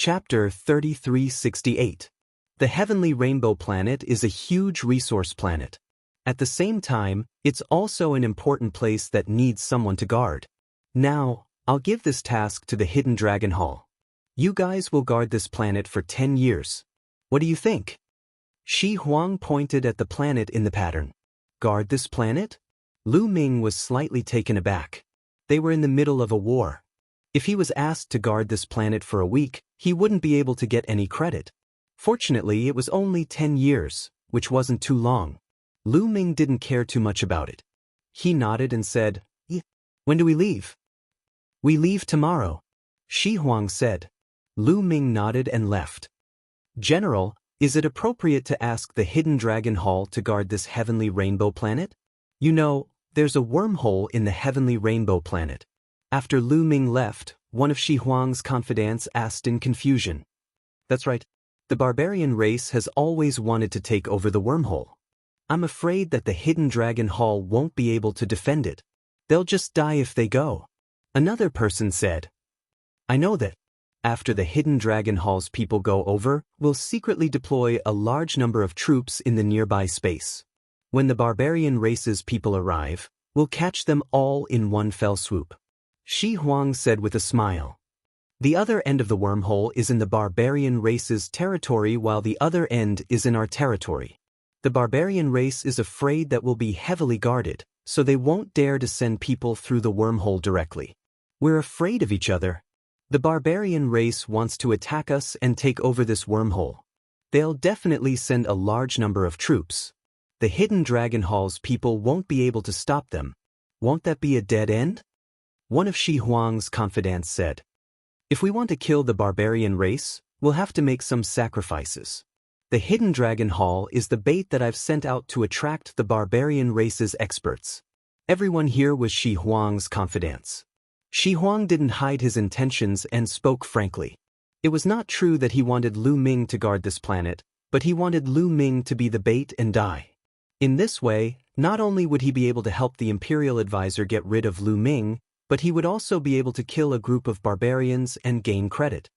Chapter 3368. The Heavenly Rainbow Planet is a huge resource planet. At the same time, it's also an important place that needs someone to guard. Now, I'll give this task to the Hidden Dragon Hall. You guys will guard this planet for 10 years. What do you think? Shi Huang pointed at the planet in the pattern. Guard this planet? Lu Ming was slightly taken aback. They were in the middle of a war. If he was asked to guard this planet for a week, he wouldn't be able to get any credit. Fortunately, it was only 10 years, which wasn't too long. Lu Ming didn't care too much about it. He nodded and said, "When do we leave?" "We leave tomorrow," Shi Huang said. Lu Ming nodded and left. "General, is it appropriate to ask the Hidden Dragon Hall to guard this Heavenly Rainbow Planet? You know, there's a wormhole in the Heavenly Rainbow Planet." After Lu Ming left, one of Shi Huang's confidants asked in confusion. "That's right. The barbarian race has always wanted to take over the wormhole. I'm afraid that the Hidden Dragon Hall won't be able to defend it. They'll just die if they go." Another person said, "I know that. After the Hidden Dragon Hall's people go over, we'll secretly deploy a large number of troops in the nearby space. When the barbarian race's people arrive, we'll catch them all in one fell swoop." Shi Huang said with a smile. "The other end of the wormhole is in the barbarian race's territory while the other end is in our territory. The barbarian race is afraid that we'll be heavily guarded, so they won't dare to send people through the wormhole directly. We're afraid of each other. The barbarian race wants to attack us and take over this wormhole. They'll definitely send a large number of troops. The Hidden Dragon Hall's people won't be able to stop them. Won't that be a dead end?" One of Shi Huang's confidants said, "If we want to kill the barbarian race, we'll have to make some sacrifices. The Hidden Dragon Hall is the bait that I've sent out to attract the barbarian race's experts." Everyone here was Shi Huang's confidants. Shi Huang didn't hide his intentions and spoke frankly. It was not true that he wanted Lu Ming to guard this planet, but he wanted Lu Ming to be the bait and die. In this way, not only would he be able to help the Imperial Advisor get rid of Lu Ming, but he would also be able to kill a group of barbarians and gain credit.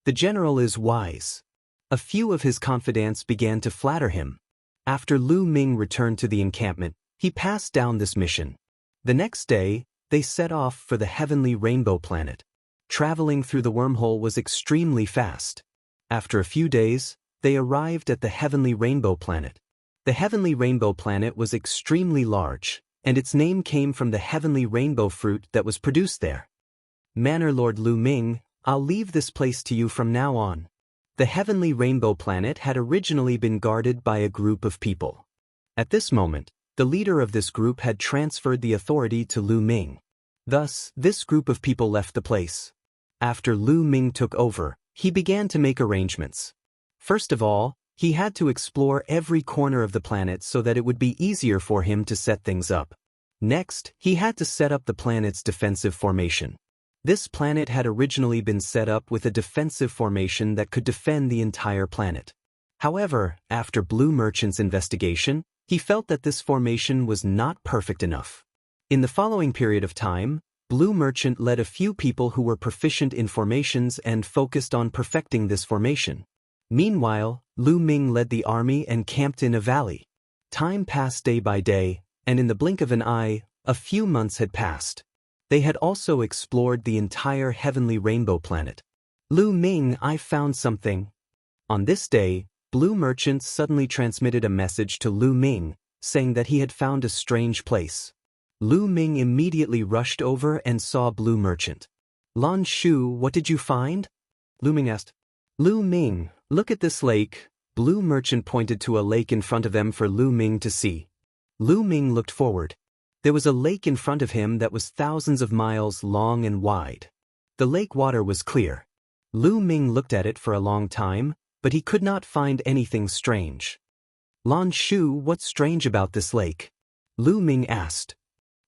The general is wise. A few of his confidants began to flatter him. After Lu Ming returned to the encampment, he passed down this mission. The next day, they set off for the Heavenly Rainbow Planet. Traveling through the wormhole was extremely fast. After a few days, they arrived at the Heavenly Rainbow Planet. The Heavenly Rainbow Planet was extremely large, and its name came from the heavenly rainbow fruit that was produced there. "Manor Lord Lu Ming, I'll leave this place to you from now on." The Heavenly Rainbow Planet had originally been guarded by a group of people. At this moment, the leader of this group had transferred the authority to Lu Ming. Thus, this group of people left the place. After Lu Ming took over, he began to make arrangements. First of all, he had to explore every corner of the planet so that it would be easier for him to set things up. Next, he had to set up the planet's defensive formation. This planet had originally been set up with a defensive formation that could defend the entire planet. However, after Blue Merchant's investigation, he felt that this formation was not perfect enough. In the following period of time, Blue Merchant led a few people who were proficient in formations and focused on perfecting this formation. Meanwhile, Lu Ming led the army and camped in a valley. Time passed day by day, and in the blink of an eye, a few months had passed. They had also explored the entire Heavenly Rainbow Planet. "Lu Ming, I found something." On this day, Blue Merchant suddenly transmitted a message to Lu Ming, saying that he had found a strange place. Lu Ming immediately rushed over and saw Blue Merchant. "Lan Shu, what did you find?" Lu Ming asked. "Lu Ming, look at this lake." Blue Merchant pointed to a lake in front of them for Lu Ming to see. Lu Ming looked forward. There was a lake in front of him that was thousands of miles long and wide. The lake water was clear. Lu Ming looked at it for a long time, but he could not find anything strange. "Lan Shu, what's strange about this lake?" Lu Ming asked.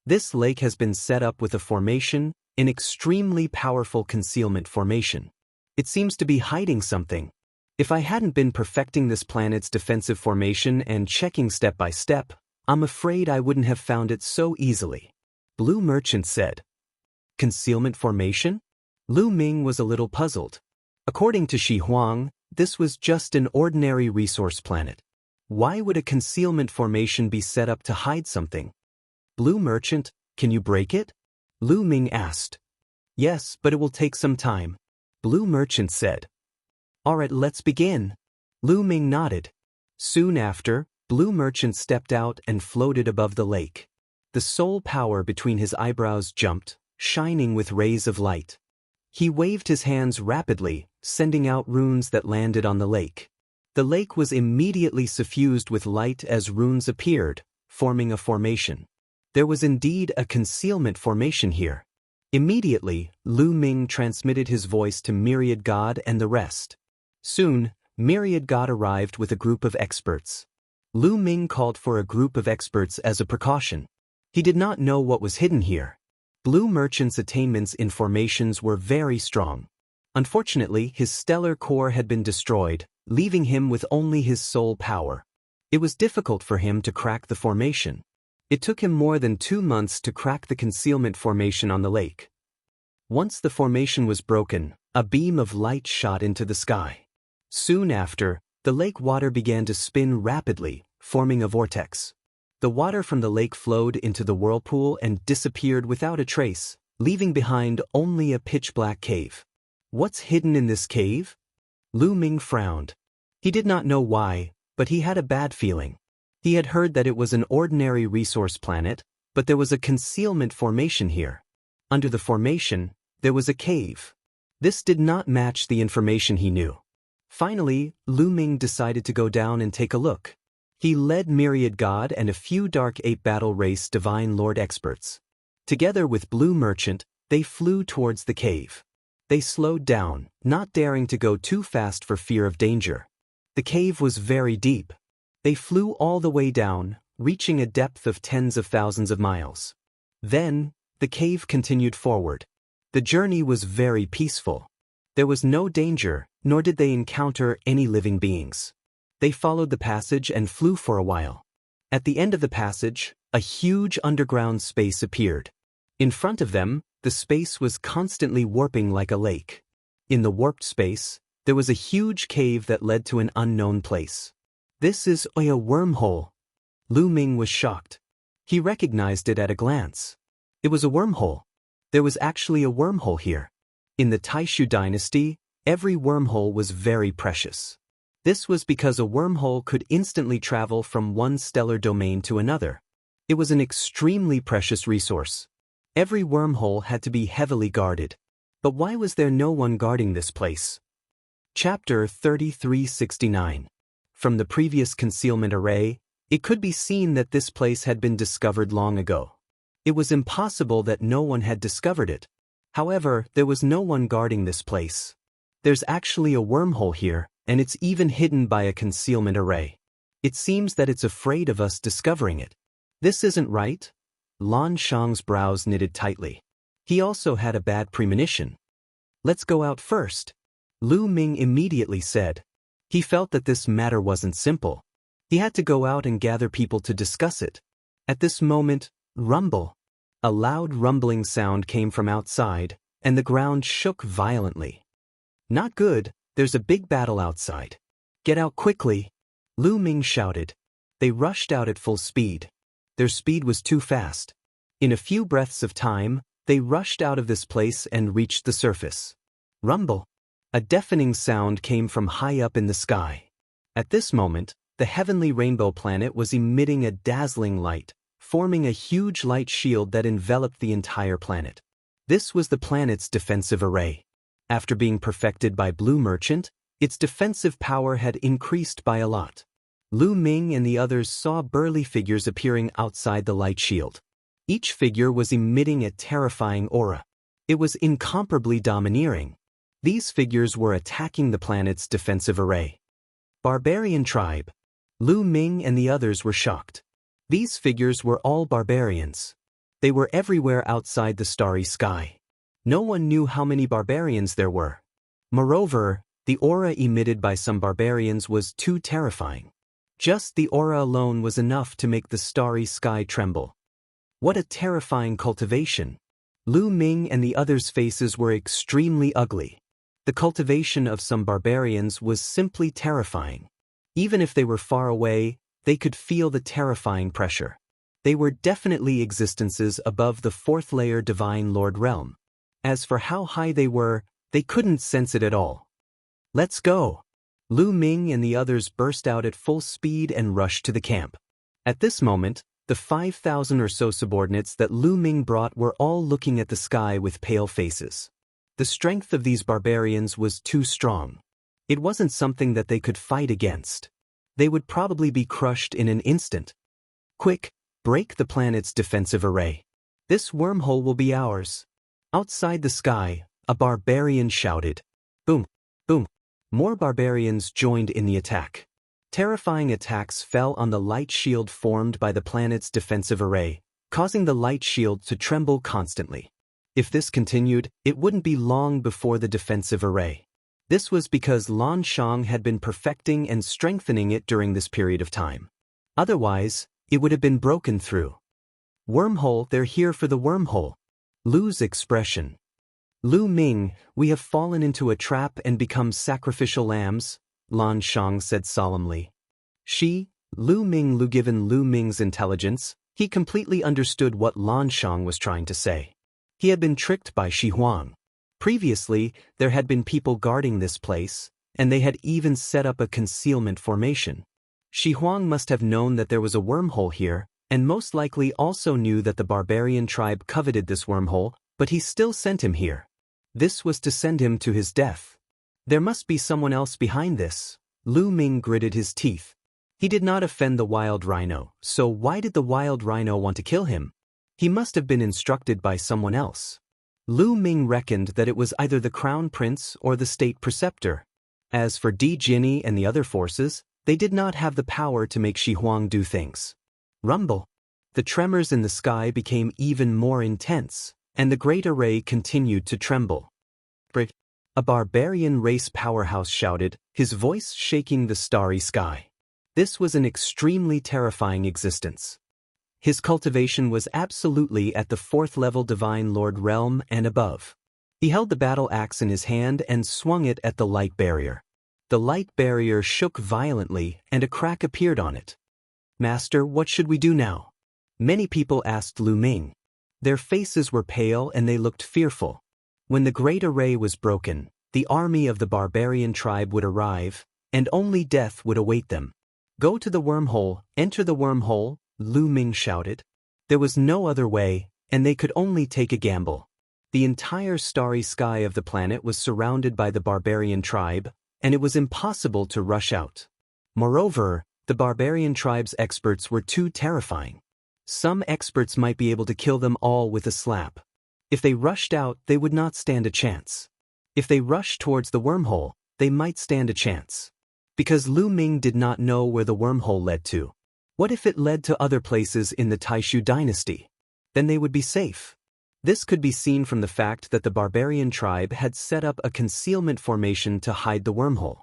"This lake has been set up with a formation, an extremely powerful concealment formation. It seems to be hiding something. If I hadn't been perfecting this planet's defensive formation and checking step by step, I'm afraid I wouldn't have found it so easily." Blue Merchant said. "Concealment formation?" Lu Ming was a little puzzled. According to Shi Huang, this was just an ordinary resource planet. Why would a concealment formation be set up to hide something? Blue Merchant, can you break it? Lu Ming asked. Yes, but it will take some time. Blue Merchant said. Alright, let's begin. Lu Ming nodded. Soon after, Blue Merchant stepped out and floated above the lake. The soul power between his eyebrows jumped, shining with rays of light. He waved his hands rapidly, sending out runes that landed on the lake. The lake was immediately suffused with light as runes appeared, forming a formation. There was indeed a concealment formation here. Immediately, Lu Ming transmitted his voice to Myriad God and the rest. Soon, Myriad God arrived with a group of experts. Lu Ming called for a group of experts as a precaution. He did not know what was hidden here. Blue Merchant's attainments in formations were very strong. Unfortunately, his stellar core had been destroyed, leaving him with only his soul power. It was difficult for him to crack the formation. It took him more than 2 months to crack the concealment formation on the lake. Once the formation was broken, a beam of light shot into the sky. Soon after, the lake water began to spin rapidly, forming a vortex. The water from the lake flowed into the whirlpool and disappeared without a trace, leaving behind only a pitch-black cave. What's hidden in this cave? Lu Ming frowned. He did not know why, but he had a bad feeling. He had heard that it was an ordinary resource planet, but there was a concealment formation here. Under the formation, there was a cave. This did not match the information he knew. Finally, Lu Ming decided to go down and take a look. He led Myriad God and a few Dark Ape Battle Race Divine Lord experts. Together with Blue Merchant, they flew towards the cave. They slowed down, not daring to go too fast for fear of danger. The cave was very deep. They flew all the way down, reaching a depth of tens of thousands of miles. Then, the cave continued forward. The journey was very peaceful. There was no danger, nor did they encounter any living beings. They followed the passage and flew for a while. At the end of the passage, a huge underground space appeared. In front of them, the space was constantly warping like a lake. In the warped space, there was a huge cave that led to an unknown place. This is a wormhole. Lu Ming was shocked. He recognized it at a glance. It was a wormhole. There was actually a wormhole here. In the Taishu dynasty, every wormhole was very precious. This was because a wormhole could instantly travel from one stellar domain to another. It was an extremely precious resource. Every wormhole had to be heavily guarded. But why was there no one guarding this place? Chapter 3369. From the previous concealment array, it could be seen that this place had been discovered long ago. It was impossible that no one had discovered it. However, there was no one guarding this place. There's actually a wormhole here, and it's even hidden by a concealment array. It seems that it's afraid of us discovering it. This isn't right. Lan Shang's brows knitted tightly. He also had a bad premonition. Let's go out first. Lu Ming immediately said. He felt that this matter wasn't simple. He had to go out and gather people to discuss it. At this moment, rumble. A loud rumbling sound came from outside, and the ground shook violently. Not good, there's a big battle outside. Get out quickly. Lu Ming shouted. They rushed out at full speed. Their speed was too fast. In a few breaths of time, they rushed out of this place and reached the surface. Rumble. A deafening sound came from high up in the sky. At this moment, the heavenly rainbow planet was emitting a dazzling light, forming a huge light shield that enveloped the entire planet. This was the planet's defensive array. After being perfected by Blue Merchant, its defensive power had increased by a lot. Lu Ming and the others saw burly figures appearing outside the light shield. Each figure was emitting a terrifying aura. It was incomparably domineering. These figures were attacking the planet's defensive array. Barbarian tribe. Lu Ming and the others were shocked. These figures were all barbarians. They were everywhere outside the starry sky. No one knew how many barbarians there were. Moreover, the aura emitted by some barbarians was too terrifying. Just the aura alone was enough to make the starry sky tremble. What a terrifying cultivation! Lu Ming and the others' faces were extremely ugly. The cultivation of some barbarians was simply terrifying. Even if they were far away, they could feel the terrifying pressure. They were definitely existences above the fourth layer Divine Lord realm. As for how high they couldn't sense it at all. Let's go! Lu Ming and the others burst out at full speed and rushed to the camp. At this moment, the 5,000 or so subordinates that Lu Ming brought were all looking at the sky with pale faces. The strength of these barbarians was too strong. It wasn't something that they could fight against. They would probably be crushed in an instant. Quick, break the planet's defensive array. This wormhole will be ours. Outside the sky, a barbarian shouted. Boom, boom. More barbarians joined in the attack. Terrifying attacks fell on the light shield formed by the planet's defensive array, causing the light shield to tremble constantly. If this continued, it wouldn't be long before the defensive array. This was because Lan Shang had been perfecting and strengthening it during this period of time. Otherwise, it would have been broken through. Wormhole, they're here for the wormhole. Lu's expression. Lu Ming, we have fallen into a trap and become sacrificial lambs, Lan Shang said solemnly. Lu Ming, given Lu Ming's intelligence, he completely understood what Lan Shang was trying to say. He had been tricked by Shi Huang. Previously, there had been people guarding this place, and they had even set up a concealment formation. Shi Huang must have known that there was a wormhole here, and most likely also knew that the barbarian tribe coveted this wormhole, but he still sent him here. This was to send him to his death. There must be someone else behind this. Lu Ming gritted his teeth. He did not offend the wild rhino, so why did the wild rhino want to kill him? He must have been instructed by someone else. Lu Ming reckoned that it was either the crown prince or the state preceptor. As for Di Jinni and the other forces, they did not have the power to make Shi Huang do things. Rumble. The tremors in the sky became even more intense, and the great array continued to tremble. A barbarian race powerhouse shouted, his voice shaking the starry sky. This was an extremely terrifying existence. His cultivation was absolutely at the fourth level Divine Lord realm and above. He held the battle axe in his hand and swung it at the light barrier. The light barrier shook violently and a crack appeared on it. Master, what should we do now? Many people asked Lu Ming. Their faces were pale and they looked fearful. When the great array was broken, the army of the barbarian tribe would arrive, and only death would await them. Go to the wormhole, enter the wormhole, Lu Ming shouted. There was no other way, and they could only take a gamble. The entire starry sky of the planet was surrounded by the barbarian tribe, and it was impossible to rush out. Moreover, the barbarian tribe's experts were too terrifying. Some experts might be able to kill them all with a slap. If they rushed out, they would not stand a chance. If they rushed towards the wormhole, they might stand a chance. Because Lu Ming did not know where the wormhole led to. What if it led to other places in the Taishu dynasty? Then they would be safe. This could be seen from the fact that the barbarian tribe had set up a concealment formation to hide the wormhole.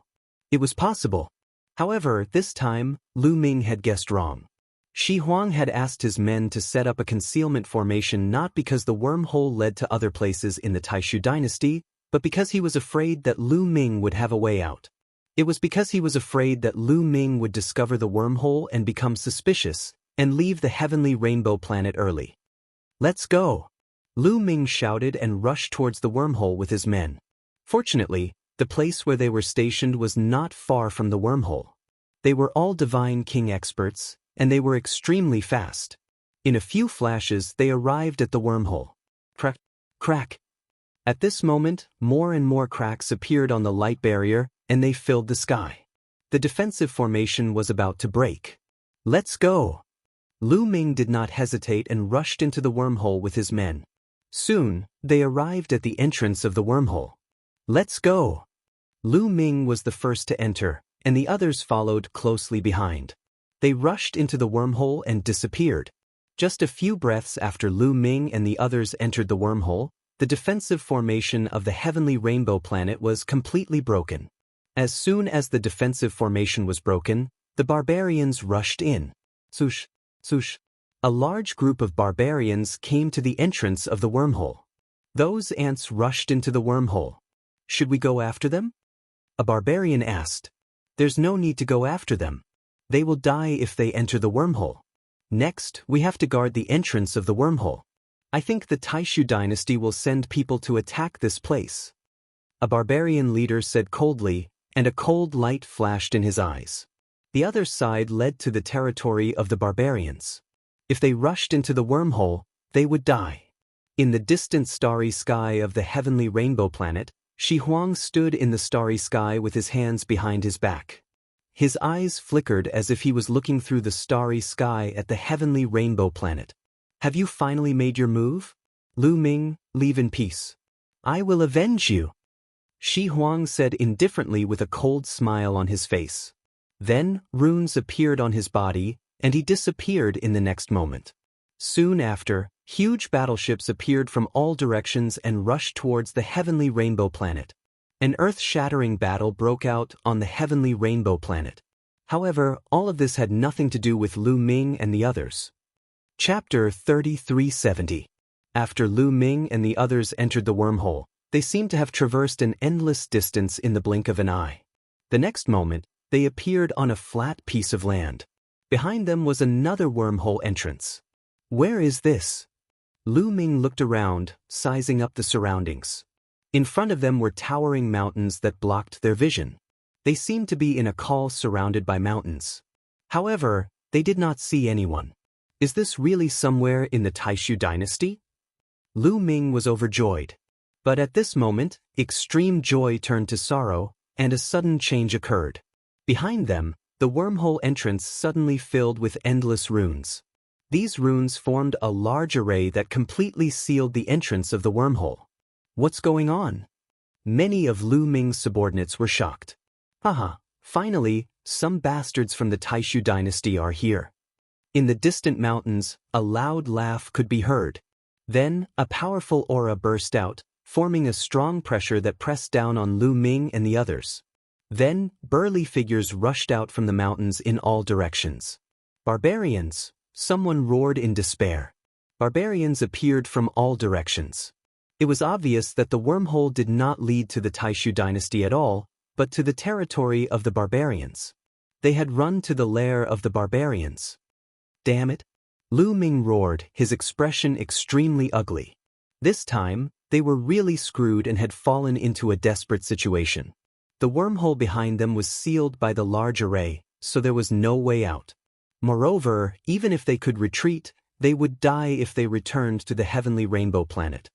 It was possible. However, this time, Lu Ming had guessed wrong. Shi Huang had asked his men to set up a concealment formation not because the wormhole led to other places in the Taishu dynasty, but because he was afraid that Lu Ming would have a way out. It was because he was afraid that Lu Ming would discover the wormhole and become suspicious, and leave the heavenly rainbow planet early. Let's go! Lu Ming shouted and rushed towards the wormhole with his men. Fortunately, the place where they were stationed was not far from the wormhole. They were all Divine King experts, and they were extremely fast. In a few flashes they arrived at the wormhole. Crack, crack. At this moment, more and more cracks appeared on the light barrier, and they filled the sky. The defensive formation was about to break. Let's go! Lu Ming did not hesitate and rushed into the wormhole with his men. Soon, they arrived at the entrance of the wormhole. Let's go! Lu Ming was the first to enter, and the others followed closely behind. They rushed into the wormhole and disappeared. Just a few breaths after Lu Ming and the others entered the wormhole, the defensive formation of the heavenly rainbow planet was completely broken. As soon as the defensive formation was broken, the barbarians rushed in. Swoosh, swoosh. A large group of barbarians came to the entrance of the wormhole. Those ants rushed into the wormhole. Should we go after them? A barbarian asked. There's no need to go after them. They will die if they enter the wormhole. Next, we have to guard the entrance of the wormhole. I think the Taishu dynasty will send people to attack this place. A barbarian leader said coldly, and a cold light flashed in his eyes. The other side led to the territory of the barbarians. If they rushed into the wormhole, they would die. In the distant starry sky of the heavenly rainbow planet, Shi Huang stood in the starry sky with his hands behind his back. His eyes flickered as if he was looking through the starry sky at the heavenly rainbow planet. Have you finally made your move? Lu Ming, leave in peace. I will avenge you. Shi Huang said indifferently with a cold smile on his face. Then, runes appeared on his body, and he disappeared in the next moment. Soon after, huge battleships appeared from all directions and rushed towards the heavenly rainbow planet. An earth-shattering battle broke out on the heavenly rainbow planet. However, all of this had nothing to do with Lu Ming and the others. Chapter 3370. After Lu Ming and the others entered the wormhole, they seemed to have traversed an endless distance in the blink of an eye. The next moment, they appeared on a flat piece of land. Behind them was another wormhole entrance. Where is this? Lu Ming looked around, sizing up the surroundings. In front of them were towering mountains that blocked their vision. They seemed to be in a col surrounded by mountains. However, they did not see anyone. Is this really somewhere in the Taishu dynasty? Lu Ming was overjoyed. But at this moment, extreme joy turned to sorrow, and a sudden change occurred. Behind them, the wormhole entrance suddenly filled with endless runes. These runes formed a large array that completely sealed the entrance of the wormhole. What's going on? Many of Lu Ming's subordinates were shocked. Haha, finally, some bastards from the Taishu dynasty are here. In the distant mountains, a loud laugh could be heard. Then, a powerful aura burst out, forming a strong pressure that pressed down on Lu Ming and the others. Then, burly figures rushed out from the mountains in all directions. Barbarians! Someone roared in despair. Barbarians appeared from all directions. It was obvious that the wormhole did not lead to the Taishu dynasty at all, but to the territory of the barbarians. They had run to the lair of the barbarians. Damn it! Lu Ming roared, his expression extremely ugly. This time, they were really screwed and had fallen into a desperate situation. The wormhole behind them was sealed by the large array, so there was no way out. Moreover, even if they could retreat, they would die if they returned to the heavenly rainbow planet.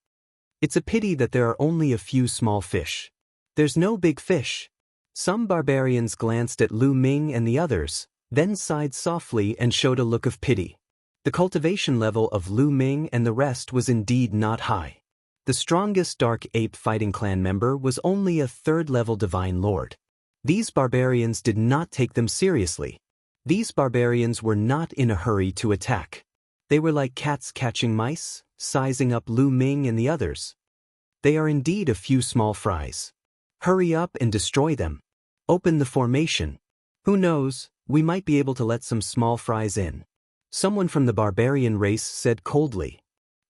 It's a pity that there are only a few small fish. There's no big fish. Some barbarians glanced at Lu Ming and the others, then sighed softly and showed a look of pity. The cultivation level of Lu Ming and the rest was indeed not high. The strongest Dark Ape Fighting Clan member was only a third-level Divine Lord. These barbarians did not take them seriously. These barbarians were not in a hurry to attack. They were like cats catching mice, sizing up Lu Ming and the others. They are indeed a few small fries. Hurry up and destroy them. Open the formation. Who knows, we might be able to let some small fries in. Someone from the barbarian race said coldly.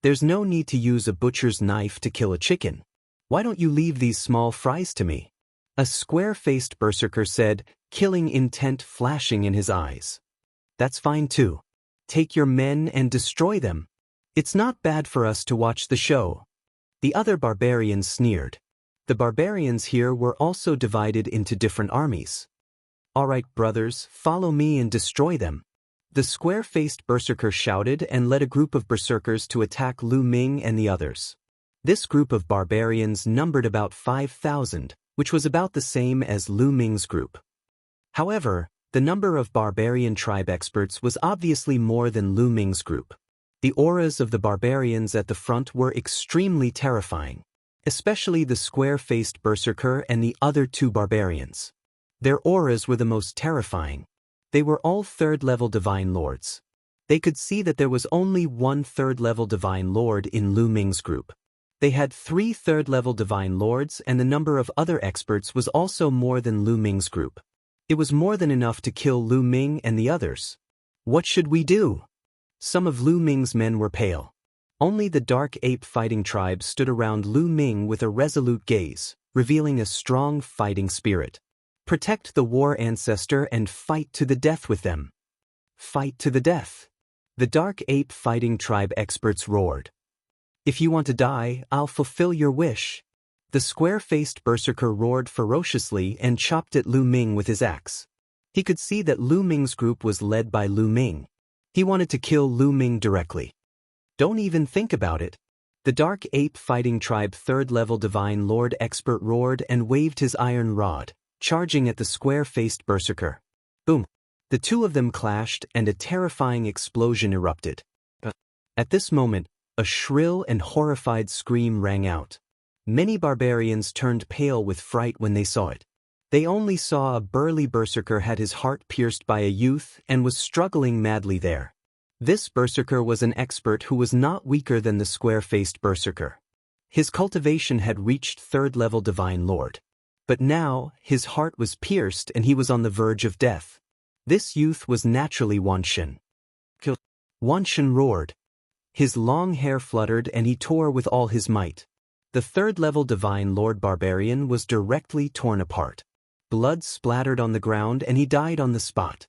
There's no need to use a butcher's knife to kill a chicken. Why don't you leave these small fries to me? A square-faced berserker said, killing intent flashing in his eyes. That's fine too. Take your men and destroy them. It's not bad for us to watch the show. The other barbarians sneered. The barbarians here were also divided into different armies. All right, brothers, follow me and destroy them. The square-faced berserker shouted and led a group of berserkers to attack Lu Ming and the others. This group of barbarians numbered about 5,000, which was about the same as Lu Ming's group. However, the number of barbarian tribe experts was obviously more than Lu Ming's group. The auras of the barbarians at the front were extremely terrifying, especially the square-faced berserker and the other two barbarians. Their auras were the most terrifying. They were all third-level Divine Lords. They could see that there was only one third-level Divine Lord in Lu Ming's group. They had 3 third-level Divine Lords, and the number of other experts was also more than Lu Ming's group. It was more than enough to kill Lu Ming and the others. What should we do? Some of Lu Ming's men were pale. Only the Dark Ape Fighting Tribe stood around Lu Ming with a resolute gaze. revealing a strong fighting spirit. Protect the war ancestor and fight to the death with them. Fight to the death. The dark ape fighting tribe experts roared. If you want to die, I'll fulfill your wish. The square-faced berserker roared ferociously and chopped at Lu Ming with his axe. He could see that Lu Ming's group was led by Lu Ming. He wanted to kill Lu Ming directly. Don't even think about it. The dark ape fighting tribe third-level divine lord expert roared and waved his iron rod, charging at the square-faced berserker. Boom! The two of them clashed and a terrifying explosion erupted. At this moment, a shrill and horrified scream rang out. Many barbarians turned pale with fright when they saw it. They only saw a burly berserker had his heart pierced by a youth and was struggling madly there. This berserker was an expert who was not weaker than the square-faced berserker. His cultivation had reached third-level divine lord. But now, his heart was pierced and he was on the verge of death. This youth was naturally Wan Shen. Wan Shen roared. His long hair fluttered and he tore with all his might. The third-level divine lord barbarian was directly torn apart. Blood splattered on the ground and he died on the spot.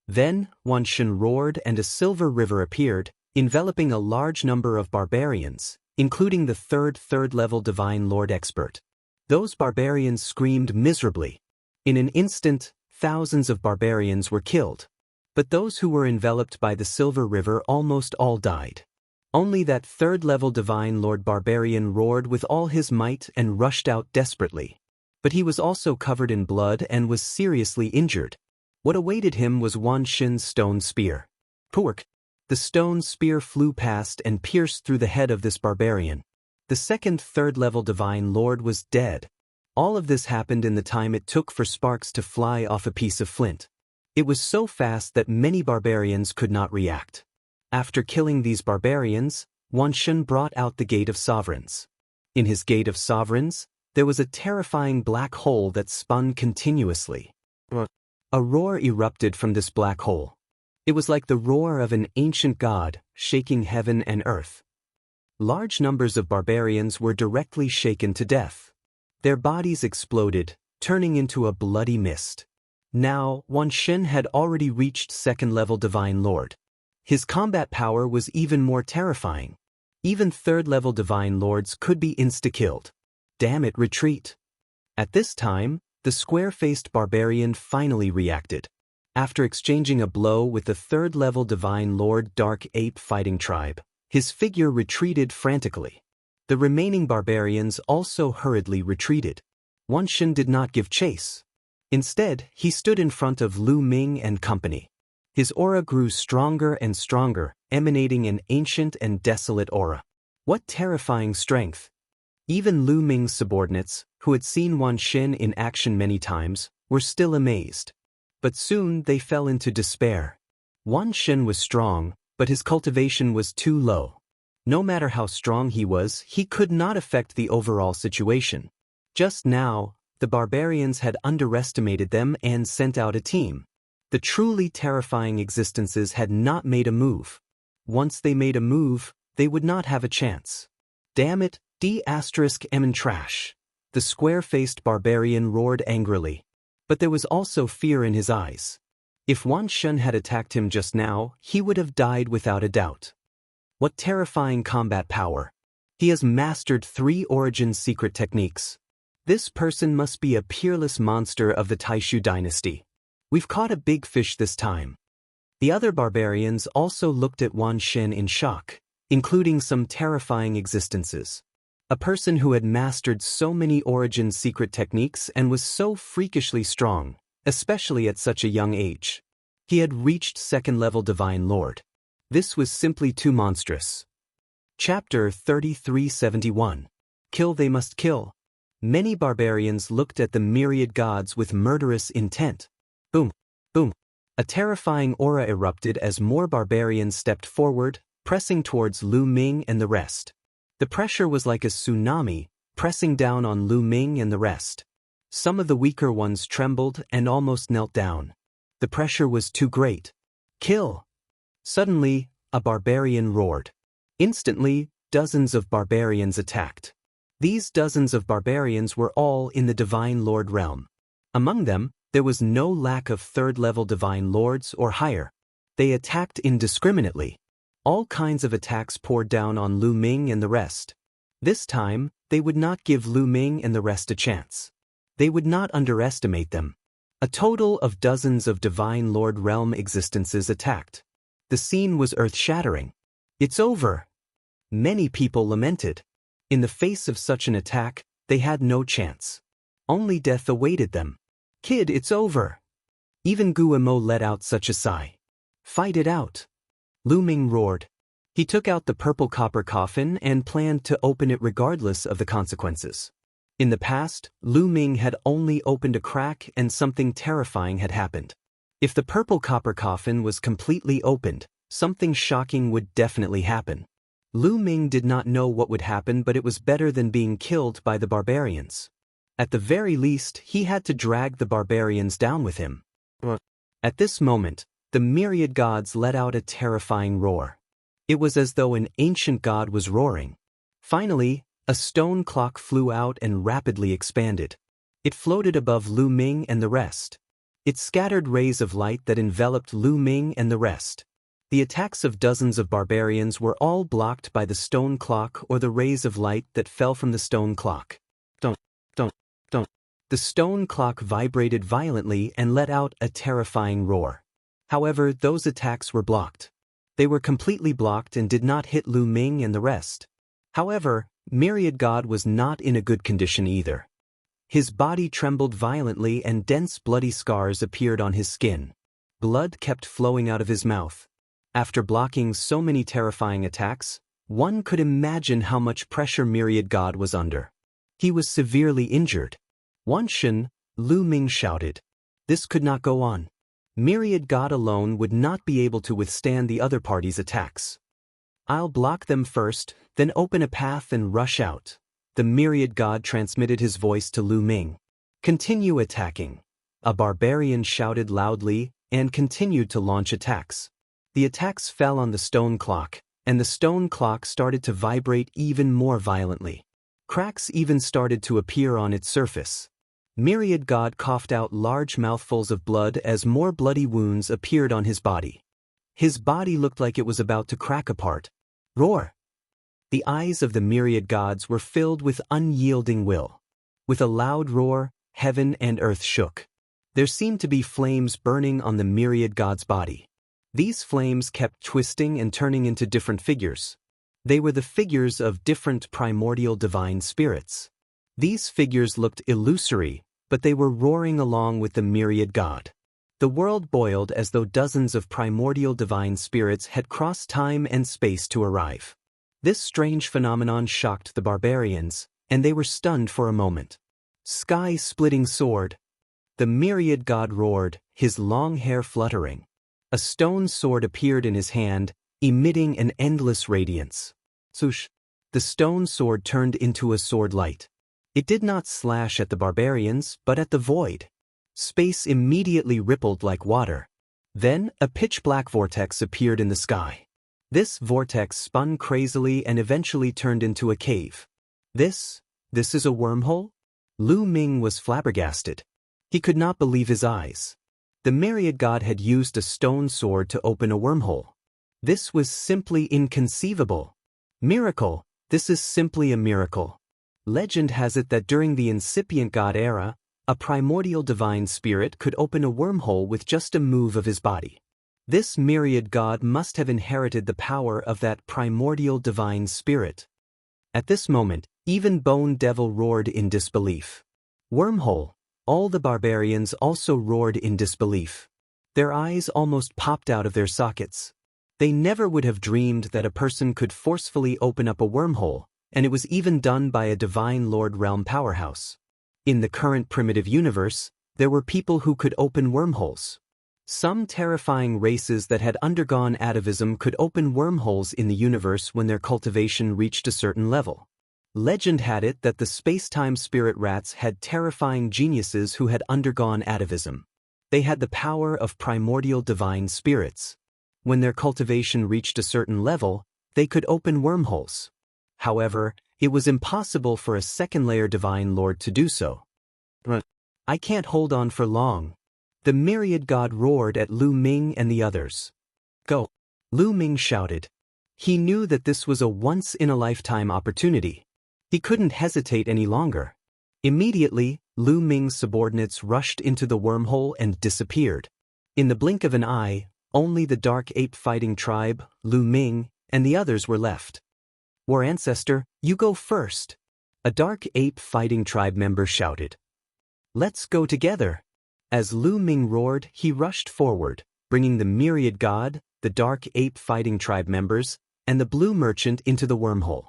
Then, Wan Shen roared and a silver river appeared, enveloping a large number of barbarians, including the third-level divine lord expert. Those barbarians screamed miserably. In an instant, thousands of barbarians were killed. But those who were enveloped by the silver river almost all died. Only that third-level divine lord barbarian roared with all his might and rushed out desperately. But he was also covered in blood and was seriously injured. What awaited him was Wan Shen's stone spear. Pork! The stone spear flew past and pierced through the head of this barbarian. The second third-level divine lord was dead. All of this happened in the time it took for sparks to fly off a piece of flint. It was so fast that many barbarians could not react. After killing these barbarians, Wan Shen brought out the Gate of Sovereigns. In his Gate of Sovereigns, there was a terrifying black hole that spun continuously. A roar erupted from this black hole. It was like the roar of an ancient god, shaking heaven and earth. Large numbers of barbarians were directly shaken to death. Their bodies exploded, turning into a bloody mist. Now, Wan Shen had already reached second-level divine lord. His combat power was even more terrifying. Even third-level divine lords could be insta-killed. Damn it, retreat! At this time, the square-faced barbarian finally reacted. After exchanging a blow with the third-level divine lord dark ape fighting tribe, his figure retreated frantically. The remaining barbarians also hurriedly retreated. Wan Shen did not give chase. Instead, he stood in front of Lu Ming and company. His aura grew stronger and stronger, emanating an ancient and desolate aura. What terrifying strength! Even Lu Ming's subordinates, who had seen Wan Shen in action many times, were still amazed. But soon they fell into despair. Wan Shen was strong, but his cultivation was too low. No matter how strong he was, he could not affect the overall situation. Just now, the barbarians had underestimated them and sent out a team. The truly terrifying existences had not made a move. Once they made a move, they would not have a chance. Damn it, D***M trash. The square-faced barbarian roared angrily. But there was also fear in his eyes. If Wan Shen had attacked him just now, he would have died without a doubt. What terrifying combat power. He has mastered 3 origin secret techniques. This person must be a peerless monster of the Taishu dynasty. We've caught a big fish this time. The other barbarians also looked at Wan Shen in shock, including some terrifying existences. A person who had mastered so many origin secret techniques and was so freakishly strong, especially at such a young age. He had reached second-level divine lord. This was simply too monstrous. Chapter 3371. Kill they must kill. Many barbarians looked at the myriad gods with murderous intent. Boom, boom. A terrifying aura erupted as more barbarians stepped forward, pressing towards Lu Ming and the rest. The pressure was like a tsunami, pressing down on Lu Ming and the rest. Some of the weaker ones trembled and almost knelt down. The pressure was too great. Kill! Suddenly, a barbarian roared. Instantly, dozens of barbarians attacked. These dozens of barbarians were all in the Divine Lord realm. Among them, there was no lack of third-level Divine Lords or higher. They attacked indiscriminately. All kinds of attacks poured down on Lu Ming and the rest. This time, they would not give Lu Ming and the rest a chance. They would not underestimate them. A total of dozens of Divine Lord realm existences attacked. The scene was earth-shattering. It's over. Many people lamented. In the face of such an attack, they had no chance. Only death awaited them. Kid, it's over. Even Guillermo let out such a sigh. Fight it out. Lu Ming roared. He took out the purple copper coffin and planned to open it regardless of the consequences. In the past, Lu Ming had only opened a crack and something terrifying had happened. If the purple copper coffin was completely opened, something shocking would definitely happen. Lu Ming did not know what would happen, but it was better than being killed by the barbarians. At the very least, he had to drag the barbarians down with him. At this moment, the myriad gods let out a terrifying roar. It was as though an ancient god was roaring. Finally, a stone clock flew out and rapidly expanded. It floated above Lu Ming and the rest. It scattered rays of light that enveloped Lu Ming and the rest. The attacks of dozens of barbarians were all blocked by the stone clock or the rays of light that fell from the stone clock. Don't. The stone clock vibrated violently and let out a terrifying roar. However, those attacks were blocked. They were completely blocked and did not hit Lu Ming and the rest. However, Myriad God was not in a good condition either. His body trembled violently and dense bloody scars appeared on his skin. Blood kept flowing out of his mouth. After blocking so many terrifying attacks, one could imagine how much pressure Myriad God was under. He was severely injured. Wan Shen, Lu Ming shouted. This could not go on. Myriad God alone would not be able to withstand the other party's attacks. I'll block them first, then open a path and rush out. The Myriad God transmitted his voice to Lu Ming. Continue attacking. A barbarian shouted loudly and continued to launch attacks. The attacks fell on the stone clock, and the stone clock started to vibrate even more violently. Cracks even started to appear on its surface. Myriad God coughed out large mouthfuls of blood as more bloody wounds appeared on his body. His body looked like it was about to crack apart. Roar! The eyes of the myriad gods were filled with unyielding will. With a loud roar, heaven and earth shook. There seemed to be flames burning on the myriad god's body. These flames kept twisting and turning into different figures. They were the figures of different primordial divine spirits. These figures looked illusory, but they were roaring along with the myriad god. The world boiled as though dozens of primordial divine spirits had crossed time and space to arrive. This strange phenomenon shocked the barbarians, and they were stunned for a moment. Sky-splitting sword. The myriad god roared, his long hair fluttering. A stone sword appeared in his hand, emitting an endless radiance. Swoosh! The stone sword turned into a sword light. It did not slash at the barbarians, but at the void. Space immediately rippled like water. Then, a pitch-black vortex appeared in the sky. This vortex spun crazily and eventually turned into a cave. This is a wormhole? Lu Ming was flabbergasted. He could not believe his eyes. The myriad god had used a stone sword to open a wormhole. This was simply inconceivable. Miracle! This is simply a miracle. Legend has it that during the incipient god era, a primordial divine spirit could open a wormhole with just a move of his body. This myriad god must have inherited the power of that primordial divine spirit. At this moment, even Bone Devil roared in disbelief. Wormhole! All the barbarians also roared in disbelief. Their eyes almost popped out of their sockets. They never would have dreamed that a person could forcefully open up a wormhole, and it was even done by a Divine Lord realm powerhouse. In the current primitive universe, there were people who could open wormholes. Some terrifying races that had undergone atavism could open wormholes in the universe when their cultivation reached a certain level. Legend had it that the space-time spirit rats had terrifying geniuses who had undergone atavism. They had the power of primordial divine spirits. When their cultivation reached a certain level, they could open wormholes. However, it was impossible for a second-layer Divine Lord to do so. I can't hold on for long. The myriad god roared at Lu Ming and the others. Go! Lu Ming shouted. He knew that this was a once-in-a-lifetime opportunity. He couldn't hesitate any longer. Immediately, Lu Ming's subordinates rushed into the wormhole and disappeared. In the blink of an eye, only the Dark Ape Fighting Tribe, Lu Ming, and the others were left. War Ancestor, you go first. A Dark Ape Fighting Tribe member shouted. Let's go together. As Lu Ming roared, he rushed forward, bringing the myriad god, the Dark Ape Fighting Tribe members, and the Blue Merchant into the wormhole.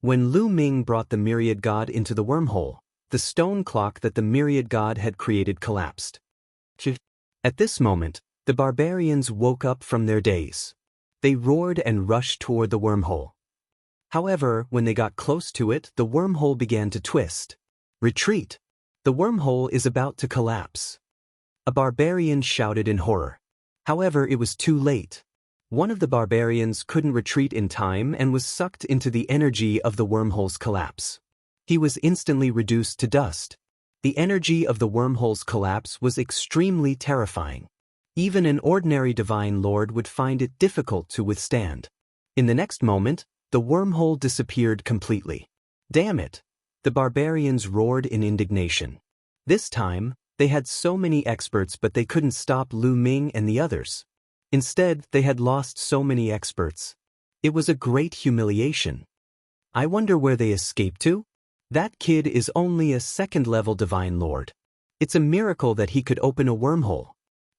When Lu Ming brought the myriad god into the wormhole, the stone clock that the myriad god had created collapsed. At this moment, the barbarians woke up from their daze. They roared and rushed toward the wormhole. However, when they got close to it, the wormhole began to twist. Retreat! The wormhole is about to collapse. A barbarian shouted in horror. However, it was too late. One of the barbarians couldn't retreat in time and was sucked into the energy of the wormhole's collapse. He was instantly reduced to dust. The energy of the wormhole's collapse was extremely terrifying. Even an ordinary Divine Lord would find it difficult to withstand. In the next moment, the wormhole disappeared completely. Damn it! The barbarians roared in indignation. This time, they had so many experts but they couldn't stop Lu Ming and the others. Instead, they had lost so many experts. It was a great humiliation. I wonder where they escaped to? That kid is only a second-level Divine Lord. It's a miracle that he could open a wormhole.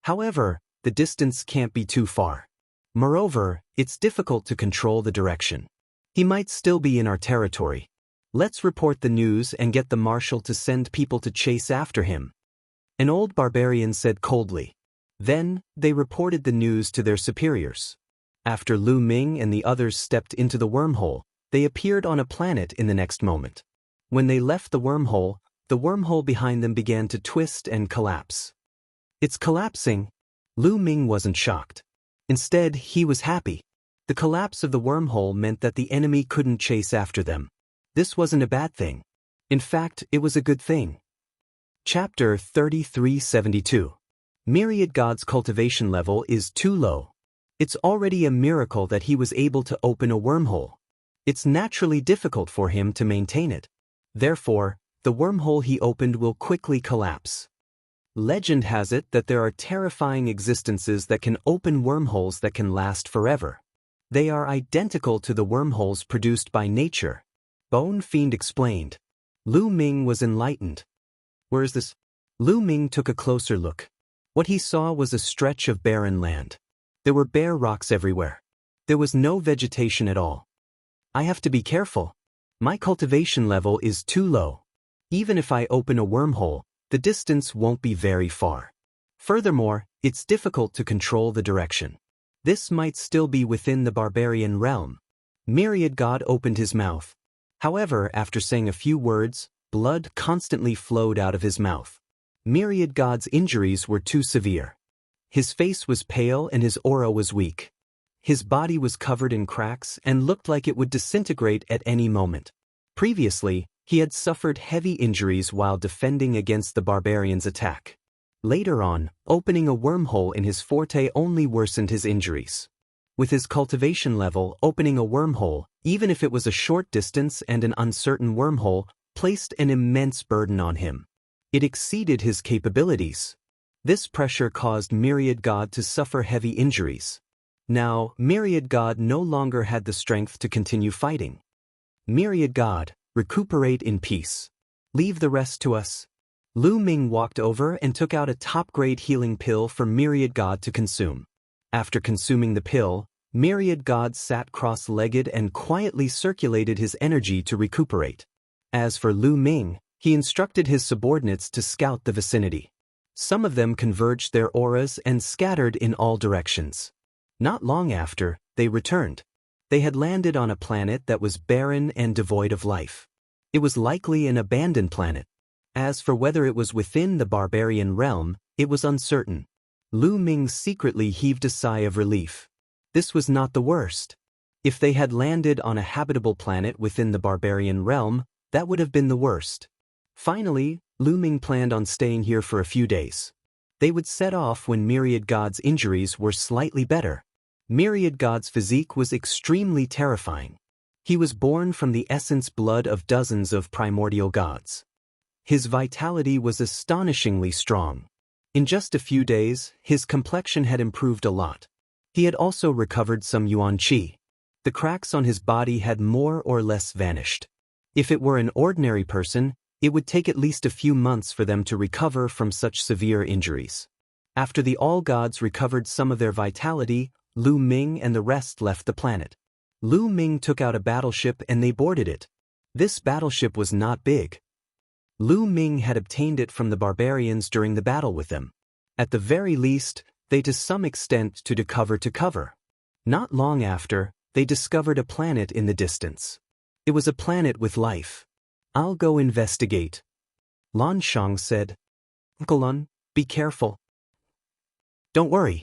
However, the distance can't be too far. Moreover, it's difficult to control the direction. He might still be in our territory. Let's report the news and get the marshal to send people to chase after him. An old barbarian said coldly. Then, they reported the news to their superiors. After Lu Ming and the others stepped into the wormhole, they appeared on a planet in the next moment. When they left the wormhole behind them began to twist and collapse. It's collapsing. Lu Ming wasn't shocked. Instead, he was happy. The collapse of the wormhole meant that the enemy couldn't chase after them. This wasn't a bad thing. In fact, it was a good thing. Chapter 3372. Myriad God's cultivation level is too low. It's already a miracle that he was able to open a wormhole. It's naturally difficult for him to maintain it. Therefore, the wormhole he opened will quickly collapse. Legend has it that there are terrifying existences that can open wormholes that can last forever. They are identical to the wormholes produced by nature. Bone Fiend explained. Lu Ming was enlightened. Where is this? Lu Ming took a closer look. What he saw was a stretch of barren land. There were bare rocks everywhere. There was no vegetation at all. I have to be careful. My cultivation level is too low. Even if I open a wormhole, the distance won't be very far. Furthermore, it's difficult to control the direction. This might still be within the barbarian realm. Myriad God opened his mouth. However, after saying a few words, blood constantly flowed out of his mouth. Myriad God's injuries were too severe. His face was pale and his aura was weak. His body was covered in cracks and looked like it would disintegrate at any moment. Previously, he had suffered heavy injuries while defending against the barbarian's attack. Later on, opening a wormhole in his forte only worsened his injuries. With his cultivation level, opening a wormhole, even if it was a short distance and an uncertain wormhole, placed an immense burden on him. It exceeded his capabilities. This pressure caused Myriad God to suffer heavy injuries. Now, Myriad God no longer had the strength to continue fighting. Myriad God, recuperate in peace. Leave the rest to us. Lu Ming walked over and took out a top-grade healing pill for Myriad God to consume. After consuming the pill, Myriad God sat cross-legged and quietly circulated his energy to recuperate. As for Lu Ming, he instructed his subordinates to scout the vicinity. Some of them converged their auras and scattered in all directions. Not long after, they returned. They had landed on a planet that was barren and devoid of life. It was likely an abandoned planet. As for whether it was within the barbarian realm, it was uncertain. Lu Ming secretly heaved a sigh of relief. This was not the worst. If they had landed on a habitable planet within the barbarian realm, that would have been the worst. Finally, Lu Ming planned on staying here for a few days. They would set off when Myriad God's injuries were slightly better. Myriad God's physique was extremely terrifying. He was born from the essence blood of dozens of primordial gods. His vitality was astonishingly strong. In just a few days, his complexion had improved a lot. He had also recovered some yuan qi. The cracks on his body had more or less vanished. If it were an ordinary person, it would take at least a few months for them to recover from such severe injuries. After the all-gods recovered some of their vitality, Lu Ming and the rest left the planet. Lu Ming took out a battleship and they boarded it. This battleship was not big. Lu Ming had obtained it from the barbarians during the battle with them. At the very least, they to some extent to cover. Not long after, they discovered a planet in the distance. It was a planet with life. "I'll go investigate," Lan Shang said. "Uncle Lun, be careful." "Don't worry.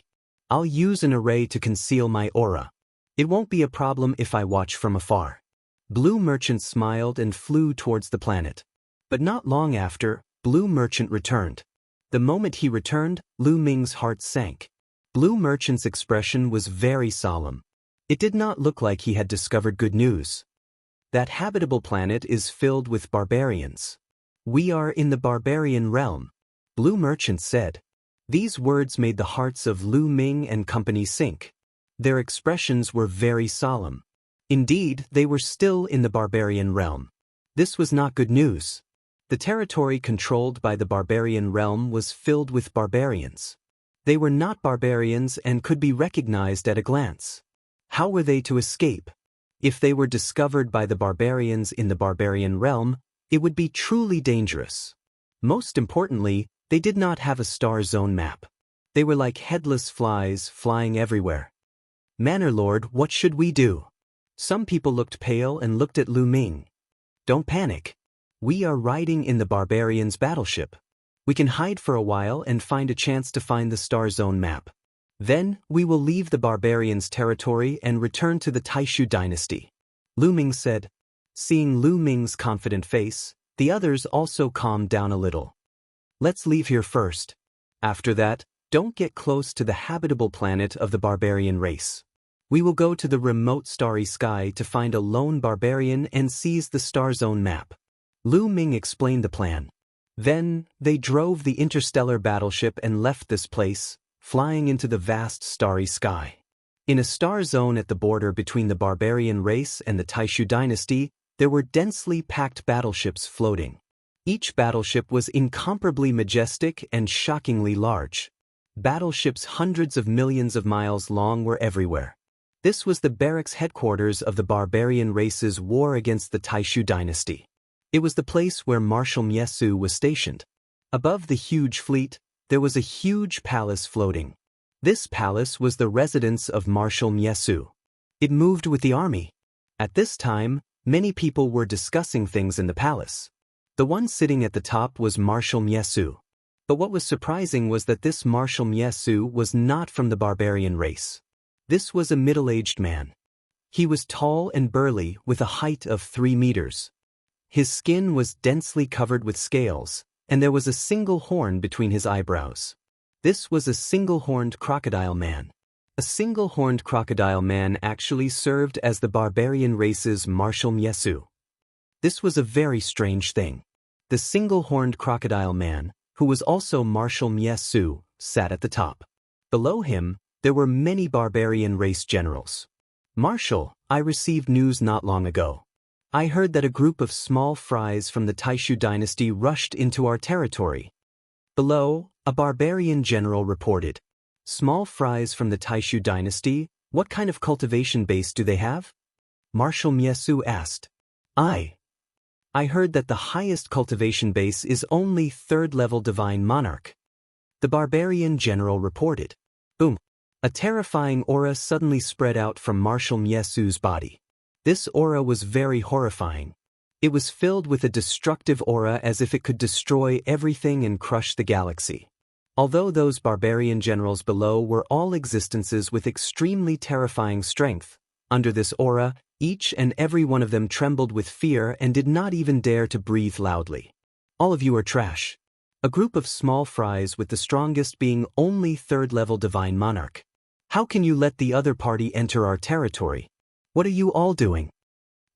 I'll use an array to conceal my aura. It won't be a problem if I watch from afar." Blue Merchant smiled and flew towards the planet. But not long after, Blue Merchant returned. The moment he returned, Lu Ming's heart sank. Blue Merchant's expression was very solemn. It did not look like he had discovered good news. "That habitable planet is filled with barbarians. We are in the barbarian realm," Blue Merchant said. These words made the hearts of Lu Ming and company sink. Their expressions were very solemn. Indeed, they were still in the barbarian realm. This was not good news. The territory controlled by the barbarian realm was filled with barbarians. They were not barbarians and could be recognized at a glance. How were they to escape? If they were discovered by the barbarians in the barbarian realm, it would be truly dangerous. Most importantly, they did not have a star zone map. They were like headless flies flying everywhere. "Manor Lord, what should we do?" Some people looked pale and looked at Lu Ming. "Don't panic. We are riding in the barbarians' battleship. We can hide for a while and find a chance to find the star zone map. Then, we will leave the barbarians' territory and return to the Taishu dynasty," Lu Ming said. Seeing Lu Ming's confident face, the others also calmed down a little. "Let's leave here first. After that, don't get close to the habitable planet of the barbarian race. We will go to the remote starry sky to find a lone barbarian and seize the star zone map." Lu Ming explained the plan. Then, they drove the interstellar battleship and left this place, flying into the vast starry sky. In a star zone at the border between the barbarian race and the Taishu dynasty, there were densely packed battleships floating. Each battleship was incomparably majestic and shockingly large. Battleships hundreds of millions of miles long were everywhere. This was the barracks headquarters of the barbarian race's war against the Taishu dynasty. It was the place where Marshal Miesu was stationed. Above the huge fleet, there was a huge palace floating. This palace was the residence of Marshal Miesu. It moved with the army. At this time, many people were discussing things in the palace. The one sitting at the top was Marshal Miesu. But what was surprising was that this Marshal Miesu was not from the barbarian race. This was a middle-aged man. He was tall and burly with a height of 3 meters. His skin was densely covered with scales, and there was a single horn between his eyebrows. This was a single-horned crocodile man. A single-horned crocodile man actually served as the barbarian race's Marshal Miesu. This was a very strange thing. The single-horned crocodile man, who was also Marshal Miesu, sat at the top. Below him, there were many barbarian race generals. "Marshal, I received news not long ago. I heard that a group of small fries from the Taishu dynasty rushed into our territory." Below, a barbarian general reported. "Small fries from the Taishu dynasty? What kind of cultivation base do they have?" Marshal Miesu asked. I heard that the highest cultivation base is only 3rd-level divine monarch." The barbarian general reported. Boom! A terrifying aura suddenly spread out from Marshal Miesu's body. This aura was very horrifying. It was filled with a destructive aura as if it could destroy everything and crush the galaxy. Although those barbarian generals below were all existences with extremely terrifying strength, Under this aura, each and every one of them trembled with fear and did not even dare to breathe loudly. All of you are trash. A group of small fries with the strongest being only third-level divine monarch. How can you let the other party enter our territory? What are you all doing?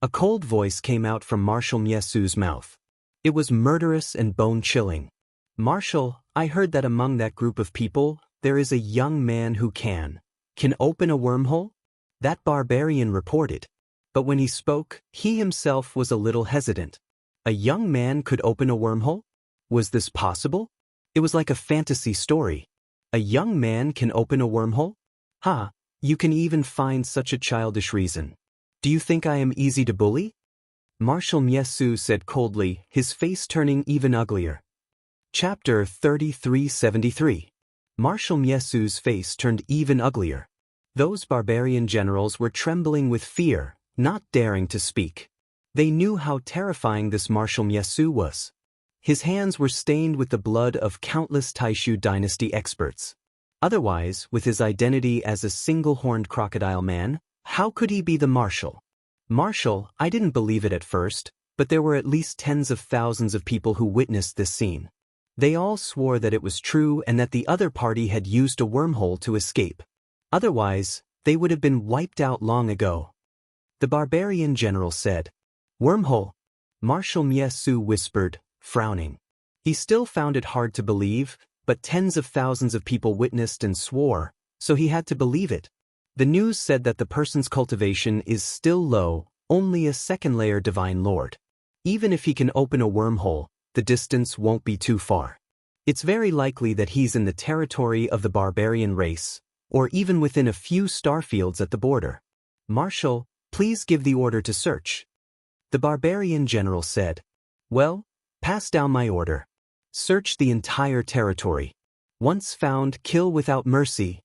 A cold voice came out from Marshal Miesu's mouth. It was murderous and bone-chilling. Marshal, I heard that among that group of people, there is a young man who can open a wormhole? That barbarian reported. But when he spoke, he himself was a little hesitant. A young man could open a wormhole? Was this possible? It was like a fantasy story. A young man can open a wormhole? Ha, you can even find such a childish reason. Do you think I am easy to bully? Marshal Miesu said coldly, his face turning even uglier. Chapter 3373. Marshal Miesu's face turned even uglier. Those barbarian generals were trembling with fear, not daring to speak. They knew how terrifying this Marshal Miesu was. His hands were stained with the blood of countless Taishu dynasty experts. Otherwise, with his identity as a single-horned crocodile man, how could he be the Marshal? Marshal, I didn't believe it at first, but there were at least tens of thousands of people who witnessed this scene. They all swore that it was true and that the other party had used a wormhole to escape. Otherwise, they would have been wiped out long ago. The barbarian general said, "Wormhole." Marshal Miesu whispered, frowning. He still found it hard to believe, but tens of thousands of people witnessed and swore, so he had to believe it. The news said that the person's cultivation is still low, only a second-layer divine lord. Even if he can open a wormhole, the distance won't be too far. It's very likely that he's in the territory of the barbarian race, or even within a few starfields at the border. Marshal, please give the order to search. The barbarian general said, "Well, pass down my order. Search the entire territory. Once found, kill without mercy."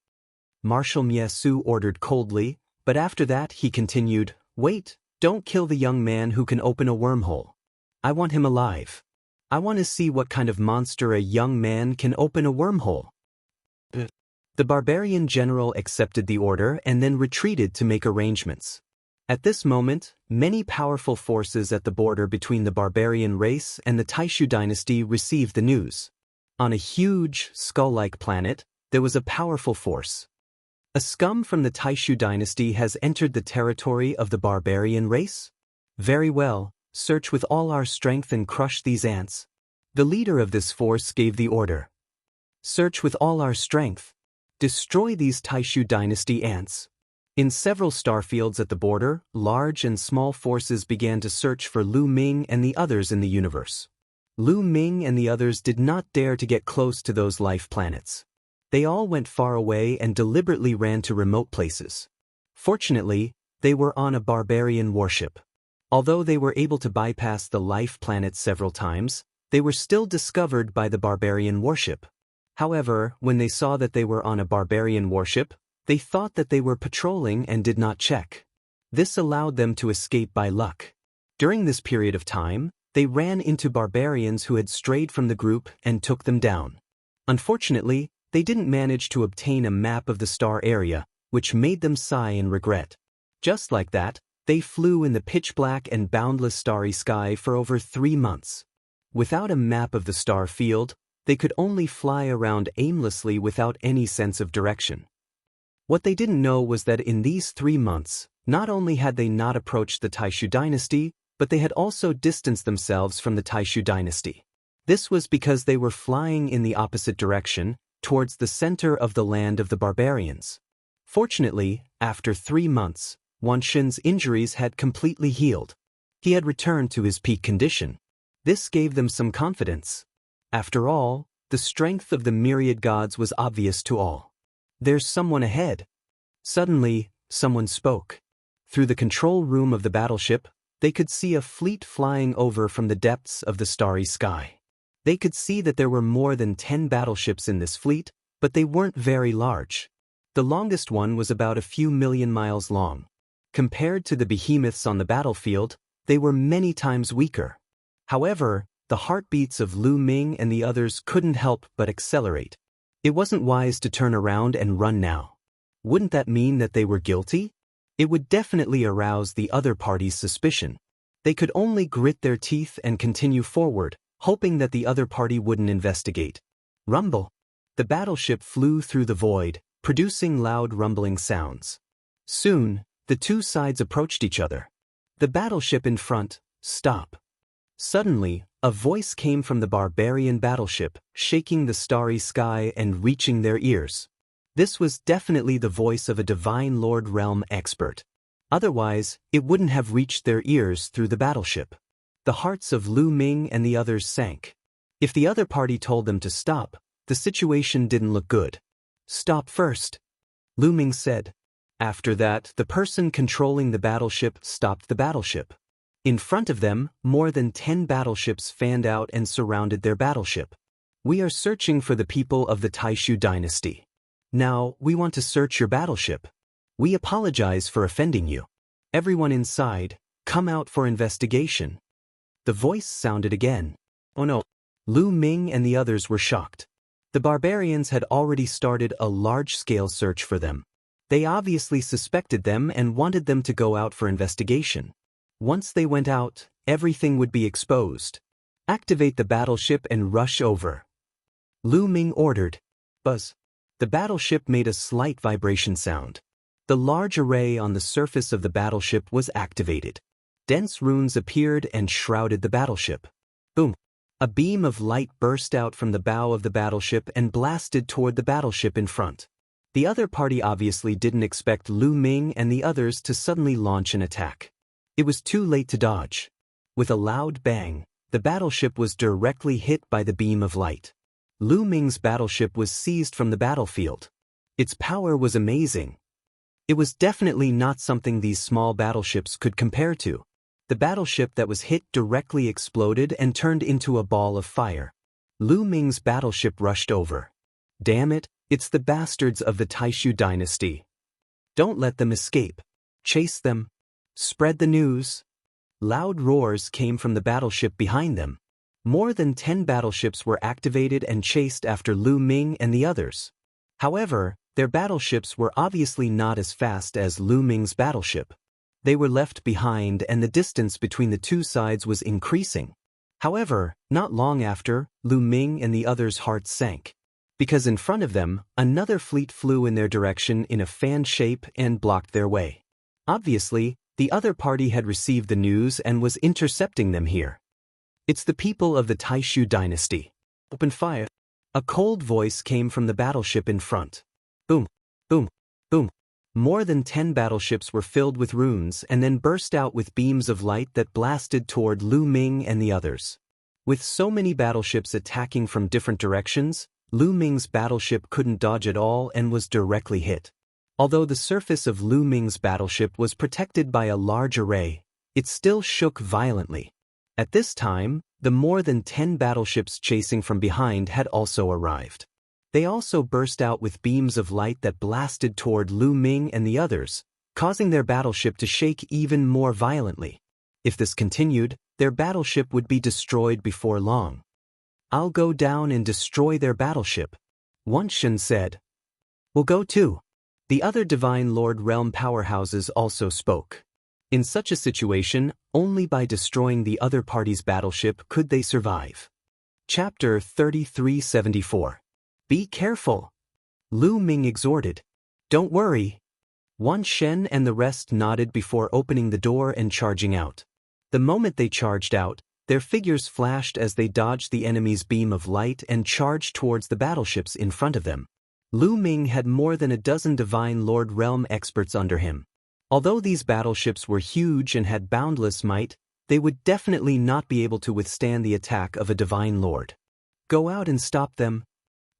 Marshal Miesu ordered coldly, but after that he continued, "Wait, don't kill the young man who can open a wormhole. I want him alive. I want to see what kind of monster a young man can open a wormhole." The barbarian general accepted the order and then retreated to make arrangements. At this moment, many powerful forces at the border between the barbarian race and the Taishu dynasty received the news. On a huge, skull-like planet, there was a powerful force. A scum from the Taishu dynasty has entered the territory of the barbarian race? Very well, search with all our strength and crush these ants. The leader of this force gave the order. Search with all our strength. Destroy these Taishu dynasty ants. In several starfields at the border, large and small forces began to search for Lu Ming and the others in the universe. Lu Ming and the others did not dare to get close to those life planets. They all went far away and deliberately ran to remote places. Fortunately, they were on a barbarian warship. Although they were able to bypass the life planets several times, they were still discovered by the barbarian warship. However, when they saw that they were on a barbarian warship, they thought that they were patrolling and did not check. This allowed them to escape by luck. During this period of time, they ran into barbarians who had strayed from the group and took them down. Unfortunately, they didn't manage to obtain a map of the star area, which made them sigh in regret. Just like that, they flew in the pitch-black and boundless starry sky for over 3 months. Without a map of the star field, they could only fly around aimlessly without any sense of direction. What they didn't know was that in these 3 months, not only had they not approached the Taishu dynasty, but they had also distanced themselves from the Taishu dynasty. This was because they were flying in the opposite direction, towards the center of the land of the barbarians. Fortunately, after 3 months, Wan Xin's injuries had completely healed. He had returned to his peak condition. This gave them some confidence. After all, the strength of the myriad gods was obvious to all. There's someone ahead. Suddenly, someone spoke. Through the control room of the battleship, they could see a fleet flying over from the depths of the starry sky. They could see that there were more than 10 battleships in this fleet, but they weren't very large. The longest one was about a few million miles long. Compared to the behemoths on the battlefield, they were many times weaker. However, the heartbeats of Lu Ming and the others couldn't help but accelerate. It wasn't wise to turn around and run now. Wouldn't that mean that they were guilty? It would definitely arouse the other party's suspicion. They could only grit their teeth and continue forward, hoping that the other party wouldn't investigate. Rumble. The battleship flew through the void, producing loud rumbling sounds. Soon, the two sides approached each other. The battleship in front, stop. Suddenly, a voice came from the barbarian battleship, shaking the starry sky and reaching their ears. This was definitely the voice of a Divine Lord Realm expert. Otherwise, it wouldn't have reached their ears through the battleship. The hearts of Lu Ming and the others sank. If the other party told them to stop, the situation didn't look good. Stop first, Lu Ming said. After that, the person controlling the battleship stopped the battleship. In front of them, more than 10 battleships fanned out and surrounded their battleship. We are searching for the people of the Taishu dynasty. Now, we want to search your battleship. We apologize for offending you. Everyone inside, come out for investigation. The voice sounded again. Oh no. Lu Ming and the others were shocked. The barbarians had already started a large-scale search for them. They obviously suspected them and wanted them to go out for investigation. Once they went out, everything would be exposed. Activate the battleship and rush over, Lu Ming ordered. Buzz. The battleship made a slight vibration sound. The large array on the surface of the battleship was activated. Dense runes appeared and shrouded the battleship. Boom. A beam of light burst out from the bow of the battleship and blasted toward the battleship in front. The other party obviously didn't expect Lu Ming and the others to suddenly launch an attack. It was too late to dodge. With a loud bang, the battleship was directly hit by the beam of light. Lu Ming's battleship was seized from the battlefield. Its power was amazing. It was definitely not something these small battleships could compare to. The battleship that was hit directly exploded and turned into a ball of fire. Lu Ming's battleship rushed over. Damn it, it's the bastards of the Taishu dynasty. Don't let them escape. Chase them. Spread the news. Loud roars came from the battleship behind them. More than 10 battleships were activated and chased after Lu Ming and the others. However, their battleships were obviously not as fast as Lu Ming's battleship. They were left behind and the distance between the two sides was increasing. However, not long after, Lu Ming and the others' hearts sank. Because in front of them, another fleet flew in their direction in a fan shape and blocked their way. Obviously, the other party had received the news and was intercepting them here. It's the people of the Taishu dynasty. Open fire. A cold voice came from the battleship in front. Boom, boom, boom. More than 10 battleships were filled with runes and then burst out with beams of light that blasted toward Lu Ming and the others. With so many battleships attacking from different directions, Lu Ming's battleship couldn't dodge at all and was directly hit. Although the surface of Lu Ming's battleship was protected by a large array, it still shook violently. At this time, the more than 10 battleships chasing from behind had also arrived. They also burst out with beams of light that blasted toward Lu Ming and the others, causing their battleship to shake even more violently. If this continued, their battleship would be destroyed before long. I'll go down and destroy their battleship, Wan Shen said. We'll go too. The other Divine Lord Realm powerhouses also spoke. In such a situation, only by destroying the other party's battleship could they survive. Chapter 3374. Be careful, Lu Ming exhorted. Don't worry. Wan Shen and the rest nodded before opening the door and charging out. The moment they charged out, their figures flashed as they dodged the enemy's beam of light and charged towards the battleships in front of them. Lu Ming had more than a dozen Divine Lord Realm experts under him. Although these battleships were huge and had boundless might, they would definitely not be able to withstand the attack of a Divine Lord. Go out and stop them.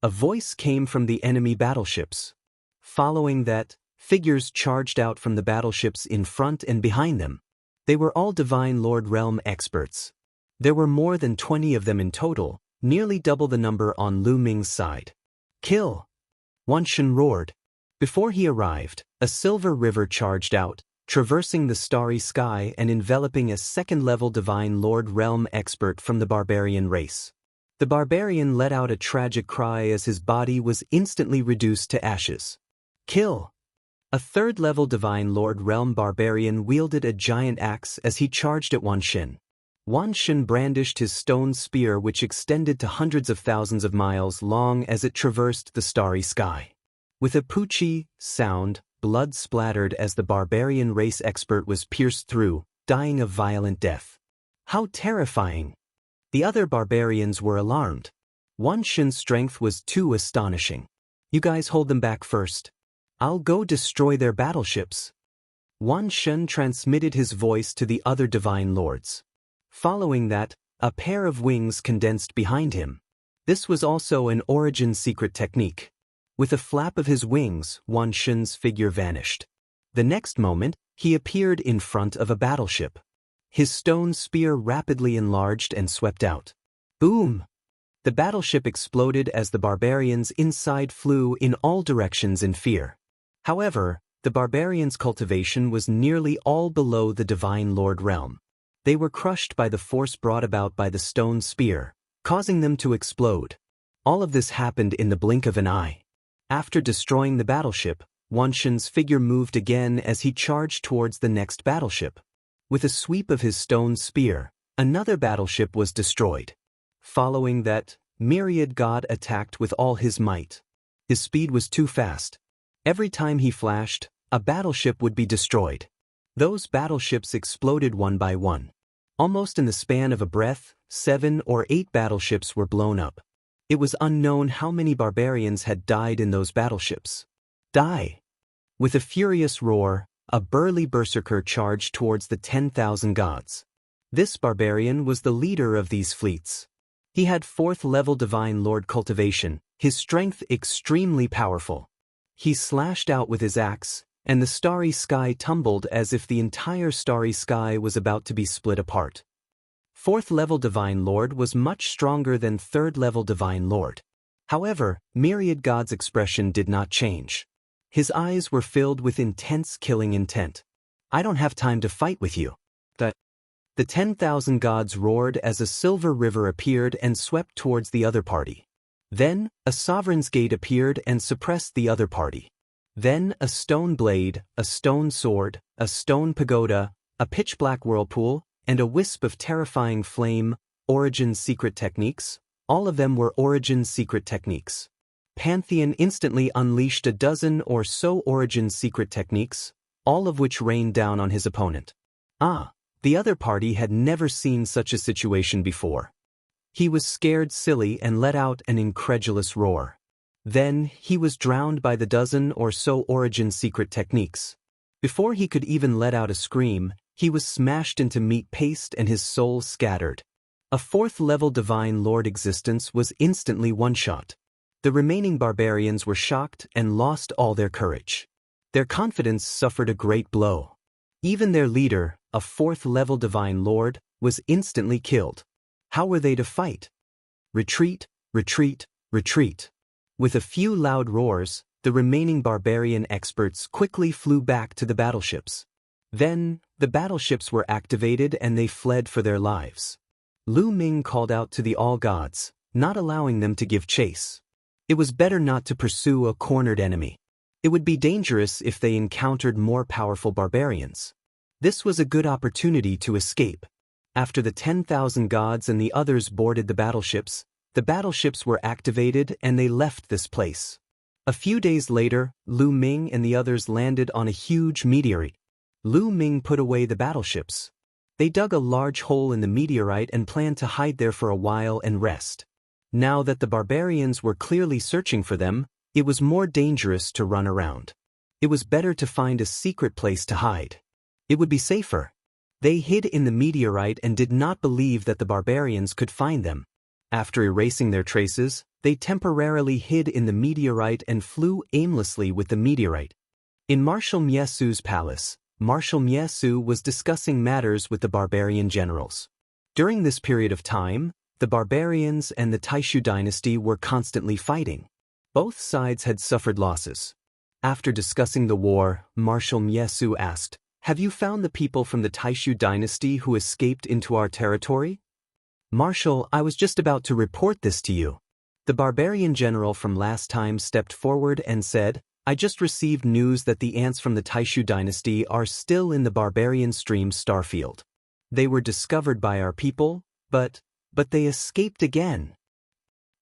A voice came from the enemy battleships. Following that, figures charged out from the battleships in front and behind them. They were all Divine Lord Realm experts. There were more than 20 of them in total, nearly double the number on Lu Ming's side. Kill! Wan Shen roared. Before he arrived, a silver river charged out, traversing the starry sky and enveloping a second-level Divine Lord Realm expert from the barbarian race. The barbarian let out a tragic cry as his body was instantly reduced to ashes. Kill! A third-level Divine Lord Realm Barbarian wielded a giant axe as he charged at Wan Xin. Wan Xin brandished his stone spear which extended to hundreds of thousands of miles long as it traversed the starry sky. With a poochie sound, blood splattered as the barbarian race expert was pierced through, dying a violent death. How terrifying! The other barbarians were alarmed. Wan Xin's strength was too astonishing. You guys hold them back first. I'll go destroy their battleships. Wan Xin transmitted his voice to the other divine lords. Following that, a pair of wings condensed behind him. This was also an origin secret technique. With a flap of his wings, Wan Xin's figure vanished. The next moment, he appeared in front of a battleship. His stone spear rapidly enlarged and swept out. Boom! The battleship exploded as the barbarians inside flew in all directions in fear. However, the barbarians' cultivation was nearly all below the Divine Lord realm. They were crushed by the force brought about by the stone spear, causing them to explode. All of this happened in the blink of an eye. After destroying the battleship, Wan Xin's figure moved again as he charged towards the next battleship. With a sweep of his stone spear, another battleship was destroyed. Following that, Myriad God attacked with all his might. His speed was too fast. Every time he flashed, a battleship would be destroyed. Those battleships exploded one by one. Almost in the span of a breath, 7 or 8 battleships were blown up. It was unknown how many barbarians had died in those battleships. Die! With a furious roar, a burly berserker charged towards the 10,000 gods. This barbarian was the leader of these fleets. He had 4th-level Divine Lord cultivation, his strength extremely powerful. He slashed out with his axe, and the starry sky tumbled as if the entire starry sky was about to be split apart. 4th-level Divine Lord was much stronger than 3rd-level Divine Lord. However, Myriad God's expression did not change. His eyes were filled with intense killing intent. I don't have time to fight with you. The 10,000 gods roared as a silver river appeared and swept towards the other party. Then, a sovereign's gate appeared and suppressed the other party. Then, a stone blade, a stone sword, a stone pagoda, a pitch-black whirlpool, and a wisp of terrifying flame, origin secret techniques. All of them were origin secret techniques. Pantheon instantly unleashed a dozen or so origin secret techniques, all of which rained down on his opponent. The other party had never seen such a situation before. He was scared silly and let out an incredulous roar. Then, he was drowned by the dozen or so origin secret techniques. Before he could even let out a scream, he was smashed into meat paste and his soul scattered. A 4th-level Divine Lord existence was instantly one-shot. The remaining barbarians were shocked and lost all their courage. Their confidence suffered a great blow. Even their leader, a 4th-level Divine Lord, was instantly killed. How were they to fight? Retreat, retreat, retreat. With a few loud roars, the remaining barbarian experts quickly flew back to the battleships. Then, the battleships were activated and they fled for their lives. Lu Ming called out to the all-gods, not allowing them to give chase. It was better not to pursue a cornered enemy. It would be dangerous if they encountered more powerful barbarians. This was a good opportunity to escape. After the 10,000 gods and the others boarded the battleships were activated and they left this place. A few days later, Lu Ming and the others landed on a huge meteorite. Lu Ming put away the battleships. They dug a large hole in the meteorite and planned to hide there for a while and rest. Now that the barbarians were clearly searching for them, it was more dangerous to run around. It was better to find a secret place to hide. It would be safer. They hid in the meteorite and did not believe that the barbarians could find them. After erasing their traces, they temporarily hid in the meteorite and flew aimlessly with the meteorite. In Marshal Miesu's palace, Marshal Miesu was discussing matters with the barbarian generals. During this period of time, the barbarians and the Taishu dynasty were constantly fighting. Both sides had suffered losses. After discussing the war, Marshal Miesu asked, "Have you found the people from the Taishu dynasty who escaped into our territory?" "Marshal, I was just about to report this to you." The barbarian general from last time stepped forward and said, I just received news that the ants from the Taishu dynasty are still in the Barbarian Stream starfield. They were discovered by our people, but they escaped again.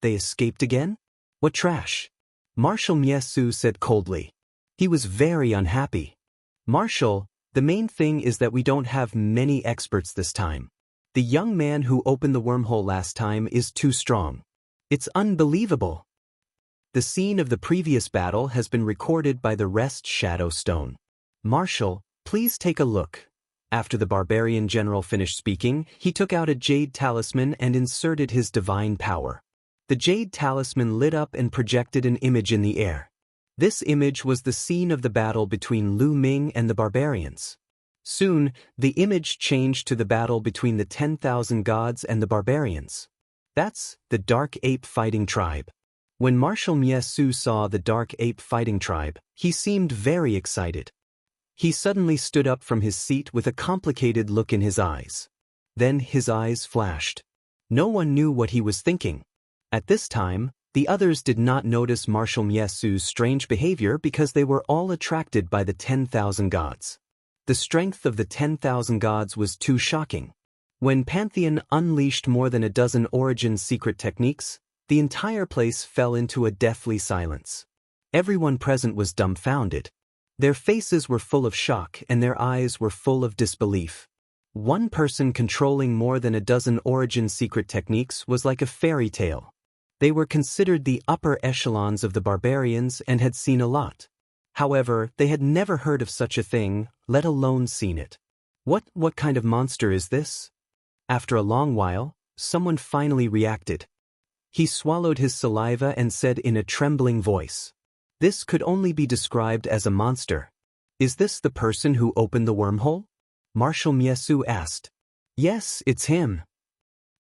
They escaped again? What trash? Marshal Miesu said coldly. He was very unhappy. Marshal, the main thing is that we don't have many experts this time. The young man who opened the wormhole last time is too strong. It's unbelievable. The scene of the previous battle has been recorded by the Rest Shadow Stone. Marshal, please take a look. After the barbarian general finished speaking, he took out a jade talisman and inserted his divine power. The jade talisman lit up and projected an image in the air. This image was the scene of the battle between Lu Ming and the barbarians. Soon, the image changed to the battle between the 10,000 gods and the barbarians. That's the Dark Ape Fighting Tribe. When Marshal Miesu saw the Dark Ape Fighting Tribe, he seemed very excited. He suddenly stood up from his seat with a complicated look in his eyes. Then his eyes flashed. No one knew what he was thinking. At this time, the others did not notice Marshal Miesu's strange behavior because they were all attracted by the 10,000 gods. The strength of the 10,000 gods was too shocking. When Pantheon unleashed more than a dozen origin secret techniques, the entire place fell into a deathly silence. Everyone present was dumbfounded. Their faces were full of shock and their eyes were full of disbelief. One person controlling more than a dozen origin secret techniques was like a fairy tale. They were considered the upper echelons of the barbarians and had seen a lot. However, they had never heard of such a thing, let alone seen it. What kind of monster is this? After a long while, someone finally reacted. He swallowed his saliva and said in a trembling voice, "This could only be described as a monster. Is this the person who opened the wormhole?" Marshal Miesu asked. "Yes, it's him."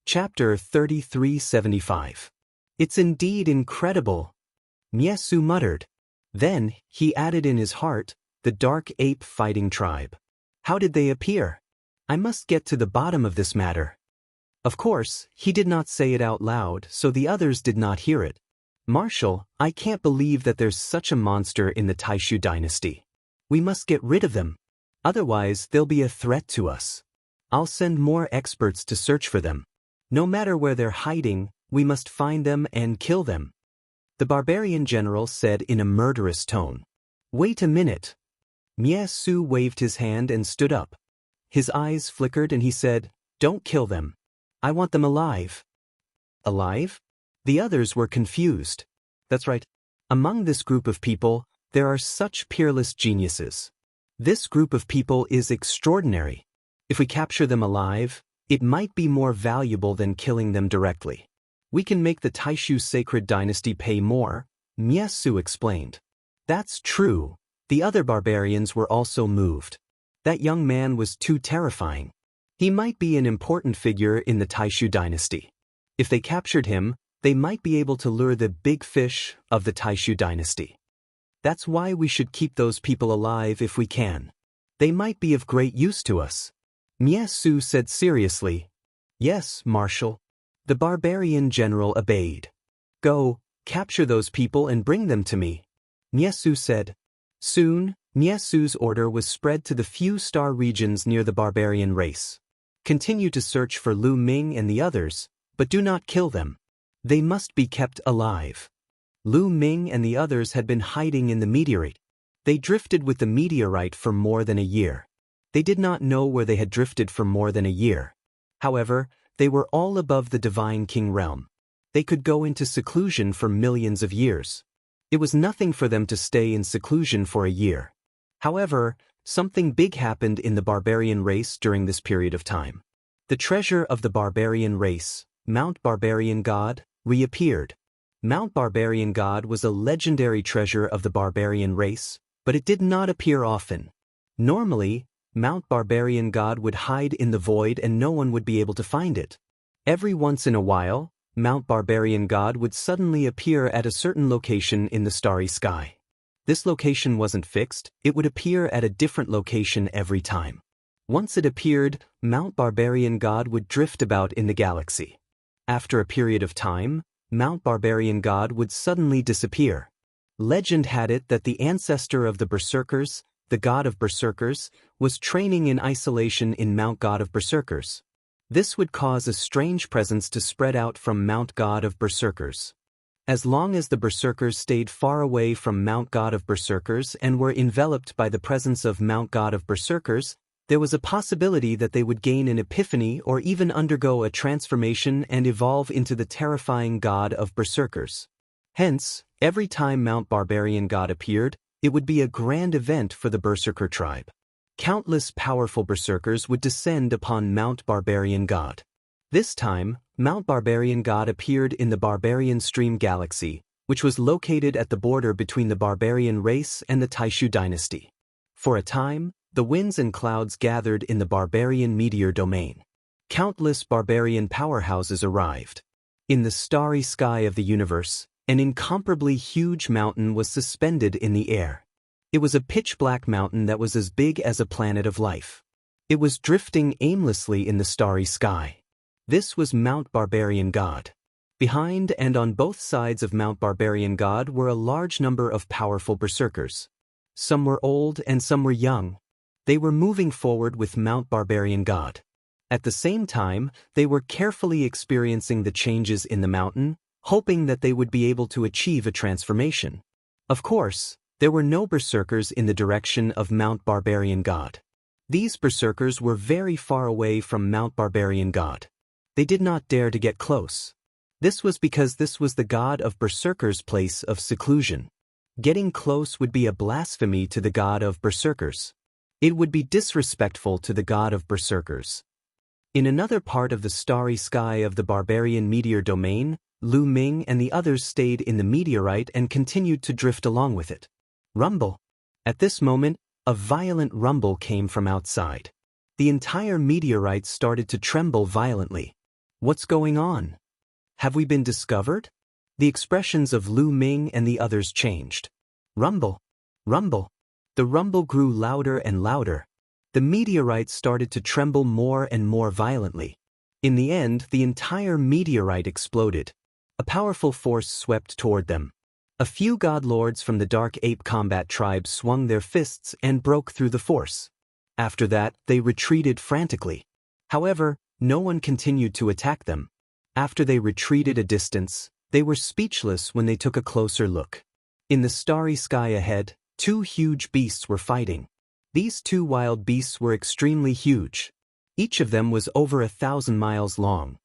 Chapter 3375. "It's indeed incredible," Miesu muttered. Then, he added in his heart, "The Dark Ape Fighting Tribe. How did they appear? I must get to the bottom of this matter." Of course, he did not say it out loud, so the others did not hear it. "Marshal, I can't believe that there's such a monster in the Taishu dynasty. We must get rid of them. Otherwise, they'll be a threat to us. I'll send more experts to search for them. No matter where they're hiding, we must find them and kill them," the barbarian general said in a murderous tone. "Wait a minute." Miesu waved his hand and stood up. His eyes flickered and he said, "Don't kill them. I want them alive." Alive? The others were confused. That's right. Among this group of people, there are such peerless geniuses. This group of people is extraordinary. If we capture them alive, it might be more valuable than killing them directly. We can make the Taishu sacred dynasty pay more, Miesu explained. That's true. The other barbarians were also moved. That young man was too terrifying. He might be an important figure in the Taishu dynasty. If they captured him, they might be able to lure the big fish of the Taishu dynasty. That's why we should keep those people alive if we can. They might be of great use to us. Miesu said seriously. "Yes, Marshal." The barbarian general obeyed. "Go, capture those people and bring them to me," Miesu said. Soon, Miesu's order was spread to the few star regions near the barbarian race. Continue to search for Lu Ming and the others, but do not kill them. They must be kept alive. Lu Ming and the others had been hiding in the meteorite. They drifted with the meteorite for more than a year. They did not know where they had drifted for more than a year. However, they were all above the Divine King realm. They could go into seclusion for millions of years. It was nothing for them to stay in seclusion for a year. However, something big happened in the barbarian race during this period of time. The treasure of the barbarian race, Mount Barbarian God, reappeared. Mount Barbarian God was a legendary treasure of the barbarian race, but it did not appear often. Normally, Mount Barbarian God would hide in the void and no one would be able to find it. Every once in a while, Mount Barbarian God would suddenly appear at a certain location in the starry sky. This location wasn't fixed, it would appear at a different location every time. Once it appeared, Mount Barbarian God would drift about in the galaxy. After a period of time, Mount Barbarian God would suddenly disappear. Legend had it that the ancestor of the Berserkers, the god of Berserkers, was training in isolation in Mount God of Berserkers. This would cause a strange presence to spread out from Mount God of Berserkers. As long as the Berserkers stayed far away from Mount God of Berserkers and were enveloped by the presence of Mount God of Berserkers, there was a possibility that they would gain an epiphany or even undergo a transformation and evolve into the terrifying god of Berserkers. Hence, every time Mount Barbarian God appeared, it would be a grand event for the Berserker tribe. Countless powerful Berserkers would descend upon Mount Barbarian God. This time, Mount Barbarian God appeared in the Barbarian Stream Galaxy, which was located at the border between the Barbarian race and the Taishu dynasty. For a time, the winds and clouds gathered in the Barbarian meteor domain. Countless barbarian powerhouses arrived. In the starry sky of the universe, an incomparably huge mountain was suspended in the air. It was a pitch-black mountain that was as big as a planet of life. It was drifting aimlessly in the starry sky. This was Mount Barbarian God. Behind and on both sides of Mount Barbarian God were a large number of powerful berserkers. Some were old and some were young. They were moving forward with Mount Barbarian God. At the same time, they were carefully experiencing the changes in the mountain, hoping that they would be able to achieve a transformation. Of course, there were no berserkers in the direction of Mount Barbarian God. These berserkers were very far away from Mount Barbarian God. They did not dare to get close. This was because this was the god of berserkers' place of seclusion. Getting close would be a blasphemy to the god of berserkers. It would be disrespectful to the god of berserkers. In another part of the starry sky of the Barbarian meteor domain, Lu Ming and the others stayed in the meteorite and continued to drift along with it. Rumble. At this moment, a violent rumble came from outside. The entire meteorite started to tremble violently. What's going on? Have we been discovered? The expressions of Lu Ming and the others changed. Rumble. Rumble. The rumble grew louder and louder. The meteorite started to tremble more and more violently. In the end, the entire meteorite exploded. A powerful force swept toward them. A few god lords from the Dark Ape Combat tribe swung their fists and broke through the force. After that, they retreated frantically. However, no one continued to attack them. After they retreated a distance, they were speechless when they took a closer look. In the starry sky ahead, two huge beasts were fighting. These two wild beasts were extremely huge. Each of them was over 1,000 miles long.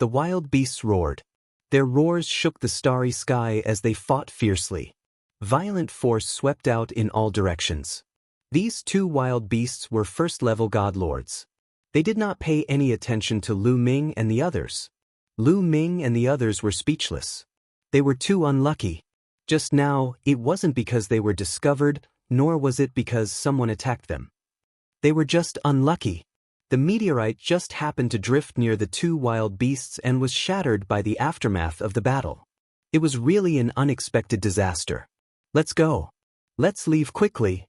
The wild beasts roared. Their roars shook the starry sky as they fought fiercely. Violent force swept out in all directions. These two wild beasts were first-level god lords. They did not pay any attention to Lu Ming and the others. Lu Ming and the others were speechless. They were too unlucky. Just now, it wasn't because they were discovered, nor was it because someone attacked them. They were just unlucky. The meteorite just happened to drift near the two wild beasts and was shattered by the aftermath of the battle. It was really an unexpected disaster. Let's go. Let's leave quickly.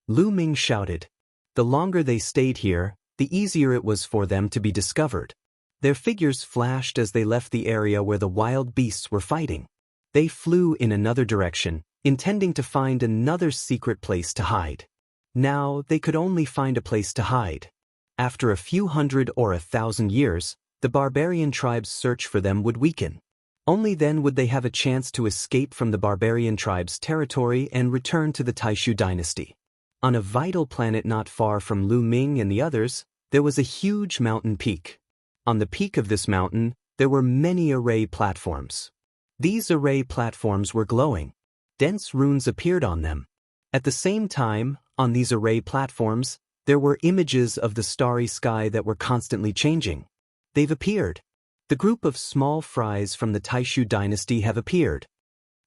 Lu Ming shouted. The longer they stayed here, the easier it was for them to be discovered. Their figures flashed as they left the area where the wild beasts were fighting. They flew in another direction, intending to find another secret place to hide. Now they could only find a place to hide. After a few hundred or 1,000 years, the barbarian tribe's search for them would weaken. Only then would they have a chance to escape from the barbarian tribe's territory and return to the Taishu dynasty. On a vital planet not far from Lu Ming and the others, there was a huge mountain peak. On the peak of this mountain, there were many array platforms. These array platforms were glowing. Dense runes appeared on them. At the same time, on these array platforms, there were images of the starry sky that were constantly changing. They've appeared. The group of small fries from the Taishu dynasty have appeared.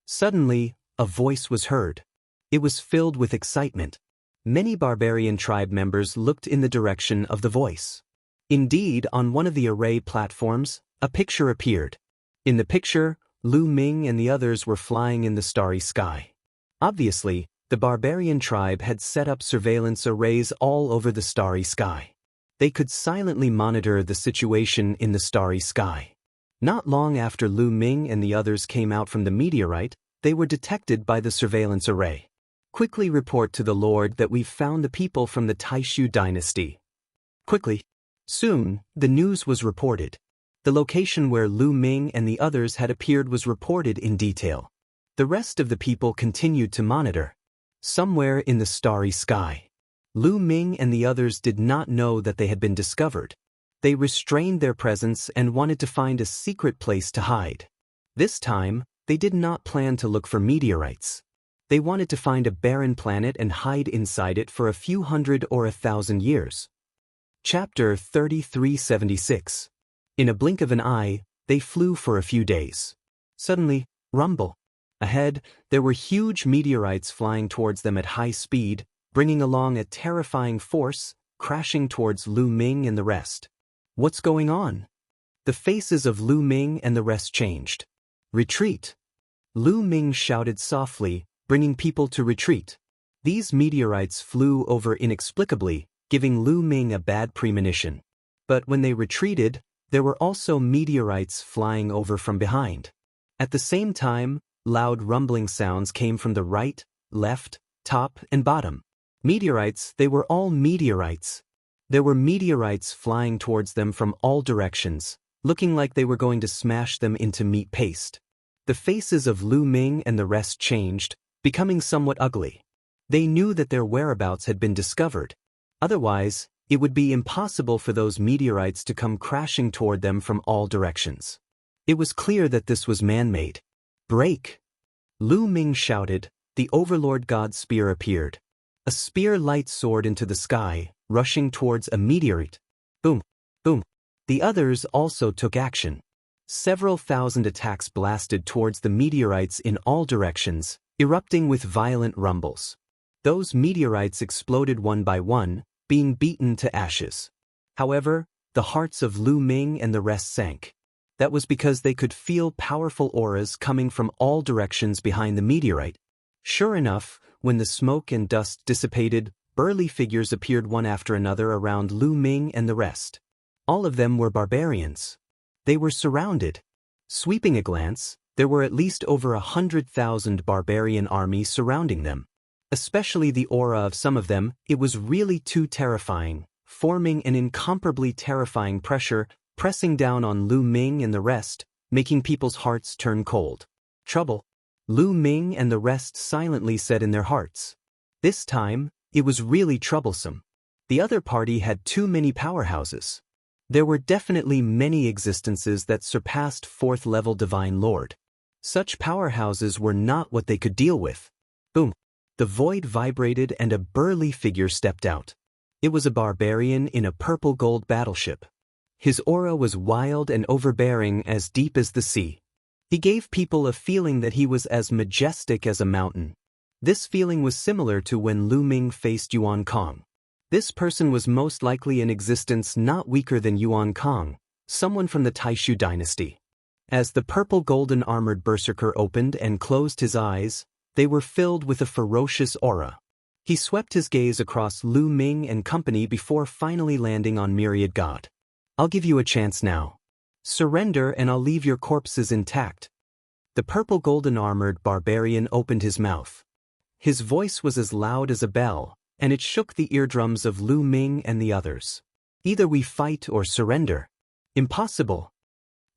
Suddenly, a voice was heard. It was filled with excitement. Many barbarian tribe members looked in the direction of the voice. Indeed, on one of the array platforms, a picture appeared. In the picture, Lu Ming and the others were flying in the starry sky. Obviously, the barbarian tribe had set up surveillance arrays all over the starry sky. They could silently monitor the situation in the starry sky. Not long after Lu Ming and the others came out from the meteorite, They were detected by the surveillance array. Quickly report to the Lord that we've found the people from the Taishu dynasty. Quickly. Soon, the news was reported. The location where Lu Ming and the others had appeared was reported in detail. The rest of the people continued to monitor. Somewhere in the starry sky. Lu Ming and the others did not know that they had been discovered. They restrained their presence and wanted to find a secret place to hide. This time, they did not plan to look for meteorites. They wanted to find a barren planet and hide inside it for a few hundred or 1,000 years. Chapter 3376. In a blink of an eye, they flew for a few days. Suddenly, rumble. Ahead, there were huge meteorites flying towards them at high speed, bringing along a terrifying force, crashing towards Lu Ming and the rest. What's going on? The faces of Lu Ming and the rest changed. Retreat. Lu Ming shouted softly, bringing people to retreat. These meteorites flew over inexplicably, giving Lu Ming a bad premonition. But when they retreated, there were also meteorites flying over from behind. At the same time, loud rumbling sounds came from the right, left, top, and bottom. Meteorites, they were all meteorites. There were meteorites flying towards them from all directions, looking like they were going to smash them into meat paste. The faces of Lu Ming and the rest changed, becoming somewhat ugly. They knew that their whereabouts had been discovered. Otherwise, it would be impossible for those meteorites to come crashing toward them from all directions. It was clear that this was man-made. Break! Lu Ming shouted. The Overlord God's spear appeared. A spear light soared into the sky, rushing towards a meteorite. Boom! Boom! The others also took action. Several thousand attacks blasted towards the meteorites in all directions, erupting with violent rumbles. Those meteorites exploded one by one, being beaten to ashes. However, the hearts of Lu Ming and the rest sank. That was because they could feel powerful auras coming from all directions behind the meteorite. Sure enough, when the smoke and dust dissipated, burly figures appeared one after another around Lu Ming and the rest. All of them were barbarians. They were surrounded. Sweeping a glance, there were at least over 100,000 barbarian armies surrounding them. Especially the aura of some of them, it was really too terrifying, forming an incomparably terrifying pressure, pressing down on Lu Ming and the rest, making people's hearts turn cold. Trouble. Lu Ming and the rest silently said in their hearts. This time, it was really troublesome. The other party had too many powerhouses. There were definitely many existences that surpassed 4th-level Divine Lord. Such powerhouses were not what they could deal with. Boom. The void vibrated and a burly figure stepped out. It was a barbarian in a purple-gold battleship. His aura was wild and overbearing, as deep as the sea. He gave people a feeling that he was as majestic as a mountain. This feeling was similar to when Lu Ming faced Yuan Kong. This person was most likely in existence not weaker than Yuan Kong, someone from the Taishu dynasty. As the purple-golden armored berserker opened and closed his eyes, they were filled with a ferocious aura. He swept his gaze across Lu Ming and company before finally landing on Myriad God. I'll give you a chance now. Surrender and I'll leave your corpses intact. The purple-golden armored barbarian opened his mouth. His voice was as loud as a bell, and it shook the eardrums of Lu Ming and the others. Either we fight or surrender. Impossible.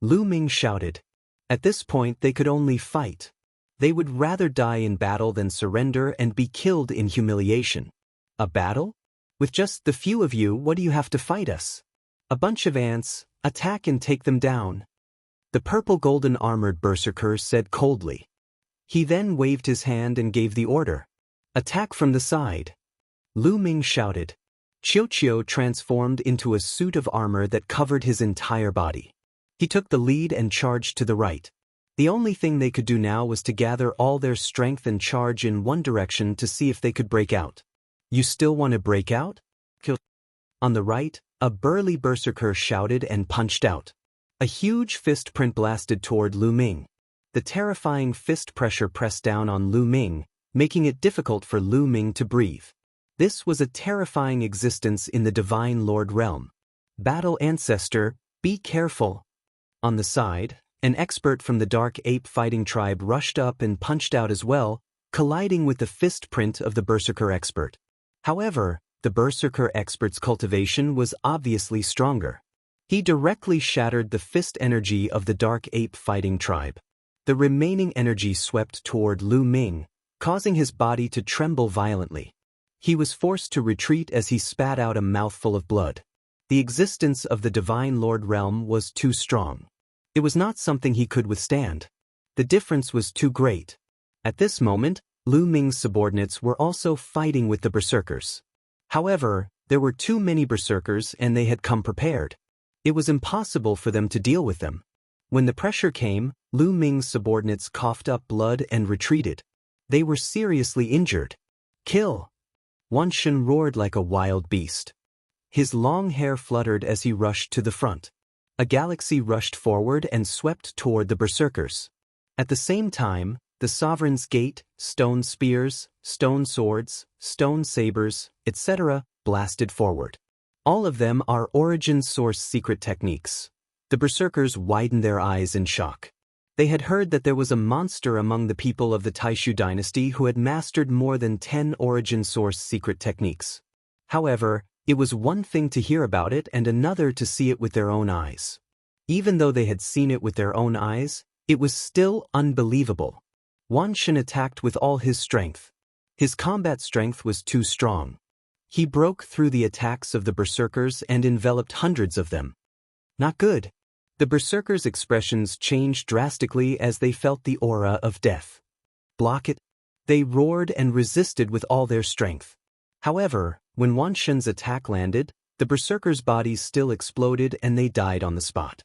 Lu Ming shouted. At this point they could only fight. They would rather die in battle than surrender and be killed in humiliation. A battle? With just the few of you, what do you have to fight us? A bunch of ants, attack and take them down. The purple-golden armored berserker said coldly. He then waved his hand and gave the order. Attack from the side. Lu Ming shouted. Qiu transformed into a suit of armor that covered his entire body. He took the lead and charged to the right. The only thing they could do now was to gather all their strength and charge in one direction to see if they could break out. You still want to break out? On the right, a burly berserker shouted and punched out. A huge fist print blasted toward Lu Ming. The terrifying fist pressure pressed down on Lu Ming, making it difficult for Lu Ming to breathe. This was a terrifying existence in the Divine Lord realm. Battle Ancestor, be careful. On the side, An expert from the Dark Ape fighting tribe rushed up and punched out as well, colliding with the fist print of the Berserker expert. However, the Berserker expert's cultivation was obviously stronger. He directly shattered the fist energy of the Dark Ape fighting tribe. The remaining energy swept toward Lu Ming, causing his body to tremble violently. He was forced to retreat as he spat out a mouthful of blood. The existence of the Divine Lord realm was too strong. It was not something he could withstand. The difference was too great. At this moment, Lu Ming's subordinates were also fighting with the Berserkers. However, there were too many Berserkers and they had come prepared. It was impossible for them to deal with them. When the pressure came, Lu Ming's subordinates coughed up blood and retreated. They were seriously injured. Kill! Wan Shen roared like a wild beast. His long hair fluttered as he rushed to the front. A galaxy rushed forward and swept toward the Berserkers. At the same time, the Sovereign's Gate, stone spears, stone swords, stone sabers, etc., blasted forward. All of them are origin source secret techniques. The Berserkers widened their eyes in shock. They had heard that there was a monster among the people of the Taishu dynasty who had mastered more than 10 origin source secret techniques. However, it was one thing to hear about it and another to see it with their own eyes. Even though they had seen it with their own eyes, it was still unbelievable. Wan Shen attacked with all his strength. His combat strength was too strong. He broke through the attacks of the Berserkers and enveloped hundreds of them. Not good. The Berserkers' expressions changed drastically as they felt the aura of death. Block it. They roared and resisted with all their strength. However, when Wan Shen's attack landed, the Berserkers' bodies still exploded and they died on the spot.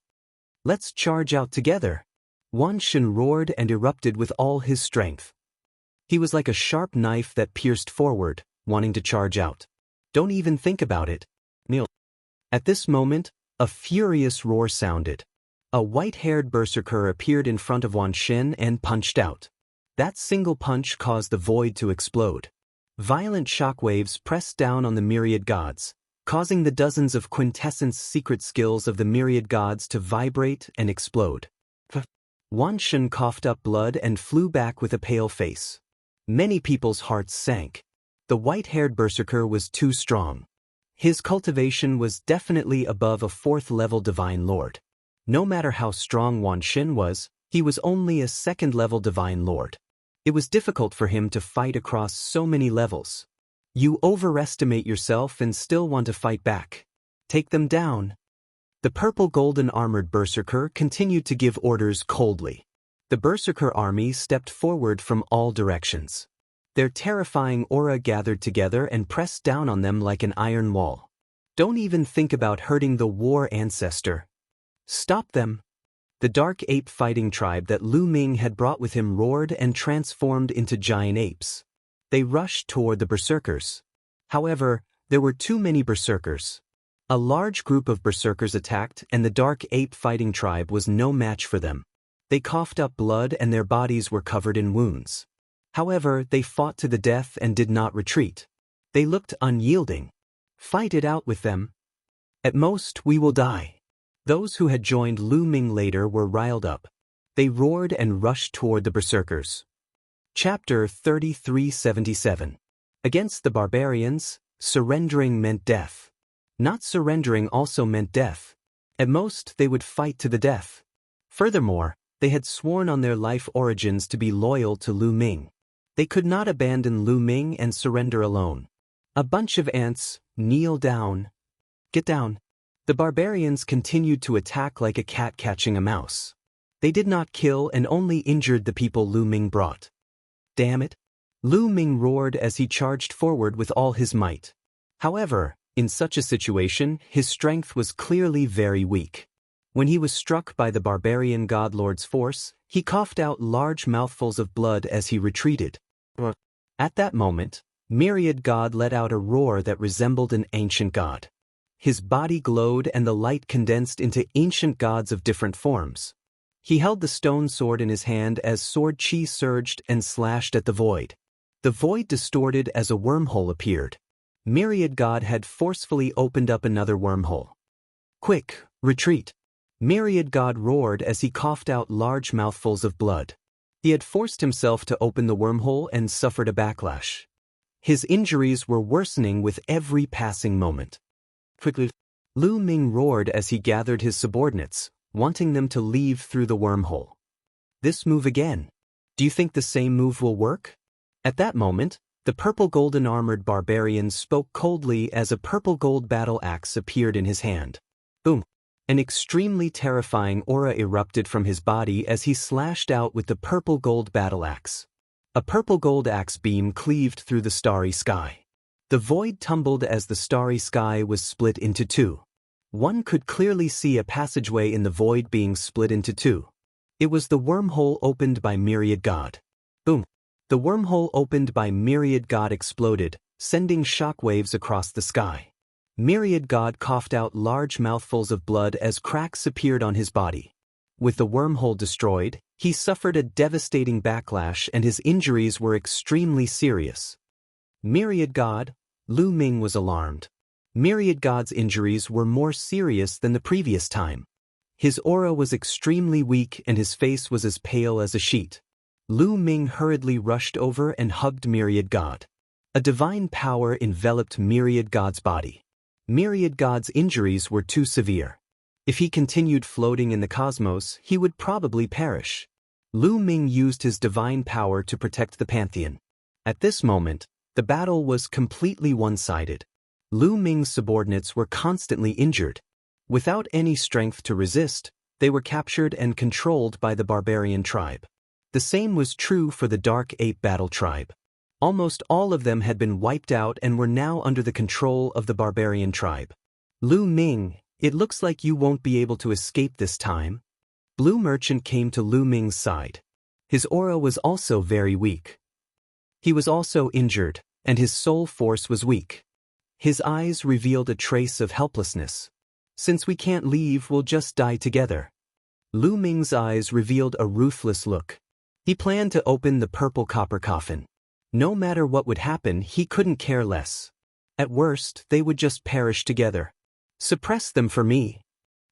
Let's charge out together. Wan Shen roared and erupted with all his strength. He was like a sharp knife that pierced forward, wanting to charge out. Don't even think about it. Kneel. At this moment, a furious roar sounded. A white-haired Berserker appeared in front of Wan Shen and punched out. That single punch caused the void to explode. Violent shockwaves pressed down on the myriad gods, causing the dozens of quintessence secret skills of the myriad gods to vibrate and explode. Wan Shen coughed up blood and flew back with a pale face. Many people's hearts sank. The white-haired Berserker was too strong. His cultivation was definitely above a 4th-level Divine Lord. No matter how strong Wan Shen was, he was only a 2nd-level Divine Lord. It was difficult for him to fight across so many levels. You overestimate yourself and still want to fight back. Take them down. The purple golden armored Berserker continued to give orders coldly. The Berserker army stepped forward from all directions. Their terrifying aura gathered together and pressed down on them like an iron wall. Don't even think about hurting the war ancestor. Stop them. The Dark Ape fighting tribe that Lu Ming had brought with him roared and transformed into giant apes. They rushed toward the Berserkers. However, there were too many Berserkers. A large group of Berserkers attacked and the Dark Ape fighting tribe was no match for them. They coughed up blood and their bodies were covered in wounds. However, they fought to the death and did not retreat. They looked unyielding. Fight it out with them. At most, we will die. Those who had joined Lu Ming later were riled up. They roared and rushed toward the Berserkers. Chapter 3377. Against the barbarians, surrendering meant death. Not surrendering also meant death. At most, they would fight to the death. Furthermore, they had sworn on their life origins to be loyal to Lu Ming. They could not abandon Lu Ming and surrender alone. A bunch of ants, kneel down. Get down. The barbarians continued to attack like a cat catching a mouse. They did not kill and only injured the people Lu Ming brought. Damn it! Lu Ming roared as he charged forward with all his might. However, in such a situation, his strength was clearly very weak. When he was struck by the barbarian godlord's force, he coughed out large mouthfuls of blood as he retreated. At that moment, Myriad God let out a roar that resembled an ancient god. His body glowed and the light condensed into ancient gods of different forms. He held the stone sword in his hand as sword chi surged and slashed at the void. The void distorted as a wormhole appeared. Myriad God had forcefully opened up another wormhole. Quick, retreat. Myriad God roared as he coughed out large mouthfuls of blood. He had forced himself to open the wormhole and suffered a backlash. His injuries were worsening with every passing moment. Quickly, Lu Ming roared as he gathered his subordinates, wanting them to leave through the wormhole. This move again. Do you think the same move will work? At that moment, the purple golden armored barbarian spoke coldly as a purple gold battle axe appeared in his hand. Boom! An extremely terrifying aura erupted from his body as he slashed out with the purple gold battle axe. A purple gold axe beam cleaved through the starry sky. The void tumbled as the starry sky was split into two. One could clearly see a passageway in the void being split into two. It was the wormhole opened by Myriad God. Boom! The wormhole opened by Myriad God exploded, sending shockwaves across the sky. Myriad God coughed out large mouthfuls of blood as cracks appeared on his body. With the wormhole destroyed, he suffered a devastating backlash and his injuries were extremely serious. Myriad God, Lu Ming was alarmed. Myriad God's injuries were more serious than the previous time. His aura was extremely weak and his face was as pale as a sheet. Lu Ming hurriedly rushed over and hugged Myriad God. A divine power enveloped Myriad God's body. Myriad God's injuries were too severe. If he continued floating in the cosmos, he would probably perish. Lu Ming used his divine power to protect the Pantheon. At this moment, the battle was completely one-sided. Lu Ming's subordinates were constantly injured. Without any strength to resist, they were captured and controlled by the barbarian tribe. The same was true for the Dark Ape Battle tribe. Almost all of them had been wiped out and were now under the control of the barbarian tribe. Lu Ming, it looks like you won't be able to escape this time. Blue Merchant came to Lu Ming's side. His aura was also very weak. He was also injured, and his soul force was weak. His eyes revealed a trace of helplessness. Since we can't leave, we'll just die together. Lu Ming's eyes revealed a ruthless look. He planned to open the purple copper coffin. No matter what would happen, he couldn't care less. At worst, they would just perish together. Suppress them for me.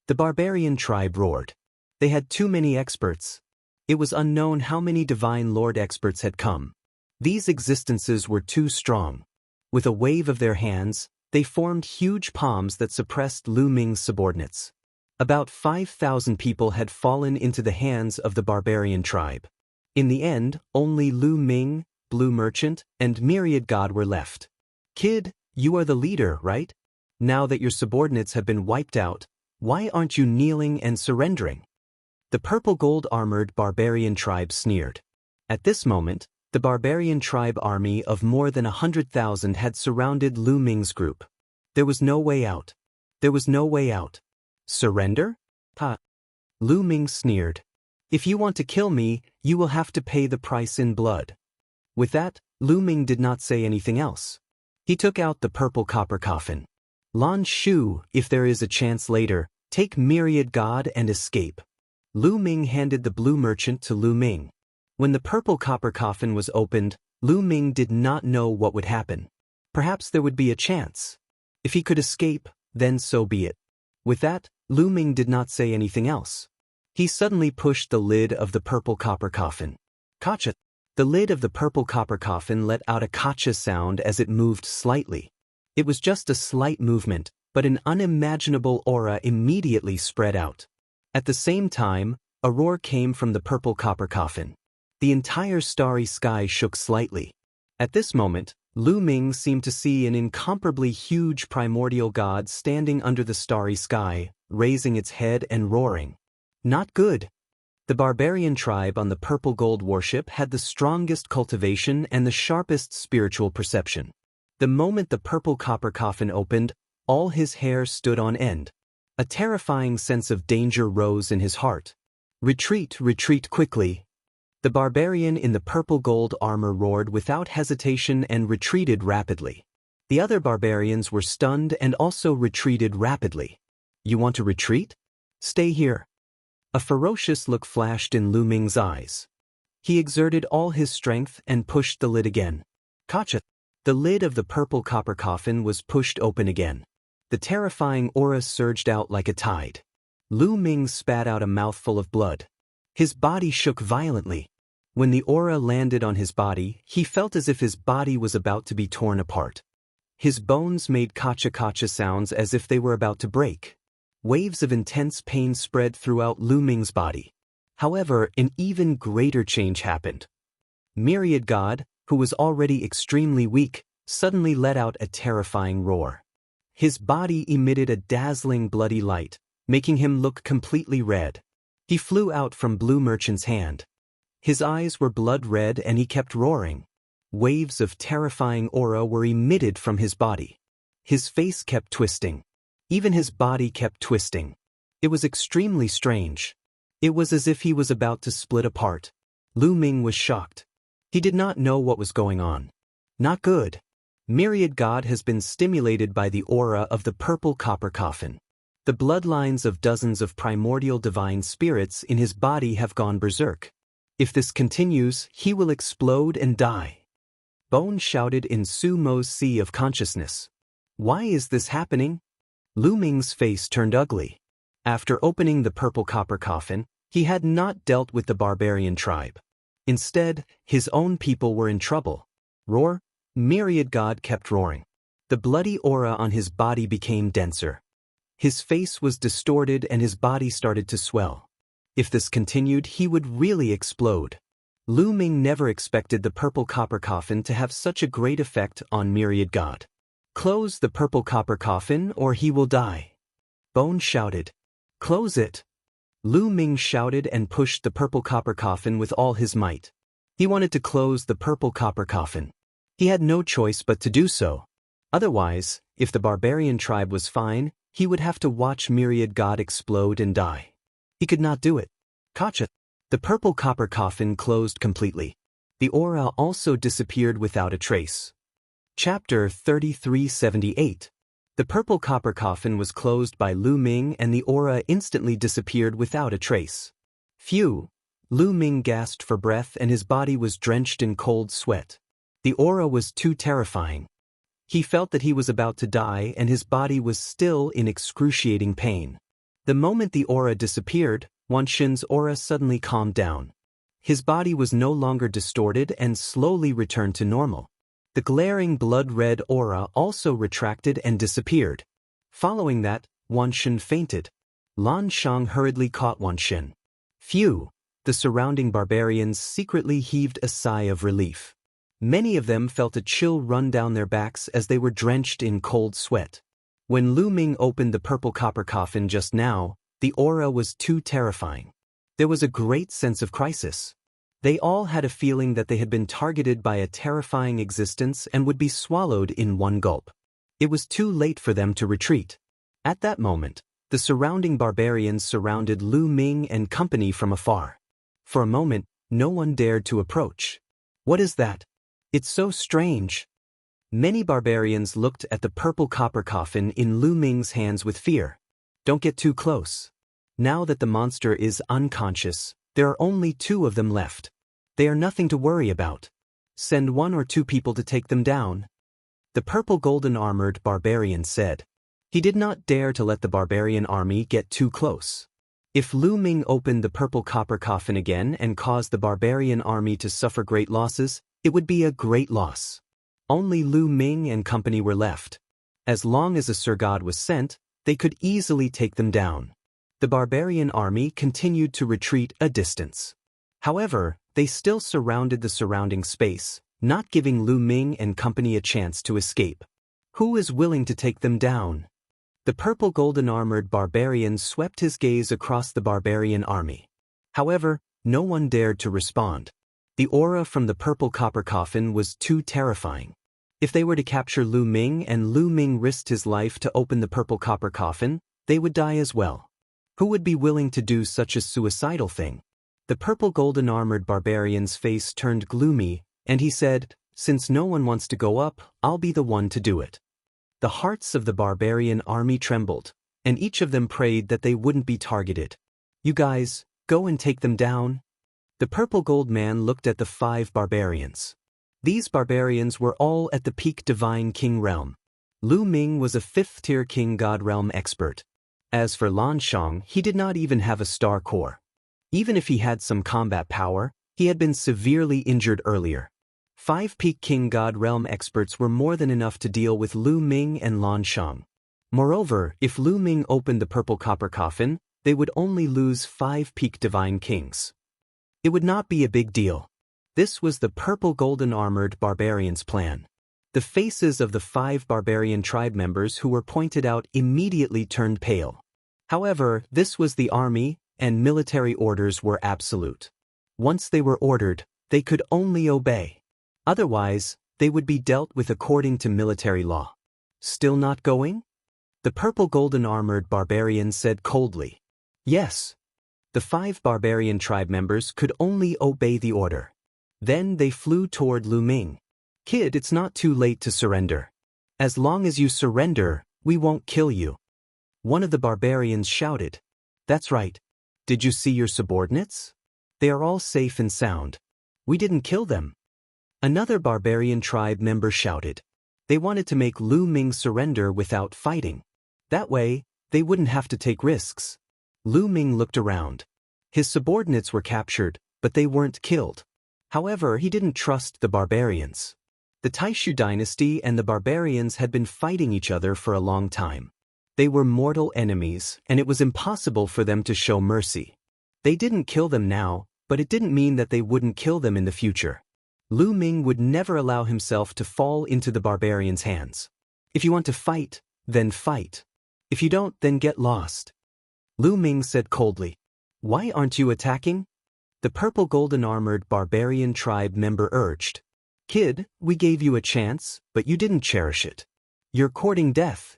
The barbarian tribe roared. They had too many experts. It was unknown how many Divine Lord experts had come. These existences were too strong. With a wave of their hands, they formed huge palms that suppressed Lu Ming's subordinates. About 5,000 people had fallen into the hands of the barbarian tribe. In the end, only Lu Ming, Blue Merchant, and Myriad God were left. Kid, you are the leader, right? Now that your subordinates have been wiped out, why aren't you kneeling and surrendering? The purple gold-armored barbarian tribe sneered. At this moment, the barbarian tribe army of more than 100,000 had surrounded Lu Ming's group. There was no way out. There was no way out. Surrender? Ha! Lu Ming sneered. If you want to kill me, you will have to pay the price in blood. With that, Lu Ming did not say anything else. He took out the purple copper coffin. Lan Shu, if there is a chance later, take Myriad God and escape. Lu Ming handed the Blue Merchant to Lu Ming. When the purple copper coffin was opened, Lu Ming did not know what would happen. Perhaps there would be a chance. If he could escape, then so be it. With that, Lu Ming did not say anything else. He suddenly pushed the lid of the purple copper coffin. Kacha! The lid of the purple copper coffin let out a kacha sound as it moved slightly. It was just a slight movement, but an unimaginable aura immediately spread out. At the same time, a roar came from the purple copper coffin. The entire starry sky shook slightly. At this moment, Lu Ming seemed to see an incomparably huge primordial god standing under the starry sky, raising its head and roaring. Not good. The barbarian tribe on the purple gold warship had the strongest cultivation and the sharpest spiritual perception. The moment the purple copper coffin opened, all his hair stood on end. A terrifying sense of danger rose in his heart. Retreat, retreat quickly. The barbarian in the purple gold armor roared without hesitation and retreated rapidly. The other barbarians were stunned and also retreated rapidly. You want to retreat? Stay here. A ferocious look flashed in Lu Ming's eyes. He exerted all his strength and pushed the lid again. Kacha! The lid of the purple copper coffin was pushed open again. The terrifying aura surged out like a tide. Lu Ming spat out a mouthful of blood. His body shook violently. When the aura landed on his body, he felt as if his body was about to be torn apart. His bones made kacha-kacha sounds as if they were about to break. Waves of intense pain spread throughout Lu Ming's body. However, an even greater change happened. Myriad God, who was already extremely weak, suddenly let out a terrifying roar. His body emitted a dazzling bloody light, making him look completely red. He flew out from Blue Merchant's hand. His eyes were blood red and he kept roaring. Waves of terrifying aura were emitted from his body. His face kept twisting. Even his body kept twisting. It was extremely strange. It was as if he was about to split apart. Lu Ming was shocked. He did not know what was going on. Not good. Myriad God has been stimulated by the aura of the purple copper coffin. The bloodlines of dozens of primordial divine spirits in his body have gone berserk. If this continues, he will explode and die. Bone shouted in Su Mo's sea of consciousness. Why is this happening? Lu Ming's face turned ugly. After opening the purple copper coffin, he had not dealt with the barbarian tribe. Instead, his own people were in trouble. Roar! Myriad God kept roaring. The bloody aura on his body became denser. His face was distorted and his body started to swell. If this continued, he would really explode. Lu Ming never expected the purple copper coffin to have such a great effect on Myriad God. Close the purple copper coffin or he will die. Bone shouted. Close it. Lu Ming shouted and pushed the purple copper coffin with all his might. He wanted to close the purple copper coffin. He had no choice but to do so. Otherwise, if the barbarian tribe was fine, he would have to watch Myriad God explode and die. He could not do it. Kacha! The purple copper coffin closed completely. The aura also disappeared without a trace. Chapter 3378. The purple copper coffin was closed by Lu Ming and the aura instantly disappeared without a trace. Phew! Lu Ming gasped for breath and his body was drenched in cold sweat. The aura was too terrifying. He felt that he was about to die and his body was still in excruciating pain. The moment the aura disappeared, Wan Xin's aura suddenly calmed down. His body was no longer distorted and slowly returned to normal. The glaring blood-red aura also retracted and disappeared. Following that, Wan Xin fainted. Lan Shang hurriedly caught Wan Xin. Phew! The surrounding barbarians secretly heaved a sigh of relief. Many of them felt a chill run down their backs as they were drenched in cold sweat. When Lu Ming opened the purple copper coffin just now, the aura was too terrifying. There was a great sense of crisis. They all had a feeling that they had been targeted by a terrifying existence and would be swallowed in one gulp. It was too late for them to retreat. At that moment, the surrounding barbarians surrounded Lu Ming and company from afar. For a moment, no one dared to approach. What is that? It's so strange. Many barbarians looked at the purple copper coffin in Lu Ming's hands with fear. Don't get too close. Now that the monster is unconscious, there are only 2 of them left. They are nothing to worry about. Send 1 or 2 people to take them down. The purple golden armored barbarian said. He did not dare to let the barbarian army get too close. If Lu Ming opened the purple copper coffin again and caused the barbarian army to suffer great losses, it would be a great loss. Only Lu Ming and company were left. As long as a Sir God was sent, they could easily take them down. The barbarian army continued to retreat a distance. However, they still surrounded the surrounding space, not giving Lu Ming and company a chance to escape. Who is willing to take them down? The purple golden armored barbarian swept his gaze across the barbarian army. However, no one dared to respond. The aura from the purple copper coffin was too terrifying. If they were to capture Lu Ming and Lu Ming risked his life to open the purple copper coffin, they would die as well. Who would be willing to do such a suicidal thing? The purple golden armored barbarian's face turned gloomy, and he said, Since no one wants to go up, I'll be the one to do it. The hearts of the barbarian army trembled, and each of them prayed that they wouldn't be targeted. You guys, go and take them down. The purple gold man looked at the 5 barbarians. These barbarians were all at the peak divine king realm. Lu Ming was a 5th-tier king god realm expert. As for Lan Shang, he did not even have a star core. Even if he had some combat power, he had been severely injured earlier. 5 Peak King God Realm experts were more than enough to deal with Lu Ming and Lan Shang. Moreover, if Lu Ming opened the purple copper coffin, they would only lose 5 Peak Divine Kings. It would not be a big deal. This was the purple golden armored barbarians' plan. The faces of the 5 barbarian tribe members who were pointed out immediately turned pale. However, this was the army, and military orders were absolute. Once they were ordered, they could only obey. Otherwise, they would be dealt with according to military law. Still not going? The purple golden armored barbarian said coldly. Yes. The 5 barbarian tribe members could only obey the order. Then they flew toward Lu Ming. Kid, it's not too late to surrender. As long as you surrender, we won't kill you. One of the barbarians shouted. That's right. Did you see your subordinates? They are all safe and sound. We didn't kill them. Another barbarian tribe member shouted. They wanted to make Lu Ming surrender without fighting. That way, they wouldn't have to take risks. Lu Ming looked around. His subordinates were captured, but they weren't killed. However, he didn't trust the barbarians. The Taishu dynasty and the barbarians had been fighting each other for a long time. They were mortal enemies, and it was impossible for them to show mercy. They didn't kill them now, but it didn't mean that they wouldn't kill them in the future. Lu Ming would never allow himself to fall into the barbarians' hands. If you want to fight, then fight. If you don't, then get lost. Lu Ming said coldly. Why aren't you attacking? The purple golden armored barbarian tribe member urged. Kid, we gave you a chance, but you didn't cherish it. You're courting death.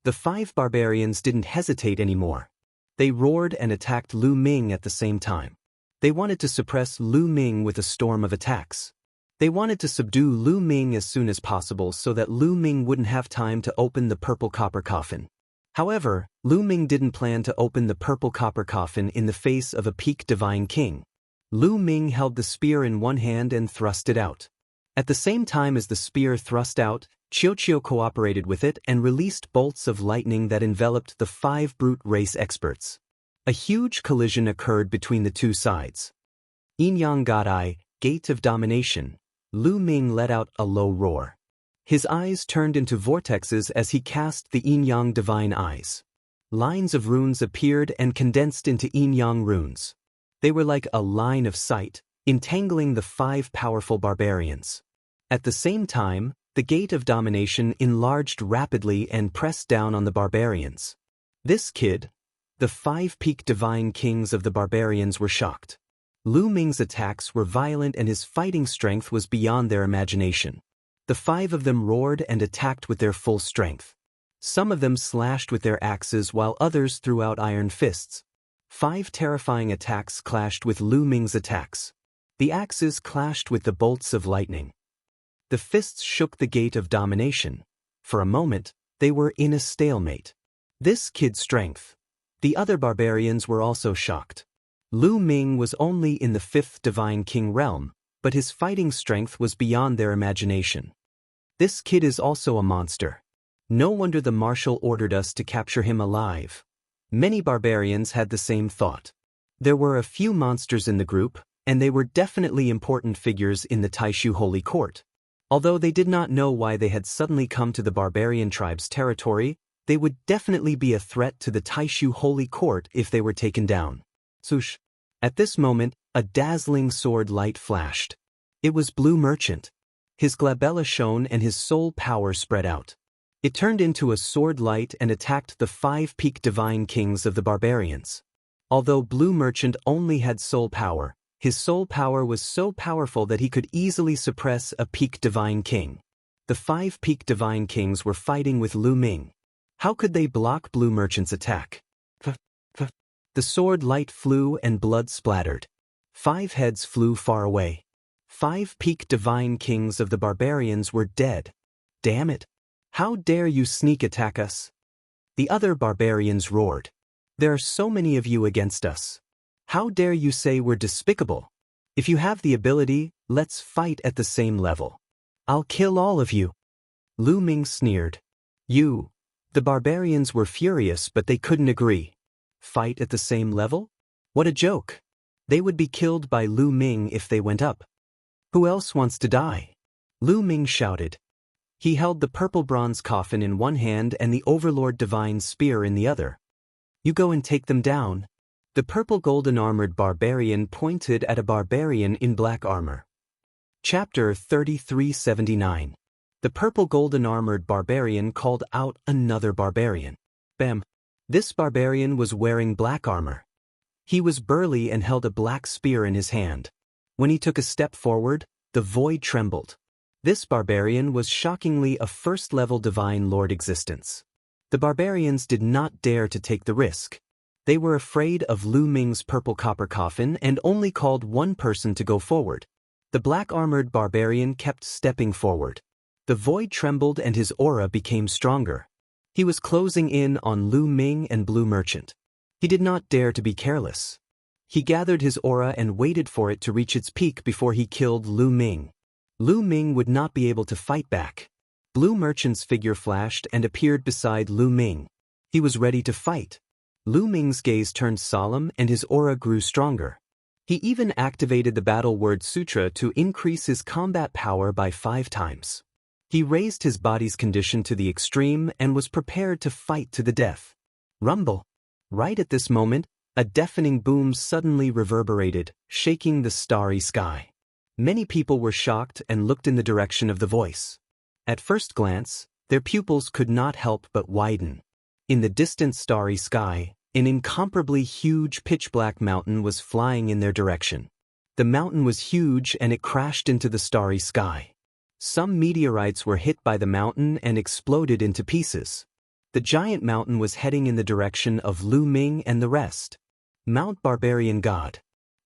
The 5 barbarians didn't hesitate anymore. They roared and attacked Lu Ming at the same time. They wanted to suppress Lu Ming with a storm of attacks. They wanted to subdue Lu Ming as soon as possible so that Lu Ming wouldn't have time to open the purple copper coffin. However, Lu Ming didn't plan to open the purple copper coffin in the face of a Peak Divine King. Lu Ming held the spear in one hand and thrust it out. At the same time as the spear thrust out, Qiuqiu cooperated with it and released bolts of lightning that enveloped the 5 brute race experts. A huge collision occurred between the two sides. Yin-Yang Godai, Gate of Domination. Lu Ming let out a low roar. His eyes turned into vortexes as he cast the Yin-Yang Divine Eyes. Lines of runes appeared and condensed into Yin-Yang runes. They were like a line of sight, entangling the 5 powerful barbarians. At the same time, the Gate of Domination enlarged rapidly and pressed down on the barbarians. This kid, the 5 Peak Divine Kings of the barbarians, were shocked. Lu Ming's attacks were violent and his fighting strength was beyond their imagination. The 5 of them roared and attacked with their full strength. Some of them slashed with their axes while others threw out iron fists. 5 terrifying attacks clashed with Lu Ming's attacks. The axes clashed with the bolts of lightning. The fists shook the Gate of Domination. For a moment, they were in a stalemate. This kid's strength. The other barbarians were also shocked. Lu Ming was only in the 5th Divine King realm, but his fighting strength was beyond their imagination. This kid is also a monster. No wonder the marshal ordered us to capture him alive. Many barbarians had the same thought. There were a few monsters in the group, and they were definitely important figures in the Taishu Holy Court. Although they did not know why they had suddenly come to the barbarian tribe's territory, they would definitely be a threat to the Taishu Holy Court if they were taken down. Swoosh. At this moment, a dazzling sword light flashed. It was Blue Merchant. His glabella shone and his soul power spread out. It turned into a sword light and attacked the 5 Peak Divine Kings of the barbarians. Although Blue Merchant only had soul power, his soul power was so powerful that he could easily suppress a Peak Divine King. The 5 Peak Divine Kings were fighting with Lu Ming. How could they block Blue Merchant's attack? The sword light flew and blood splattered. 5 heads flew far away. 5 Peak Divine Kings of the barbarians were dead. Damn it! How dare you sneak attack us? The other barbarians roared. There are so many of you against us. How dare you say we're despicable? If you have the ability, let's fight at the same level. I'll kill all of you. Lu Ming sneered. You, The barbarians were furious, but they couldn't agree. Fight at the same level? What a joke! They would be killed by Lu Ming if they went up. Who else wants to die? Lu Ming shouted. He held the purple bronze coffin in one hand and the Overlord Divine Spear in the other. You go and take them down. The purple golden armored barbarian pointed at a barbarian in black armor. Chapter 3379. The purple golden armored barbarian called out another barbarian. Bam! This barbarian was wearing black armor. He was burly and held a black spear in his hand. When he took a step forward, the void trembled. This barbarian was shockingly a first-level divine lord existence. The barbarians did not dare to take the risk. They were afraid of Lu Ming's purple copper coffin and only called one person to go forward. The black-armored barbarian kept stepping forward. The void trembled and his aura became stronger. He was closing in on Lu Ming and Blue Merchant. He did not dare to be careless. He gathered his aura and waited for it to reach its peak before he killed Lu Ming. Lu Ming would not be able to fight back. Blue Merchant's figure flashed and appeared beside Lu Ming. He was ready to fight. Lu Ming's gaze turned solemn and his aura grew stronger. He even activated the Battle Word Sutra to increase his combat power by 5 times. He raised his body's condition to the extreme and was prepared to fight to the death. Rumble! Right at this moment, a deafening boom suddenly reverberated, shaking the starry sky. Many people were shocked and looked in the direction of the voice. At first glance, their pupils could not help but widen. In the distant starry sky, an incomparably huge pitch-black mountain was flying in their direction. The mountain was huge and it crashed into the starry sky. Some meteorites were hit by the mountain and exploded into pieces. The giant mountain was heading in the direction of Lu Ming and the rest. Mount Barbarian God.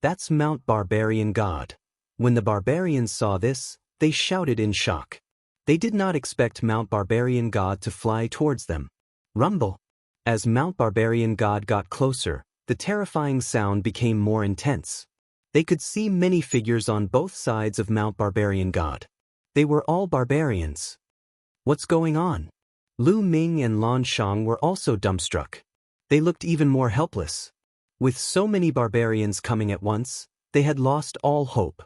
That's Mount Barbarian God. When the barbarians saw this, they shouted in shock. They did not expect Mount Barbarian God to fly towards them. Rumble! As Mount Barbarian God got closer, the terrifying sound became more intense. They could see many figures on both sides of Mount Barbarian God. They were all barbarians. What's going on? Lu Ming and Lan Shang were also dumbstruck. They looked even more helpless. With so many barbarians coming at once, they had lost all hope.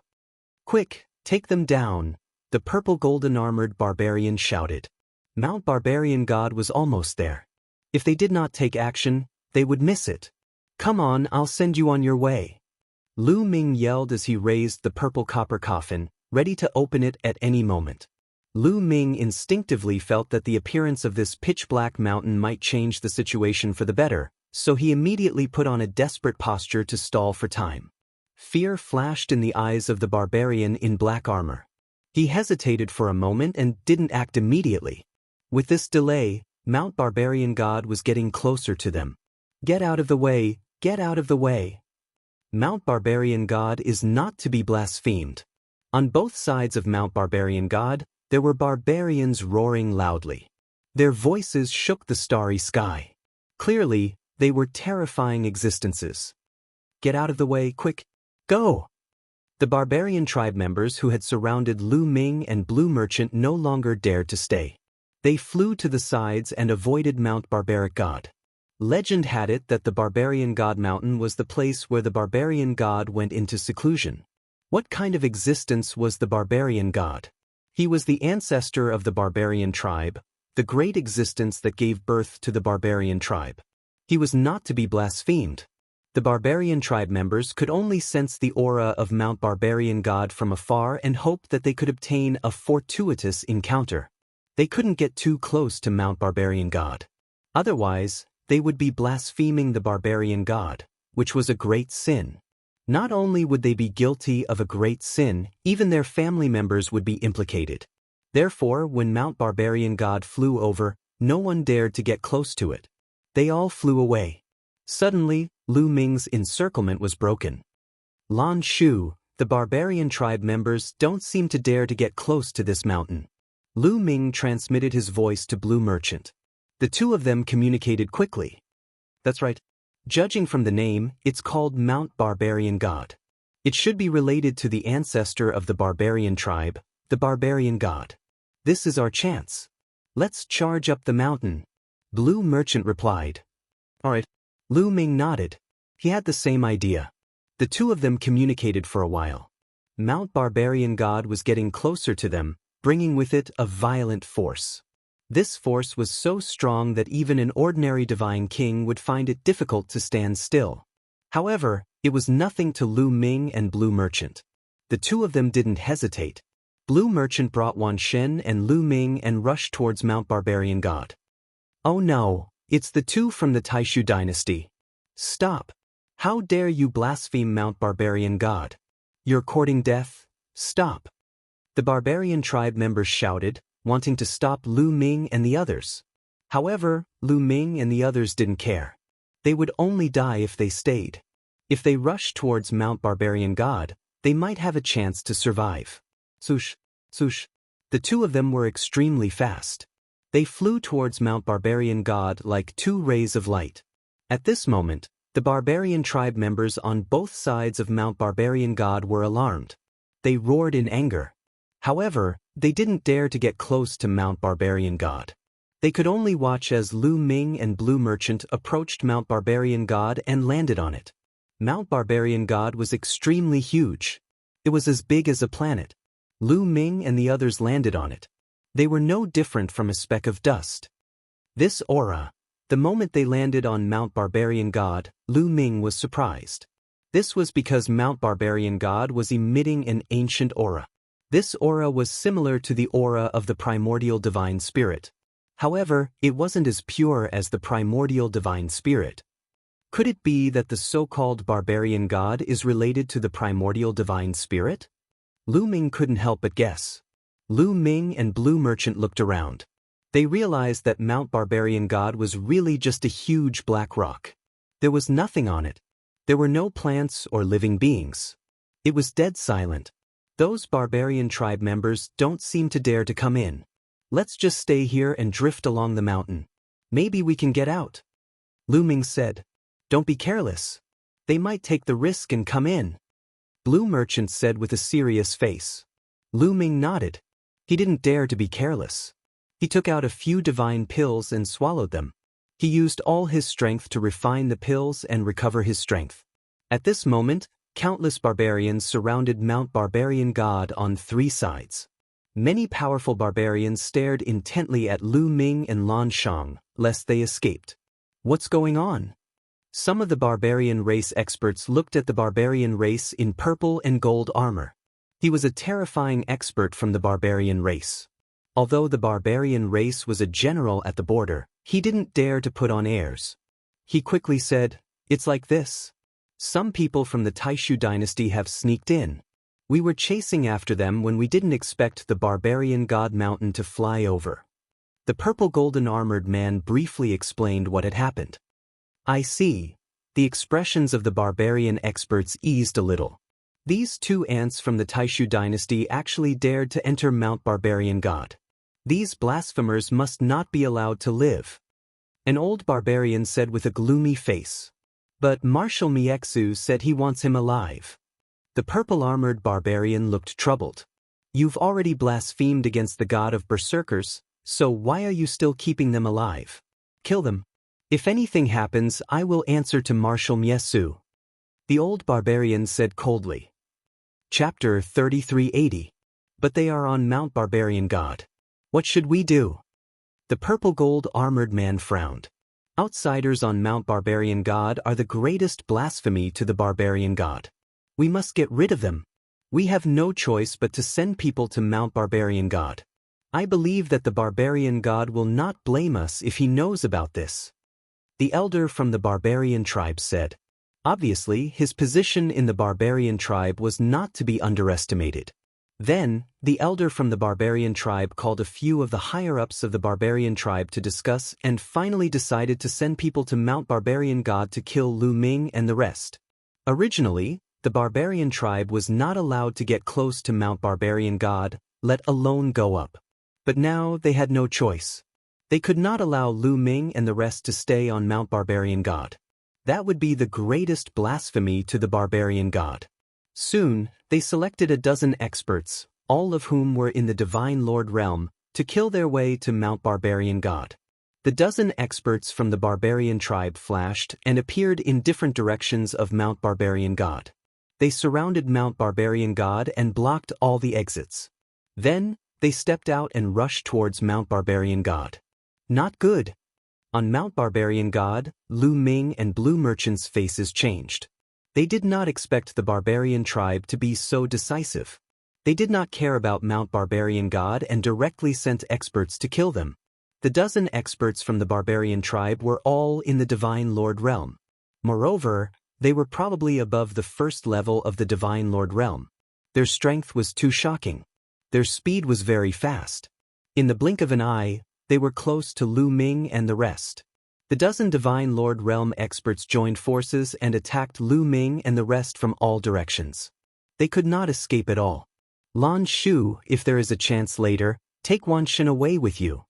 Quick, take them down, the purple golden armored barbarian shouted. Mount Barbarian God was almost there. If they did not take action, they would miss it. Come on, I'll send you on your way. Lu Ming yelled as he raised the purple copper coffin, ready to open it at any moment. Lu Ming instinctively felt that the appearance of this pitch-black mountain might change the situation for the better, so he immediately put on a desperate posture to stall for time. Fear flashed in the eyes of the barbarian in black armor. He hesitated for a moment and didn't act immediately. With this delay, Mount Barbarian God was getting closer to them. Get out of the way, get out of the way. Mount Barbarian God is not to be blasphemed. On both sides of Mount Barbarian God, there were barbarians roaring loudly. Their voices shook the starry sky. Clearly, they were terrifying existences. Get out of the way, quick, go! The barbarian tribe members who had surrounded Lu Ming and Blue Merchant no longer dared to stay. They flew to the sides and avoided Mount Barbaric God. Legend had it that the Barbarian God Mountain was the place where the Barbarian God went into seclusion. What kind of existence was the Barbarian God? He was the ancestor of the barbarian tribe, the great existence that gave birth to the barbarian tribe. He was not to be blasphemed. The barbarian tribe members could only sense the aura of Mount Barbarian God from afar and hoped that they could obtain a fortuitous encounter. They couldn't get too close to Mount Barbarian God. Otherwise, they would be blaspheming the Barbarian God, which was a great sin. Not only would they be guilty of a great sin, even their family members would be implicated. Therefore, when Mount Barbarian God flew over, no one dared to get close to it. They all flew away. Suddenly, Lu Ming's encirclement was broken. Lan Shu, the barbarian tribe members don't seem to dare to get close to this mountain. Lu Ming transmitted his voice to Blue Merchant. The two of them communicated quickly. That's right. Judging from the name, it's called Mount Barbarian God. It should be related to the ancestor of the barbarian tribe, the Barbarian God. This is our chance. Let's charge up the mountain. Blue Merchant replied. Alright. Lu Ming nodded. He had the same idea. The two of them communicated for a while. Mount Barbarian God was getting closer to them, bringing with it a violent force. This force was so strong that even an ordinary divine king would find it difficult to stand still. However, it was nothing to Lu Ming and Blue Merchant. The two of them didn't hesitate. Blue Merchant brought Wan Shen and Lu Ming and rushed towards Mount Barbarian God. Oh no, it's the two from the Taishu dynasty. Stop! How dare you blaspheme Mount Barbarian God? You're courting death? Stop! The barbarian tribe members shouted, wanting to stop Lu Ming and the others. However, Lu Ming and the others didn't care. They would only die if they stayed. If they rushed towards Mount Barbarian God, they might have a chance to survive. Swoosh, swoosh. The two of them were extremely fast. They flew towards Mount Barbarian God like two rays of light. At this moment, the barbarian tribe members on both sides of Mount Barbarian God were alarmed. They roared in anger. However, they didn't dare to get close to Mount Barbarian God. They could only watch as Lu Ming and Blue Merchant approached Mount Barbarian God and landed on it. Mount Barbarian God was extremely huge. It was as big as a planet. Lu Ming and the others landed on it. They were no different from a speck of dust. This aura. The moment they landed on Mount Barbarian God, Lu Ming was surprised. This was because Mount Barbarian God was emitting an ancient aura. This aura was similar to the aura of the primordial divine spirit. However, it wasn't as pure as the primordial divine spirit. Could it be that the so-called barbarian god is related to the primordial divine spirit? Lu Ming couldn't help but guess. Lu Ming and Blue Merchant looked around. They realized that Mount Barbarian God was really just a huge black rock. There was nothing on it. There were no plants or living beings. It was dead silent. Those barbarian tribe members don't seem to dare to come in. Let's just stay here and drift along the mountain. Maybe we can get out. Lu Ming said. Don't be careless. They might take the risk and come in. Blue Merchant said with a serious face. Lu Ming nodded. He didn't dare to be careless. He took out a few divine pills and swallowed them. He used all his strength to refine the pills and recover his strength. At this moment, countless barbarians surrounded Mount Barbarian God on three sides. Many powerful barbarians stared intently at Lu Ming and Lan Shang, lest they escaped. What's going on? Some of the barbarian race experts looked at the barbarian race in purple and gold armor. He was a terrifying expert from the barbarian race. Although the barbarian race was a general at the border, he didn't dare to put on airs. He quickly said, "It's like this. Some people from the Taishu dynasty have sneaked in. We were chasing after them when we didn't expect the barbarian god mountain to fly over." The purple golden armored man briefly explained what had happened. I see. The expressions of the barbarian experts eased a little. These two ants from the Taishu dynasty actually dared to enter Mount Barbarian God. These blasphemers must not be allowed to live. An old barbarian said with a gloomy face. But Marshal Miexu said he wants him alive. The purple-armored barbarian looked troubled. You've already blasphemed against the god of berserkers, so why are you still keeping them alive? Kill them. If anything happens, I will answer to Marshal Miexu. The old barbarian said coldly. Chapter 3380. But they are on Mount Barbarian God. What should we do? The purple-gold armored man frowned. Outsiders on Mount Barbarian God are the greatest blasphemy to the barbarian god. We must get rid of them. We have no choice but to send people to Mount Barbarian God. I believe that the barbarian god will not blame us if he knows about this. The elder from the barbarian tribe said. Obviously, his position in the barbarian tribe was not to be underestimated. Then, the elder from the barbarian tribe called a few of the higher-ups of the barbarian tribe to discuss and finally decided to send people to Mount Barbarian God to kill Lu Ming and the rest. Originally, the barbarian tribe was not allowed to get close to Mount Barbarian God, let alone go up. But now they had no choice. They could not allow Lu Ming and the rest to stay on Mount Barbarian God. That would be the greatest blasphemy to the barbarian god. Soon, they selected a dozen experts, all of whom were in the Divine Lord realm, to kill their way to Mount Barbarian God. The dozen experts from the barbarian tribe flashed and appeared in different directions of Mount Barbarian God. They surrounded Mount Barbarian God and blocked all the exits. Then, they stepped out and rushed towards Mount Barbarian God. Not good. On Mount Barbarian God, Lu Ming and Blue Merchant's faces changed. They did not expect the barbarian tribe to be so decisive. They did not care about Mount Barbarian God and directly sent experts to kill them. The dozen experts from the barbarian tribe were all in the Divine Lord realm. Moreover, they were probably above the first level of the Divine Lord realm. Their strength was too shocking. Their speed was very fast. In the blink of an eye, they were close to Lu Ming and the rest. The dozen Divine Lord realm experts joined forces and attacked Lu Ming and the rest from all directions. They could not escape at all. Lan Shu, if there is a chance later, take Wan Shen away with you.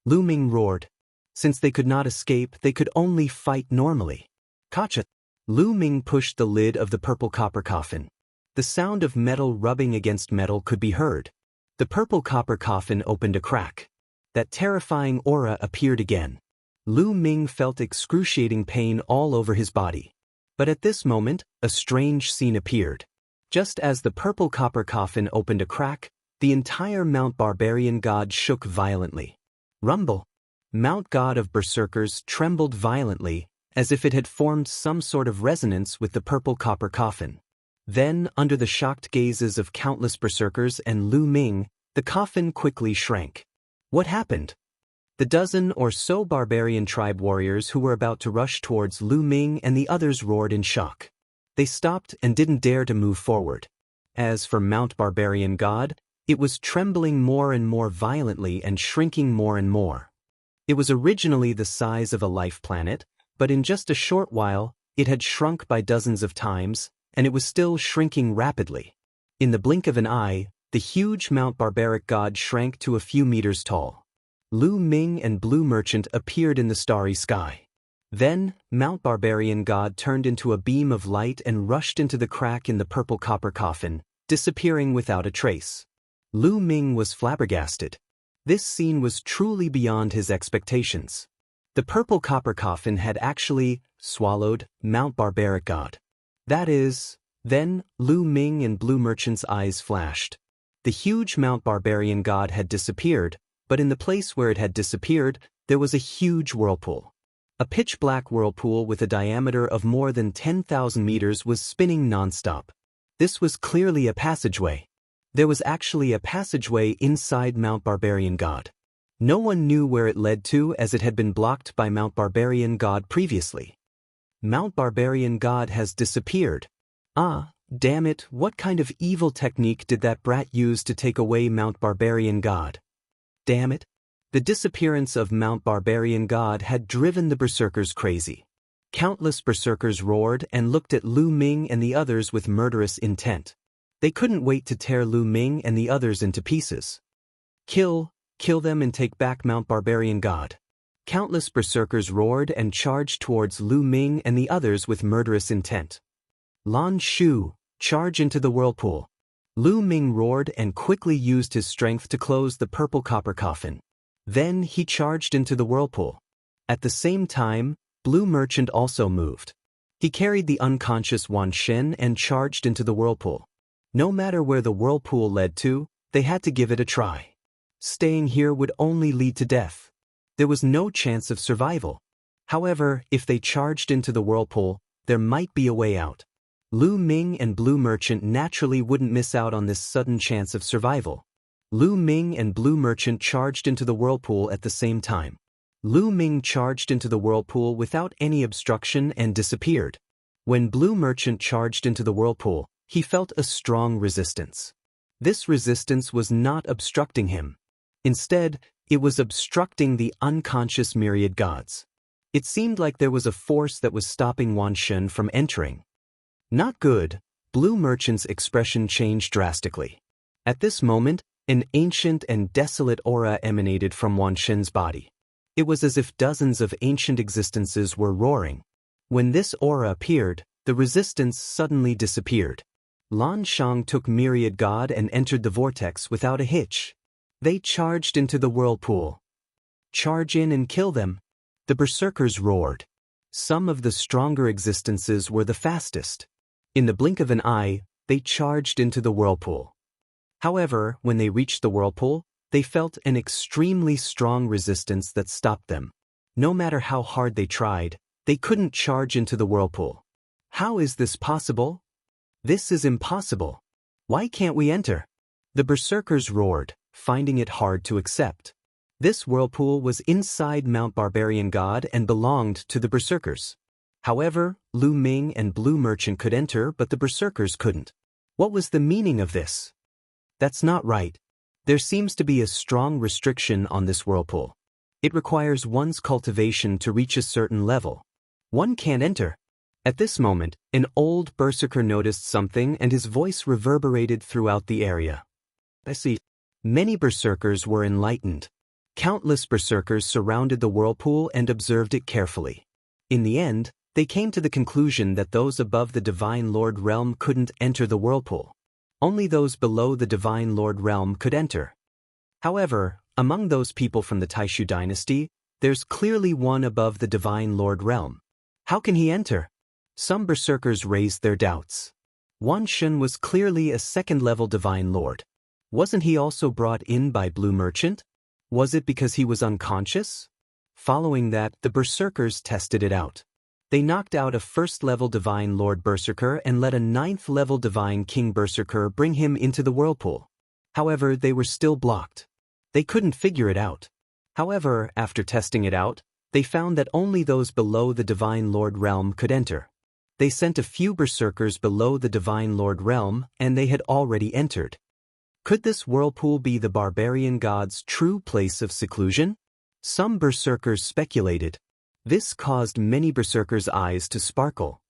Lu Ming roared. Since they could not escape, they could only fight normally. Gotcha. Lu Ming pushed the lid of the purple copper coffin. The sound of metal rubbing against metal could be heard. The purple copper coffin opened a crack. That terrifying aura appeared again. Lu Ming felt excruciating pain all over his body. But at this moment, a strange scene appeared. Just as the purple copper coffin opened a crack, the entire Mount Barbarian God shook violently. Rumble. Mount God of Berserkers trembled violently, as if it had formed some sort of resonance with the purple copper coffin. Then, under the shocked gazes of countless Berserkers and Lu Ming, the coffin quickly shrank. What happened? The dozen or so barbarian tribe warriors who were about to rush towards Lu Ming and the others roared in shock. They stopped and didn't dare to move forward. As for Mount Barbarian God, it was trembling more and more violently and shrinking more and more. It was originally the size of a life planet, but in just a short while, it had shrunk by dozens of times, and it was still shrinking rapidly. In the blink of an eye, the huge Mount Barbaric God shrank to a few meters tall. Lu Ming and Blue Merchant appeared in the starry sky. Then, Mount Barbarian God turned into a beam of light and rushed into the crack in the purple copper coffin, disappearing without a trace. Lu Ming was flabbergasted. This scene was truly beyond his expectations. The purple copper coffin had actually swallowed Mount Barbaric God. That is, then, Lu Ming and Blue Merchant's eyes flashed. The huge Mount Barbarian God had disappeared, but in the place where it had disappeared, there was a huge whirlpool. A pitch-black whirlpool with a diameter of more than 10,000 meters was spinning non-stop. This was clearly a passageway. There was actually a passageway inside Mount Barbarian God. No one knew where it led to as it had been blocked by Mount Barbarian God previously. Mount Barbarian God has disappeared. Ah, damn it, what kind of evil technique did that brat use to take away Mount Barbarian God? Damn it. The disappearance of Mount Barbarian God had driven the Berserkers crazy. Countless Berserkers roared and looked at Lu Ming and the others with murderous intent. They couldn't wait to tear Lu Ming and the others into pieces. Kill them and take back Mount Barbarian God. Countless Berserkers roared and charged towards Lu Ming and the others with murderous intent. Lan Shu, charge into the whirlpool. Lu Ming roared and quickly used his strength to close the purple copper coffin. Then he charged into the whirlpool. At the same time, Blue Merchant also moved. He carried the unconscious Wan Shen and charged into the whirlpool. No matter where the whirlpool led to, they had to give it a try. Staying here would only lead to death. There was no chance of survival. However, if they charged into the whirlpool, there might be a way out. Lu Ming and Blue Merchant naturally wouldn't miss out on this sudden chance of survival. Lu Ming and Blue Merchant charged into the whirlpool at the same time. Lu Ming charged into the whirlpool without any obstruction and disappeared. When Blue Merchant charged into the whirlpool, he felt a strong resistance. This resistance was not obstructing him. Instead, it was obstructing the unconscious myriad gods. It seemed like there was a force that was stopping Wan Shen from entering. Not good. Blue Merchant's expression changed drastically. At this moment, an ancient and desolate aura emanated from Wan Shen's body. It was as if dozens of ancient existences were roaring. When this aura appeared, the resistance suddenly disappeared. Lan Shang took myriad god and entered the vortex without a hitch. They charged into the whirlpool. Charge in and kill them. The berserkers roared. Some of the stronger existences were the fastest. In the blink of an eye, they charged into the whirlpool. However, when they reached the whirlpool, they felt an extremely strong resistance that stopped them. No matter how hard they tried, they couldn't charge into the whirlpool. How is this possible? This is impossible. Why can't we enter? The berserkers roared, finding it hard to accept. This whirlpool was inside Mount Barbarian God and belonged to the berserkers. However, Lu Ming and Blue Merchant could enter, but the berserkers couldn't. What was the meaning of this? That's not right. There seems to be a strong restriction on this whirlpool. It requires one's cultivation to reach a certain level. One can't enter. At this moment, an old berserker noticed something and his voice reverberated throughout the area. I see. Many berserkers were enlightened. Countless berserkers surrounded the whirlpool and observed it carefully. In the end, they came to the conclusion that those above the Divine Lord realm couldn't enter the whirlpool. Only those below the Divine Lord realm could enter. However, among those people from the Taishu dynasty, there's clearly one above the Divine Lord realm. How can he enter? Some berserkers raised their doubts. Wan Shun was clearly a second-level Divine Lord. Wasn't he also brought in by Blue Merchant? Was it because he was unconscious? Following that, the berserkers tested it out. They knocked out a first-level Divine Lord Berserker and let a ninth-level Divine King Berserker bring him into the whirlpool. However, they were still blocked. They couldn't figure it out. However, after testing it out, they found that only those below the Divine Lord realm could enter. They sent a few berserkers below the Divine Lord realm, and they had already entered. Could this whirlpool be the barbarian god's true place of seclusion? Some berserkers speculated. This caused many berserkers' eyes to sparkle.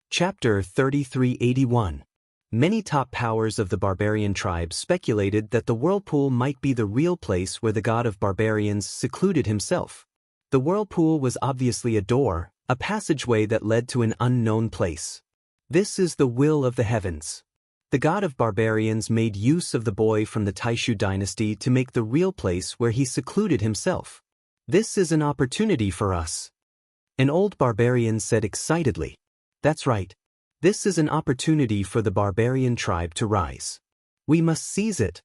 Chapter 3381. Many top powers of the barbarian tribe speculated that the whirlpool might be the real place where the god of barbarians secluded himself. The whirlpool was obviously a door, a passageway that led to an unknown place. This is the will of the heavens. The god of barbarians made use of the boy from the Taishu dynasty to make the real place where he secluded himself. This is an opportunity for us. An old barbarian said excitedly. That's right. This is an opportunity for the barbarian tribe to rise. We must seize it.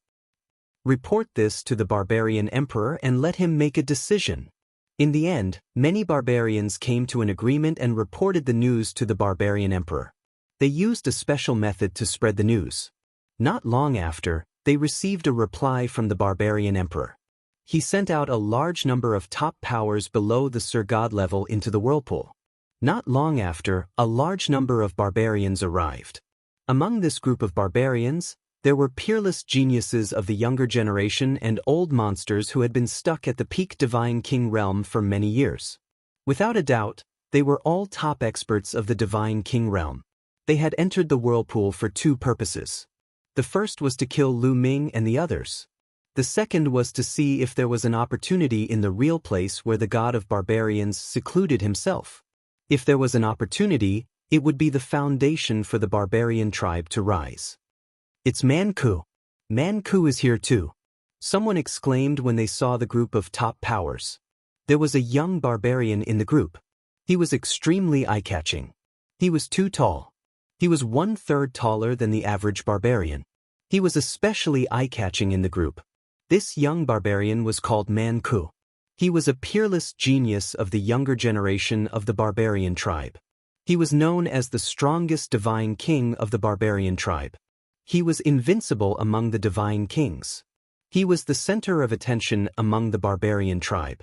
Report this to the barbarian emperor and let him make a decision. In the end, many barbarians came to an agreement and reported the news to the barbarian emperor. They used a special method to spread the news. Not long after, they received a reply from the barbarian emperor. He sent out a large number of top powers below the Sir God level into the whirlpool. Not long after, a large number of barbarians arrived. Among this group of barbarians, there were peerless geniuses of the younger generation and old monsters who had been stuck at the peak Divine King realm for many years. Without a doubt, they were all top experts of the Divine King realm. They had entered the whirlpool for two purposes. The first was to kill Lu Ming and the others. The second was to see if there was an opportunity in the real place where the god of barbarians secluded himself. If there was an opportunity, it would be the foundation for the barbarian tribe to rise. It's Manku. Manku is here too. Someone exclaimed when they saw the group of top powers. There was a young barbarian in the group. He was extremely eye-catching. He was too tall. He was 1/3 taller than the average barbarian. He was especially eye-catching in the group. This young barbarian was called Manku. He was a peerless genius of the younger generation of the barbarian tribe. He was known as the strongest divine king of the barbarian tribe. He was invincible among the divine kings. He was the center of attention among the barbarian tribe.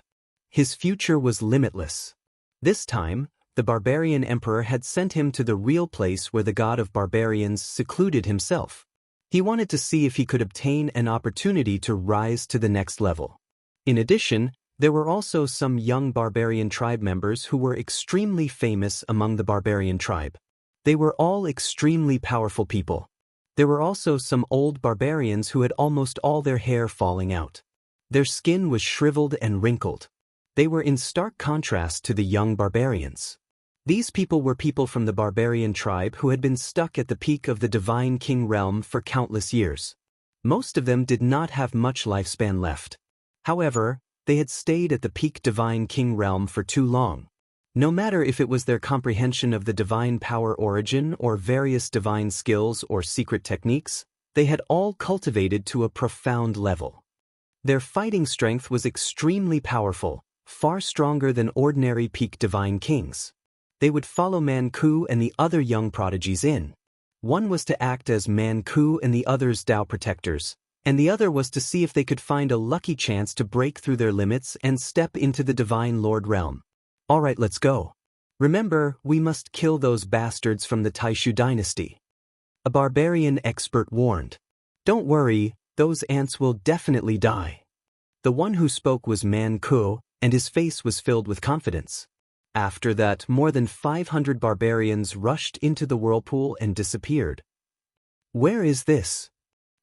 His future was limitless. This time, the barbarian emperor had sent him to the real place where the god of barbarians secluded himself. He wanted to see if he could obtain an opportunity to rise to the next level. In addition, there were also some young barbarian tribe members who were extremely famous among the barbarian tribe. They were all extremely powerful people. There were also some old barbarians who had almost all their hair falling out. Their skin was shriveled and wrinkled. They were in stark contrast to the young barbarians. These people were people from the barbarian tribe who had been stuck at the peak of the Divine King realm for countless years. Most of them did not have much lifespan left. However, they had stayed at the peak Divine King realm for too long. No matter if it was their comprehension of the divine power origin or various divine skills or secret techniques, they had all cultivated to a profound level. Their fighting strength was extremely powerful, far stronger than ordinary peak Divine Kings. They would follow Man-Ku and the other young prodigies in. One was to act as Man-Ku and the other's Dao protectors, and the other was to see if they could find a lucky chance to break through their limits and step into the Divine Lord realm. Alright, let's go. Remember, we must kill those bastards from the Taishu dynasty. A barbarian expert warned. Don't worry, those ants will definitely die. The one who spoke was Man-Ku, and his face was filled with confidence. After that, more than 500 barbarians rushed into the whirlpool and disappeared. Where is this?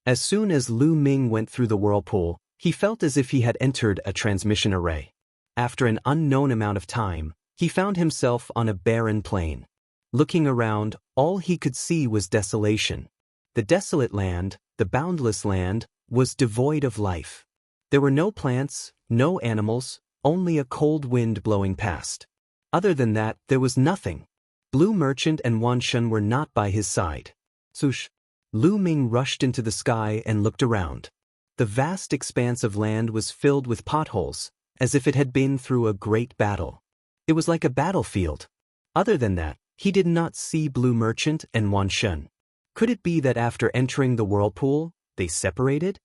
As soon as Lu Ming went through the whirlpool, he felt as if he had entered a transmission array. After an unknown amount of time, he found himself on a barren plain. Looking around, all he could see was desolation. The desolate land, the boundless land, was devoid of life. There were no plants, no animals, only a cold wind blowing past. Other than that, there was nothing. Blue Merchant and Wan Shun were not by his side. Sush. Lu Ming rushed into the sky and looked around. The vast expanse of land was filled with potholes, as if it had been through a great battle. It was like a battlefield. Other than that, he did not see Blue Merchant and Wan Shun. Could it be that after entering the whirlpool, they separated?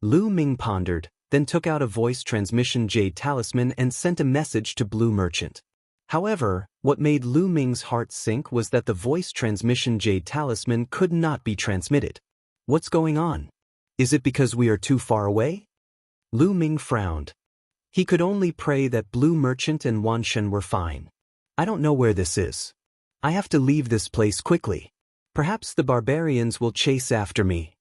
Lu Ming pondered, then took out a voice transmission jade talisman and sent a message to Blue Merchant. However, what made Lu Ming's heart sink was that the voice transmission jade talisman could not be transmitted. What's going on? Is it because we are too far away? Lu Ming frowned. He could only pray that Blue Merchant and Wan Shun were fine. I don't know where this is. I have to leave this place quickly. Perhaps the barbarians will chase after me.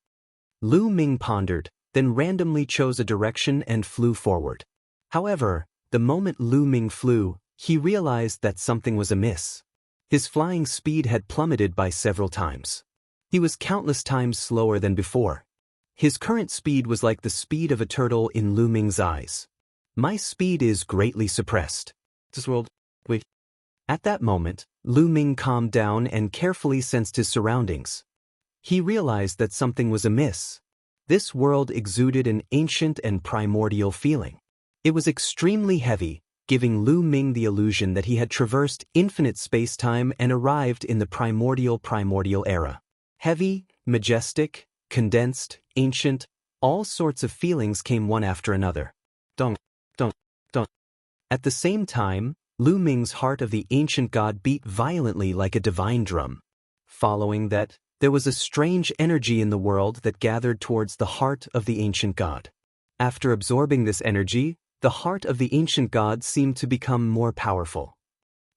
Lu Ming pondered, then randomly chose a direction and flew forward. However, the moment Lu Ming flew, he realized that something was amiss. His flying speed had plummeted by several times. He was countless times slower than before. His current speed was like the speed of a turtle in Lu Ming's eyes. My speed is greatly suppressed. This world, wait. At that moment, Lu Ming calmed down and carefully sensed his surroundings. He realized that something was amiss. This world exuded an ancient and primordial feeling. It was extremely heavy, giving Lu Ming the illusion that he had traversed infinite space-time and arrived in the primordial era. Heavy, majestic, condensed, ancient, all sorts of feelings came one after another. Dong, dong, dong. At the same time, Lu Ming's heart of the ancient god beat violently like a divine drum. Following that, there was a strange energy in the world that gathered towards the heart of the ancient god. After absorbing this energy, the heart of the ancient god seemed to become more powerful.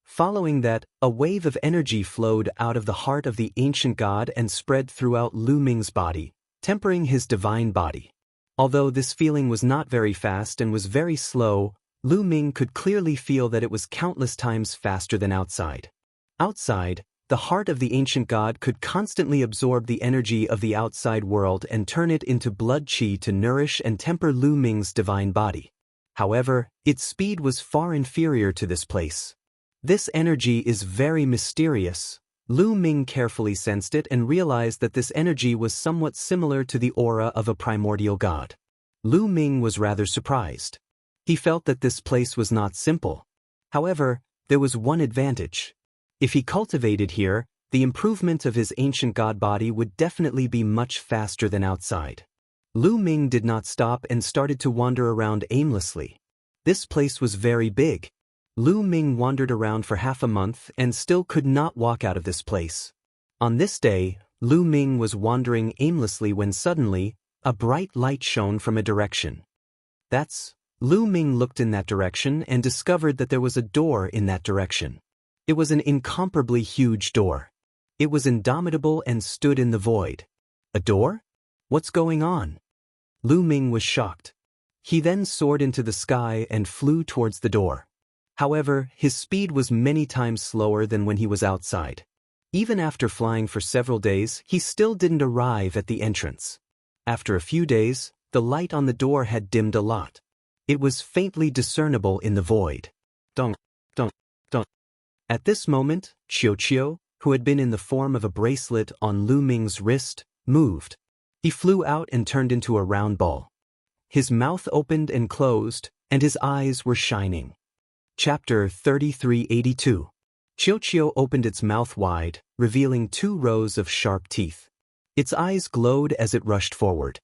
Following that, a wave of energy flowed out of the heart of the ancient god and spread throughout Lu Ming's body, tempering his divine body. Although this feeling was not very fast and was very slow, Lu Ming could clearly feel that it was countless times faster than outside. Outside, the heart of the ancient god could constantly absorb the energy of the outside world and turn it into blood qi to nourish and temper Lu Ming's divine body. However, its speed was far inferior to this place. This energy is very mysterious. Lu Ming carefully sensed it and realized that this energy was somewhat similar to the aura of a primordial god. Lu Ming was rather surprised. He felt that this place was not simple. However, there was one advantage. If he cultivated here, the improvement of his ancient god body would definitely be much faster than outside. Lu Ming did not stop and started to wander around aimlessly. This place was very big. Lu Ming wandered around for half a month and still could not walk out of this place. On this day, Lu Ming was wandering aimlessly when suddenly, a bright light shone from a direction. Lu Ming looked in that direction and discovered that there was a door in that direction. It was an incomparably huge door. It was indomitable and stood in the void. A door? What's going on? Lu Ming was shocked. He then soared into the sky and flew towards the door. However, his speed was many times slower than when he was outside. Even after flying for several days, he still didn't arrive at the entrance. After a few days, the light on the door had dimmed a lot. It was faintly discernible in the void. Dong, dong, dong. At this moment, Qiu, who had been in the form of a bracelet on Lu Ming's wrist, moved. He flew out and turned into a round ball. His mouth opened and closed, and his eyes were shining. Chapter 3382. Qiu opened its mouth wide, revealing 2 rows of sharp teeth. Its eyes glowed as it rushed forward.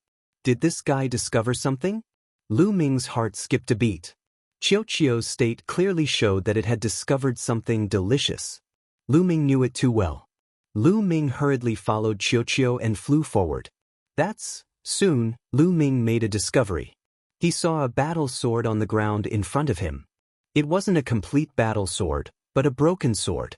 Did this guy discover something? Lu Ming's heart skipped a beat. Qiu's state clearly showed that it had discovered something delicious. Lu Ming knew it too well. Lu Ming hurriedly followed Qiu and flew forward. Soon, Lu Ming made a discovery. He saw a battle sword on the ground in front of him. It wasn't a complete battle sword, but a broken sword.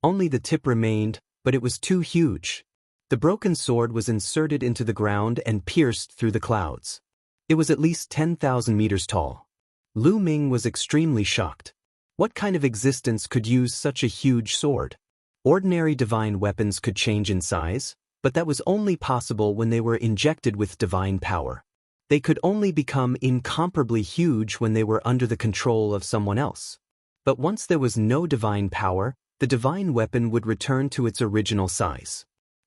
Only the tip remained, but it was too huge. The broken sword was inserted into the ground and pierced through the clouds. It was at least 10,000 meters tall. Lu Ming was extremely shocked. What kind of existence could use such a huge sword? Ordinary divine weapons could change in size, but that was only possible when they were injected with divine power. They could only become incomparably huge when they were under the control of someone else. But once there was no divine power, the divine weapon would return to its original size.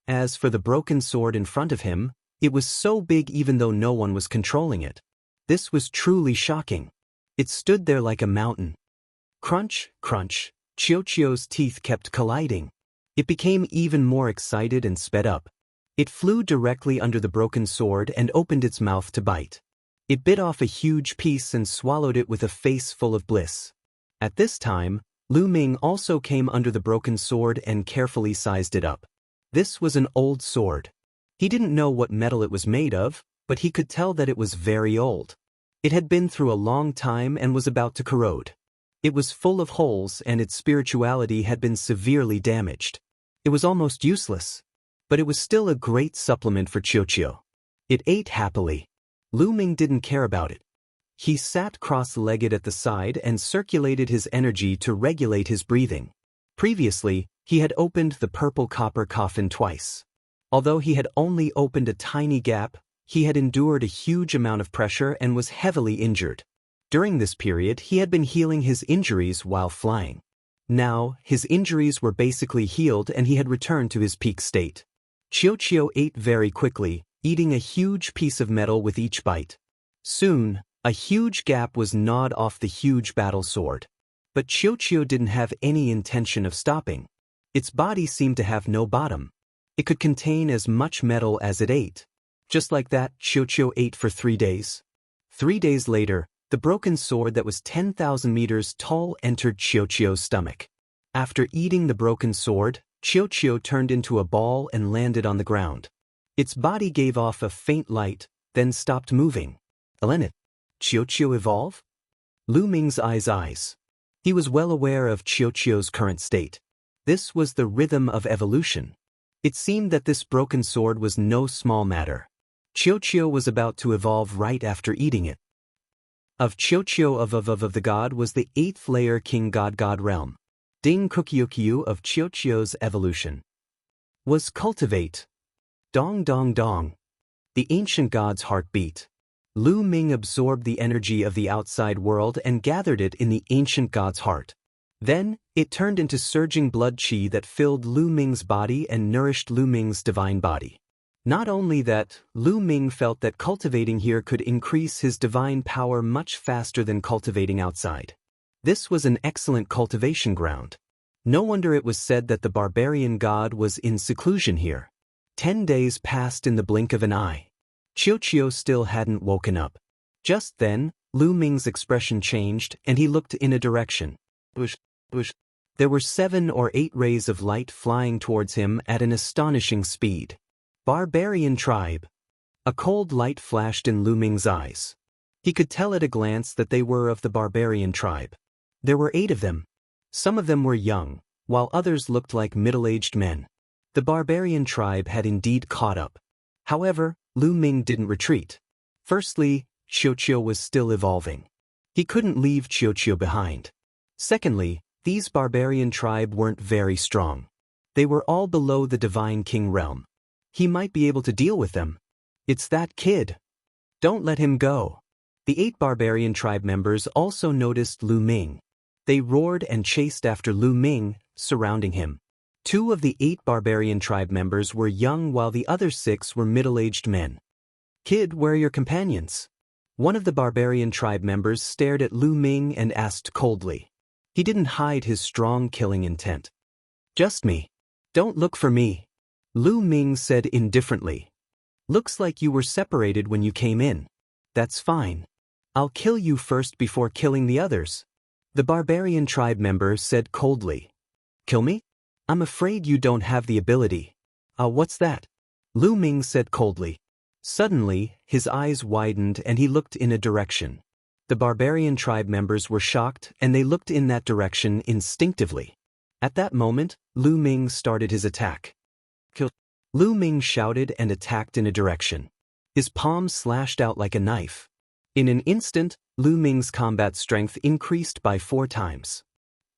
As for the broken sword in front of him, it was so big even though no one was controlling it. This was truly shocking. It stood there like a mountain. Crunch, crunch, Qiu's teeth kept colliding. It became even more excited and sped up. It flew directly under the broken sword and opened its mouth to bite. It bit off a huge piece and swallowed it with a face full of bliss. At this time, Lu Ming also came under the broken sword and carefully sized it up. This was an old sword. He didn't know what metal it was made of, but he could tell that it was very old. It had been through a long time and was about to corrode. It was full of holes and its spirituality had been severely damaged. It was almost useless. But it was still a great supplement for Qiu. It ate happily. Lu Ming didn't care about it. He sat cross-legged at the side and circulated his energy to regulate his breathing. Previously, he had opened the purple copper coffin twice. Although he had only opened a tiny gap, he had endured a huge amount of pressure and was heavily injured. During this period, he had been healing his injuries while flying. Now, his injuries were basically healed and he had returned to his peak state. Qiu ate very quickly, eating a huge piece of metal with each bite. Soon, a huge gap was gnawed off the huge battle sword. But Qiu didn't have any intention of stopping. Its body seemed to have no bottom. It could contain as much metal as it ate. Just like that, Qiu ate for 3 days. 3 days later, the broken sword that was 10,000 meters tall entered Qiu's stomach. After eating the broken sword, Qiu turned into a ball and landed on the ground. Its body gave off a faint light, then stopped moving. Did Qiu evolve? Lu Ming's eyes. He was well aware of Qiu's current state. This was the rhythm of evolution. It seemed that this broken sword was no small matter. Qiu was about to evolve right after eating it. Of Qiu of the god was the 8th layer King God realm. Ding Kukyukyu of Qiu's evolution was cultivate. Dong dong dong. The ancient god's heart beat. Lu Ming absorbed the energy of the outside world and gathered it in the ancient god's heart. Then, it turned into surging blood qi that filled Lu Ming's body and nourished Lu Ming's divine body. Not only that, Lu Ming felt that cultivating here could increase his divine power much faster than cultivating outside. This was an excellent cultivation ground. No wonder it was said that the barbarian god was in seclusion here. 10 days passed in the blink of an eye. Qiu still hadn't woken up. Just then, Lu Ming's expression changed and he looked in a direction. There were 7 or 8 rays of light flying towards him at an astonishing speed. Barbarian tribe. A cold light flashed in Lu Ming's eyes. He could tell at a glance that they were of the barbarian tribe. There were 8 of them. Some of them were young, while others looked like middle-aged men. The barbarian tribe had indeed caught up. However, Lu Ming didn't retreat. Firstly, Qiu was still evolving. He couldn't leave Qiu behind. Secondly, these barbarian tribe weren't very strong. They were all below the divine king realm. He might be able to deal with them. It's that kid. Don't let him go. The 8 barbarian tribe members also noticed Lu Ming. They roared and chased after Lu Ming, surrounding him. 2 of the 8 barbarian tribe members were young while the other 6 were middle-aged men. "Kid, where are your companions?" One of the barbarian tribe members stared at Lu Ming and asked coldly. He didn't hide his strong killing intent. "Just me. Don't look for me," Lu Ming said indifferently. "Looks like you were separated when you came in. That's fine. I'll kill you first before killing the others," the barbarian tribe member said coldly. "Kill me? I'm afraid you don't have the ability." What's that?" Lu Ming said coldly. Suddenly, his eyes widened and he looked in a direction. The barbarian tribe members were shocked and they looked in that direction instinctively. At that moment, Lu Ming started his attack. "Kill!" Lu Ming shouted and attacked in a direction. His palm slashed out like a knife. In an instant, Lu Ming's combat strength increased by 4 times.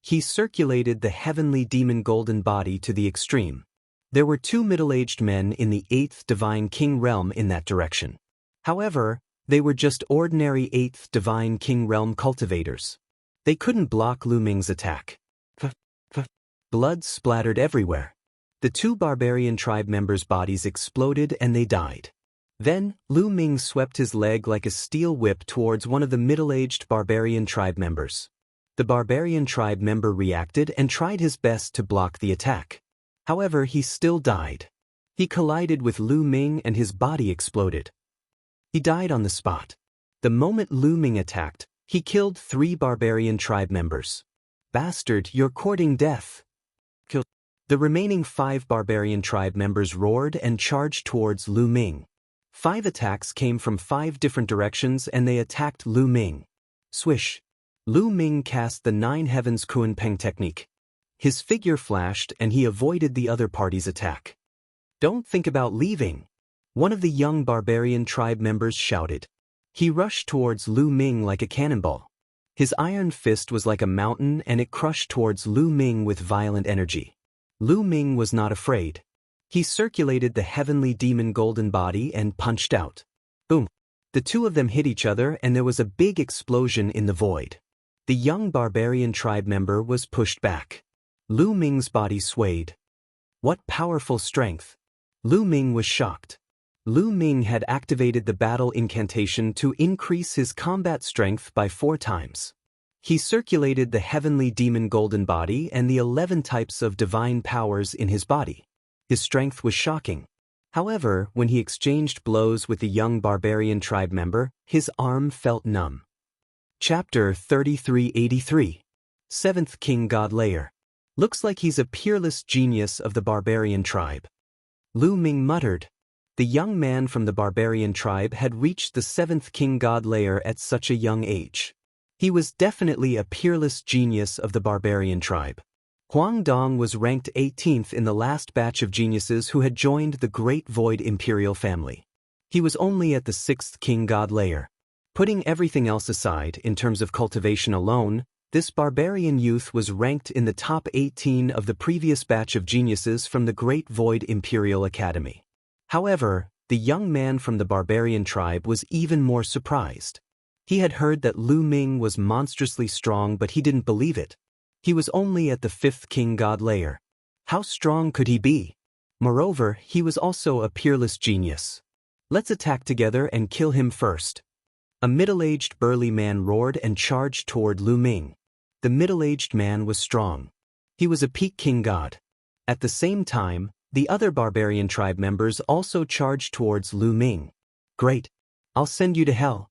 He circulated the heavenly demon golden body to the extreme. There were 2 middle-aged men in the 8th Divine King realm in that direction. However, they were just ordinary 8th Divine King realm cultivators. They couldn't block Lu Ming's attack. Blood splattered everywhere. The 2 barbarian tribe members' bodies exploded and they died. Then, Lu Ming swept his leg like a steel whip towards one of the middle-aged barbarian tribe members. The barbarian tribe member reacted and tried his best to block the attack. However, he still died. He collided with Lu Ming and his body exploded. He died on the spot. The moment Lu Ming attacked, he killed 3 barbarian tribe members. "Bastard, you're courting death." "Kill." The remaining 5 barbarian tribe members roared and charged towards Lu Ming. 5 attacks came from 5 different directions and they attacked Lu Ming. Swish. Lu Ming cast the 9 Heavens Kuan Peng technique. His figure flashed and he avoided the other party's attack. "Don't think about leaving," one of the young barbarian tribe members shouted. He rushed towards Lu Ming like a cannonball. His iron fist was like a mountain and it crushed towards Lu Ming with violent energy. Lu Ming was not afraid. He circulated the heavenly demon golden body and punched out. Boom! The 2 of them hit each other and there was a big explosion in the void. The young barbarian tribe member was pushed back. Lu Ming's body swayed. What powerful strength! Lu Ming was shocked. Lu Ming had activated the battle incantation to increase his combat strength by 4 times. He circulated the heavenly demon golden body and the 11 types of divine powers in his body. His strength was shocking. However, when he exchanged blows with the young barbarian tribe member, his arm felt numb. Chapter 3383. 7th King God Layer. Looks like he's a peerless genius of the barbarian tribe. Lu Ming muttered. The young man from the barbarian tribe had reached the 7th King God Layer at such a young age. He was definitely a peerless genius of the barbarian tribe. Huang Dong was ranked 18th in the last batch of geniuses who had joined the Great Void Imperial family. He was only at the 6th King God Layer. Putting everything else aside in terms of cultivation alone, this barbarian youth was ranked in the top 18 of the previous batch of geniuses from the Great Void Imperial Academy. However, the young man from the barbarian tribe was even more surprised. He had heard that Lu Ming was monstrously strong but he didn't believe it. He was only at the 5th King God Layer. How strong could he be? Moreover, he was also a peerless genius. "Let's attack together and kill him first." A middle-aged burly man roared and charged toward Lu Ming. The middle-aged man was strong. He was a peak king god. At the same time, the other barbarian tribe members also charged towards Lu Ming. "Great. I'll send you to hell."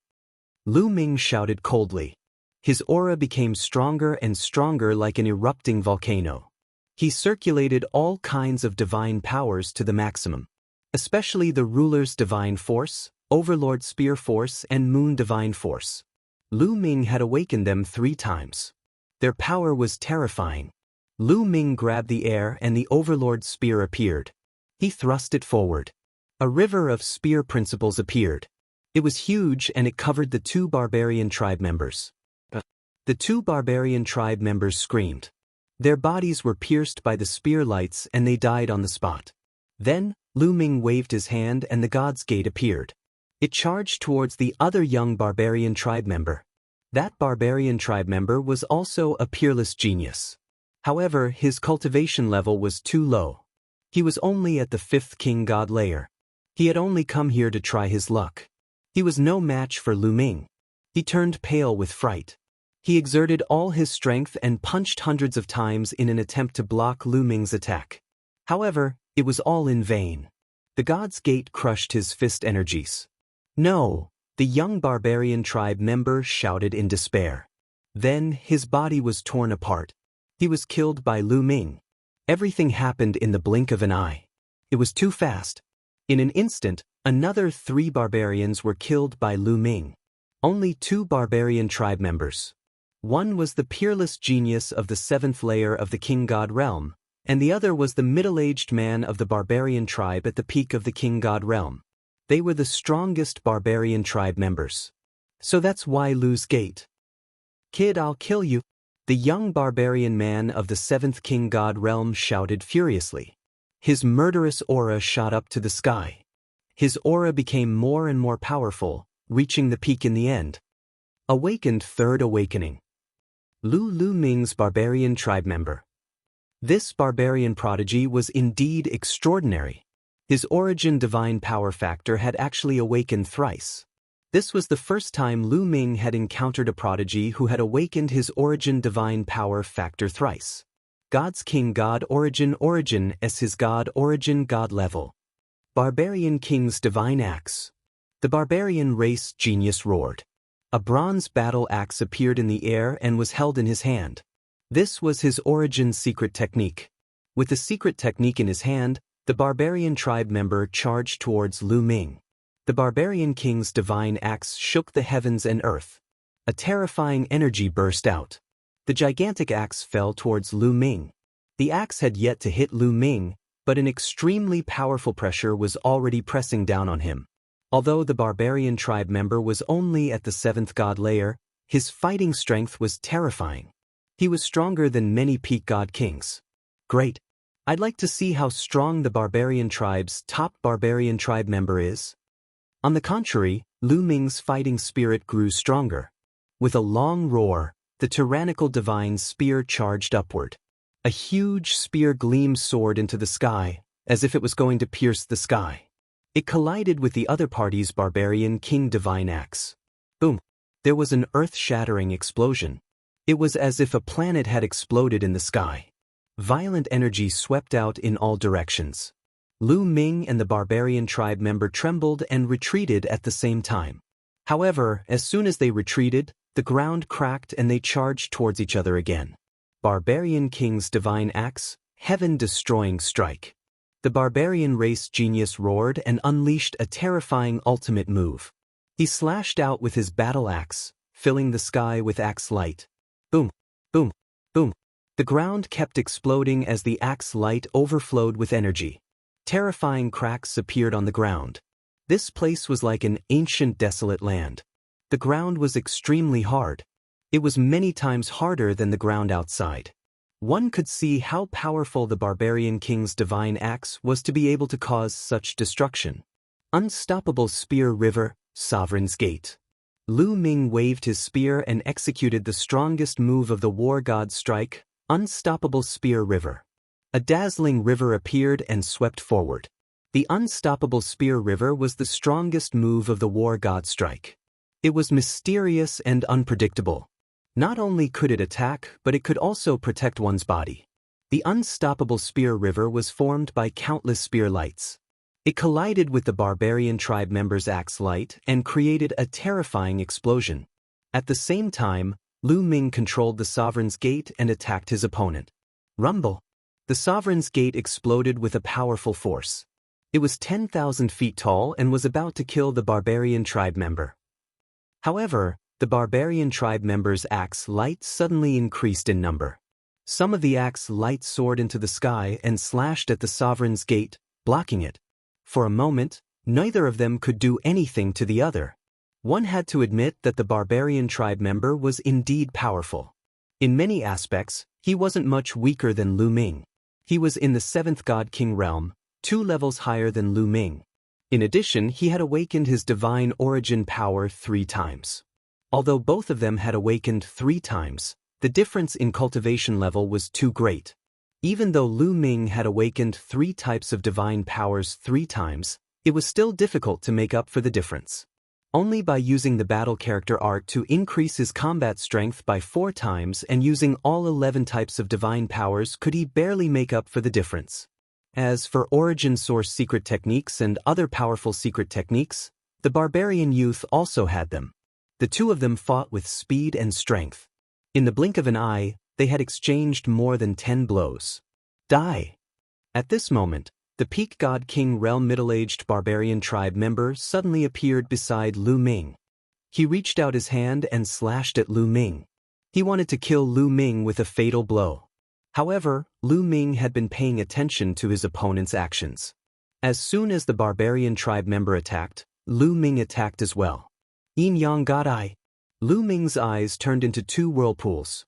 Lu Ming shouted coldly. His aura became stronger and stronger like an erupting volcano. He circulated all kinds of divine powers to the maximum, especially the ruler's divine force, Overlord Spear Force and Moon Divine Force. Lu Ming had awakened them 3 times. Their power was terrifying. Lu Ming grabbed the air and the Overlord Spear appeared. He thrust it forward. A river of spear principles appeared. It was huge and it covered the 2 barbarian tribe members. The 2 barbarian tribe members screamed. Their bodies were pierced by the spear lights and they died on the spot. Then, Lu Ming waved his hand and the God's Gate appeared. It charged towards the other young barbarian tribe member. That barbarian tribe member was also a peerless genius. However, his cultivation level was too low. He was only at the 5th king god layer. He had only come here to try his luck. He was no match for Lu Ming. He turned pale with fright. He exerted all his strength and punched hundreds of times in an attempt to block Lu Ming's attack. However, it was all in vain. The God's Gate crushed his fist energies. No, the young barbarian tribe member shouted in despair. Then, his body was torn apart. He was killed by Lu Ming. Everything happened in the blink of an eye. It was too fast. In an instant, another 3 barbarians were killed by Lu Ming. Only 2 barbarian tribe members. One was the peerless genius of the 7th layer of the king god realm, and the other was the middle-aged man of the barbarian tribe at the peak of the king god realm. They were the strongest barbarian tribe members. So that's why Lu's Gate. Kid, I'll kill you. The young barbarian man of the 7th king god realm shouted furiously. His murderous aura shot up to the sky. His aura became more and more powerful, reaching the peak in the end. Awakened Third Awakening. Lu Ming's barbarian tribe member. This barbarian prodigy was indeed extraordinary. His origin divine power factor had actually awakened thrice. This was the first time Lu Ming had encountered a prodigy who had awakened his origin divine power factor thrice. God's King God Origin as his God Origin God level. Barbarian King's Divine Axe. The barbarian race genius roared. A bronze battle axe appeared in the air and was held in his hand. This was his origin secret technique. With the secret technique in his hand, the barbarian tribe member charged towards Lu Ming. The barbarian king's divine axe shook the heavens and earth. A terrifying energy burst out. The gigantic axe fell towards Lu Ming. The axe had yet to hit Lu Ming, but an extremely powerful pressure was already pressing down on him. Although the barbarian tribe member was only at the 7th god layer, his fighting strength was terrifying. He was stronger than many peak god kings. Great. I'd like to see how strong the barbarian tribe's top barbarian tribe member is. On the contrary, Lu Ming's fighting spirit grew stronger. With a long roar, the tyrannical divine spear charged upward. A huge spear gleam soared into the sky, as if it was going to pierce the sky. It collided with the other party's barbarian king divine axe. Boom! There was an earth-shattering explosion. It was as if a planet had exploded in the sky. Violent energy swept out in all directions. Lu Ming and the barbarian tribe member trembled and retreated at the same time. However, as soon as they retreated, the ground cracked and they charged towards each other again. Barbarian King's Divine Axe, Heaven-Destroying Strike. The barbarian race genius roared and unleashed a terrifying ultimate move. He slashed out with his battle axe, filling the sky with axe light. Boom, boom, boom. The ground kept exploding as the axe light overflowed with energy. Terrifying cracks appeared on the ground. This place was like an ancient desolate land. The ground was extremely hard. It was many times harder than the ground outside. One could see how powerful the barbarian king's divine axe was to be able to cause such destruction. Unstoppable Spear River, Sovereign's Gate. Lu Ming waved his spear and executed the strongest move of the war god strike, Unstoppable Spear River. A dazzling river appeared and swept forward. The Unstoppable Spear River was the strongest move of the war god strike. It was mysterious and unpredictable. Not only could it attack, but it could also protect one's body. The Unstoppable Spear River was formed by countless spear lights. It collided with the barbarian tribe member's axe light and created a terrifying explosion. At the same time, Lu Ming controlled the Sovereign's Gate and attacked his opponent. Rumble! The Sovereign's Gate exploded with a powerful force. It was 10,000 feet tall and was about to kill the barbarian tribe member. However, the barbarian tribe member's axe light suddenly increased in number. Some of the axe light soared into the sky and slashed at the Sovereign's Gate, blocking it. For a moment, neither of them could do anything to the other. One had to admit that the barbarian tribe member was indeed powerful. In many aspects, he wasn't much weaker than Lu Ming. He was in the 7th God King realm, 2 levels higher than Lu Ming. In addition, he had awakened his divine origin power 3 times. Although both of them had awakened 3 times, the difference in cultivation level was too great. Even though Lu Ming had awakened 3 types of divine powers 3 times, it was still difficult to make up for the difference. Only by using the battle character art to increase his combat strength by 4 times and using all 11 types of divine powers could he barely make up for the difference. As for origin source secret techniques and other powerful secret techniques, the barbarian youth also had them. The two of them fought with speed and strength. In the blink of an eye, they had exchanged more than 10 blows. Die! At this moment, the Peak God King realm middle-aged barbarian tribe member suddenly appeared beside Lu Ming. He reached out his hand and slashed at Lu Ming. He wanted to kill Lu Ming with a fatal blow. However, Lu Ming had been paying attention to his opponent's actions. As soon as the barbarian tribe member attacked, Lu Ming attacked as well. Yin Yang God Eye. Lu Ming's eyes turned into 2 whirlpools.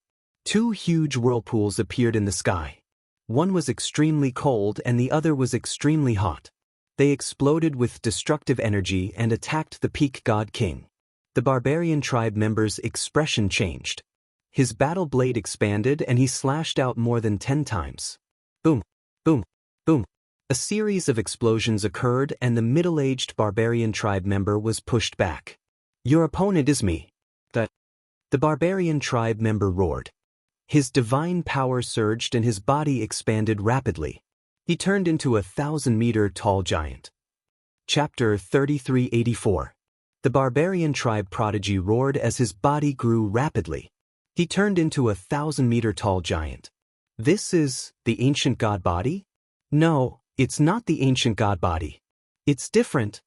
2 huge whirlpools appeared in the sky. One was extremely cold and the other was extremely hot. They exploded with destructive energy and attacked the Peak God King. The barbarian tribe member's expression changed. His battle blade expanded and he slashed out more than 10 times. Boom, boom, boom. A series of explosions occurred and the middle-aged barbarian tribe member was pushed back. Your opponent is me. The barbarian tribe member roared. His divine power surged and his body expanded rapidly. He turned into a 1,000-meter-tall giant. Chapter 3384. The barbarian tribe prodigy roared as his body grew rapidly. He turned into a 1,000-meter-tall giant. This is the ancient god body? No, it's not the ancient god body. It's different.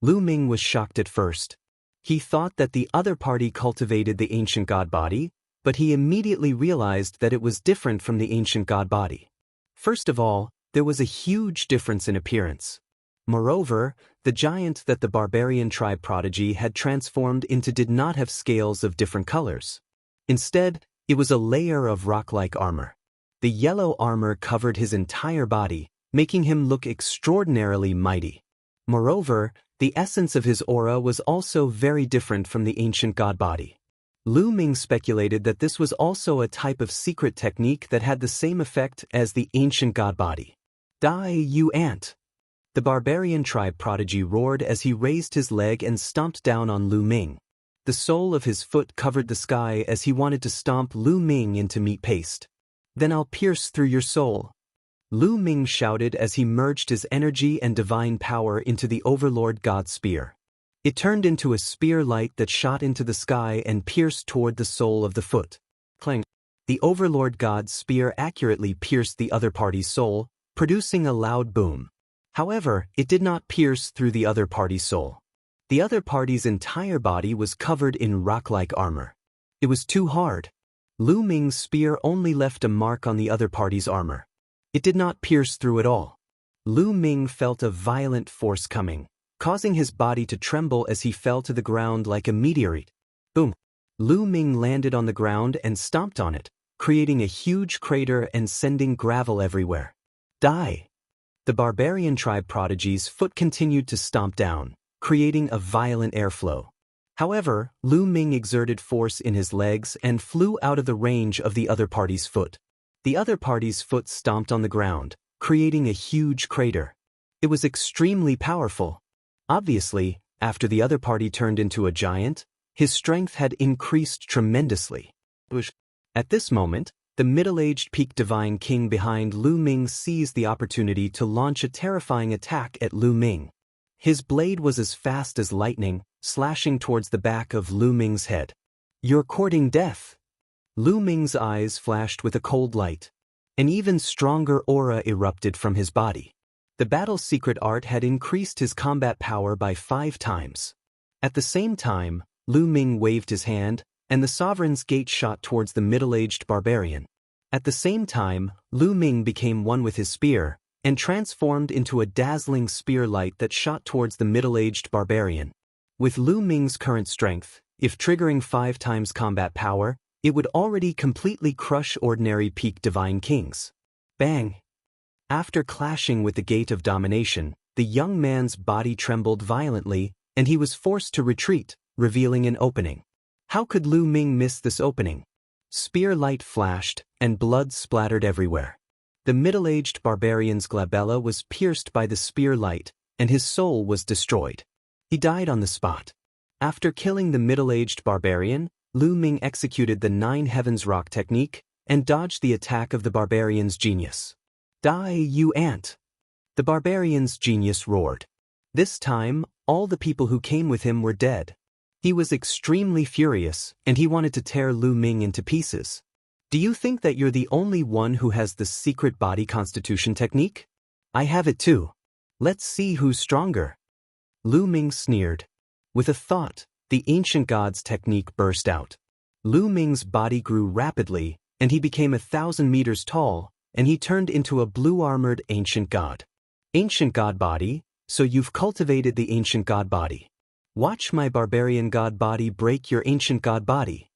Lu Ming was shocked at first. He thought that the other party cultivated the ancient god body, but he immediately realized that it was different from the ancient god body. First of all, there was a huge difference in appearance. Moreover, the giant that the barbarian tribe prodigy had transformed into did not have scales of different colors. Instead, it was a layer of rock-like armor. The yellow armor covered his entire body, making him look extraordinarily mighty. Moreover, the essence of his aura was also very different from the ancient god body. Lu Ming speculated that this was also a type of secret technique that had the same effect as the ancient god body. Die, you ant! The barbarian tribe prodigy roared as he raised his leg and stomped down on Lu Ming. The sole of his foot covered the sky as he wanted to stomp Lu Ming into meat paste. Then I'll pierce through your soul. Lu Ming shouted as he merged his energy and divine power into the Overlord God Spear. It turned into a spear light that shot into the sky and pierced toward the sole of the foot. Clang! The Overlord God Spear accurately pierced the other party's soul, producing a loud boom. However, it did not pierce through the other party's soul. The other party's entire body was covered in rock-like armor. It was too hard. Lu Ming's spear only left a mark on the other party's armor. It did not pierce through at all. Lu Ming felt a violent force coming, causing his body to tremble as he fell to the ground like a meteorite. Boom! Lu Ming landed on the ground and stomped on it, creating a huge crater and sending gravel everywhere. Die! The barbarian tribe prodigy's foot continued to stomp down, creating a violent airflow. However, Lu Ming exerted force in his legs and flew out of the range of the other party's foot. The other party's foot stomped on the ground, creating a huge crater. It was extremely powerful. Obviously, after the other party turned into a giant, his strength had increased tremendously. At this moment, the middle-aged Peak Divine King behind Lu Ming seized the opportunity to launch a terrifying attack at Lu Ming. His blade was as fast as lightning, slashing towards the back of Lu Ming's head. You're courting death. Lu Ming's eyes flashed with a cold light. An even stronger aura erupted from his body. The battle's secret art had increased his combat power by 5 times. At the same time, Lu Ming waved his hand, and the Sovereign's Gate shot towards the middle-aged barbarian. At the same time, Lu Ming became one with his spear, and transformed into a dazzling spear light that shot towards the middle-aged barbarian. With Lu Ming's current strength, if triggering 5 times combat power, it would already completely crush ordinary Peak Divine Kings. Bang! After clashing with the Gate of Domination, the young man's body trembled violently, and he was forced to retreat, revealing an opening. How could Lu Ming miss this opening? Spear light flashed, and blood splattered everywhere. The middle-aged barbarian's glabella was pierced by the spear light, and his soul was destroyed. He died on the spot. After killing the middle-aged barbarian, Lu Ming executed the 9 Heavens Rock technique and dodged the attack of the barbarian's genius. Die, you ant! The barbarian's genius roared. This time, all the people who came with him were dead. He was extremely furious, and he wanted to tear Lu Ming into pieces. Do you think that you're the only one who has the secret body constitution technique? I have it too. Let's see who's stronger. Lu Ming sneered. With a thought, the ancient god's technique burst out. Lu Ming's body grew rapidly, and he became 1,000 meters tall, and he turned into a blue-armored ancient god. Ancient god body, so you've cultivated the ancient god body. Watch my barbarian god body break your ancient god body.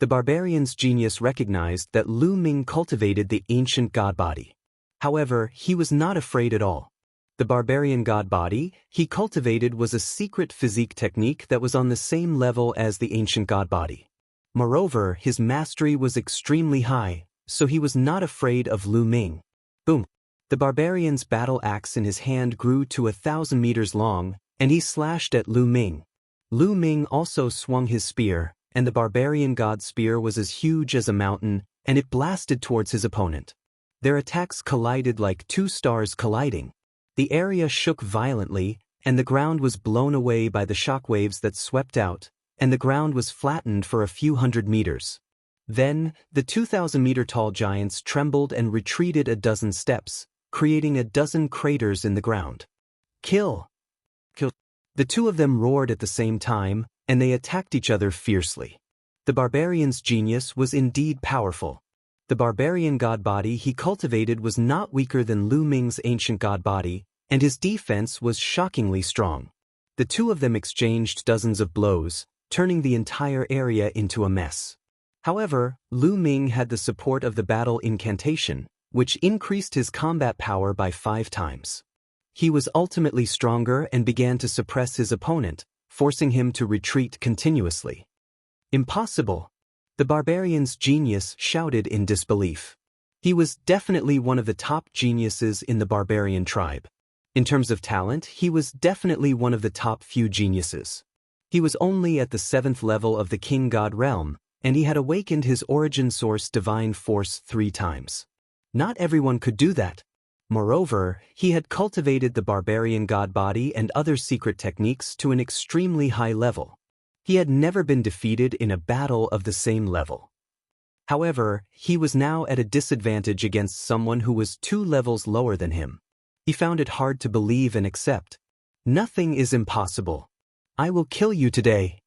The barbarian's genius recognized that Lu Ming cultivated the ancient god body. However, he was not afraid at all. The barbarian god body he cultivated was a secret physique technique that was on the same level as the ancient god body. Moreover, his mastery was extremely high, so he was not afraid of Lu Ming. Boom! The barbarian's battle axe in his hand grew to 1,000 meters long, and he slashed at Lu Ming. Lu Ming also swung his spear, and the barbarian god's spear was as huge as a mountain, and it blasted towards his opponent. Their attacks collided like 2 stars colliding. The area shook violently, and the ground was blown away by the shockwaves that swept out, and the ground was flattened for a few hundred meters. Then, the 2,000-meter-tall giants trembled and retreated a dozen steps, creating a dozen craters in the ground. Kill! Kill! The two of them roared at the same time, and they attacked each other fiercely. The barbarian's genius was indeed powerful. The barbarian god body he cultivated was not weaker than Lu Ming's ancient god body, and his defense was shockingly strong. The two of them exchanged dozens of blows, turning the entire area into a mess. However, Lu Ming had the support of the battle incantation, which increased his combat power by 5 times. He was ultimately stronger and began to suppress his opponent, forcing him to retreat continuously. Impossible! The barbarian's genius shouted in disbelief. He was definitely one of the top geniuses in the barbarian tribe. In terms of talent, he was definitely one of the top few geniuses. He was only at the 7th level of the king god realm, and he had awakened his origin source divine force 3 times. Not everyone could do that. Moreover, he had cultivated the barbarian god body and other secret techniques to an extremely high level. He had never been defeated in a battle of the same level. However, he was now at a disadvantage against someone who was 2 levels lower than him. He found it hard to believe and accept. Nothing is impossible. I will kill you today.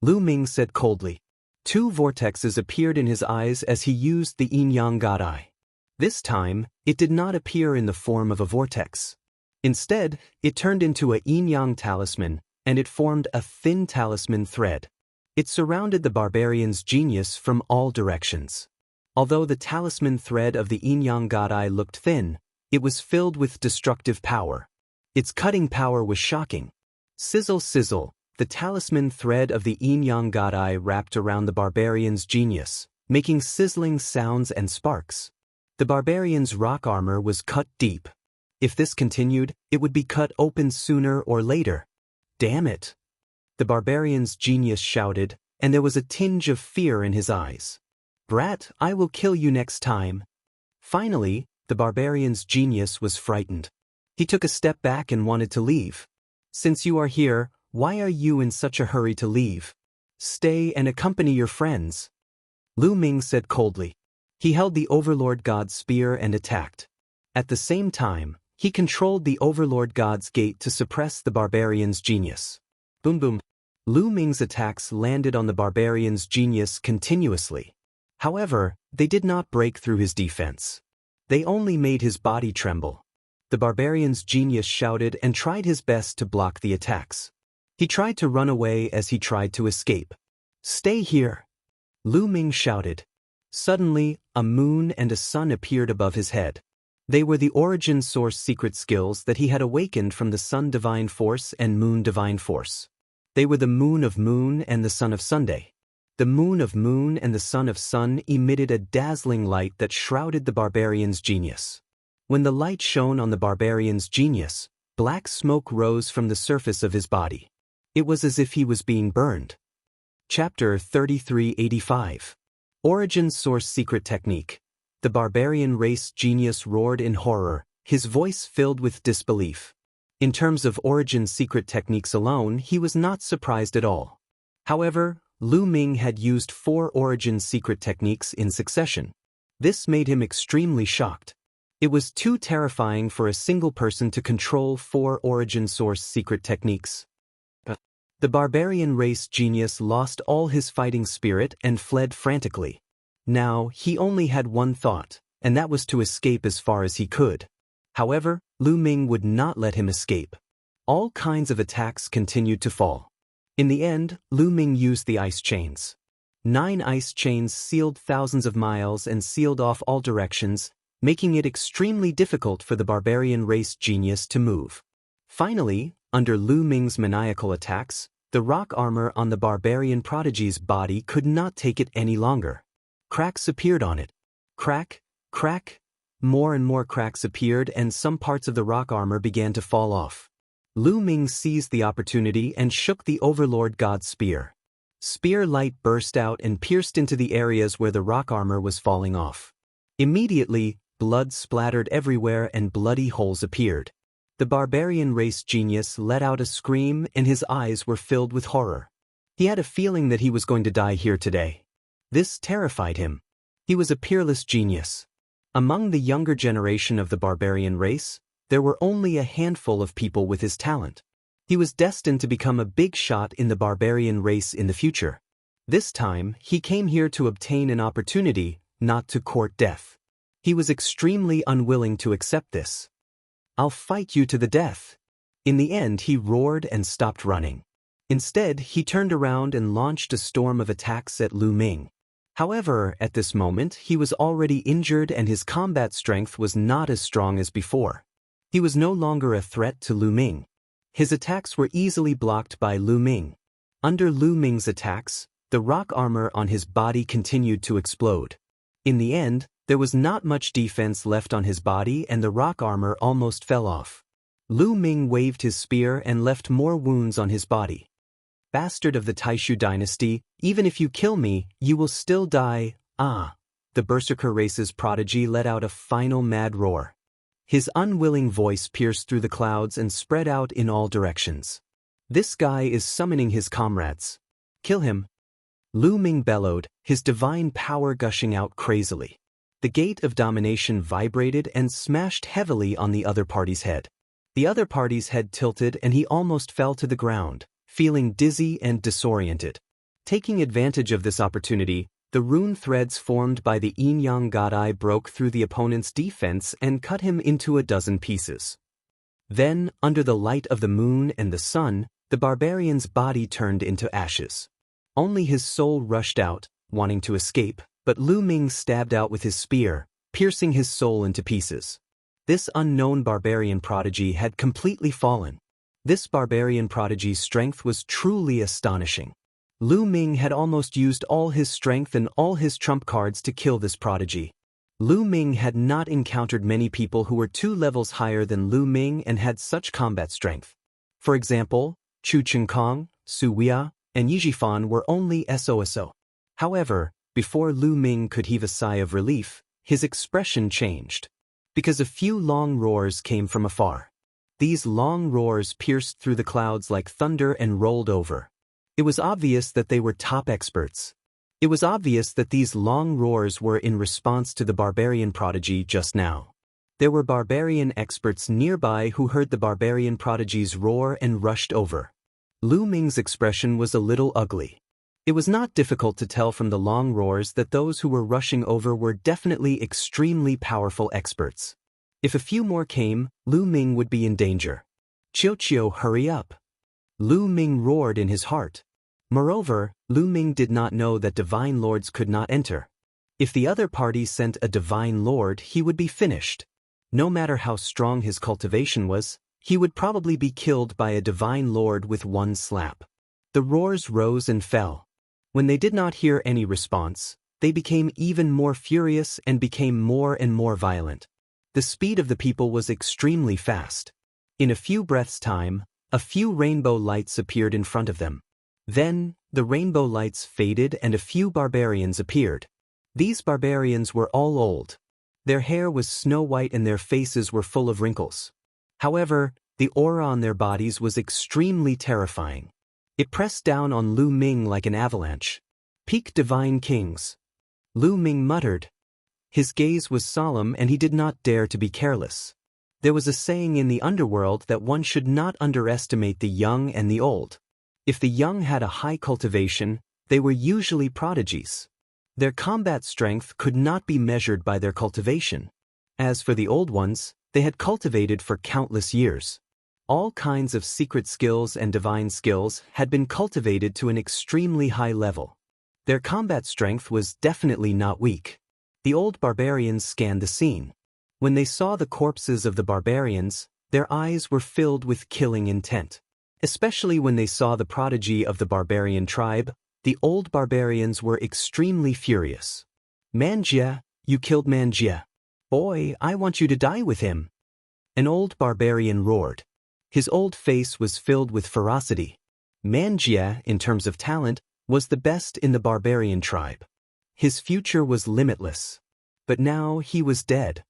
Lu Ming said coldly. 2 vortexes appeared in his eyes as he used the yin-yang god eye. This time, it did not appear in the form of a vortex. Instead, it turned into a yin-yang talisman, and it formed a thin talisman thread. It surrounded the barbarian's genius from all directions. Although the talisman thread of the yin-yang god eye looked thin, it was filled with destructive power. Its cutting power was shocking. Sizzle sizzle, the talisman thread of the yin-yang god eye wrapped around the barbarian's genius, making sizzling sounds and sparks. The barbarian's rock armor was cut deep. If this continued, it would be cut open sooner or later. Damn it! The barbarian's genius shouted, and there was a tinge of fear in his eyes. Brat, I will kill you next time. Finally, the barbarian's genius was frightened. He took a step back and wanted to leave. Since you are here, why are you in such a hurry to leave? Stay and accompany your friends. Lu Ming said coldly. He held the Overlord God's spear and attacked. At the same time, he controlled the Overlord God's gate to suppress the barbarian's genius. Boom boom. Lu Ming's attacks landed on the barbarian's genius continuously. However, they did not break through his defense. They only made his body tremble. The barbarian's genius shouted and tried his best to block the attacks. He tried to run away as he tried to escape. Stay here! Lu Ming shouted. Suddenly, a moon and a sun appeared above his head. They were the origin source secret skills that he had awakened from the Sun Divine Force and Moon Divine Force. They were the Moon of Moon and the Sun of Sunday. The Moon of Moon and the Sun of Sun emitted a dazzling light that shrouded the barbarian's genius. When the light shone on the barbarian's genius, black smoke rose from the surface of his body. It was as if he was being burned. Chapter 3385. Origin Source Secret Technique. The barbarian race genius roared in horror, his voice filled with disbelief. In terms of origin secret techniques alone, he was not surprised at all. However, Lu Ming had used 4 origin secret techniques in succession. This made him extremely shocked. It was too terrifying for a single person to control 4 origin source secret techniques. The barbarian race genius lost all his fighting spirit and fled frantically. Now, he only had one thought, and that was to escape as far as he could. However, Lu Ming would not let him escape. All kinds of attacks continued to fall. In the end, Lu Ming used the ice chains. 9 ice chains sealed thousands of miles and sealed off all directions, making it extremely difficult for the barbarian race genius to move. Finally, under Lu Ming's maniacal attacks, the rock armor on the barbarian prodigy's body could not take it any longer. Cracks appeared on it. Crack, crack. More and more cracks appeared and some parts of the rock armor began to fall off. Lu Ming seized the opportunity and shook the Overlord God's spear. Spear light burst out and pierced into the areas where the rock armor was falling off. Immediately, blood splattered everywhere and bloody holes appeared. The barbarian race genius let out a scream and his eyes were filled with horror. He had a feeling that he was going to die here today. This terrified him. He was a peerless genius. Among the younger generation of the barbarian race, there were only a handful of people with his talent. He was destined to become a big shot in the barbarian race in the future. This time, he came here to obtain an opportunity, not to court death. He was extremely unwilling to accept this. "I'll fight you to the death." In the end, he roared and stopped running. Instead, he turned around and launched a storm of attacks at Lu Ming. However, at this moment, he was already injured and his combat strength was not as strong as before. He was no longer a threat to Lu Ming. His attacks were easily blocked by Lu Ming. Under Lu Ming's attacks, the rock armor on his body continued to explode. In the end, there was not much defense left on his body and the rock armor almost fell off. Lu Ming waved his spear and left more wounds on his body. "Bastard of the Taishu dynasty, even if you kill me, you will still die, ah!" The Berserker race's prodigy let out a final mad roar. His unwilling voice pierced through the clouds and spread out in all directions. "This guy is summoning his comrades. Kill him." Lu Ming bellowed, his divine power gushing out crazily. The gate of domination vibrated and smashed heavily on the other party's head. The other party's head tilted and he almost fell to the ground, feeling dizzy and disoriented. Taking advantage of this opportunity, the rune threads formed by the yin-yang god eye broke through the opponent's defense and cut him into a dozen pieces. Then, under the light of the moon and the sun, the barbarian's body turned into ashes. Only his soul rushed out, wanting to escape, but Lu Ming stabbed out with his spear, piercing his soul into pieces. This unknown barbarian prodigy had completely fallen. This barbarian prodigy's strength was truly astonishing. Lu Ming had almost used all his strength and all his trump cards to kill this prodigy. Lu Ming had not encountered many people who were 2 levels higher than Lu Ming and had such combat strength. For example, Chu Chengkong, Su Weia, and Yijifan were only SOSO. However, before Lu Ming could heave a sigh of relief, his expression changed. Because a few long roars came from afar. These long roars pierced through the clouds like thunder and rolled over. It was obvious that they were top experts. It was obvious that these long roars were in response to the barbarian prodigy just now. There were barbarian experts nearby who heard the barbarian prodigy's roar and rushed over. Lu Ming's expression was a little ugly. It was not difficult to tell from the long roars that those who were rushing over were definitely extremely powerful experts. If a few more came, Lu Ming would be in danger. "Qiu, hurry up!" Lu Ming roared in his heart. Moreover, Lu Ming did not know that divine lords could not enter. If the other party sent a divine lord, he would be finished. No matter how strong his cultivation was, he would probably be killed by a divine lord with one slap. The roars rose and fell. When they did not hear any response, they became even more furious and became more and more violent. The speed of the people was extremely fast. In a few breaths' time, a few rainbow lights appeared in front of them. Then, the rainbow lights faded and a few barbarians appeared. These barbarians were all old. Their hair was snow-white and their faces were full of wrinkles. However, the aura on their bodies was extremely terrifying. It pressed down on Lu Ming like an avalanche. "Peak divine kings," Lu Ming muttered. His gaze was solemn and he did not dare to be careless. There was a saying in the underworld that one should not underestimate the young and the old. If the young had a high cultivation, they were usually prodigies. Their combat strength could not be measured by their cultivation. As for the old ones, they had cultivated for countless years. All kinds of secret skills and divine skills had been cultivated to an extremely high level. Their combat strength was definitely not weak. The old barbarians scanned the scene. When they saw the corpses of the barbarians, their eyes were filled with killing intent. Especially when they saw the prodigy of the barbarian tribe, the old barbarians were extremely furious. "Manjia, you killed Manjia. Boy, I want you to die with him." An old barbarian roared. His old face was filled with ferocity. Manjia, in terms of talent, was the best in the barbarian tribe. His future was limitless. But now he was dead.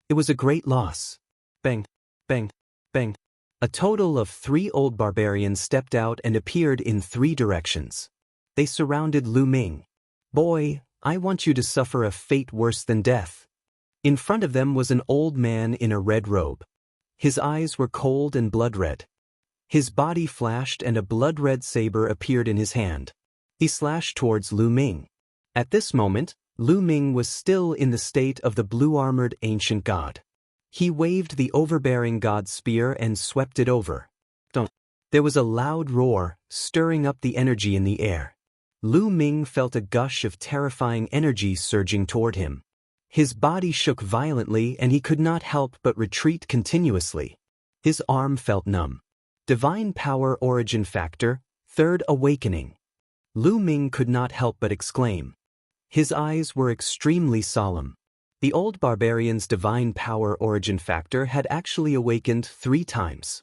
It was a great loss. Bang, bang, bang. A total of 3 old barbarians stepped out and appeared in 3 directions. They surrounded Lu Ming. "Boy, I want you to suffer a fate worse than death." In front of them was an old man in a red robe. His eyes were cold and blood-red. His body flashed and a blood-red saber appeared in his hand. He slashed towards Lu Ming. At this moment, Lu Ming was still in the state of the blue-armored ancient god. He waved the overbearing god's spear and swept it over. There was a loud roar, stirring up the energy in the air. Lu Ming felt a gush of terrifying energy surging toward him. His body shook violently and he could not help but retreat continuously. His arm felt numb. Divine Power Origin Factor, Third Awakening. Lu Ming could not help but exclaim. His eyes were extremely solemn. The old barbarian's Divine Power Origin Factor had actually awakened 3 times.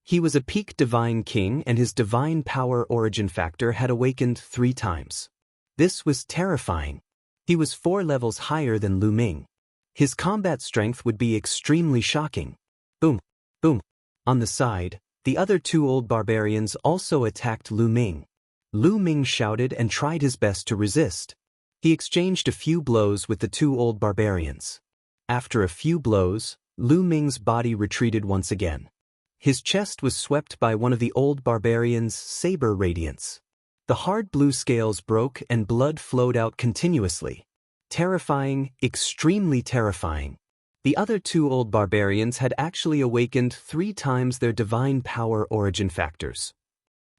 He was a peak divine king and his Divine Power Origin Factor had awakened 3 times. This was terrifying. He was 4 levels higher than Lu Ming. His combat strength would be extremely shocking. Boom, boom. On the side, the other 2 old barbarians also attacked Lu Ming. Lu Ming shouted and tried his best to resist. He exchanged a few blows with the 2 old barbarians. After a few blows, Lu Ming's body retreated once again. His chest was swept by one of the old barbarians' saber radiance. The hard blue scales broke and blood flowed out continuously. Terrifying, extremely terrifying. The other 2 old barbarians had actually awakened 3 times their Divine Power Origin Factors.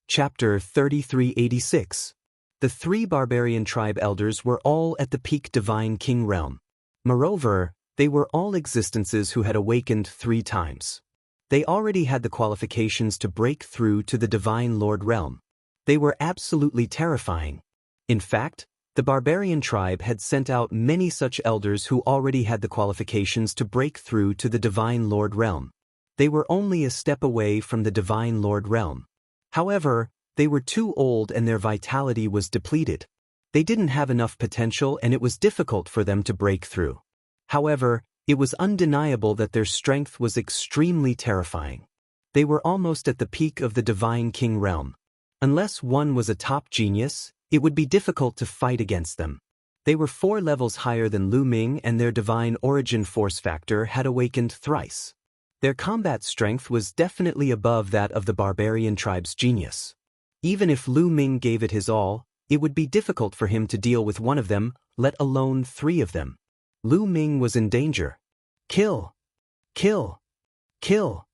Chapter 3386. The 3 barbarian tribe elders were all at the peak divine king realm. Moreover, they were all existences who had awakened 3 times. They already had the qualifications to break through to the divine lord realm. They were absolutely terrifying. In fact, the barbarian tribe had sent out many such elders who already had the qualifications to break through to the divine lord realm. They were only a step away from the divine lord realm. However, they were too old and their vitality was depleted. They didn't have enough potential and it was difficult for them to break through. However, it was undeniable that their strength was extremely terrifying. They were almost at the peak of the divine king realm. Unless one was a top genius, it would be difficult to fight against them. They were 4 levels higher than Lu Ming and their divine origin force factor had awakened thrice. Their combat strength was definitely above that of the barbarian tribe's genius. Even if Lu Ming gave it his all, it would be difficult for him to deal with one of them, let alone 3 of them. Lu Ming was in danger. Kill! Kill! Kill!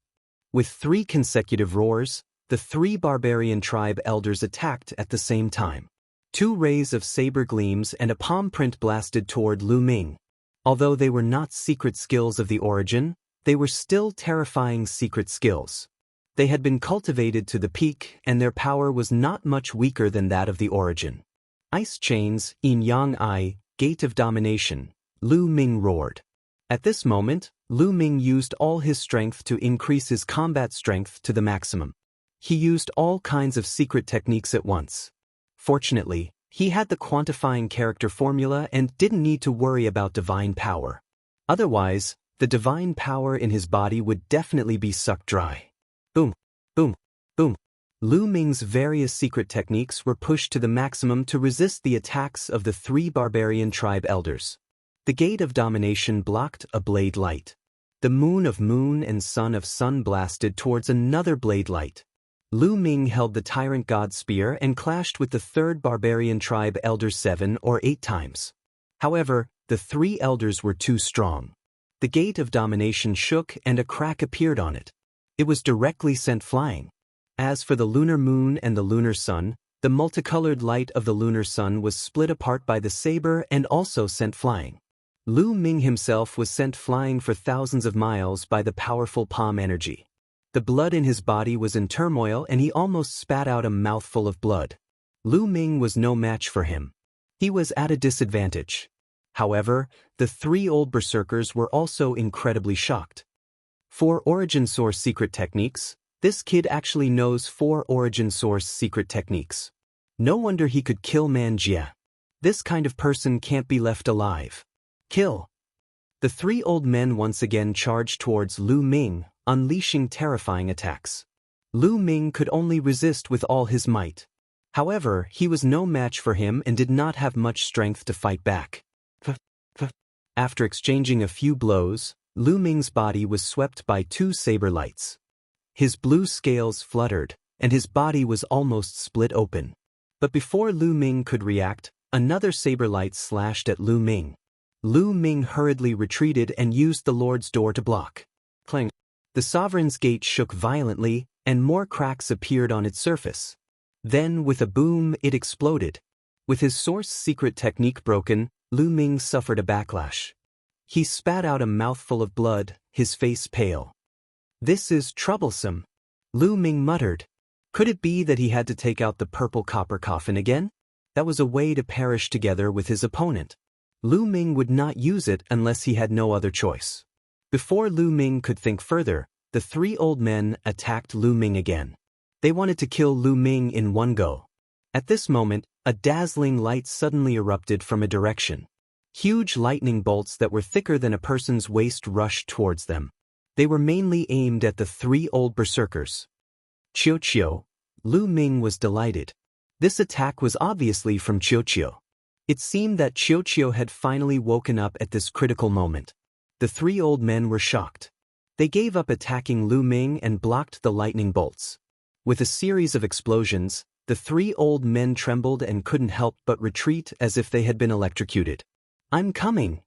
With 3 consecutive roars, the 3 barbarian tribe elders attacked at the same time. 2 rays of saber gleams and a palm print blasted toward Lu Ming. Although they were not secret skills of the origin, they were still terrifying secret skills. They had been cultivated to the peak, and their power was not much weaker than that of the origin. Ice chains, Yin Yang Ai, gate of domination, Lu Ming roared. At this moment, Lu Ming used all his strength to increase his combat strength to the maximum. He used all kinds of secret techniques at once. Fortunately, he had the quantifying character formula and didn't need to worry about divine power. Otherwise, the divine power in his body would definitely be sucked dry. Boom, boom, boom. Lu Ming's various secret techniques were pushed to the maximum to resist the attacks of the 3 barbarian tribe elders. The gate of domination blocked a blade light. The moon of moon and sun of sun blasted towards another blade light. Lu Ming held the tyrant god spear and clashed with the 3rd barbarian tribe elders 7 or 8 times. However, the 3 elders were too strong. The gate of domination shook and a crack appeared on it. It was directly sent flying. As for the lunar moon and the lunar sun, the multicolored light of the lunar sun was split apart by the saber and also sent flying. Lu Ming himself was sent flying for thousands of miles by the powerful palm energy. The blood in his body was in turmoil and he almost spat out a mouthful of blood. Lu Ming was no match for him. He was at a disadvantage. However, the 3 old berserkers were also incredibly shocked. 4 origin source secret techniques. This kid actually knows 4 origin source secret techniques. No wonder he could kill Man Jia. This kind of person can't be left alive. Kill! The 3 old men once again charged towards Lu Ming, unleashing terrifying attacks. Lu Ming could only resist with all his might. However, he was no match for him and did not have much strength to fight back. After exchanging a few blows, Lu Ming's body was swept by 2 saber lights. His blue scales fluttered, and his body was almost split open. But before Lu Ming could react, another saber light slashed at Lu Ming. Lu Ming hurriedly retreated and used the Lord's door to block. Clang! The Sovereign's gate shook violently, and more cracks appeared on its surface. Then, with a boom, it exploded. With his source secret technique broken, Lu Ming suffered a backlash. He spat out a mouthful of blood, his face pale. This is troublesome, Lu Ming muttered. Could it be that he had to take out the purple copper coffin again? That was a way to perish together with his opponent. Lu Ming would not use it unless he had no other choice. Before Lu Ming could think further, the 3 old men attacked Lu Ming again. They wanted to kill Lu Ming in one go. At this moment, a dazzling light suddenly erupted from a direction. Huge lightning bolts that were thicker than a person's waist rushed towards them. They were mainly aimed at the 3 old berserkers. Qiu, Lu Ming was delighted. This attack was obviously from Qiu. It seemed that Qiu had finally woken up at this critical moment. The 3 old men were shocked. They gave up attacking Lu Ming and blocked the lightning bolts. With a series of explosions, the 3 old men trembled and couldn't help but retreat as if they had been electrocuted. I'm coming!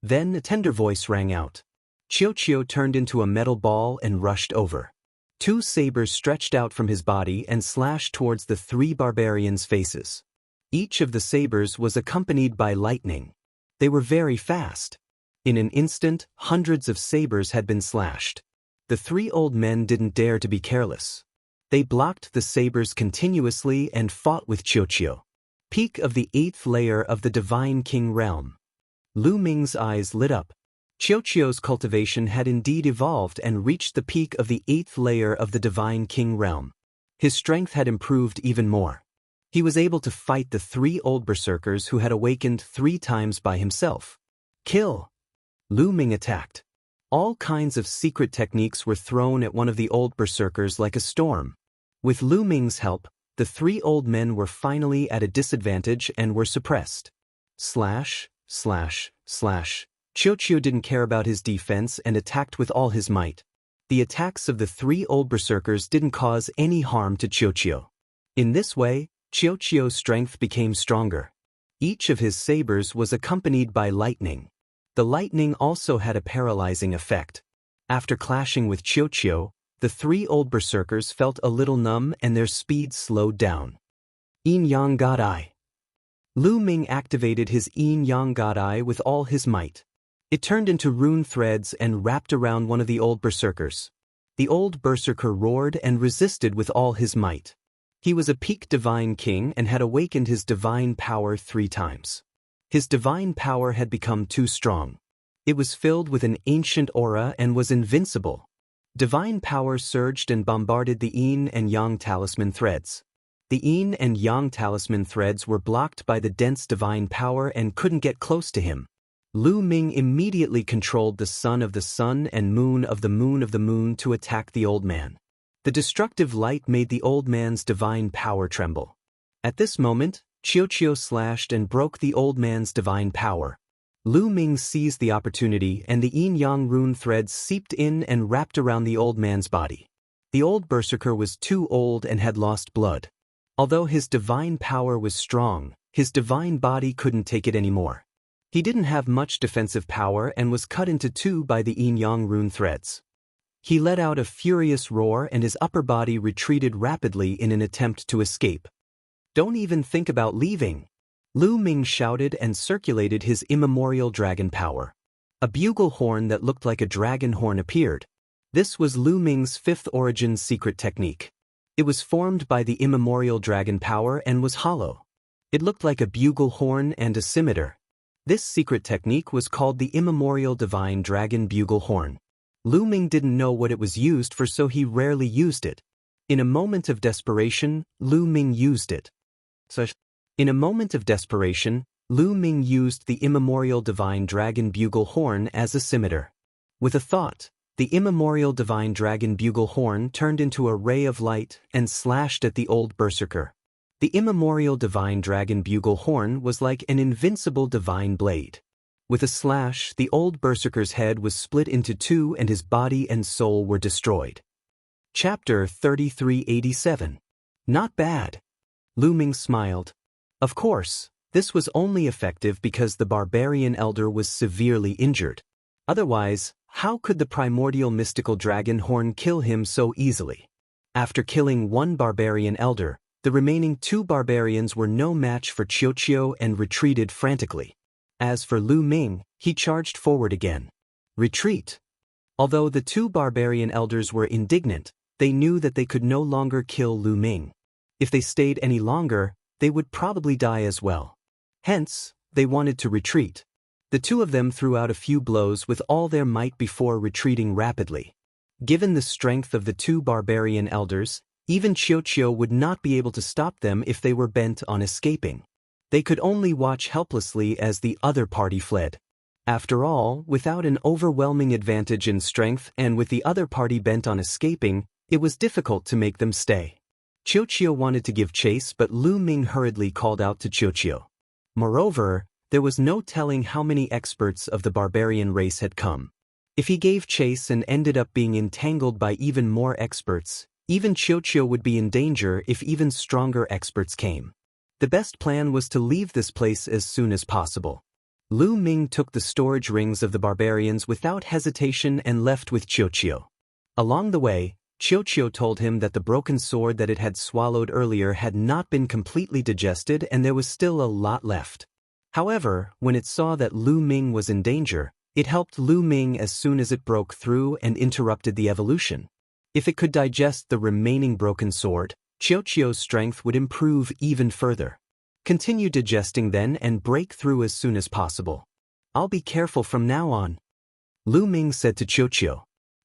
Then a tender voice rang out. Qiu turned into a metal ball and rushed over. 2 sabers stretched out from his body and slashed towards the 3 barbarians' faces. Each of the sabers was accompanied by lightning. They were very fast. In an instant, hundreds of sabers had been slashed. The 3 old men didn't dare to be careless. They blocked the sabers continuously and fought with Qiu. Peak of the 8th layer of the Divine King realm. Lu Ming's eyes lit up. Qiu's cultivation had indeed evolved and reached the peak of the 8th layer of the Divine King realm. His strength had improved even more. He was able to fight the 3 old berserkers who had awakened 3 times by himself. Kill! Lu Ming attacked. All kinds of secret techniques were thrown at one of the old berserkers like a storm. With Lu Ming's help, the 3 old men were finally at a disadvantage and were suppressed. Slash, slash, slash. Qiu didn't care about his defense and attacked with all his might. The attacks of the 3 old berserkers didn't cause any harm to Qiu. In this way, Qiu's strength became stronger. Each of his sabers was accompanied by lightning. The lightning also had a paralyzing effect. After clashing with Qiu, the 3 old berserkers felt a little numb and their speed slowed down. Yin Yang God Eye. Lu Ming activated his Yin Yang God Eye with all his might. It turned into rune threads and wrapped around one of the old berserkers. The old berserker roared and resisted with all his might. He was a peak divine king and had awakened his divine power 3 times. His divine power had become too strong. It was filled with an ancient aura and was invincible. Divine power surged and bombarded the yin and yang talisman threads. The yin and yang talisman threads were blocked by the dense divine power and couldn't get close to him. Lu Ming immediately controlled the sun of the sun and moon of the moon of the moon to attack the old man. The destructive light made the old man's divine power tremble. At this moment, Qiuqiu slashed and broke the old man's divine power. Lu Ming seized the opportunity and the yin-yang rune threads seeped in and wrapped around the old man's body. The old berserker was too old and had lost blood. Although his divine power was strong, his divine body couldn't take it anymore. He didn't have much defensive power and was cut into 2 by the yin-yang rune threads. He let out a furious roar and his upper body retreated rapidly in an attempt to escape. "Don't even think about leaving!" Lu Ming shouted and circulated his immemorial dragon power. A bugle horn that looked like a dragon horn appeared. This was Lu Ming's 5th origin secret technique. It was formed by the immemorial dragon power and was hollow. It looked like a bugle horn and a scimitar. This secret technique was called the immemorial divine dragon bugle horn. Lu Ming didn't know what it was used for, so he rarely used it. In a moment of desperation, Lu Ming used it. In a moment of desperation, Lu Ming used the immemorial divine dragon bugle horn as a scimitar. With a thought, the immemorial divine dragon bugle horn turned into a ray of light and slashed at the old berserker. The immemorial divine dragon bugle horn was like an invincible divine blade. With a slash, the old berserker's head was split into 2 and his body and soul were destroyed. Chapter 3387. Not bad. Lu Ming smiled. Of course, this was only effective because the barbarian elder was severely injured. Otherwise, how could the primordial mystical dragon horn kill him so easily? After killing 1 barbarian elder, the remaining 2 barbarians were no match for Qiuqiu and retreated frantically. As for Lu Ming, he charged forward again. Retreat. Although the 2 barbarian elders were indignant, they knew that they could no longer kill Lu Ming. If they stayed any longer, they would probably die as well. Hence, they wanted to retreat. The 2 of them threw out a few blows with all their might before retreating rapidly. Given the strength of the 2 barbarian elders, even Qiuqiu would not be able to stop them if they were bent on escaping. They could only watch helplessly as the other party fled. After all, without an overwhelming advantage in strength and with the other party bent on escaping, it was difficult to make them stay. Qiuqiu wanted to give chase, but Lu Ming hurriedly called out to Qiuqiu. Moreover, there was no telling how many experts of the barbarian race had come. If he gave chase and ended up being entangled by even more experts, even Qiuqiu would be in danger if even stronger experts came. The best plan was to leave this place as soon as possible. Lu Ming took the storage rings of the barbarians without hesitation and left with Qiuqiu. Along the way, Qiuqiu told him that the broken sword that it had swallowed earlier had not been completely digested and there was still a lot left. However, when it saw that Lu Ming was in danger, it helped Lu Ming as soon as it broke through and interrupted the evolution. If it could digest the remaining broken sword, Qiuqiu's strength would improve even further. Continue digesting then and break through as soon as possible. I'll be careful from now on. Lu Ming said to Qiuqiu.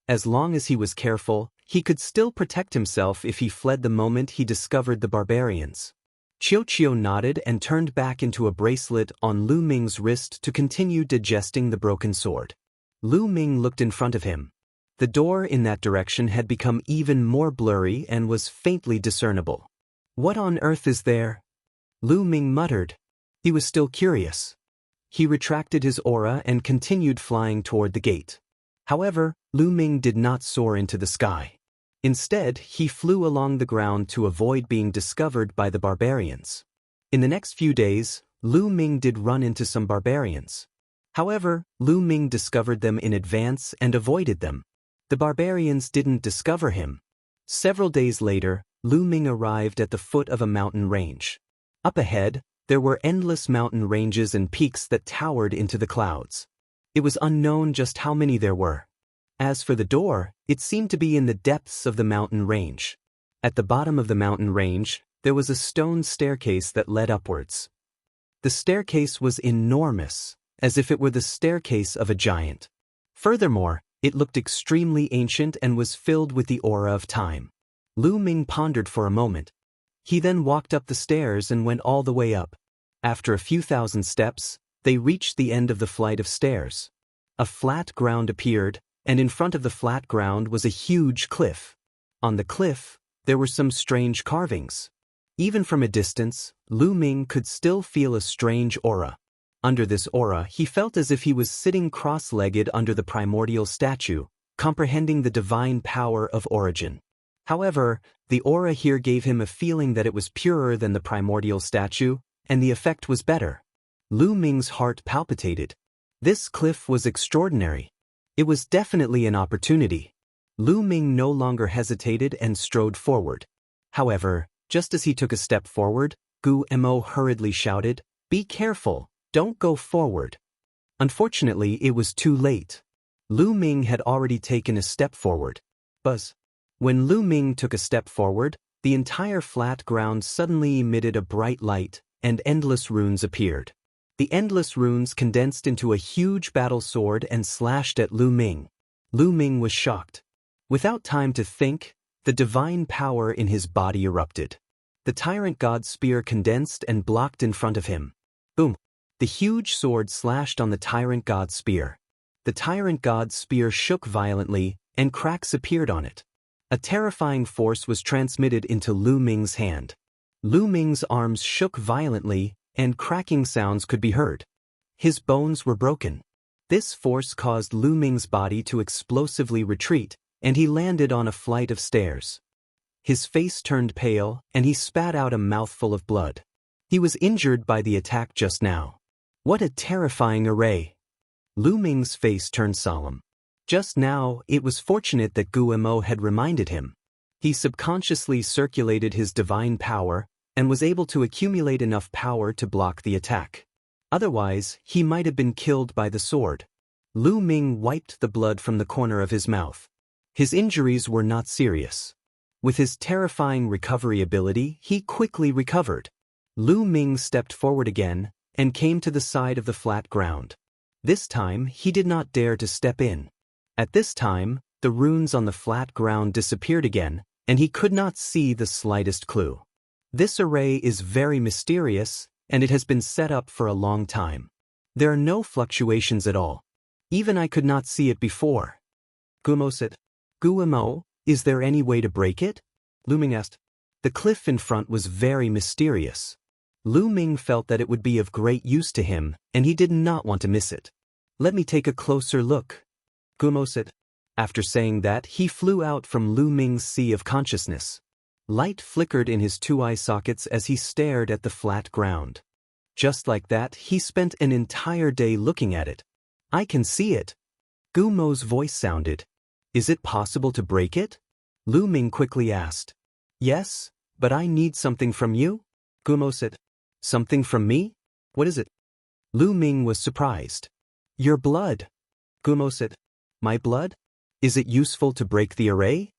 As long as he was careful, he could still protect himself if he fled the moment he discovered the barbarians. Qiuqiu nodded and turned back into a bracelet on Lu Ming's wrist to continue digesting the broken sword. Lu Ming looked in front of him. The door in that direction had become even more blurry and was faintly discernible. What on earth is there? Lu Ming muttered. He was still curious. He retracted his aura and continued flying toward the gate. However, Lu Ming did not soar into the sky. Instead, he flew along the ground to avoid being discovered by the barbarians. In the next few days, Lu Ming did run into some barbarians. However, Lu Ming discovered them in advance and avoided them. The barbarians didn't discover him. Several days later, Lu Ming arrived at the foot of a mountain range. Up ahead, there were endless mountain ranges and peaks that towered into the clouds. It was unknown just how many there were. As for the door, it seemed to be in the depths of the mountain range. At the bottom of the mountain range, there was a stone staircase that led upwards. The staircase was enormous, as if it were the staircase of a giant. Furthermore, it looked extremely ancient and was filled with the aura of time. Lu Ming pondered for a moment. He then walked up the stairs and went all the way up. After a few thousand steps, they reached the end of the flight of stairs. A flat ground appeared, and in front of the flat ground was a huge cliff. On the cliff, there were some strange carvings. Even from a distance, Lu Ming could still feel a strange aura. Under this aura, he felt as if he was sitting cross-legged under the primordial statue, comprehending the divine power of origin. However, the aura here gave him a feeling that it was purer than the primordial statue, and the effect was better. Lu Ming's heart palpitated. This cliff was extraordinary. It was definitely an opportunity. Lu Ming no longer hesitated and strode forward. However, just as he took a step forward, Gu Mo hurriedly shouted, "Be careful, don't go forward." Unfortunately, it was too late. Lu Ming had already taken a step forward. Buzz. When Lu Ming took a step forward, the entire flat ground suddenly emitted a bright light, and endless runes appeared. The endless runes condensed into a huge battle sword and slashed at Lu Ming. Lu Ming was shocked. Without time to think, the divine power in his body erupted. The tyrant god's spear condensed and blocked in front of him. Boom! The huge sword slashed on the tyrant god's spear. The tyrant god's spear shook violently, and cracks appeared on it. A terrifying force was transmitted into Lu Ming's hand. Lu Ming's arms shook violently, and cracking sounds could be heard. His bones were broken. This force caused Lu Ming's body to explosively retreat, and he landed on a flight of stairs. His face turned pale, and he spat out a mouthful of blood. He was injured by the attack just now. What a terrifying array! Lu Ming's face turned solemn. Just now, it was fortunate that Gu Mo had reminded him. He subconsciously circulated his divine power, and was able to accumulate enough power to block the attack. Otherwise, he might have been killed by the sword. Lu Ming wiped the blood from the corner of his mouth. His injuries were not serious. With his terrifying recovery ability, he quickly recovered. Lu Ming stepped forward again, and came to the side of the flat ground. This time, he did not dare to step in. At this time, the runes on the flat ground disappeared again, and he could not see the slightest clue. This array is very mysterious, and it has been set up for a long time. There are no fluctuations at all. Even I could not see it before. Gumo said, "Gu Mo, is there any way to break it?" Lu Ming asked. The cliff in front was very mysterious. Lu Ming felt that it would be of great use to him, and he did not want to miss it. "Let me take a closer look," Gumo said. After saying that, he flew out from Lu Ming's sea of consciousness. Light flickered in his two eye sockets as he stared at the flat ground. Just like that, he spent an entire day looking at it. "I can see it." Gu Mo's voice sounded. "Is it possible to break it?" Lu Ming quickly asked. "Yes, but I need something from you," Gu Mo said. "Something from me? What is it?" Lu Ming was surprised. "Your blood," Gu Mo said. "My blood? Is it useful to break the array?"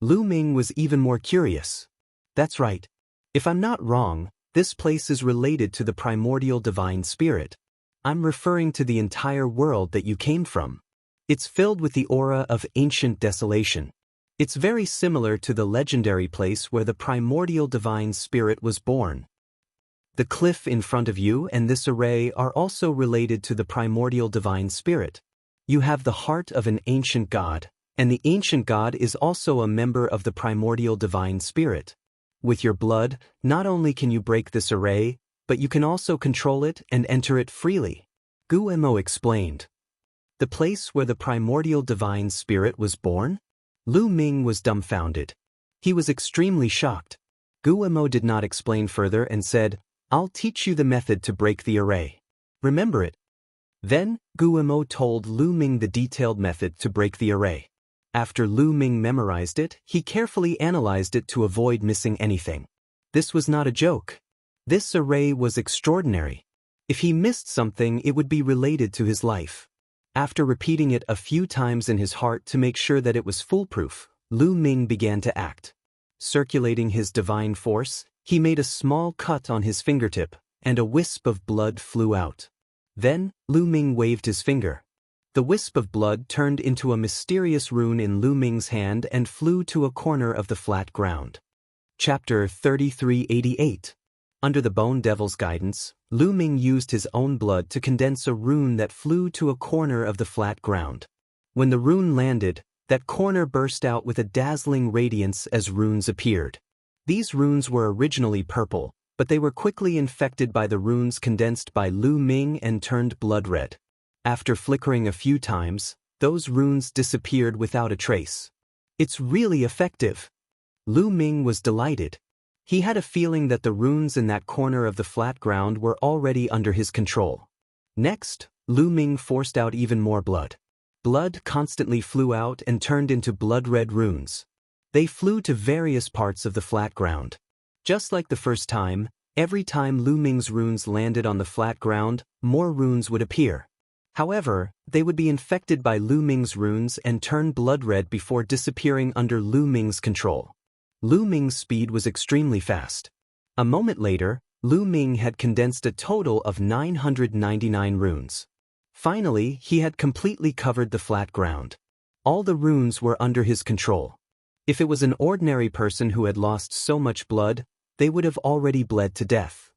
Lu Ming was even more curious. "That's right. If I'm not wrong, this place is related to the primordial divine spirit. I'm referring to the entire world that you came from. It's filled with the aura of ancient desolation. It's very similar to the legendary place where the primordial divine spirit was born. The cliff in front of you and this array are also related to the primordial divine spirit. You have the heart of an ancient god, and the ancient god is also a member of the primordial divine spirit. With your blood, not only can you break this array, but you can also control it and enter it freely," Gu Mo explained. "The place where the primordial divine spirit was born?" Lu Ming was dumbfounded. He was extremely shocked. Gu Mo did not explain further and said, "I'll teach you the method to break the array. Remember it." Then, Gu Mo told Lu Ming the detailed method to break the array. After Lu Ming memorized it, he carefully analyzed it to avoid missing anything. This was not a joke. This array was extraordinary. If he missed something, it would be related to his life. After repeating it a few times in his heart to make sure that it was foolproof, Lu Ming began to act. Circulating his divine force, he made a small cut on his fingertip, and a wisp of blood flew out. Then, Lu Ming waved his finger. The wisp of blood turned into a mysterious rune in Lu Ming's hand and flew to a corner of the flat ground. Chapter 3388. Under the Bone Devil's guidance, Lu Ming used his own blood to condense a rune that flew to a corner of the flat ground. When the rune landed, that corner burst out with a dazzling radiance as runes appeared. These runes were originally purple, but they were quickly infected by the runes condensed by Lu Ming and turned blood red. After flickering a few times, those runes disappeared without a trace. It's really effective. Lu Ming was delighted. He had a feeling that the runes in that corner of the flat ground were already under his control. Next, Lu Ming forced out even more blood. Blood constantly flew out and turned into blood-red runes. They flew to various parts of the flat ground. Just like the first time, every time Lu Ming's runes landed on the flat ground, more runes would appear. However, they would be infected by Lu Ming's runes and turn blood-red before disappearing under Lu Ming's control. Lu Ming's speed was extremely fast. A moment later, Lu Ming had condensed a total of 999 runes. Finally, he had completely covered the flat ground. All the runes were under his control. If it was an ordinary person who had lost so much blood, they would have already bled to death.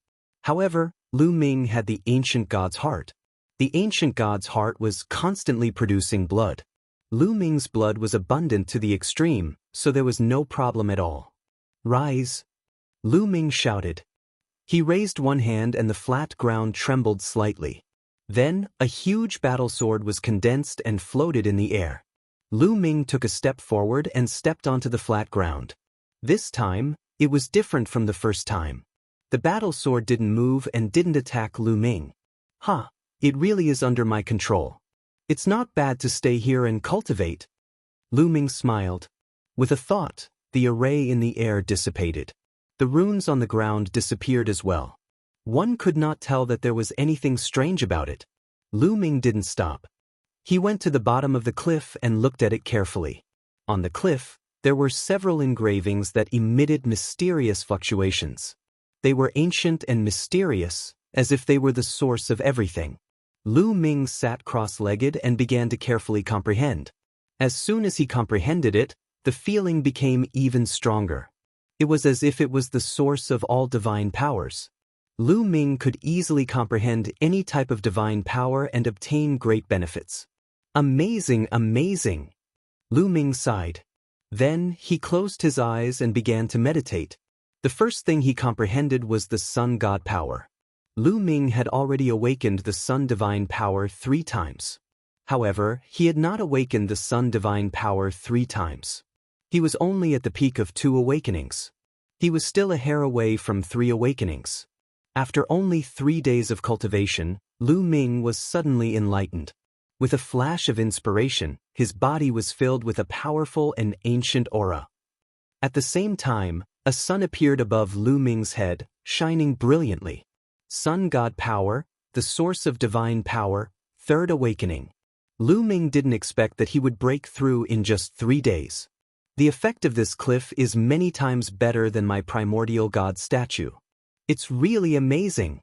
However, Lu Ming had the ancient god's heart. The ancient god's heart was constantly producing blood. Lu Ming's blood was abundant to the extreme, so there was no problem at all. "Rise!" Lu Ming shouted. He raised one hand and the flat ground trembled slightly. Then, a huge battle sword was condensed and floated in the air. Lu Ming took a step forward and stepped onto the flat ground. This time, it was different from the first time. The battle sword didn't move and didn't attack Lu Ming. It really is under my control. It's not bad to stay here and cultivate. Lu Ming smiled. With a thought, the array in the air dissipated. The runes on the ground disappeared as well. One could not tell that there was anything strange about it. Lu Ming didn't stop. He went to the bottom of the cliff and looked at it carefully. On the cliff, there were several engravings that emitted mysterious fluctuations. They were ancient and mysterious, as if they were the source of everything. Lu Ming sat cross-legged and began to carefully comprehend. As soon as he comprehended it, the feeling became even stronger. It was as if it was the source of all divine powers. Lu Ming could easily comprehend any type of divine power and obtain great benefits. Amazing, amazing! Lu Ming sighed. Then, he closed his eyes and began to meditate. The first thing he comprehended was the sun god power. Lu Ming had already awakened the sun divine power 3 times. However, he had not awakened the sun divine power 3 times. He was only at the peak of 2 awakenings. He was still a hair away from 3 awakenings. After only 3 days of cultivation, Lu Ming was suddenly enlightened. With a flash of inspiration, his body was filled with a powerful and ancient aura. At the same time, a sun appeared above Lu Ming's head, shining brilliantly. Sun God power, the source of divine power, 3rd awakening. Lu Ming didn't expect that he would break through in just 3 days. The effect of this cliff is many times better than my primordial god statue. It's really amazing!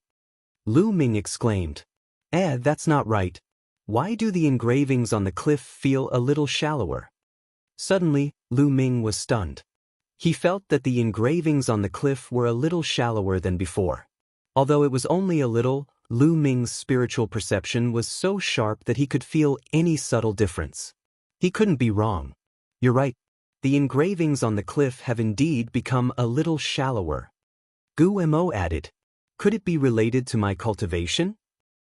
Lu Ming exclaimed. That's not right. Why do the engravings on the cliff feel a little shallower? Suddenly, Lu Ming was stunned. He felt that the engravings on the cliff were a little shallower than before. Although it was only a little, Lu Ming's spiritual perception was so sharp that he could feel any subtle difference. He couldn't be wrong. You're right. The engravings on the cliff have indeed become a little shallower. Gu Mo added. Could it be related to my cultivation?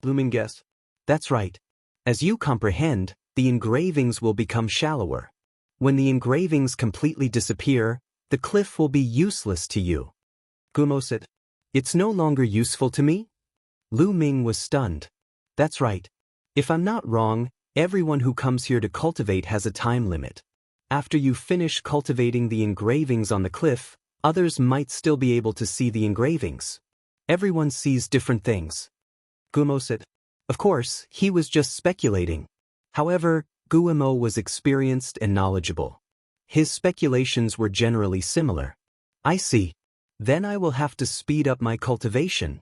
Lu Ming guessed. That's right. As you comprehend, the engravings will become shallower. When the engravings completely disappear, the cliff will be useless to you. Gu Mo said. It's no longer useful to me? Lu Ming was stunned. That's right. If I'm not wrong, everyone who comes here to cultivate has a time limit. After you finish cultivating the engravings on the cliff, others might still be able to see the engravings. Everyone sees different things. Gu Mo said. Of course, he was just speculating. However, Guillermo was experienced and knowledgeable. His speculations were generally similar. I see. Then I will have to speed up my cultivation,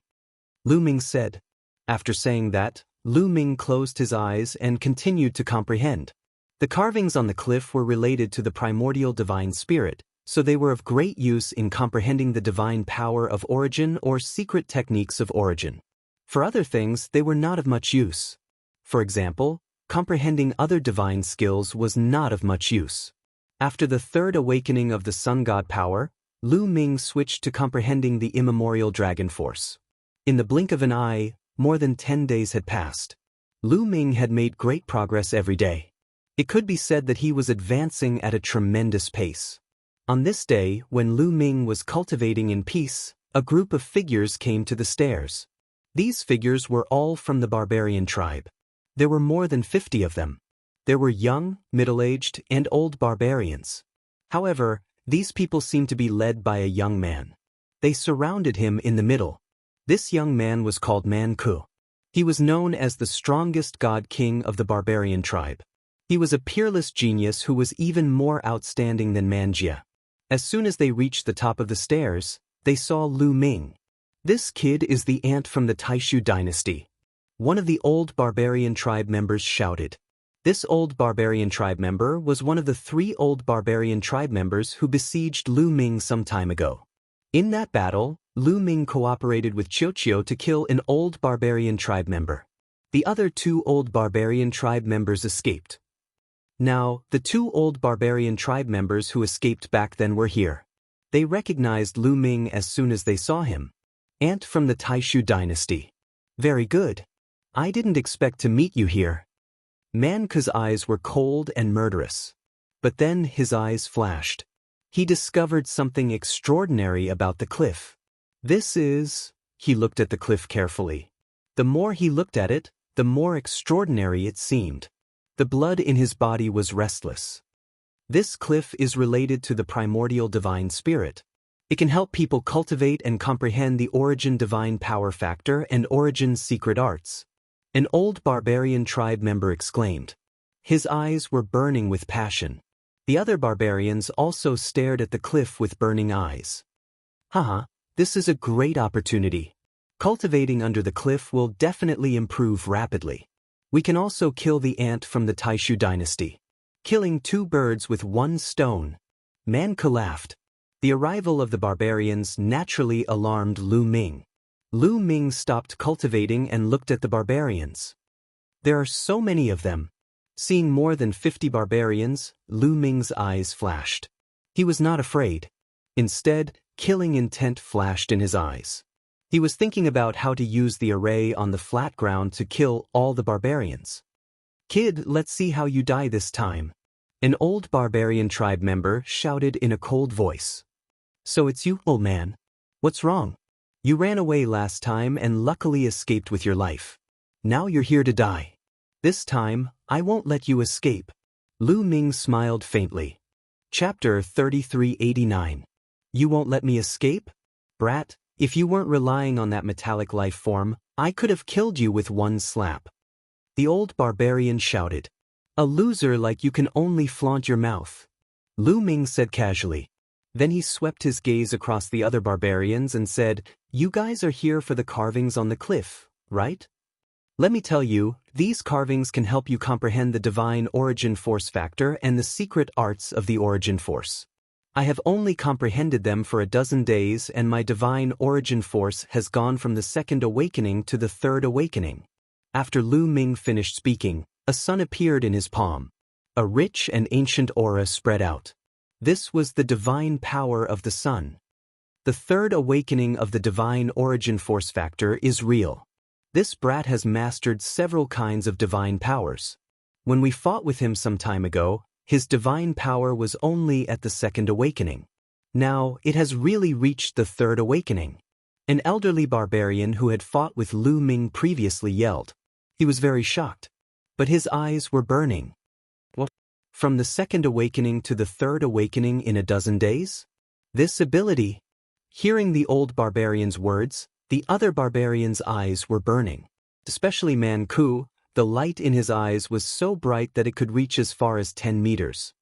Lu Ming said. After saying that, Lu Ming closed his eyes and continued to comprehend. The carvings on the cliff were related to the primordial divine spirit, so they were of great use in comprehending the divine power of origin or secret techniques of origin. For other things, they were not of much use. For example, comprehending other divine skills was not of much use. After the third awakening of the sun god power, Lu Ming switched to comprehending the immemorial dragon force. In the blink of an eye, more than 10 days had passed. Lu Ming had made great progress every day. It could be said that he was advancing at a tremendous pace. On this day, when Lu Ming was cultivating in peace, a group of figures came to the stairs. These figures were all from the barbarian tribe. There were more than 50 of them. There were young, middle-aged, and old barbarians. However, these people seemed to be led by a young man. They surrounded him in the middle. This young man was called Man-ku. He was known as the strongest god-king of the barbarian tribe. He was a peerless genius who was even more outstanding than Manjia. As soon as they reached the top of the stairs, they saw Lu Ming. This kid is the ant from the Taishu dynasty. One of the old barbarian tribe members shouted. This old barbarian tribe member was one of the 3 old barbarian tribe members who besieged Lu Ming some time ago. In that battle, Lu Ming cooperated with Qiuqiu to kill an old barbarian tribe member. The other 2 old barbarian tribe members escaped. Now, the 2 old barbarian tribe members who escaped back then were here. They recognized Lu Ming as soon as they saw him. Ant from the Taishu dynasty. Very good. I didn't expect to meet you here. Man-ku's eyes were cold and murderous. But then his eyes flashed. He discovered something extraordinary about the cliff. This is... He looked at the cliff carefully. The more he looked at it, the more extraordinary it seemed. The blood in his body was restless. This cliff is related to the primordial divine spirit. It can help people cultivate and comprehend the origin divine power factor and origin secret arts. An old barbarian tribe member exclaimed. His eyes were burning with passion. The other barbarians also stared at the cliff with burning eyes. Haha, this is a great opportunity. Cultivating under the cliff will definitely improve rapidly. We can also kill the ant from the Taishu dynasty. Killing 2 birds with 1 stone. Man-ku laughed. The arrival of the barbarians naturally alarmed Lu Ming. Lu Ming stopped cultivating and looked at the barbarians. There are so many of them. Seeing more than 50 barbarians, Lu Ming's eyes flashed. He was not afraid. Instead, killing intent flashed in his eyes. He was thinking about how to use the array on the flat ground to kill all the barbarians. Kid, let's see how you die this time. An old barbarian tribe member shouted in a cold voice. So it's you, old man. What's wrong? You ran away last time and luckily escaped with your life. Now you're here to die. This time, I won't let you escape. Lu Ming smiled faintly. Chapter 3389. You won't let me escape? Brat, if you weren't relying on that metallic life form, I could have killed you with 1 slap. The old barbarian shouted. A loser like you can only flaunt your mouth. Lu Ming said casually. Then he swept his gaze across the other barbarians and said, You guys are here for the carvings on the cliff, right? Let me tell you, these carvings can help you comprehend the divine origin force factor and the secret arts of the origin force. I have only comprehended them for a dozen days and my divine origin force has gone from the 2nd awakening to the 3rd awakening. After Lu Ming finished speaking, a sun appeared in his palm. A rich and ancient aura spread out. This was the divine power of the sun. The 3rd awakening of the divine origin force factor is real. This brat has mastered several kinds of divine powers. When we fought with him some time ago, his divine power was only at the 2nd awakening. Now, it has really reached the 3rd awakening. An elderly barbarian who had fought with Lu Ming previously yelled. He was very shocked. But his eyes were burning. What? From the 2nd awakening to the 3rd awakening in a dozen days? This ability. Hearing the old barbarian's words, the other barbarian's eyes were burning. Especially Man-ku, The light in his eyes was so bright that it could reach as far as 10 meters.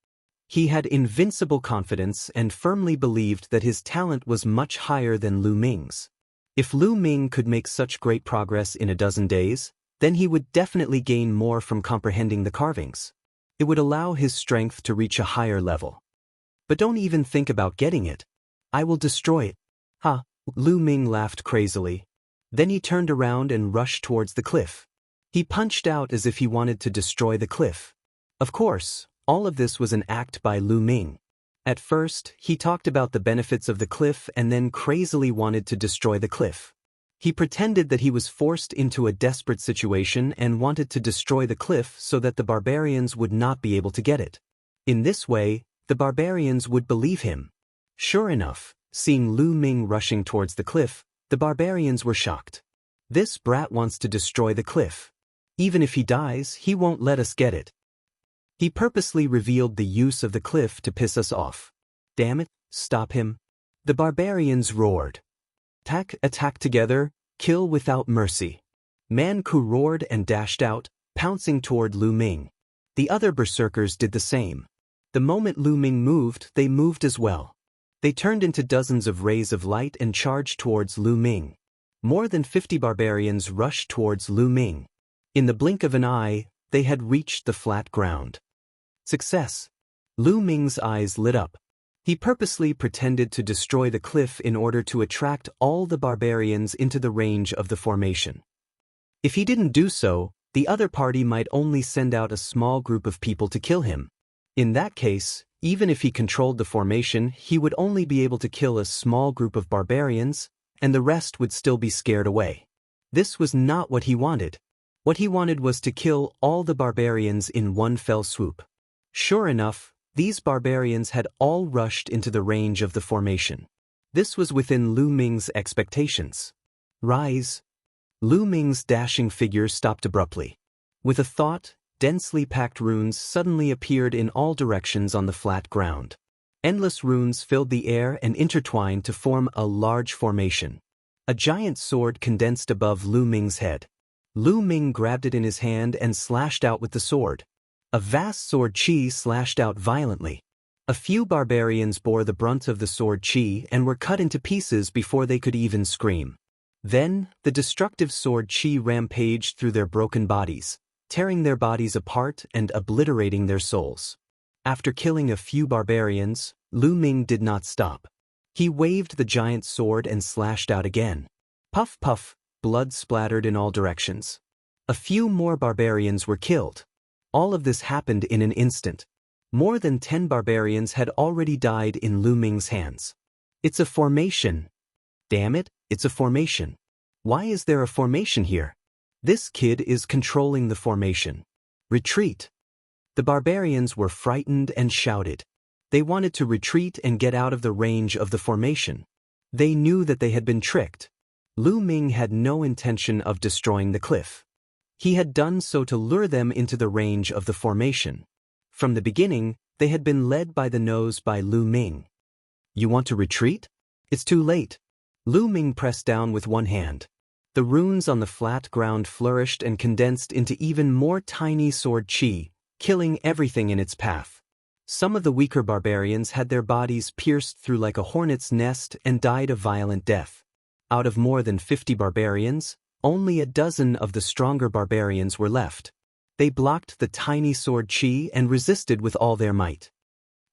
He had invincible confidence and firmly believed that his talent was much higher than Lu Ming's. If Lu Ming could make such great progress in a dozen days, then he would definitely gain more from comprehending the carvings. It would allow his strength to reach a higher level. But don't even think about getting it. I will destroy it. Ha! Lu Ming laughed crazily. Then he turned around and rushed towards the cliff. He punched out as if he wanted to destroy the cliff. Of course, all of this was an act by Lu Ming. At first, he talked about the benefits of the cliff and then crazily wanted to destroy the cliff. He pretended that he was forced into a desperate situation and wanted to destroy the cliff so that the barbarians would not be able to get it. In this way, the barbarians would believe him. Sure enough, seeing Lu Ming rushing towards the cliff, the barbarians were shocked. This brat wants to destroy the cliff. Even if he dies, he won't let us get it. He purposely revealed the use of the cliff to piss us off. Damn it, stop him. The barbarians roared. Attack together, kill without mercy. Man Ku roared and dashed out, pouncing toward Lu Ming. The other berserkers did the same. The moment Lu Ming moved, they moved as well. They turned into dozens of rays of light and charged towards Lu Ming. More than 50 barbarians rushed towards Lu Ming. In the blink of an eye, they had reached the flat ground. Success! Lu Ming's eyes lit up. He purposely pretended to destroy the cliff in order to attract all the barbarians into the range of the formation. If he didn't do so, the other party might only send out a small group of people to kill him. In that case, even if he controlled the formation, he would only be able to kill a small group of barbarians, and the rest would still be scared away. This was not what he wanted. What he wanted was to kill all the barbarians in one fell swoop. Sure enough, these barbarians had all rushed into the range of the formation. This was within Lu Ming's expectations. Rise! Lu Ming's dashing figure stopped abruptly. With a thought, densely packed runes suddenly appeared in all directions on the flat ground. Endless runes filled the air and intertwined to form a large formation. A giant sword condensed above Lu Ming's head. Lu Ming grabbed it in his hand and slashed out with the sword. A vast sword chi slashed out violently. A few barbarians bore the brunt of the sword chi and were cut into pieces before they could even scream. Then, the destructive sword chi rampaged through their broken bodies, tearing their bodies apart and obliterating their souls. After killing a few barbarians, Lu Ming did not stop. He waved the giant sword and slashed out again. Puff puff, blood splattered in all directions. A few more barbarians were killed. All of this happened in an instant. More than 10 barbarians had already died in Lu Ming's hands. It's a formation. Damn it, it's a formation. Why is there a formation here? This kid is controlling the formation. Retreat. The barbarians were frightened and shouted. They wanted to retreat and get out of the range of the formation. They knew that they had been tricked. Lu Ming had no intention of destroying the cliff. He had done so to lure them into the range of the formation. From the beginning, they had been led by the nose by Lu Ming. You want to retreat? It's too late. Lu Ming pressed down with one hand. The runes on the flat ground flourished and condensed into even more tiny sword chi, killing everything in its path. Some of the weaker barbarians had their bodies pierced through like a hornet's nest and died a violent death. Out of more than 50 barbarians, only a dozen of the stronger barbarians were left. They blocked the tiny sword chi and resisted with all their might.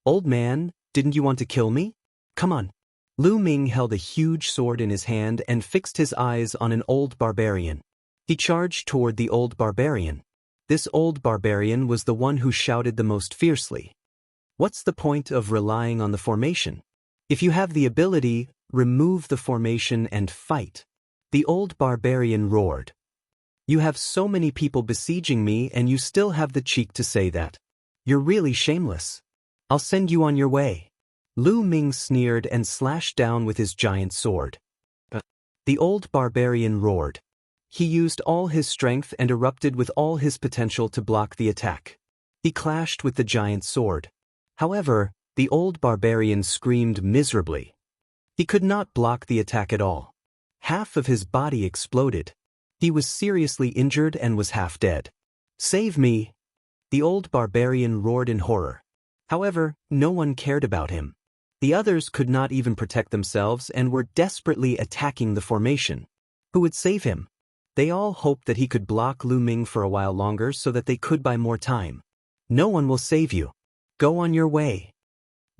Old man, didn't you want to kill me? Come on. Lu Ming held a huge sword in his hand and fixed his eyes on an old barbarian. He charged toward the old barbarian. This old barbarian was the one who shouted the most fiercely. What's the point of relying on the formation? If you have the ability, remove the formation and fight. The old barbarian roared. You have so many people besieging me and you still have the cheek to say that. You're really shameless. I'll send you on your way. Lu Ming sneered and slashed down with his giant sword. The old barbarian roared. He used all his strength and erupted with all his potential to block the attack. He clashed with the giant sword. However, the old barbarian screamed miserably. He could not block the attack at all. Half of his body exploded. He was seriously injured and was half dead. Save me! The old barbarian roared in horror. However, no one cared about him. The others could not even protect themselves and were desperately attacking the formation. Who would save him? They all hoped that he could block Lu Ming for a while longer so that they could buy more time. No one will save you. Go on your way.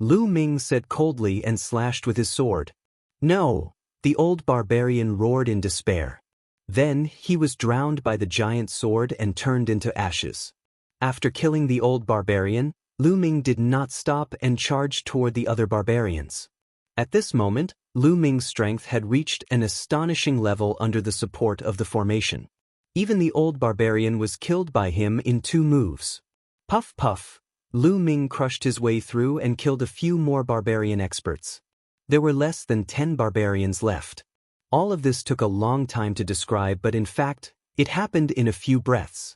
Lu Ming said coldly and slashed with his sword. No! The old barbarian roared in despair. Then, he was drowned by the giant sword and turned into ashes. After killing the old barbarian, Lu Ming did not stop and charged toward the other barbarians. At this moment, Lu Ming's strength had reached an astonishing level under the support of the formation. Even the old barbarian was killed by him in 2 moves. Puff puff, Lu Ming crushed his way through and killed a few more barbarian experts. There were less than 10 barbarians left. All of this took a long time to describe, but in fact, it happened in a few breaths.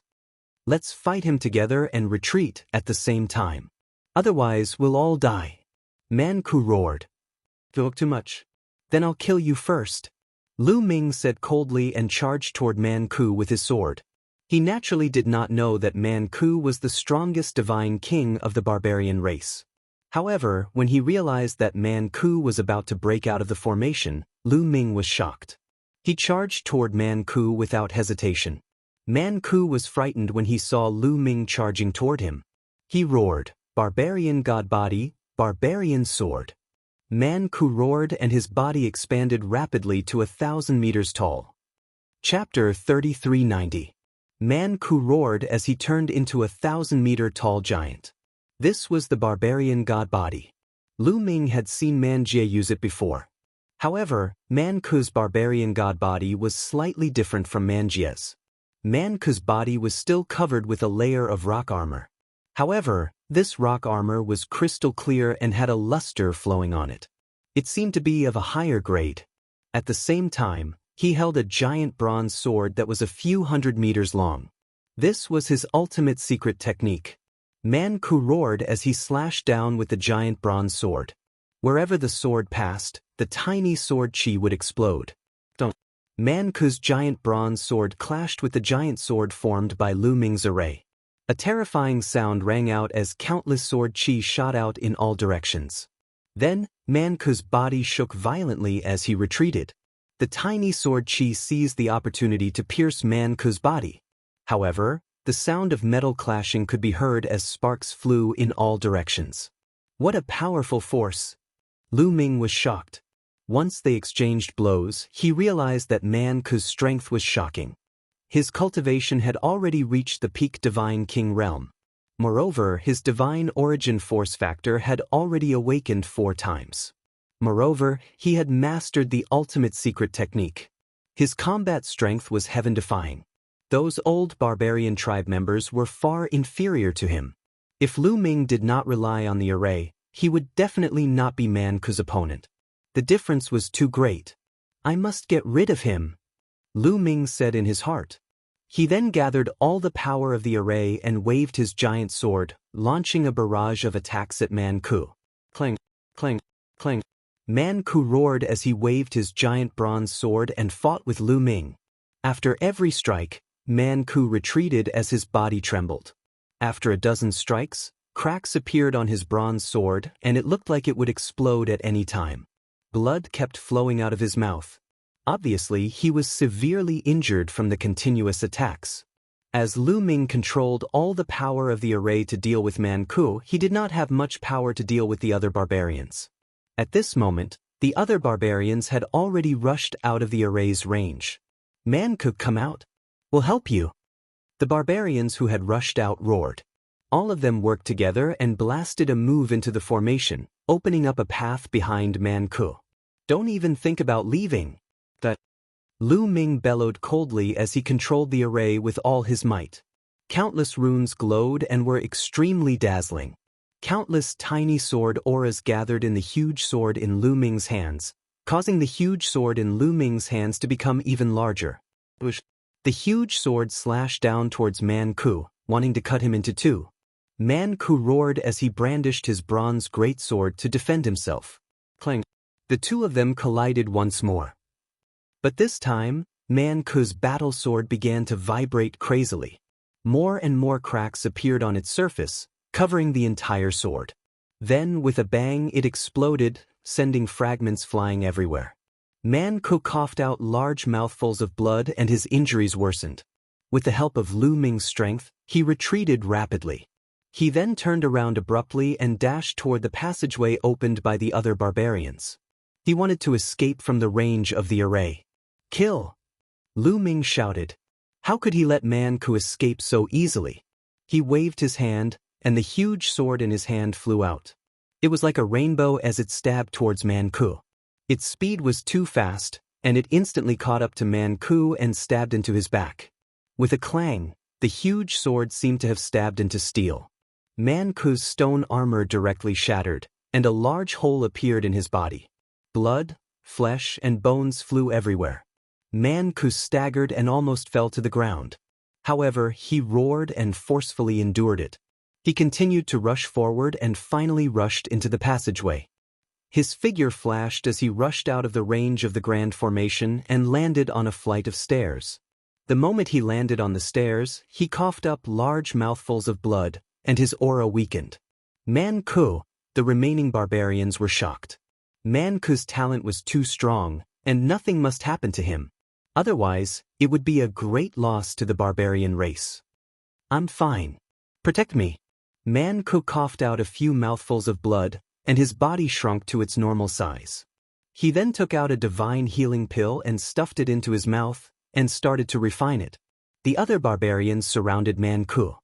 Let's fight him together and retreat at the same time. Otherwise, we'll all die. Man Ku roared. Talk too much. Then I'll kill you first. Lu Ming said coldly and charged toward Man Ku with his sword. He naturally did not know that Man Ku was the strongest divine king of the barbarian race. However, when he realized that Man Ku was about to break out of the formation, Lu Ming was shocked. He charged toward Man Ku without hesitation. Man Ku was frightened when he saw Lu Ming charging toward him. He roared, "Barbarian god body, barbarian sword." Man Ku roared and his body expanded rapidly to 1,000 meters tall. Chapter 3390. Man Ku roared as he turned into a 1,000-meter-tall giant. This was the barbarian god body. Lu Ming had seen Man Jie use it before. However, Man Ku's barbarian god body was slightly different from Man Jie's. Man Ku's body was still covered with a layer of rock armor. However, this rock armor was crystal clear and had a luster flowing on it. It seemed to be of a higher grade. At the same time, he held a giant bronze sword that was a few hundred meters long. This was his ultimate secret technique. Man Ku roared as he slashed down with the giant bronze sword. Wherever the sword passed, the tiny sword chi would explode. Man Ku's giant bronze sword clashed with the giant sword formed by Lu Ming's array. A terrifying sound rang out as countless sword chi shot out in all directions. Then, Man Ku's body shook violently as he retreated. The tiny sword chi seized the opportunity to pierce Man Ku's body. However, the sound of metal clashing could be heard as sparks flew in all directions. What a powerful force! Lu Ming was shocked. Once they exchanged blows, he realized that Man Ku's strength was shocking. His cultivation had already reached the peak divine king realm. Moreover, his divine origin force factor had already awakened 4 times. Moreover, he had mastered the ultimate secret technique. His combat strength was heaven-defying. Those old barbarian tribe members were far inferior to him. If Lu Ming did not rely on the array, he would definitely not be Man Ku's opponent. The difference was too great. I must get rid of him, Lu Ming said in his heart. He then gathered all the power of the array and waved his giant sword, launching a barrage of attacks at Man Ku. Clang, clang, clang. Man Ku roared as he waved his giant bronze sword and fought with Lu Ming. After every strike, Man Ku retreated as his body trembled. After a dozen strikes, cracks appeared on his bronze sword and it looked like it would explode at any time. Blood kept flowing out of his mouth. Obviously, he was severely injured from the continuous attacks. As Lu Ming controlled all the power of the array to deal with Man Ku, he did not have much power to deal with the other barbarians. At this moment, the other barbarians had already rushed out of the array's range. Man Ku, come out. We'll help you. The barbarians who had rushed out roared. All of them worked together and blasted a move into the formation, opening up a path behind Man Ku. Don't even think about leaving. Lu Ming bellowed coldly as he controlled the array with all his might. Countless runes glowed and were extremely dazzling. Countless tiny sword auras gathered in the huge sword in Lu Ming's hands, causing the huge sword in Lu Ming's hands to become even larger. The huge sword slashed down towards Man Ku, wanting to cut him into 2. Man Ku roared as he brandished his bronze greatsword to defend himself. Clang. The 2 of them collided once more. But this time, Man Ku's battle sword began to vibrate crazily. More and more cracks appeared on its surface, covering the entire sword. Then, with a bang, it exploded, sending fragments flying everywhere. Man-Ku coughed out large mouthfuls of blood and his injuries worsened. With the help of Lu Ming's strength, he retreated rapidly. He then turned around abruptly and dashed toward the passageway opened by the other barbarians. He wanted to escape from the range of the array. "Kill!" Lu Ming shouted. How could he let Man-Ku escape so easily? He waved his hand, and the huge sword in his hand flew out. It was like a rainbow as it stabbed towards Man-Ku. Its speed was too fast, and it instantly caught up to Man-Ku and stabbed into his back. With a clang, the huge sword seemed to have stabbed into steel. Man-Ku's stone armor directly shattered, and a large hole appeared in his body. Blood, flesh, and bones flew everywhere. Man-Ku staggered and almost fell to the ground. However, he roared and forcefully endured it. He continued to rush forward and finally rushed into the passageway. His figure flashed as he rushed out of the range of the grand formation and landed on a flight of stairs. The moment he landed on the stairs, he coughed up large mouthfuls of blood, and his aura weakened. Man-Ku, the remaining barbarians were shocked. Man-Ku's talent was too strong, and nothing must happen to him. Otherwise, it would be a great loss to the barbarian race. "I'm fine. Protect me." Man-Ku coughed out a few mouthfuls of blood, and his body shrunk to its normal size. He then took out a divine healing pill and stuffed it into his mouth, and started to refine it. The other barbarians surrounded Man-Ku.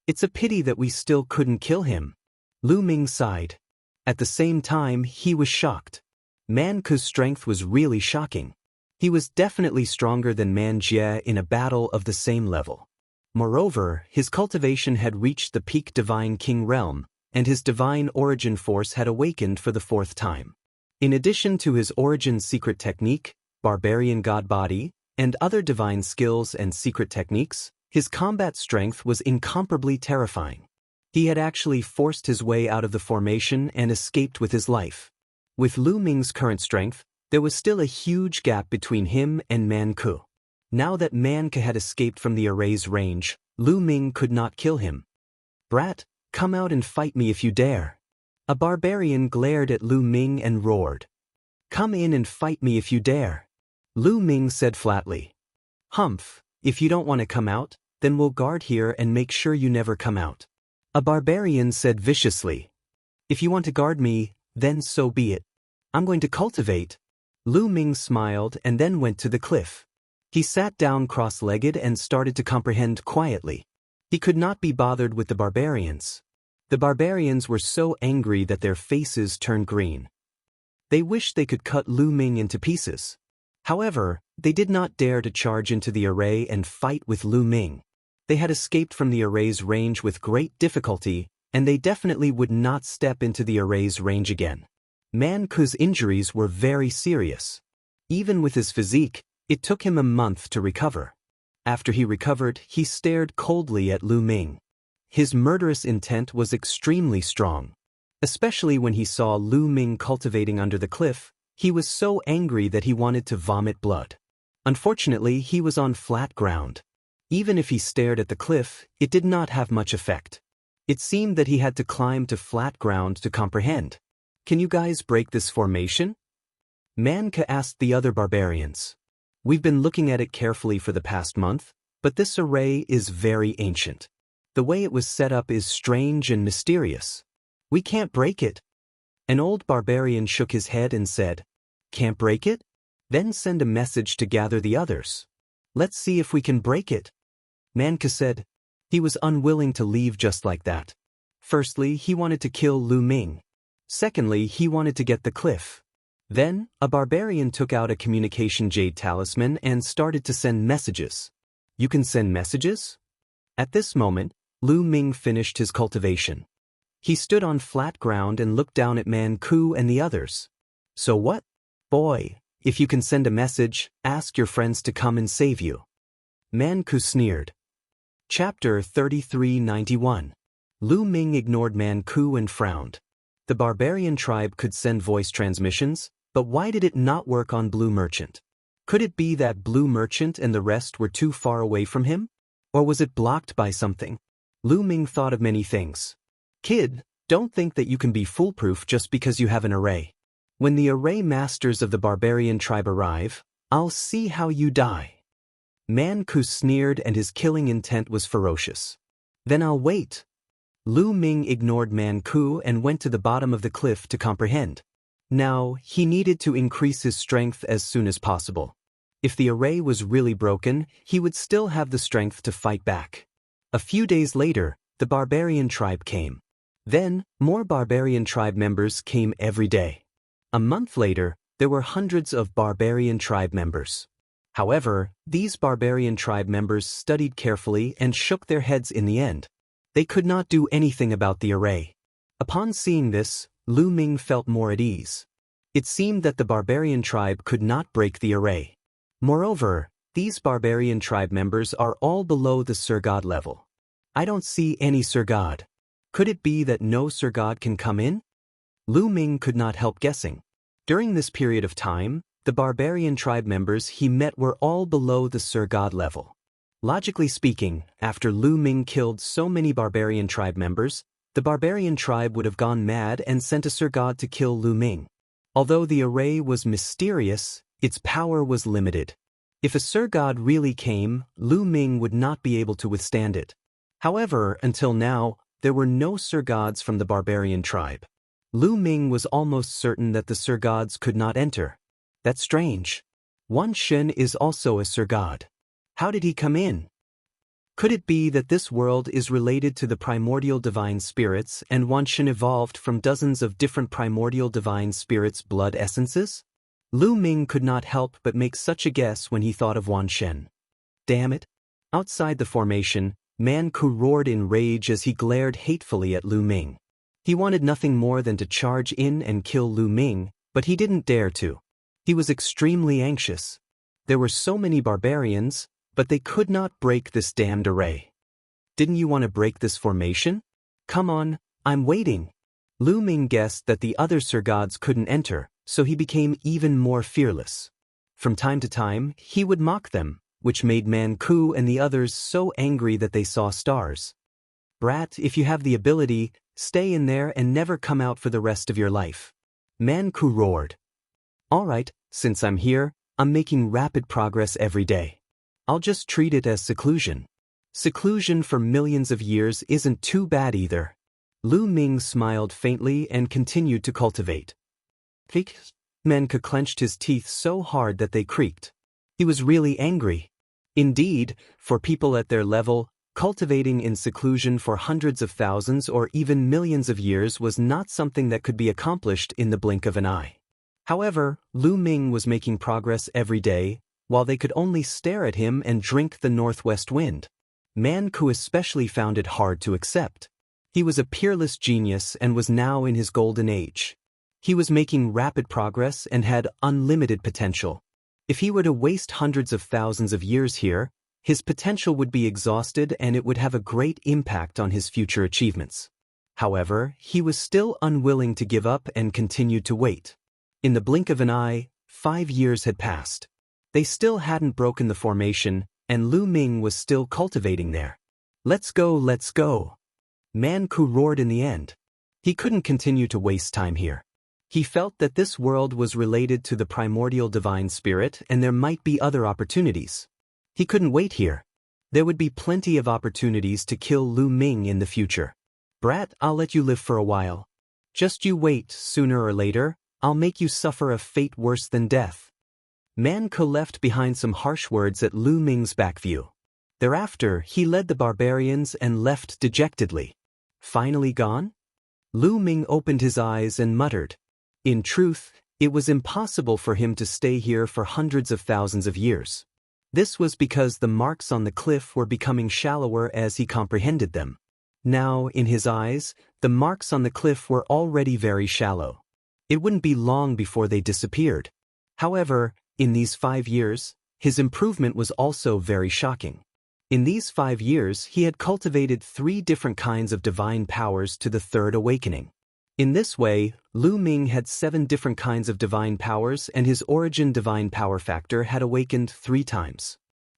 "It's a pity that we still couldn't kill him." Lu Ming sighed. At the same time, he was shocked. Man-Ku's strength was really shocking. He was definitely stronger than Man-Jie in a battle of the same level. Moreover, his cultivation had reached the peak divine king realm, and his divine origin force had awakened for the 4th time. In addition to his origin secret technique, barbarian god body, and other divine skills and secret techniques, his combat strength was incomparably terrifying. He had actually forced his way out of the formation and escaped with his life. With Lu Ming's current strength, there was still a huge gap between him and Man-Ku. Now that Man-Ku had escaped from the array's range, Lu Ming could not kill him. "Brat, come out and fight me if you dare." A barbarian glared at Lu Ming and roared. "Come in and fight me if you dare." Lu Ming said flatly. "Humph, if you don't want to come out, then we'll guard here and make sure you never come out." A barbarian said viciously. "If you want to guard me, then so be it. I'm going to cultivate." Lu Ming smiled and then went to the cliff. He sat down cross-legged and started to comprehend quietly. He could not be bothered with the barbarians. The barbarians were so angry that their faces turned green. They wished they could cut Lu Ming into pieces. However, they did not dare to charge into the array and fight with Lu Ming. They had escaped from the array's range with great difficulty, and they definitely would not step into the array's range again. Man-Ku's injuries were very serious. Even with his physique, it took him a month to recover. After he recovered, he stared coldly at Lu Ming. His murderous intent was extremely strong. Especially when he saw Lu Ming cultivating under the cliff, he was so angry that he wanted to vomit blood. Unfortunately, he was on flat ground. Even if he stared at the cliff, it did not have much effect. It seemed that he had to climb to flat ground to comprehend. "Can you guys break this formation?" Man-Ku asked the other barbarians. "We've been looking at it carefully for the past month, but this array is very ancient. The way it was set up is strange and mysterious. We can't break it." An old barbarian shook his head and said, "Can't break it? Then send a message to gather the others. Let's see if we can break it." Man-Ku said. He was unwilling to leave just like that. Firstly, he wanted to kill Lu Ming. Secondly, he wanted to get the cliff. Then, a barbarian took out a communication jade talisman and started to send messages. "You can send messages?" At this moment, Lu Ming finished his cultivation. He stood on flat ground and looked down at Man-Ku and the others. "So what? Boy, if you can send a message, ask your friends to come and save you." Man-Ku sneered. Chapter 3391. Lu Ming ignored Man-Ku and frowned. The barbarian tribe could send voice transmissions, but why did it not work on Blue Merchant? Could it be that Blue Merchant and the rest were too far away from him? Or was it blocked by something? Lu Ming thought of many things. Kid, don't think that you can be foolproof just because you have an array. When the array masters of the barbarian tribe arrive, I'll see how you die. Man Ku sneered and his killing intent was ferocious. Then I'll wait. Lu Ming ignored Man Ku and went to the bottom of the cliff to comprehend. Now, he needed to increase his strength as soon as possible. If the array was really broken, he would still have the strength to fight back. A few days later, the barbarian tribe came. Then, more barbarian tribe members came every day. A month later, there were hundreds of barbarian tribe members. However, these barbarian tribe members studied carefully and shook their heads in the end. They could not do anything about the array. Upon seeing this, Lu Ming felt more at ease. It seemed that the barbarian tribe could not break the array. Moreover, these barbarian tribe members are all below the Sir God level. I don't see any Sir God. Could it be that no Sir God can come in? Lu Ming could not help guessing. During this period of time, the barbarian tribe members he met were all below the Sir God level. Logically speaking, after Lu Ming killed so many barbarian tribe members, the barbarian tribe would have gone mad and sent a Sir God to kill Lu Ming. Although the array was mysterious, its power was limited. If a Sir God really came, Lu Ming would not be able to withstand it. However, until now, there were no Sir Gods from the barbarian tribe. Lu Ming was almost certain that the Sir Gods could not enter. That's strange. Wan Shen is also a Sir God. How did he come in? Could it be that this world is related to the primordial divine spirits and Wan Shen evolved from dozens of different primordial divine spirits' blood essences? Lu Ming could not help but make such a guess when he thought of Wan Shen. Damn it! Outside the formation, Man Ku roared in rage as he glared hatefully at Lu Ming. He wanted nothing more than to charge in and kill Lu Ming, but he didn't dare to. He was extremely anxious. There were so many barbarians, but they could not break this damned array. Didn't you want to break this formation? Come on, I'm waiting. Lu Ming guessed that the other Sir Gods couldn't enter, so he became even more fearless. From time to time, he would mock them, which made Man Ku and the others so angry that they saw stars. Brat, if you have the ability, stay in there and never come out for the rest of your life. Man Ku roared. All right, since I'm here, I'm making rapid progress every day. I'll just treat it as seclusion. Seclusion for millions of years isn't too bad either. Lu Ming smiled faintly and continued to cultivate. Man Ku clenched his teeth so hard that they creaked. He was really angry. Indeed, for people at their level, cultivating in seclusion for hundreds of thousands or even millions of years was not something that could be accomplished in the blink of an eye. However, Lu Ming was making progress every day, while they could only stare at him and drink the northwest wind. Man Ku especially found it hard to accept. He was a peerless genius and was now in his golden age. He was making rapid progress and had unlimited potential. If he were to waste hundreds of thousands of years here, his potential would be exhausted and it would have a great impact on his future achievements. However, he was still unwilling to give up and continued to wait. In the blink of an eye, 5 years had passed. They still hadn't broken the formation, and Lu Ming was still cultivating there. Let's go, let's go. Man Ku roared in the end. He couldn't continue to waste time here. He felt that this world was related to the primordial divine spirit and there might be other opportunities. He couldn't wait here. There would be plenty of opportunities to kill Lu Ming in the future. Brat, I'll let you live for a while. Just you wait, sooner or later, I'll make you suffer a fate worse than death. Man Ku left behind some harsh words at Lu Ming's back view. Thereafter, he led the barbarians and left dejectedly. Finally gone? Lu Ming opened his eyes and muttered. In truth, it was impossible for him to stay here for hundreds of thousands of years. This was because the marks on the cliff were becoming shallower as he comprehended them. Now, in his eyes, the marks on the cliff were already very shallow. It wouldn't be long before they disappeared. However, in these 5 years, his improvement was also very shocking. In these 5 years, he had cultivated 3 different kinds of divine powers to the third awakening. In this way, Lu Ming had 7 different kinds of divine powers and his origin divine power factor had awakened 3 times.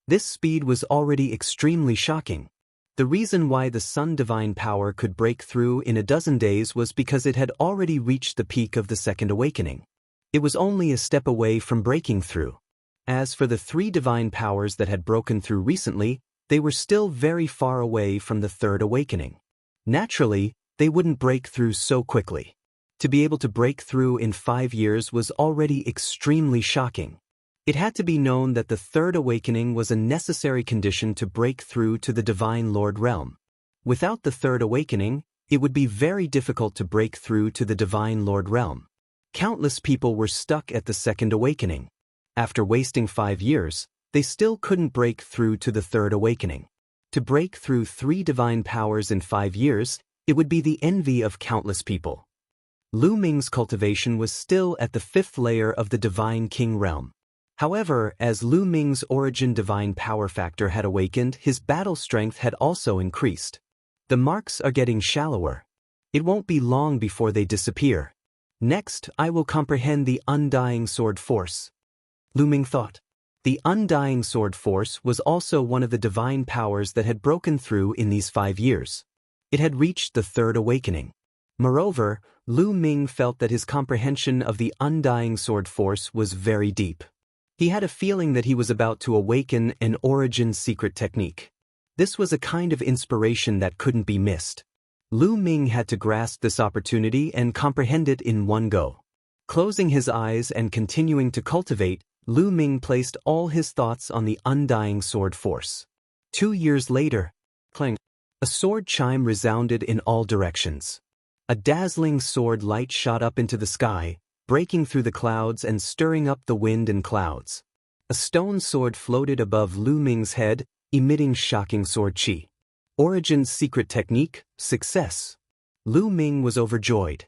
This speed was already extremely shocking. The reason why the Sun divine power could break through in a dozen days was because it had already reached the peak of the Second Awakening. It was only a step away from breaking through. As for the three divine powers that had broken through recently, they were still very far away from the Third Awakening. Naturally, they wouldn't break through so quickly. To be able to break through in 5 years was already extremely shocking. It had to be known that the Third Awakening was a necessary condition to break through to the Divine Lord realm. Without the Third Awakening, it would be very difficult to break through to the Divine Lord realm. Countless people were stuck at the Second Awakening. After wasting 5 years, they still couldn't break through to the Third Awakening. To break through 3 divine powers in 5 years, it would be the envy of countless people. Lu Ming's cultivation was still at the 5th layer of the Divine King realm. However, as Lu Ming's origin divine power factor had awakened, his battle strength had also increased. The marks are getting shallower. It won't be long before they disappear. Next, I will comprehend the undying sword force. Lu Ming thought. The undying sword force was also one of the divine powers that had broken through in these 5 years. It had reached the Third Awakening. Moreover, Lu Ming felt that his comprehension of the undying sword force was very deep. He had a feeling that he was about to awaken an origin secret technique. This was a kind of inspiration that couldn't be missed. Lu Ming had to grasp this opportunity and comprehend it in one go. Closing his eyes and continuing to cultivate, Lu Ming placed all his thoughts on the undying sword force. 2 years later, clang, a sword chime resounded in all directions. A dazzling sword light shot up into the sky, breaking through the clouds and stirring up the wind and clouds. A stone sword floated above Lu Ming's head, emitting shocking sword chi. Origin's secret technique, success. Lu Ming was overjoyed.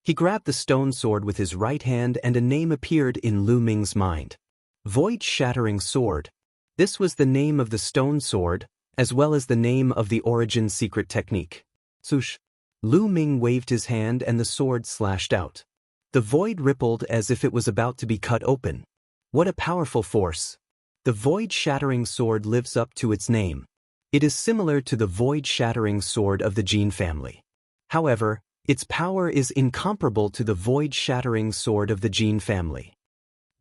He grabbed the stone sword with his right hand and a name appeared in Lu Ming's mind. Void-shattering sword. This was the name of the stone sword, as well as the name of the origin secret technique. Swoosh. Lu Ming waved his hand and the sword slashed out. The void rippled as if it was about to be cut open. What a powerful force. The void-shattering sword lives up to its name. It is similar to the void-shattering sword of the Jin family. However, its power is incomparable to the void-shattering sword of the Jin family.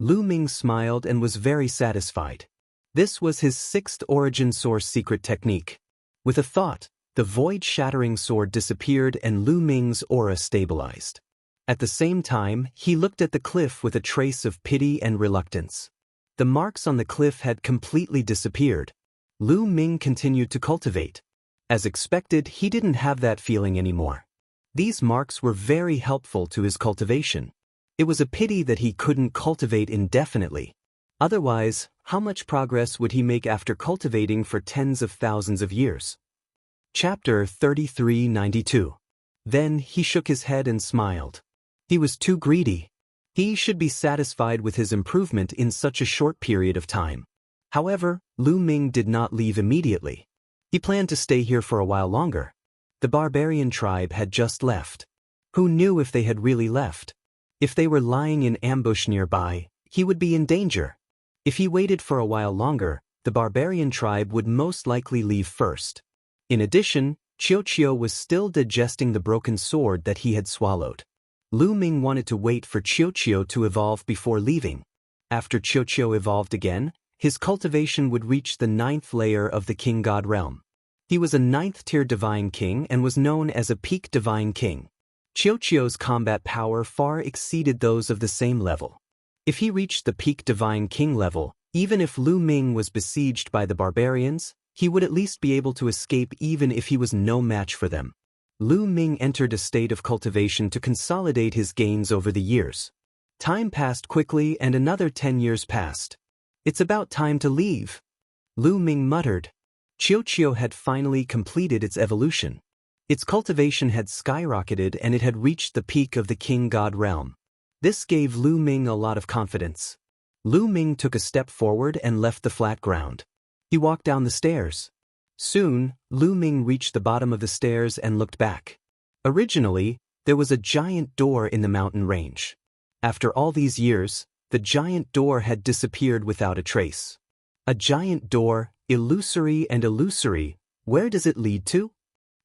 Lu Ming smiled and was very satisfied. This was his 6th origin source secret technique. With a thought, the void-shattering sword disappeared and Lu Ming's aura stabilized. At the same time, he looked at the cliff with a trace of pity and reluctance. The marks on the cliff had completely disappeared. Lu Ming continued to cultivate. As expected, he didn't have that feeling anymore. These marks were very helpful to his cultivation. It was a pity that he couldn't cultivate indefinitely. Otherwise, how much progress would he make after cultivating for tens of thousands of years? Chapter 3392. Then he shook his head and smiled. He was too greedy. He should be satisfied with his improvement in such a short period of time. However, Lu Ming did not leave immediately. He planned to stay here for a while longer. The barbarian tribe had just left. Who knew if they had really left? If they were lying in ambush nearby, he would be in danger. If he waited for a while longer, the barbarian tribe would most likely leave first. In addition, Qiuqiu was still digesting the broken sword that he had swallowed. Lu Ming wanted to wait for Qiuqiu to evolve before leaving. After Qiuqiu evolved again, his cultivation would reach the 9th layer of the King God realm. He was a 9th-tier divine king and was known as a peak divine king. Qiuqiu's combat power far exceeded those of the same level. If he reached the peak divine king level, even if Lu Ming was besieged by the barbarians, he would at least be able to escape even if he was no match for them. Lu Ming entered a state of cultivation to consolidate his gains over the years. Time passed quickly and another 10 years passed. It's about time to leave. Lu Ming muttered. Qiuqiu had finally completed its evolution. Its cultivation had skyrocketed and it had reached the peak of the King God realm. This gave Lu Ming a lot of confidence. Lu Ming took a step forward and left the flat ground. He walked down the stairs. Soon, Lu Ming reached the bottom of the stairs and looked back. Originally, there was a giant door in the mountain range. After all these years, the giant door had disappeared without a trace. A giant door, illusory and illusory, where does it lead to?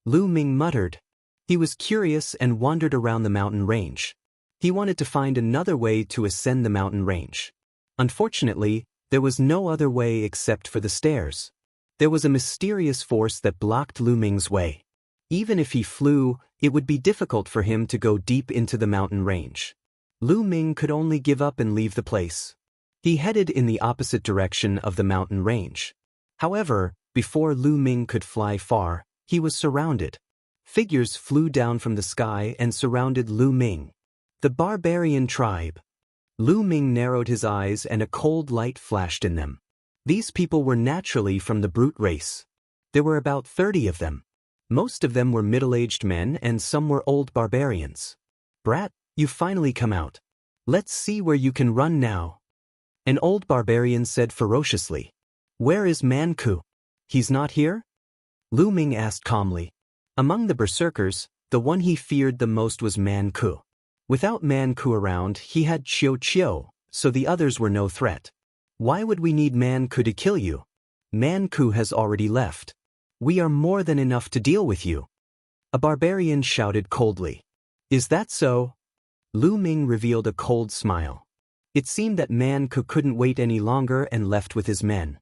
Lu Ming muttered. He was curious and wandered around the mountain range. He wanted to find another way to ascend the mountain range. Unfortunately, there was no other way except for the stairs. There was a mysterious force that blocked Lu Ming's way. Even if he flew, it would be difficult for him to go deep into the mountain range. Lu Ming could only give up and leave the place. He headed in the opposite direction of the mountain range. However, before Lu Ming could fly far, he was surrounded. Figures flew down from the sky and surrounded Lu Ming. The barbarian tribe. Lu Ming narrowed his eyes and a cold light flashed in them. These people were naturally from the brute race. There were about 30 of them. Most of them were middle-aged men and some were old barbarians. "Brat, you finally come out. Let's see where you can run now," an old barbarian said ferociously. "Where is Manku? He's not here?" Lu Ming asked calmly. Among the berserkers, the one he feared the most was Manku. Without Manku around, he had Chiu Chiu, so the others were no threat. "Why would we need Manku to kill you? Manku has already left. We are more than enough to deal with you," a barbarian shouted coldly. "Is that so?" Lu Ming revealed a cold smile. It seemed that Manku couldn't wait any longer and left with his men.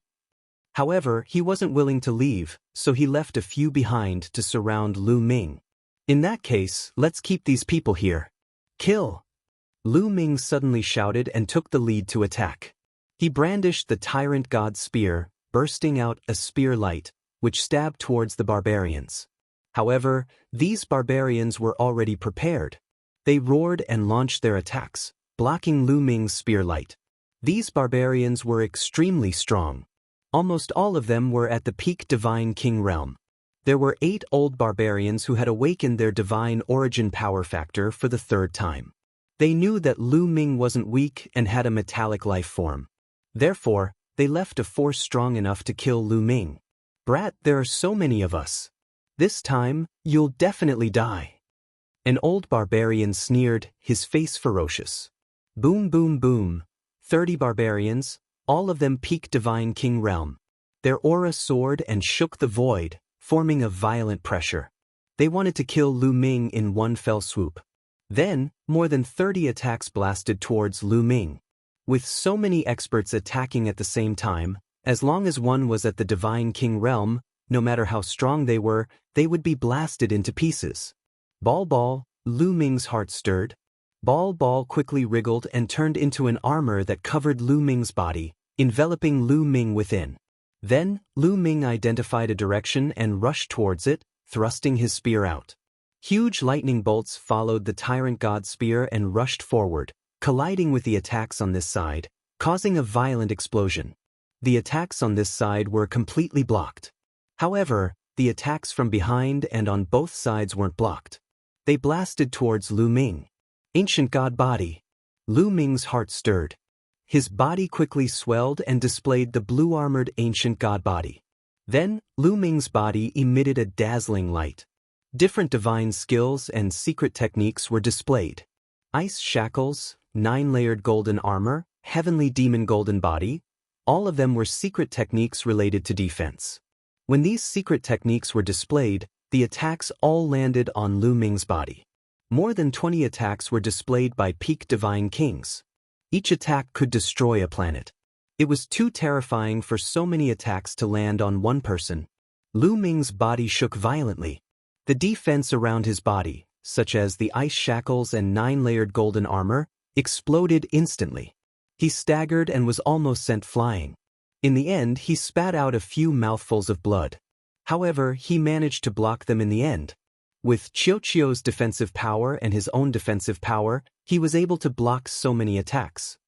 However, he wasn't willing to leave, so he left a few behind to surround Lu Ming. "In that case, let's keep these people here. Kill!" Lu Ming suddenly shouted and took the lead to attack. He brandished the tyrant god spear, bursting out a spear light, which stabbed towards the barbarians. However, these barbarians were already prepared. They roared and launched their attacks, blocking Lu Ming's spear light. These barbarians were extremely strong. Almost all of them were at the peak Divine King realm. There were 8 old barbarians who had awakened their divine origin power factor for the 3rd time. They knew that Lu Ming wasn't weak and had a metallic life form. Therefore, they left a force strong enough to kill Lu Ming. "Brat, there are so many of us. This time, you'll definitely die," an old barbarian sneered, his face ferocious. Boom boom boom. 30 barbarians, all of them peak Divine King realm. Their aura soared and shook the void, forming a violent pressure. They wanted to kill Lu Ming in one fell swoop. Then, more than 30 attacks blasted towards Lu Ming. With so many experts attacking at the same time, as long as one was at the Divine King realm, no matter how strong they were, they would be blasted into pieces. Ball, Lu Ming's heart stirred. Ball quickly wriggled and turned into an armor that covered Lu Ming's body, enveloping Lu Ming within. Then, Lu Ming identified a direction and rushed towards it, thrusting his spear out. Huge lightning bolts followed the tyrant god spear and rushed forward, colliding with the attacks on this side, causing a violent explosion. The attacks on this side were completely blocked. However, the attacks from behind and on both sides weren't blocked. They blasted towards Lu Ming. Ancient god body. Lu Ming's heart stirred. His body quickly swelled and displayed the blue-armored ancient god body. Then, Lu Ming's body emitted a dazzling light. Different divine skills and secret techniques were displayed. Ice shackles, 9-layered golden armor, heavenly demon golden body, all of them were secret techniques related to defense. When these secret techniques were displayed, the attacks all landed on Lu Ming's body. More than 20 attacks were displayed by peak divine kings. Each attack could destroy a planet. It was too terrifying for so many attacks to land on one person. Lu Ming's body shook violently. The defense around his body, such as the ice shackles and 9-layered golden armor, exploded instantly. He staggered and was almost sent flying. In the end, he spat out a few mouthfuls of blood. However, he managed to block them in the end. With Chiu Chiu's defensive power and his own defensive power, he was able to block so many attacks.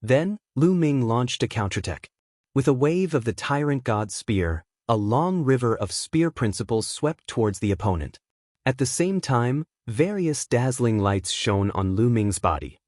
Then, Lu Ming launched a counterattack. With a wave of the tyrant god spear, a long river of spear principles swept towards the opponent. At the same time, various dazzling lights shone on Lu Ming's body.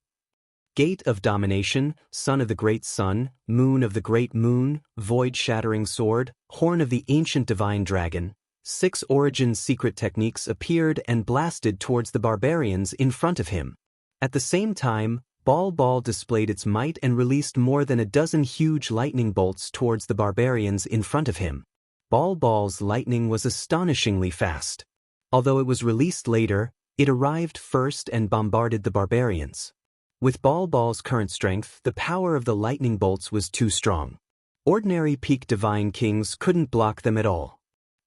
Gate of Domination, Son of the Great Sun, Moon of the Great Moon, Void-Shattering Sword, Horn of the Ancient Divine Dragon. 6 origin secret techniques appeared and blasted towards the barbarians in front of him. At the same time, Ball displayed its might and released more than a dozen huge lightning bolts towards the barbarians in front of him. Ball's lightning was astonishingly fast. Although it was released later, it arrived first and bombarded the barbarians. With Ball's current strength, the power of the lightning bolts was too strong. Ordinary peak divine kings couldn't block them at all.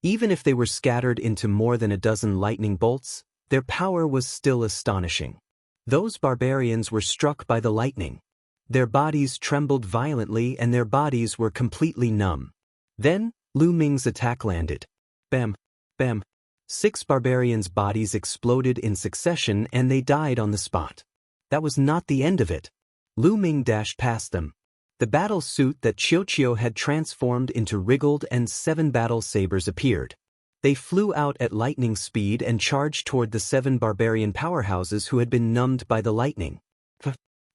Even if they were scattered into more than a dozen lightning bolts, their power was still astonishing. Those barbarians were struck by the lightning. Their bodies trembled violently and their bodies were completely numb. Then, Lu Ming's attack landed. Bam! Bam! 6 barbarians' bodies exploded in succession and they died on the spot. That was not the end of it. Lu Ming dashed past them. The battle suit that Qiu had transformed into wriggled and 7 battle sabers appeared. They flew out at lightning speed and charged toward the 7 barbarian powerhouses who had been numbed by the lightning.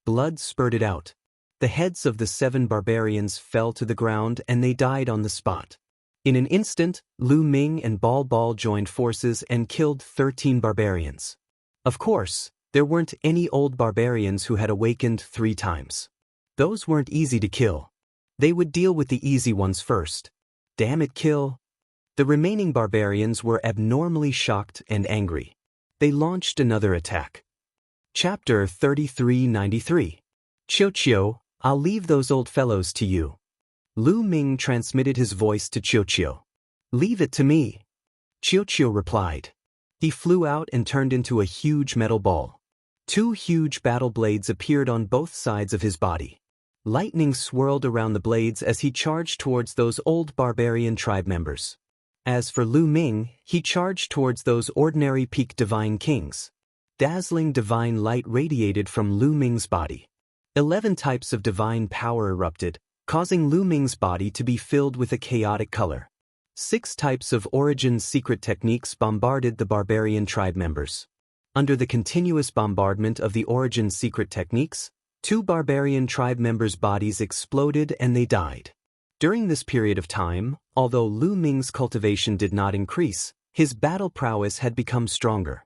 Blood spurted out. The heads of the 7 barbarians fell to the ground and they died on the spot. In an instant, Lu Ming and Ball joined forces and killed 13 barbarians. Of course, there weren't any old barbarians who had awakened 3 times. Those weren't easy to kill. They would deal with the easy ones first. Damn it, kill! The remaining barbarians were abnormally shocked and angry. They launched another attack. Chapter 3393. Qiu, I'll leave those old fellows to you. Lu Ming transmitted his voice to Qiu. Leave it to me. Qiu replied. He flew out and turned into a huge metal ball. 2 huge battle blades appeared on both sides of his body. Lightning swirled around the blades as he charged towards those old barbarian tribe members. As for Lu Ming, he charged towards those ordinary peak divine kings. Dazzling divine light radiated from Lu Ming's body. 11 types of divine power erupted, causing Lu Ming's body to be filled with a chaotic color. 6 types of origin secret techniques bombarded the barbarian tribe members. Under the continuous bombardment of the origin secret techniques, 2 barbarian tribe members' bodies exploded and they died. During this period of time, although Lu Ming's cultivation did not increase, his battle prowess had become stronger.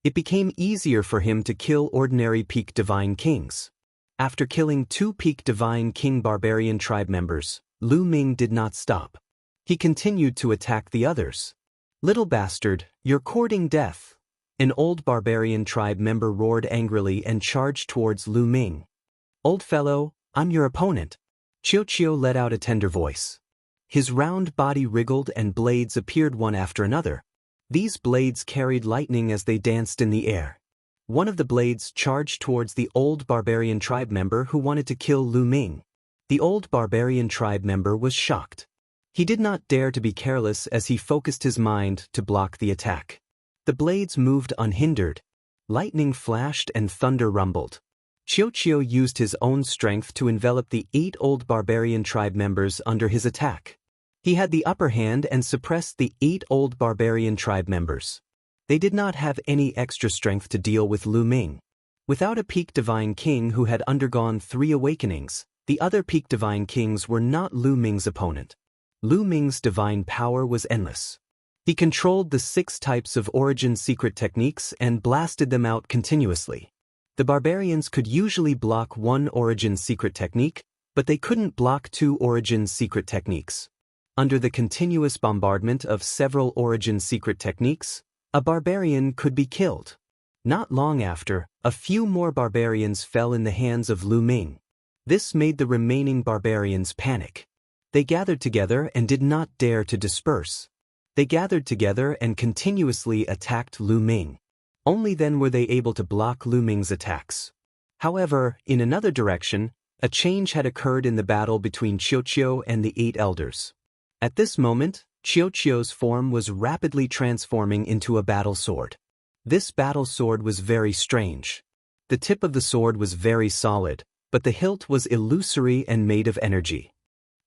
It became easier for him to kill ordinary peak divine kings. After killing 2 peak divine king barbarian tribe members, Lu Ming did not stop. He continued to attack the others. Little bastard, you're courting death. An old barbarian tribe member roared angrily and charged towards Lu Ming. Old fellow, I'm your opponent. Qiu let out a tender voice. His round body wriggled and blades appeared one after another. These blades carried lightning as they danced in the air. One of the blades charged towards the old barbarian tribe member who wanted to kill Lu Ming. The old barbarian tribe member was shocked. He did not dare to be careless as he focused his mind to block the attack. The blades moved unhindered. Lightning flashed and thunder rumbled. Qiu used his own strength to envelop the 8 old barbarian tribe members under his attack. He had the upper hand and suppressed the 8 old barbarian tribe members. They did not have any extra strength to deal with Lu Ming. Without a peak divine king who had undergone 3 awakenings, the other peak divine kings were not Lu Ming's opponent. Lu Ming's divine power was endless. He controlled the 6 types of origin secret techniques and blasted them out continuously. The barbarians could usually block 1 origin secret technique, but they couldn't block 2 origin secret techniques. Under the continuous bombardment of several origin secret techniques, a barbarian could be killed. Not long after, a few more barbarians fell in the hands of Lu Ming. This made the remaining barbarians panic. They gathered together and did not dare to disperse. They gathered together and continuously attacked Lu Ming. Only then were they able to block Lu Ming's attacks. However, in another direction, a change had occurred in the battle between Qiu and the 8 elders. At this moment, Qiu's form was rapidly transforming into a battle sword. This battle sword was very strange. The tip of the sword was very solid, but the hilt was illusory and made of energy.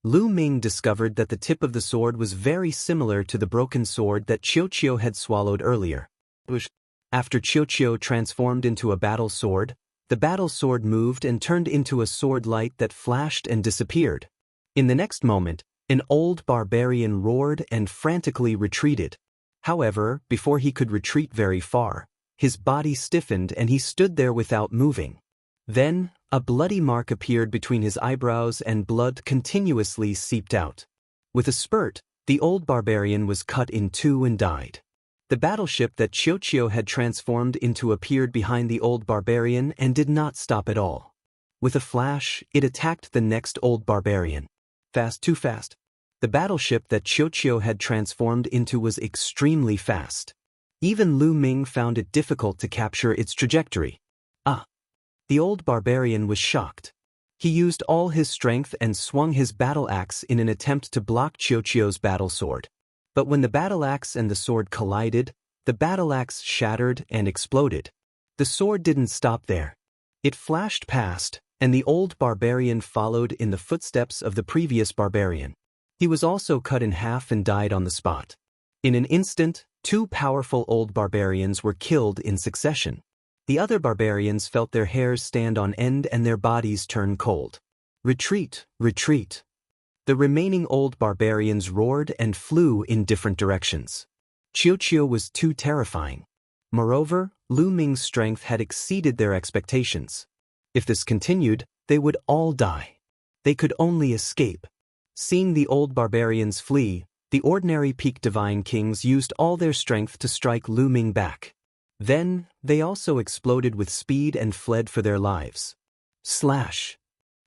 Lu Ming discovered that the tip of the sword was very similar to the broken sword that Qiu had swallowed earlier. After Qiu transformed into a battle sword, the battle sword moved and turned into a sword light that flashed and disappeared. In the next moment, an old barbarian roared and frantically retreated. However, before he could retreat very far, his body stiffened and he stood there without moving. Then, A bloody mark appeared between his eyebrows and blood continuously seeped out. With a spurt, the old barbarian was cut in two and died. The battleship that Chiyo had transformed into appeared behind the old barbarian and did not stop at all. With a flash, it attacked the next old barbarian. Fast, too fast. The battleship that Chiyo had transformed into was extremely fast. Even Lu Ming found it difficult to capture its trajectory. The old barbarian was shocked. He used all his strength and swung his battle axe in an attempt to block Chiyo's battle sword. But when the battle axe and the sword collided, the battle axe shattered and exploded. The sword didn't stop there. It flashed past, and the old barbarian followed in the footsteps of the previous barbarian. He was also cut in half and died on the spot. In an instant, two powerful old barbarians were killed in succession. The other barbarians felt their hairs stand on end and their bodies turn cold. Retreat, retreat. The remaining old barbarians roared and flew in different directions. Chiyo was too terrifying. Moreover, Lu Ming's strength had exceeded their expectations. If this continued, they would all die. They could only escape. Seeing the old barbarians flee, the ordinary peak divine kings used all their strength to strike Lu Ming back. Then, they also exploded with speed and fled for their lives. Slash!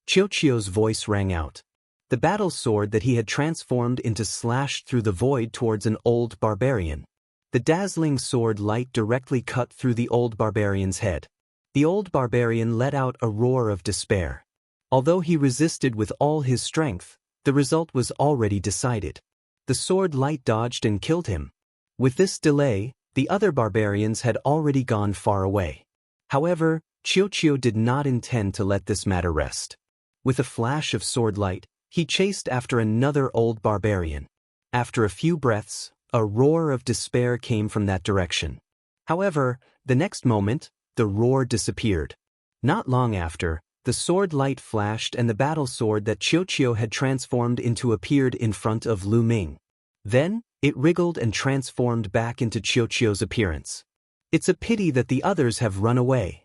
Chiyo's voice rang out. The battle sword that he had transformed into slashed through the void towards an old barbarian. The dazzling sword light directly cut through the old barbarian's head. The old barbarian let out a roar of despair. Although he resisted with all his strength, the result was already decided. The sword light dodged and killed him. With this delay, the other barbarians had already gone far away. However, Chiyo did not intend to let this matter rest. With a flash of sword light, he chased after another old barbarian. After a few breaths, a roar of despair came from that direction. However, the next moment, the roar disappeared. Not long after, the sword light flashed and the battle sword that Chiyo had transformed into appeared in front of Lu Ming. Then, it wriggled and transformed back into Chiyo's appearance. It's a pity that the others have run away.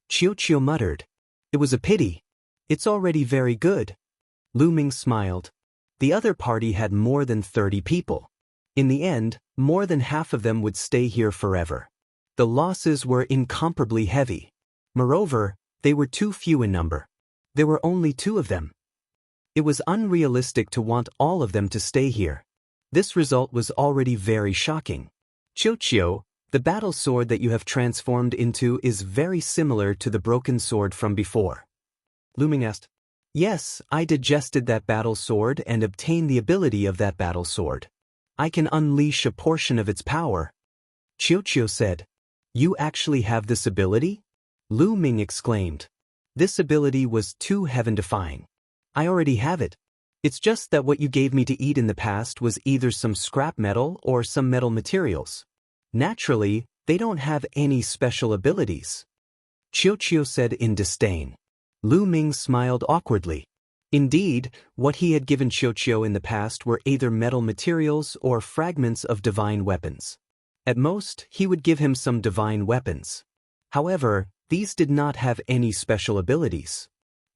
Chiyo muttered. It was a pity. It's already very good. Lu Ming smiled. The other party had more than 30 people. In the end, more than half of them would stay here forever. The losses were incomparably heavy. Moreover, they were too few in number. There were only 2 of them. It was unrealistic to want all of them to stay here. This result was already very shocking. Chiyo, the battle sword that you have transformed into is very similar to the broken sword from before. Lu Ming asked. Yes, I digested that battle sword and obtained the ability of that battle sword. I can unleash a portion of its power. Chiyo said. You actually have this ability? Lu Ming exclaimed. This ability was too heaven-defying. I already have it. It's just that what you gave me to eat in the past was either some scrap metal or some metal materials. Naturally, they don't have any special abilities. Chiyo said in disdain. Lu Ming smiled awkwardly. Indeed, what he had given Chiyo in the past were either metal materials or fragments of divine weapons. At most, he would give him some divine weapons. However, these did not have any special abilities.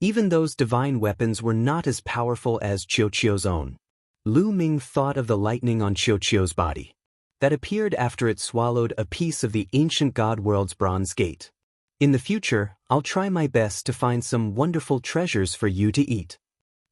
Even those divine weapons were not as powerful as Chiyo's own. Lu Ming thought of the lightning on Chiyo's body. That appeared after it swallowed a piece of the ancient god world's bronze gate. In the future, I'll try my best to find some wonderful treasures for you to eat.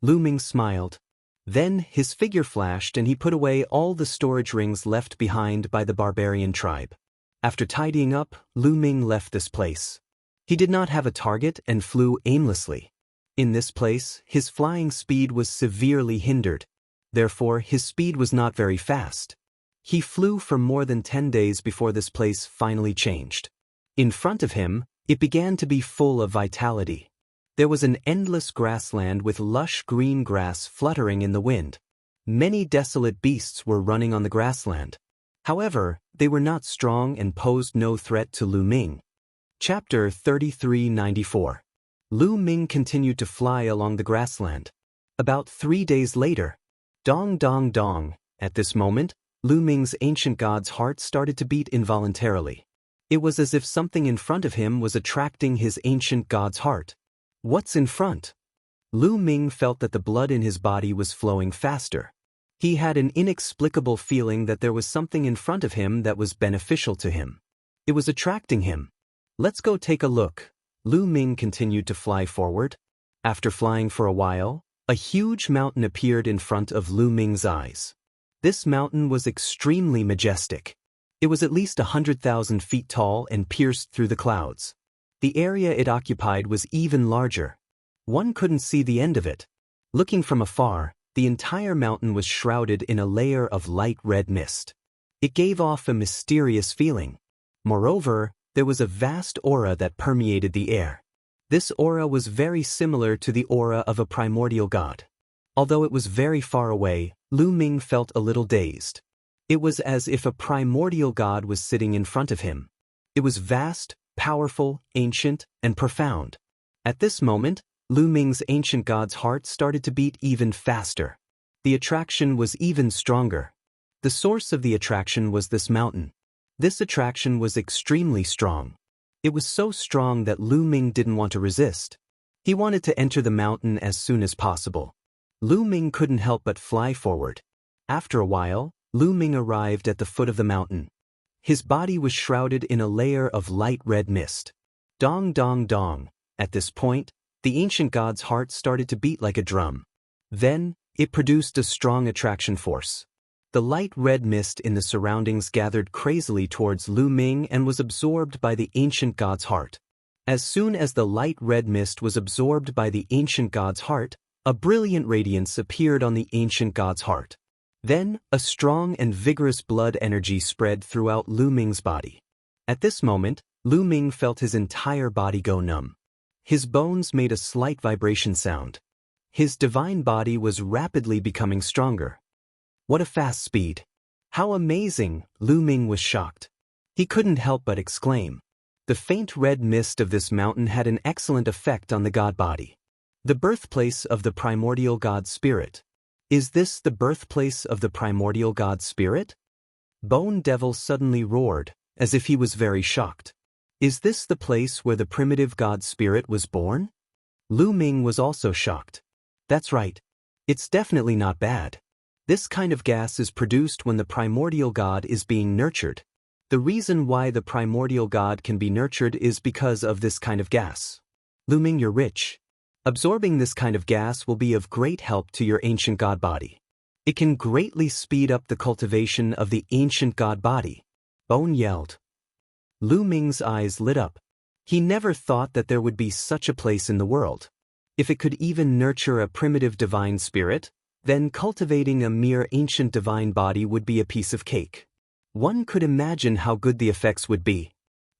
Lu Ming smiled. Then his figure flashed and he put away all the storage rings left behind by the barbarian tribe. After tidying up, Lu Ming left this place. He did not have a target and flew aimlessly. In this place, his flying speed was severely hindered. Therefore, his speed was not very fast. He flew for more than 10 days before this place finally changed. In front of him, it began to be full of vitality. There was an endless grassland with lush green grass fluttering in the wind. Many desolate beasts were running on the grassland. However, they were not strong and posed no threat to Lu Ming. Chapter 3394. Lu Ming continued to fly along the grassland. About 3 days later, dong dong dong, at this moment, Lu Ming's ancient god's heart started to beat involuntarily. It was as if something in front of him was attracting his ancient god's heart. What's in front? Lu Ming felt that the blood in his body was flowing faster. He had an inexplicable feeling that there was something in front of him that was beneficial to him. It was attracting him. Let's go take a look. Lu Ming continued to fly forward. After flying for a while, a huge mountain appeared in front of Lu Ming's eyes. This mountain was extremely majestic. It was at least 100,000 feet tall and pierced through the clouds. The area it occupied was even larger. One couldn't see the end of it. Looking from afar, the entire mountain was shrouded in a layer of light red mist. It gave off a mysterious feeling. Moreover, there was a vast aura that permeated the air. This aura was very similar to the aura of a primordial god. Although it was very far away, Lu Ming felt a little dazed. It was as if a primordial god was sitting in front of him. It was vast, powerful, ancient, and profound. At this moment, Lu Ming's ancient god's heart started to beat even faster. The attraction was even stronger. The source of the attraction was this mountain. This attraction was extremely strong. It was so strong that Lu Ming didn't want to resist. He wanted to enter the mountain as soon as possible. Lu Ming couldn't help but fly forward. After a while, Lu Ming arrived at the foot of the mountain. His body was shrouded in a layer of light red mist. Dong dong dong. At this point, the ancient god's heart started to beat like a drum. Then, it produced a strong attraction force. The light red mist in the surroundings gathered crazily towards Lu Ming and was absorbed by the ancient god's heart. As soon as the light red mist was absorbed by the ancient god's heart, a brilliant radiance appeared on the ancient god's heart. Then, a strong and vigorous blood energy spread throughout Lu Ming's body. At this moment, Lu Ming felt his entire body go numb. His bones made a slight vibration sound. His divine body was rapidly becoming stronger. What a fast speed! How amazing! Lu Ming was shocked. He couldn't help but exclaim. The faint red mist of this mountain had an excellent effect on the god body. The birthplace of the primordial god spirit. Is this the birthplace of the primordial god spirit? Bone Devil suddenly roared, as if he was very shocked. Is this the place where the primitive god spirit was born? Lu Ming was also shocked. That's right. It's definitely not bad. This kind of gas is produced when the primordial god is being nurtured. The reason why the primordial god can be nurtured is because of this kind of gas. Lu Ming, you're rich. Absorbing this kind of gas will be of great help to your ancient god body. It can greatly speed up the cultivation of the ancient god body. Bone yelled. Lu Ming's eyes lit up. He never thought that there would be such a place in the world. If it could even nurture a primitive divine spirit, then cultivating a mere ancient divine body would be a piece of cake. One could imagine how good the effects would be.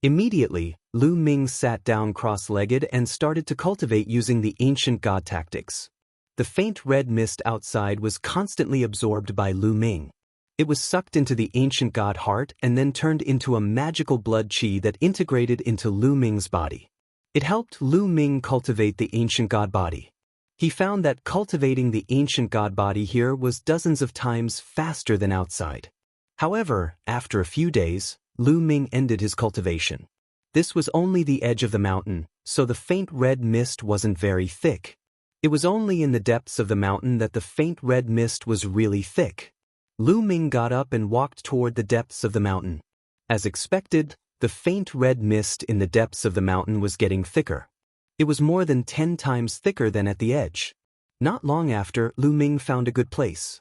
Immediately, Lu Ming sat down cross-legged and started to cultivate using the ancient god tactics. The faint red mist outside was constantly absorbed by Lu Ming. It was sucked into the ancient god heart and then turned into a magical blood chi that integrated into Lu Ming's body. It helped Lu Ming cultivate the ancient god body. He found that cultivating the ancient god body here was dozens of times faster than outside. However, after a few days, Lu Ming ended his cultivation. This was only the edge of the mountain, so the faint red mist wasn't very thick. It was only in the depths of the mountain that the faint red mist was really thick. Lu Ming got up and walked toward the depths of the mountain. As expected, the faint red mist in the depths of the mountain was getting thicker. It was more than 10 times thicker than at the edge. Not long after, Lu Ming found a good place.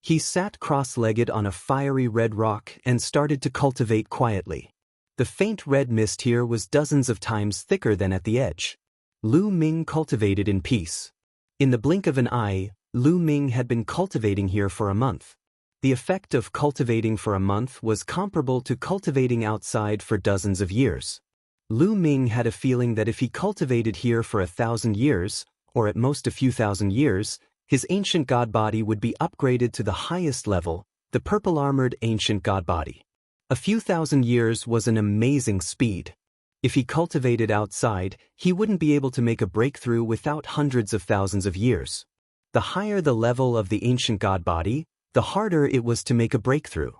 He sat cross-legged on a fiery red rock and started to cultivate quietly. The faint red mist here was dozens of times thicker than at the edge. Lu Ming cultivated in peace. In the blink of an eye, Lu Ming had been cultivating here for a month. The effect of cultivating for a month was comparable to cultivating outside for dozens of years. Lu Ming had a feeling that if he cultivated here for 1,000 years, or at most a few thousand years, his ancient god body would be upgraded to the highest level, the purple-armored ancient god body. A few thousand years was an amazing speed. If he cultivated outside, he wouldn't be able to make a breakthrough without hundreds of thousands of years. The higher the level of the ancient god body, the harder it was to make a breakthrough.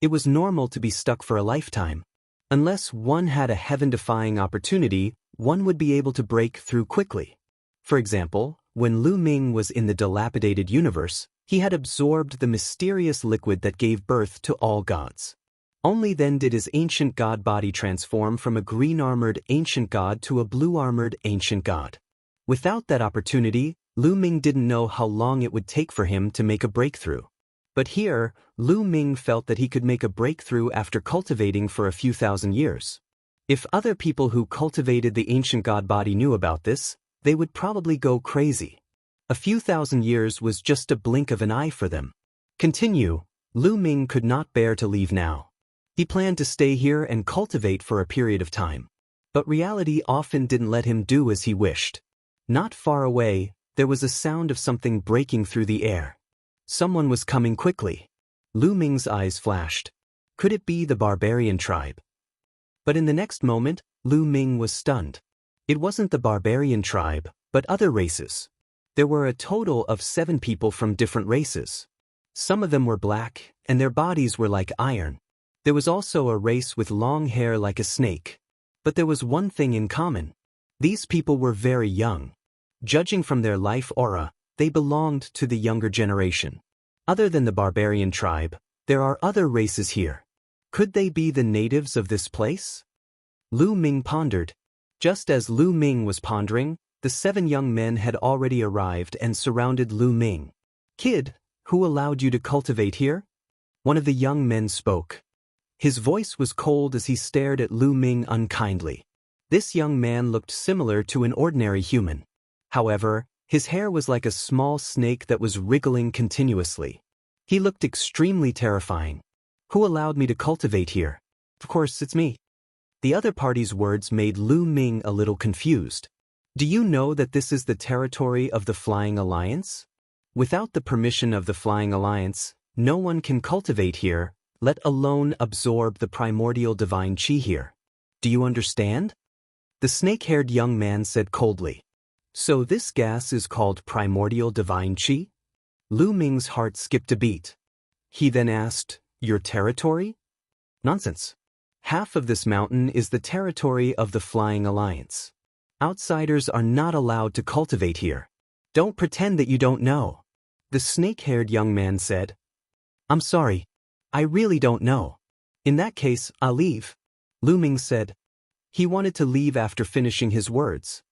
It was normal to be stuck for a lifetime. Unless one had a heaven-defying opportunity, one would be able to break through quickly. For example, when Lu Ming was in the dilapidated universe, he had absorbed the mysterious liquid that gave birth to all gods. Only then did his ancient god body transform from a green-armored ancient god to a blue-armored ancient god. Without that opportunity, Lu Ming didn't know how long it would take for him to make a breakthrough. But here, Lu Ming felt that he could make a breakthrough after cultivating for a few thousand years. If other people who cultivated the ancient god body knew about this, they would probably go crazy. A few thousand years was just a blink of an eye for them. Continue. Lu Ming could not bear to leave now. He planned to stay here and cultivate for a period of time. But reality often didn't let him do as he wished. Not far away, there was a sound of something breaking through the air. Someone was coming quickly. Lu Ming's eyes flashed. Could it be the barbarian tribe? But in the next moment, Lu Ming was stunned. It wasn't the barbarian tribe, but other races. There were a total of 7 people from different races. Some of them were black, and their bodies were like iron. There was also a race with long hair like a snake. But there was one thing in common. These people were very young. Judging from their life aura, they belonged to the younger generation. Other than the barbarian tribe, there are other races here. Could they be the natives of this place? Lu Ming pondered. Just as Lu Ming was pondering, the 7 young men had already arrived and surrounded Lu Ming. Kid, who allowed you to cultivate here? One of the young men spoke. His voice was cold as he stared at Lu Ming unkindly. This young man looked similar to an ordinary human. However, his hair was like a small snake that was wriggling continuously. He looked extremely terrifying. Who allowed me to cultivate here? Of course, it's me. The other party's words made Lu Ming a little confused. Do you know that this is the territory of the Flying Alliance? Without the permission of the Flying Alliance, no one can cultivate here, let alone absorb the primordial divine chi here. Do you understand? The snake-haired young man said coldly. So this gas is called primordial divine chi? Lu Ming's heart skipped a beat. He then asked, your territory? Nonsense. Half of this mountain is the territory of the Flying Alliance. Outsiders are not allowed to cultivate here. Don't pretend that you don't know. The snake-haired young man said. I'm sorry. I really don't know. In that case, I'll leave. Lu Ming said. He wanted to leave after finishing his words.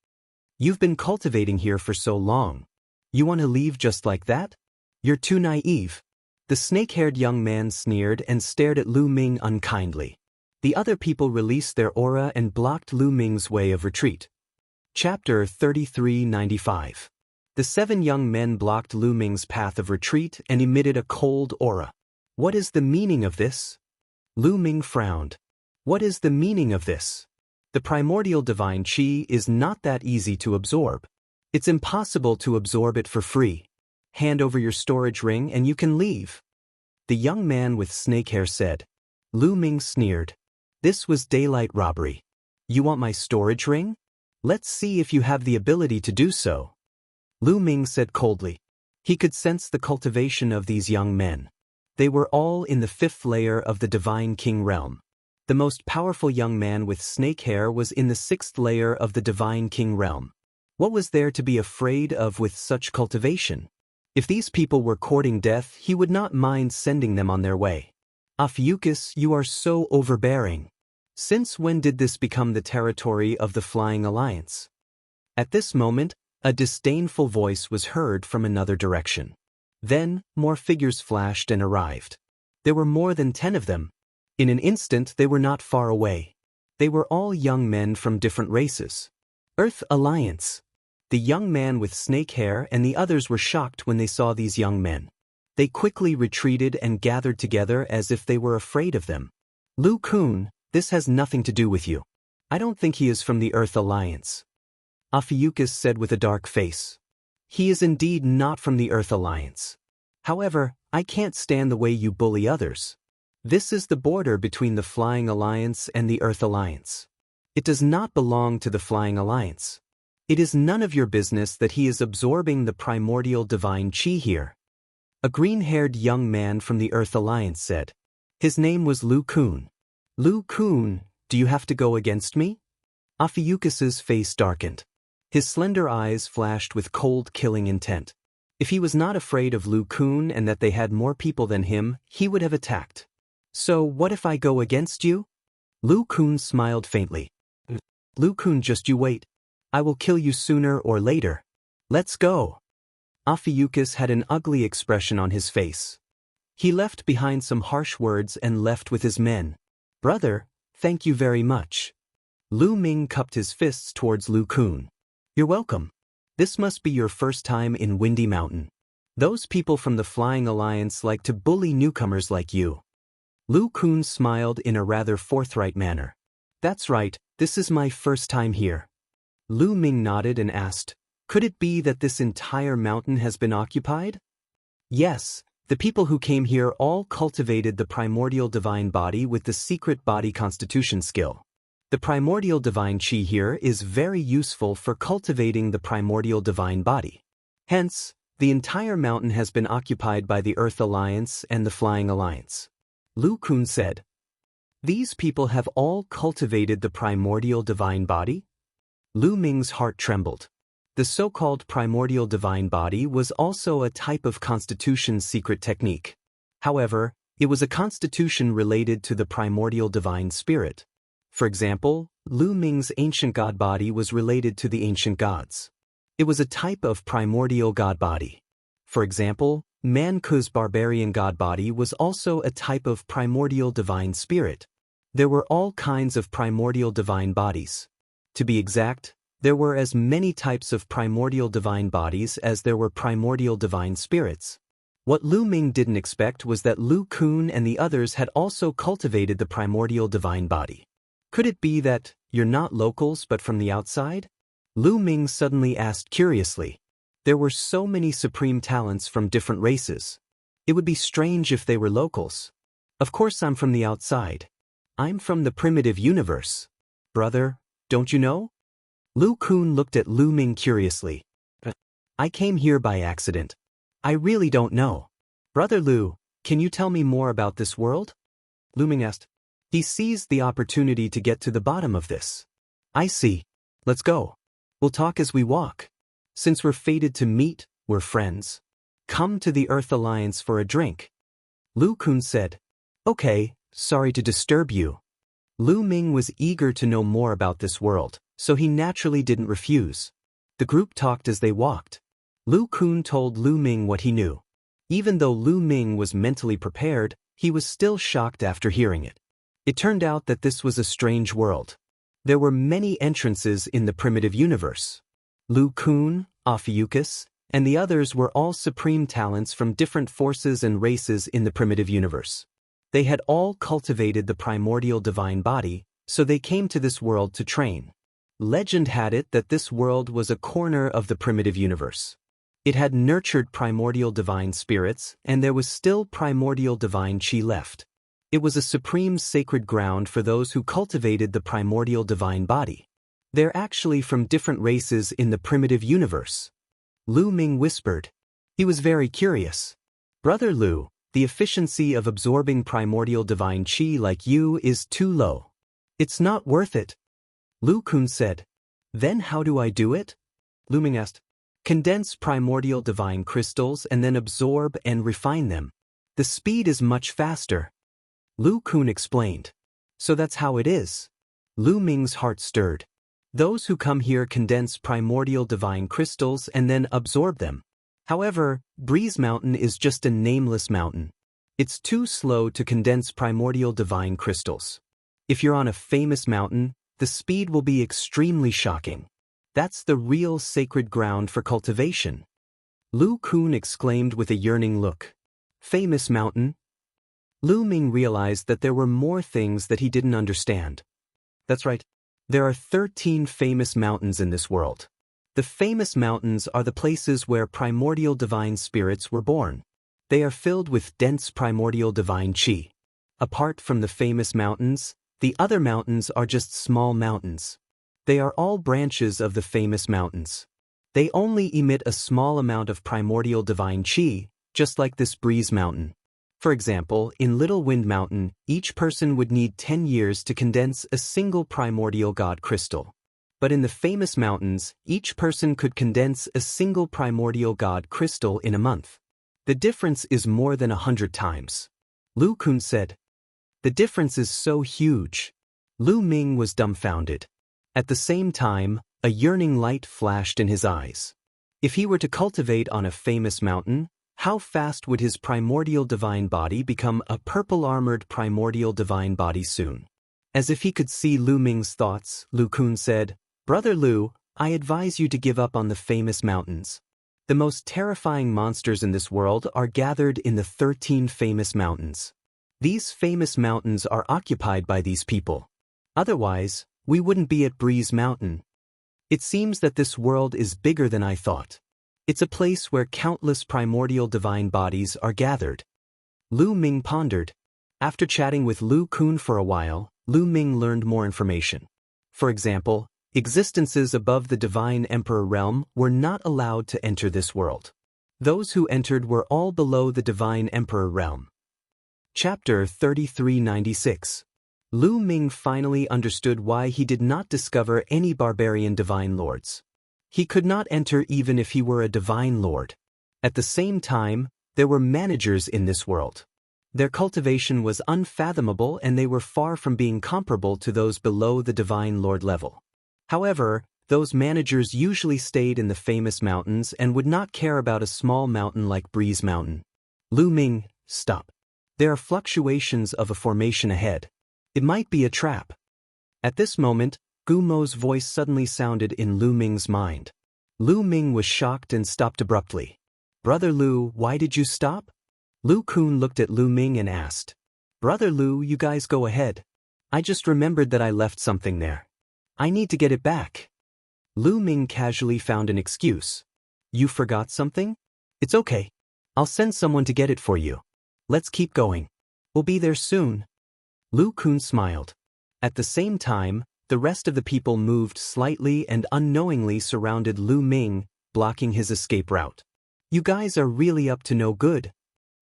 You've been cultivating here for so long. You want to leave just like that? You're too naive. The snake-haired young man sneered and stared at Lu Ming unkindly. The other people released their aura and blocked Lu Ming's way of retreat. Chapter 3395. The 7 young men blocked Lu Ming's path of retreat and emitted a cold aura. What is the meaning of this? Lu Ming frowned. What is the meaning of this? The primordial divine chi is not that easy to absorb. It's impossible to absorb it for free. Hand over your storage ring and you can leave. The young man with snake hair said. Lu Ming sneered. This was daylight robbery. You want my storage ring? Let's see if you have the ability to do so. Lu Ming said coldly. He could sense the cultivation of these young men. They were all in the 5th layer of the Divine King realm. The most powerful young man with snake hair was in the 6th layer of the Divine King realm. What was there to be afraid of with such cultivation? If these people were courting death, he would not mind sending them on their way. Ophiuchus, you are so overbearing. Since when did this become the territory of the Flying Alliance? At this moment, a disdainful voice was heard from another direction. Then, more figures flashed and arrived. There were more than 10 of them. In an instant, they were not far away. They were all young men from different races. Earth Alliance. The young man with snake hair and the others were shocked when they saw these young men. They quickly retreated and gathered together as if they were afraid of them. Lu Kun, this has nothing to do with you. I don't think he is from the Earth Alliance. Ophiuchus said with a dark face. He is indeed not from the Earth Alliance. However, I can't stand the way you bully others. This is the border between the Flying Alliance and the Earth Alliance. It does not belong to the Flying Alliance. It is none of your business that he is absorbing the primordial divine chi here. A green-haired young man from the Earth Alliance said. His name was Lu Kun. Lu Kun, do you have to go against me? Ophiuchus's face darkened. His slender eyes flashed with cold, killing intent. If he was not afraid of Lu Kun and that they had more people than him, he would have attacked. So what if I go against you? Lu Kun smiled faintly. Lu Kun, just you wait. I will kill you sooner or later. Let's go. Ophiuchus had an ugly expression on his face. He left behind some harsh words and left with his men. Brother, thank you very much. Lu Ming cupped his fists towards Lu Kun. You're welcome. This must be your first time in Windy Mountain. Those people from the Flying Alliance like to bully newcomers like you. Lu Kun smiled in a rather forthright manner. That's right, this is my first time here. Lu Ming nodded and asked, could it be that this entire mountain has been occupied? Yes, the people who came here all cultivated the primordial divine body with the secret body constitution skill. The primordial divine chi here is very useful for cultivating the primordial divine body. Hence, the entire mountain has been occupied by the Earth Alliance and the Flying Alliance. Lu Kun said, these people have all cultivated the primordial divine body? Lu Ming's heart trembled. The so-called primordial divine body was also a type of constitution secret technique. However, it was a constitution related to the primordial divine spirit. For example, Lu Ming's ancient god body was related to the ancient gods. It was a type of primordial god body. For example, Man Ku's barbarian god body was also a type of primordial divine spirit. There were all kinds of primordial divine bodies. To be exact, there were as many types of primordial divine bodies as there were primordial divine spirits. What Lu Ming didn't expect was that Lu Kun and the others had also cultivated the primordial divine body. Could it be that you're not locals but from the outside? Lu Ming suddenly asked curiously. There were so many supreme talents from different races. It would be strange if they were locals. Of course I'm from the outside. I'm from the primitive universe. Brother, don't you know? Lu Kun looked at Lu Ming curiously. I came here by accident. I really don't know. Brother Lu, can you tell me more about this world? Lu Ming asked. He seized the opportunity to get to the bottom of this. I see. Let's go. We'll talk as we walk. Since we're fated to meet, we're friends. Come to the Earth Alliance for a drink. Lu Kun said. Okay, sorry to disturb you. Lu Ming was eager to know more about this world, so he naturally didn't refuse. The group talked as they walked. Lu Kun told Lu Ming what he knew. Even though Lu Ming was mentally prepared, he was still shocked after hearing it. It turned out that this was a strange world. There were many entrances in the primitive universe. Lu Kun, Ophiuchus, and the others were all supreme talents from different forces and races in the primitive universe. They had all cultivated the primordial divine body, so they came to this world to train. Legend had it that this world was a corner of the primitive universe. It had nurtured primordial divine spirits, and there was still primordial divine chi left. It was a supreme sacred ground for those who cultivated the primordial divine body. They're actually from different races in the primitive universe. Lu Ming whispered. He was very curious. Brother Lu, the efficiency of absorbing primordial divine chi like you is too low. It's not worth it. Lu Kun said. Then how do I do it? Lu Ming asked. Condense primordial divine crystals and then absorb and refine them. The speed is much faster. Lu Kun explained. So that's how it is. Lu Ming's heart stirred. Those who come here condense primordial divine crystals and then absorb them. However, Breeze Mountain is just a nameless mountain. It's too slow to condense primordial divine crystals. If you're on a famous mountain, the speed will be extremely shocking. That's the real sacred ground for cultivation. Lu Kun exclaimed with a yearning look. Famous mountain? Lu Ming realized that there were more things that he didn't understand. That's right. There are 13 famous mountains in this world. The famous mountains are the places where primordial divine spirits were born. They are filled with dense primordial divine chi. Apart from the famous mountains, the other mountains are just small mountains. They are all branches of the famous mountains. They only emit a small amount of primordial divine chi, just like this Breeze Mountain. For example, in Little Wind Mountain, each person would need 10 years to condense a single primordial god crystal. But in the famous mountains, each person could condense a single primordial god crystal in a month. The difference is more than 100 times. Lu Kun said. The difference is so huge. Lu Ming was dumbfounded. At the same time, a yearning light flashed in his eyes. If he were to cultivate on a famous mountain, how fast would his primordial divine body become a purple-armored primordial divine body soon? As if he could see Lu Ming's thoughts, Lu Kun said, Brother Lu, I advise you to give up on the famous mountains. The most terrifying monsters in this world are gathered in the 13 famous mountains. These famous mountains are occupied by these people. Otherwise, we wouldn't be at Breeze Mountain. It seems that this world is bigger than I thought. It's a place where countless primordial divine bodies are gathered. Lu Ming pondered. After chatting with Lu Kun for a while, Lu Ming learned more information. For example, existences above the divine emperor realm were not allowed to enter this world. Those who entered were all below the divine emperor realm. Chapter 3396. Lu Ming finally understood why he did not discover any barbarian divine lords. He could not enter even if he were a divine lord. At the same time, there were managers in this world. Their cultivation was unfathomable and they were far from being comparable to those below the divine lord level. However, those managers usually stayed in the famous mountains and would not care about a small mountain like Breeze Mountain. Lu Ming, stop. There are fluctuations of a formation ahead. It might be a trap. At this moment, Gu Mo's voice suddenly sounded in Lu Ming's mind. Lu Ming was shocked and stopped abruptly. Brother Lu, why did you stop? Lu Kun looked at Lu Ming and asked. Brother Lu, you guys go ahead. I just remembered that I left something there. I need to get it back. Lu Ming casually found an excuse. You forgot something? It's okay. I'll send someone to get it for you. Let's keep going. We'll be there soon. Lu Kun smiled. At the same time, the rest of the people moved slightly and unknowingly surrounded Lu Ming, blocking his escape route. You guys are really up to no good.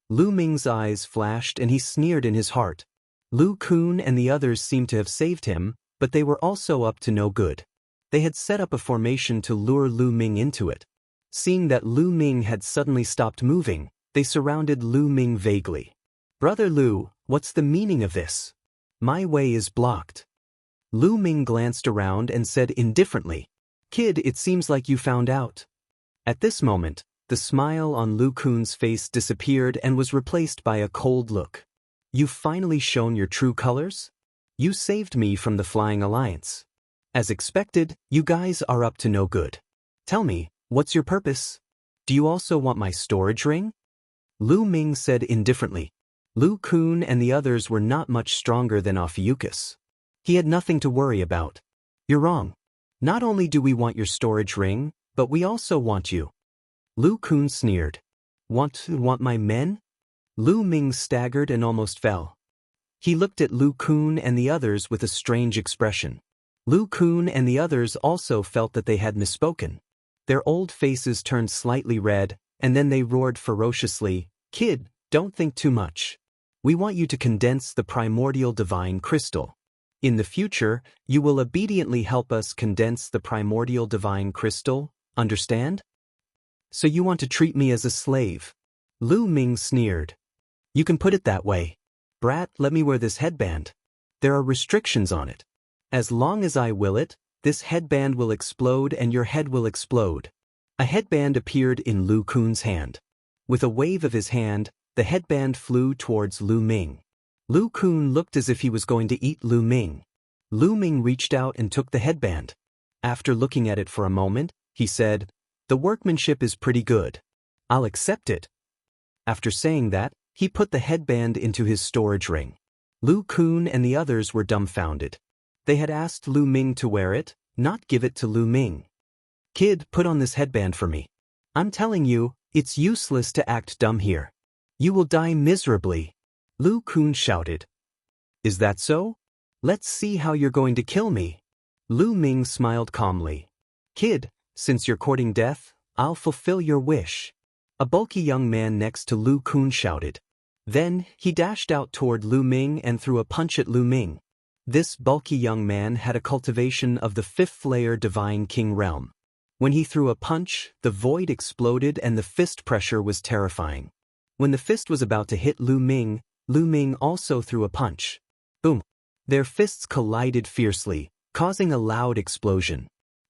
Lu Ming's eyes flashed and he sneered in his heart. Lu Kun and the others seemed to have saved him, but they were also up to no good. They had set up a formation to lure Lu Ming into it. Seeing that Lu Ming had suddenly stopped moving, they surrounded Lu Ming vaguely. Brother Lu, what's the meaning of this? My way is blocked. Lu Ming glanced around and said indifferently, Kid, it seems like you found out. At this moment, the smile on Lu Kun's face disappeared and was replaced by a cold look. You've finally shown your true colors? You saved me from the Flying Alliance. As expected, you guys are up to no good. Tell me, what's your purpose? Do you also want my storage ring? Lu Ming said indifferently. Lu Kun and the others were not much stronger than Ophiuchus. He had nothing to worry about. You're wrong. Not only do we want your storage ring, but we also want you. Lu Kun sneered. Want my men? Lu Ming staggered and almost fell. He looked at Lu Kun and the others with a strange expression. Lu Kun and the others also felt that they had misspoken. Their old faces turned slightly red, and then they roared ferociously, Kid, don't think too much. We want you to condense the primordial divine crystal. In the future, you will obediently help us condense the primordial divine crystal, understand? So you want to treat me as a slave? Lu Ming sneered. You can put it that way. Brat, let me wear this headband. There are restrictions on it. As long as I will it, this headband will explode and your head will explode. A headband appeared in Lu Kun's hand. With a wave of his hand, the headband flew towards Lu Ming. Lu Kun looked as if he was going to eat Lu Ming. Lu Ming reached out and took the headband. After looking at it for a moment, he said, The workmanship is pretty good. I'll accept it. After saying that, he put the headband into his storage ring. Lu Kun and the others were dumbfounded. They had asked Lu Ming to wear it, not give it to Lu Ming. Kid, put on this headband for me. I'm telling you, it's useless to act dumb here. You will die miserably. Lu Kun shouted. Is that so? Let's see how you're going to kill me. Lu Ming smiled calmly. Kid, since you're courting death, I'll fulfill your wish. A bulky young man next to Lu Kun shouted. Then, he dashed out toward Lu Ming and threw a punch at Lu Ming. This bulky young man had a cultivation of the fifth-layer Divine King realm. When he threw a punch, the void exploded and the fist pressure was terrifying. When the fist was about to hit Lu Ming also threw a punch. Boom! Their fists collided fiercely, causing a loud explosion.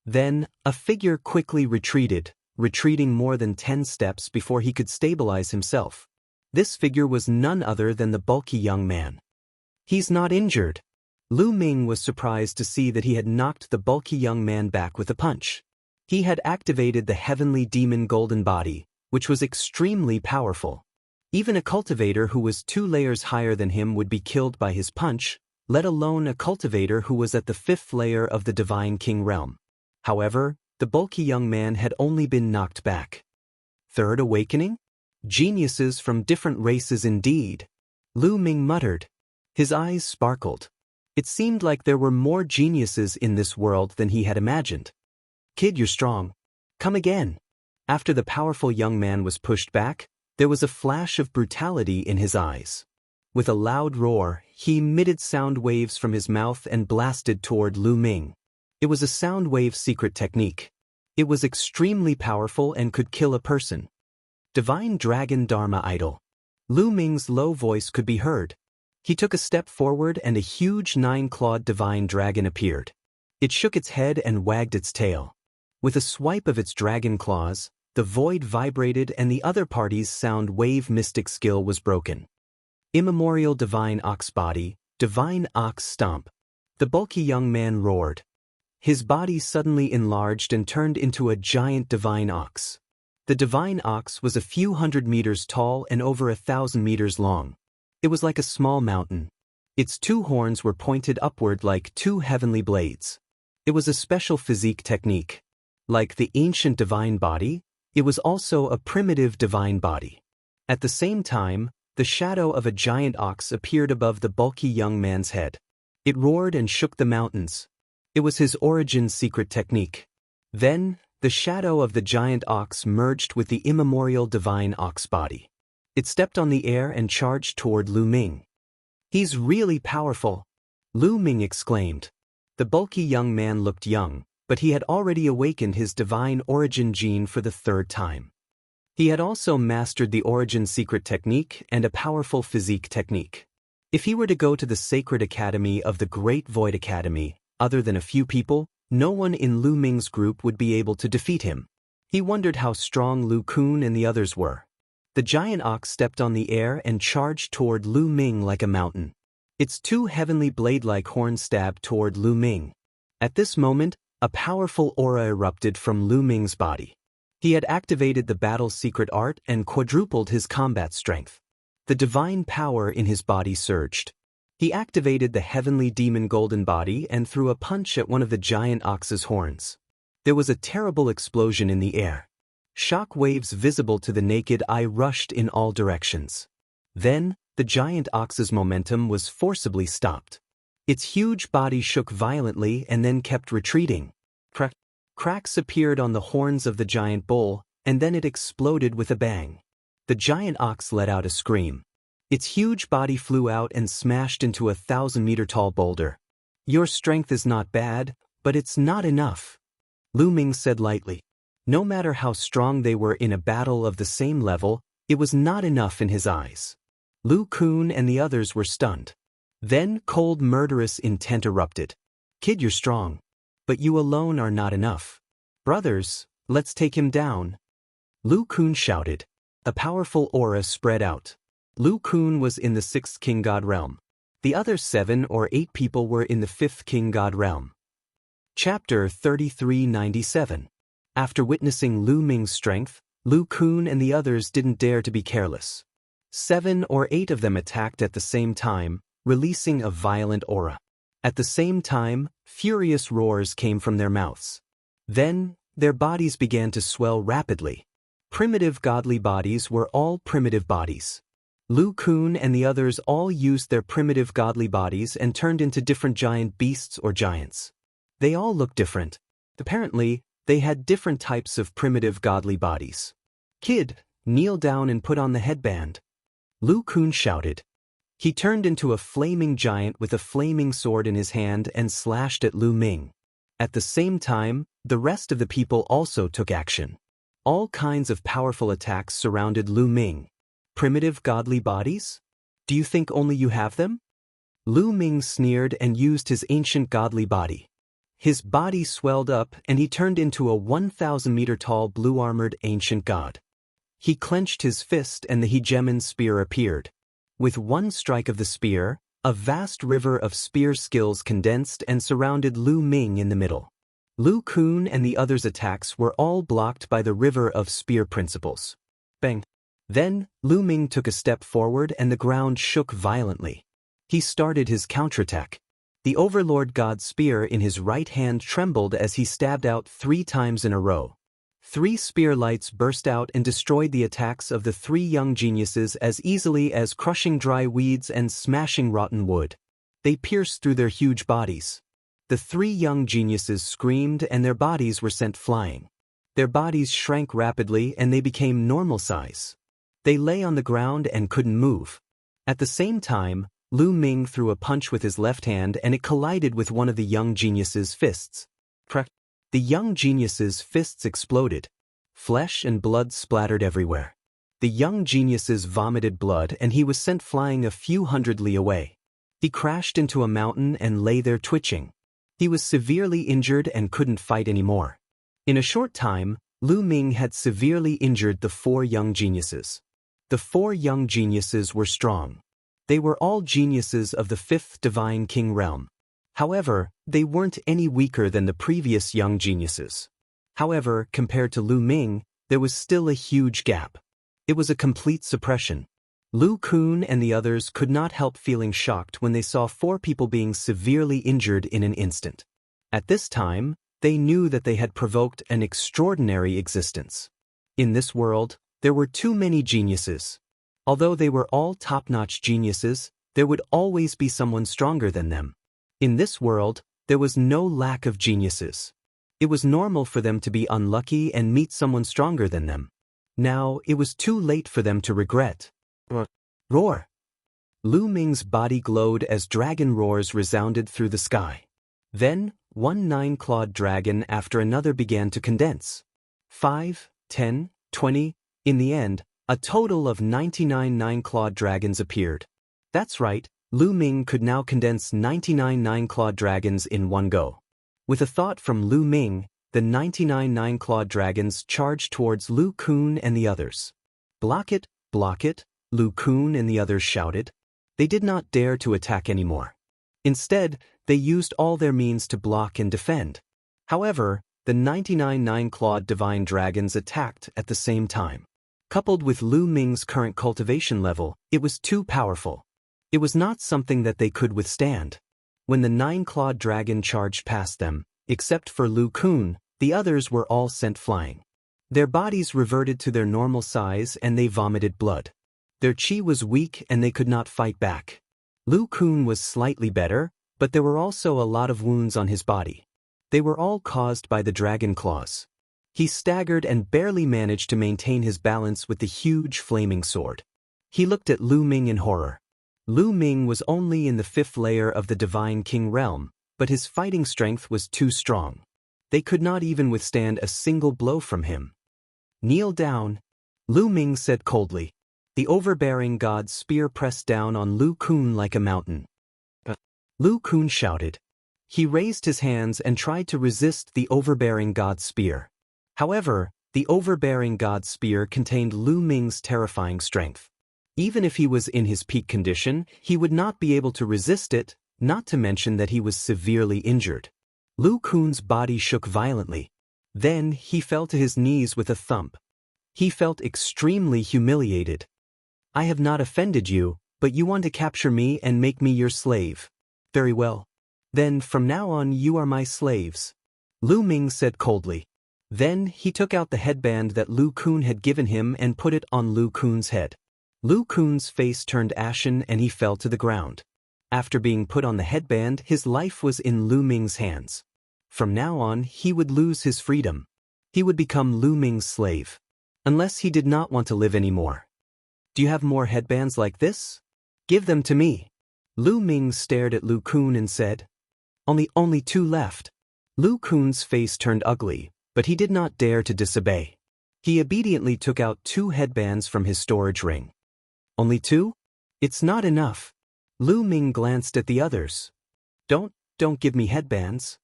Then, a figure quickly retreating more than 10 steps before he could stabilize himself. This figure was none other than the bulky young man. He's not injured. Lu Ming was surprised to see that he had knocked the bulky young man back with a punch. He had activated the heavenly demon golden body, which was extremely powerful. Even a cultivator who was 2 layers higher than him would be killed by his punch, let alone a cultivator who was at the 5th layer of the Divine King realm. However, the bulky young man had only been knocked back. Third awakening? Geniuses from different races indeed. Lu Ming muttered. His eyes sparkled. It seemed like there were more geniuses in this world than he had imagined. Kid, you're strong. Come again. After the powerful young man was pushed back, there was a flash of brutality in his eyes. With a loud roar, he emitted sound waves from his mouth and blasted toward Lu Ming. It was a sound wave secret technique. It was extremely powerful and could kill a person. Divine Dragon Dharma Idol. Lu Ming's low voice could be heard. He took a step forward and a huge 9-clawed divine dragon appeared. It shook its head and wagged its tail. With a swipe of its dragon claws, the void vibrated and the other party's sound wave mystic skill was broken. Immemorial Divine Ox Body, Divine Ox Stomp. The bulky young man roared. His body suddenly enlarged and turned into a giant divine ox. The divine ox was a few hundred meters tall and over 1,000 meters long. It was like a small mountain. Its 2 horns were pointed upward like 2 heavenly blades. It was a special physique technique. Like the ancient divine body, it was also a primitive divine body. At the same time, the shadow of a giant ox appeared above the bulky young man's head. It roared and shook the mountains. It was his origin secret technique. Then, the shadow of the giant ox merged with the immemorial divine ox body. It stepped on the air and charged toward Lu Ming. He's really powerful, Lu Ming exclaimed. The bulky young man looked young, but he had already awakened his divine origin gene for the 3rd time. He had also mastered the origin secret technique and a powerful physique technique. If he were to go to the Sacred Academy of the Great Void Academy, other than a few people, no one in Lu Ming's group would be able to defeat him. He wondered how strong Lu Kun and the others were. The giant ox stepped on the air and charged toward Lu Ming like a mountain. Its 2 heavenly blade-like horns stabbed toward Lu Ming. At this moment, a powerful aura erupted from Lu Ming's body. He had activated the battle's secret art and quadrupled his combat strength. The divine power in his body surged. He activated the heavenly demon golden body and threw a punch at one of the giant ox's horns. There was a terrible explosion in the air. Shock waves visible to the naked eye rushed in all directions. Then, the giant ox's momentum was forcibly stopped. Its huge body shook violently and then kept retreating. Cracks appeared on the horns of the giant bull, and then it exploded with a bang. The giant ox let out a scream. Its huge body flew out and smashed into a 1,000-meter-tall boulder. Your strength is not bad, but it's not enough, Lu Ming said lightly. No matter how strong they were in a battle of the same level, it was not enough in his eyes. Lu Kun and the others were stunned. Then cold murderous intent erupted. Kid, you're strong. But you alone are not enough. Brothers, let's take him down. Lu Kun shouted. A powerful aura spread out. Lu Kun was in the 6th King God realm. The other 7 or 8 people were in the 5th King God realm. Chapter 3397. After witnessing Lu Ming's strength, Lu Kun and the others didn't dare to be careless. 7 or 8 of them attacked at the same time, releasing a violent aura. At the same time, furious roars came from their mouths. Then, their bodies began to swell rapidly. Primitive godly bodies were all primitive bodies. Lu Kun and the others all used their primitive godly bodies and turned into different giant beasts or giants. They all looked different. Apparently, they had different types of primitive godly bodies. Kid, kneel down and put on the headband, Lu Kun shouted. He turned into a flaming giant with a flaming sword in his hand and slashed at Lu Ming. At the same time, the rest of the people also took action. All kinds of powerful attacks surrounded Lu Ming. Primitive godly bodies? Do you think only you have them? Lu Ming sneered and used his ancient godly body. His body swelled up and he turned into a 1,000-meter-tall blue-armored ancient god. He clenched his fist and the hegemon spear appeared. With one strike of the spear, a vast river of spear skills condensed and surrounded Lu Ming in the middle. Lu Kun and the others' attacks were all blocked by the river of spear principles. Bang! Then, Lu Ming took a step forward and the ground shook violently. He started his counterattack. The Overlord God's spear in his right hand trembled as he stabbed out 3 times in a row. 3 spear lights burst out and destroyed the attacks of the 3 young geniuses as easily as crushing dry weeds and smashing rotten wood. They pierced through their huge bodies. The 3 young geniuses screamed and their bodies were sent flying. Their bodies shrank rapidly and they became normal size. They lay on the ground and couldn't move. At the same time, Lu Ming threw a punch with his left hand and it collided with one of the young geniuses' fists. Crack! The young genius's fists exploded. Flesh and blood splattered everywhere. The young geniuses vomited blood and he was sent flying a few hundred li away. He crashed into a mountain and lay there twitching. He was severely injured and couldn't fight anymore. In a short time, Lu Ming had severely injured the 4 young geniuses. The 4 young geniuses were strong. They were all geniuses of the 5th Divine King realm. However, they weren't any weaker than the previous young geniuses. However, compared to Lu Ming, there was still a huge gap. It was a complete suppression. Lu Kun and the others could not help feeling shocked when they saw 4 people being severely injured in an instant. At this time, they knew that they had provoked an extraordinary existence. In this world, there were too many geniuses. Although they were all top-notch geniuses, there would always be someone stronger than them. In this world, there was no lack of geniuses. It was normal for them to be unlucky and meet someone stronger than them. Now, it was too late for them to regret. Roar! Lu Ming's body glowed as dragon roars resounded through the sky. Then, one 9-clawed dragon after another began to condense. 5, 10, 20, in the end, a total of 99 9-clawed dragons appeared. That's right, Lu Ming could now condense 99 9-clawed dragons in one go. With a thought from Lu Ming, the 99 9-clawed dragons charged towards Lu Kun and the others. Block it, Lu Kun and the others shouted. They did not dare to attack anymore. Instead, they used all their means to block and defend. However, the 99 9-clawed divine dragons attacked at the same time. Coupled with Lu Ming's current cultivation level, it was too powerful. It was not something that they could withstand. When the 9-clawed dragon charged past them, except for Lu Kun, the others were all sent flying. Their bodies reverted to their normal size and they vomited blood. Their chi was weak and they could not fight back. Lu Kun was slightly better, but there were also a lot of wounds on his body. They were all caused by the dragon claws. He staggered and barely managed to maintain his balance with the huge flaming sword. He looked at Lu Ming in horror. Lu Ming was only in the 5th layer of the Divine King realm, but his fighting strength was too strong. They could not even withstand a single blow from him. Kneel down, Lu Ming said coldly. The overbearing god's spear pressed down on Lu Kun like a mountain. Lu Kun shouted. He raised his hands and tried to resist the overbearing god's spear. However, the overbearing god's spear contained Lu Ming's terrifying strength. Even if he was in his peak condition, he would not be able to resist it, not to mention that he was severely injured. Lu Kun's body shook violently. Then he fell to his knees with a thump. He felt extremely humiliated. I have not offended you, but you want to capture me and make me your slave. Very well. Then from now on you are my slaves. Lu Ming said coldly. Then he took out the headband that Lu Kun had given him and put it on Lu Kun's head. Lu Kun's face turned ashen and he fell to the ground. After being put on the headband, his life was in Lu Ming's hands. From now on, he would lose his freedom. He would become Lu Ming's slave. Unless he did not want to live anymore. Do you have more headbands like this? Give them to me. Lu Ming stared at Lu Kun and said, Only 2 left. Lu Kun's face turned ugly, but he did not dare to disobey. He obediently took out 2 headbands from his storage ring. Only 2? It's not enough. Lu Ming glanced at the others. Don't give me headbands.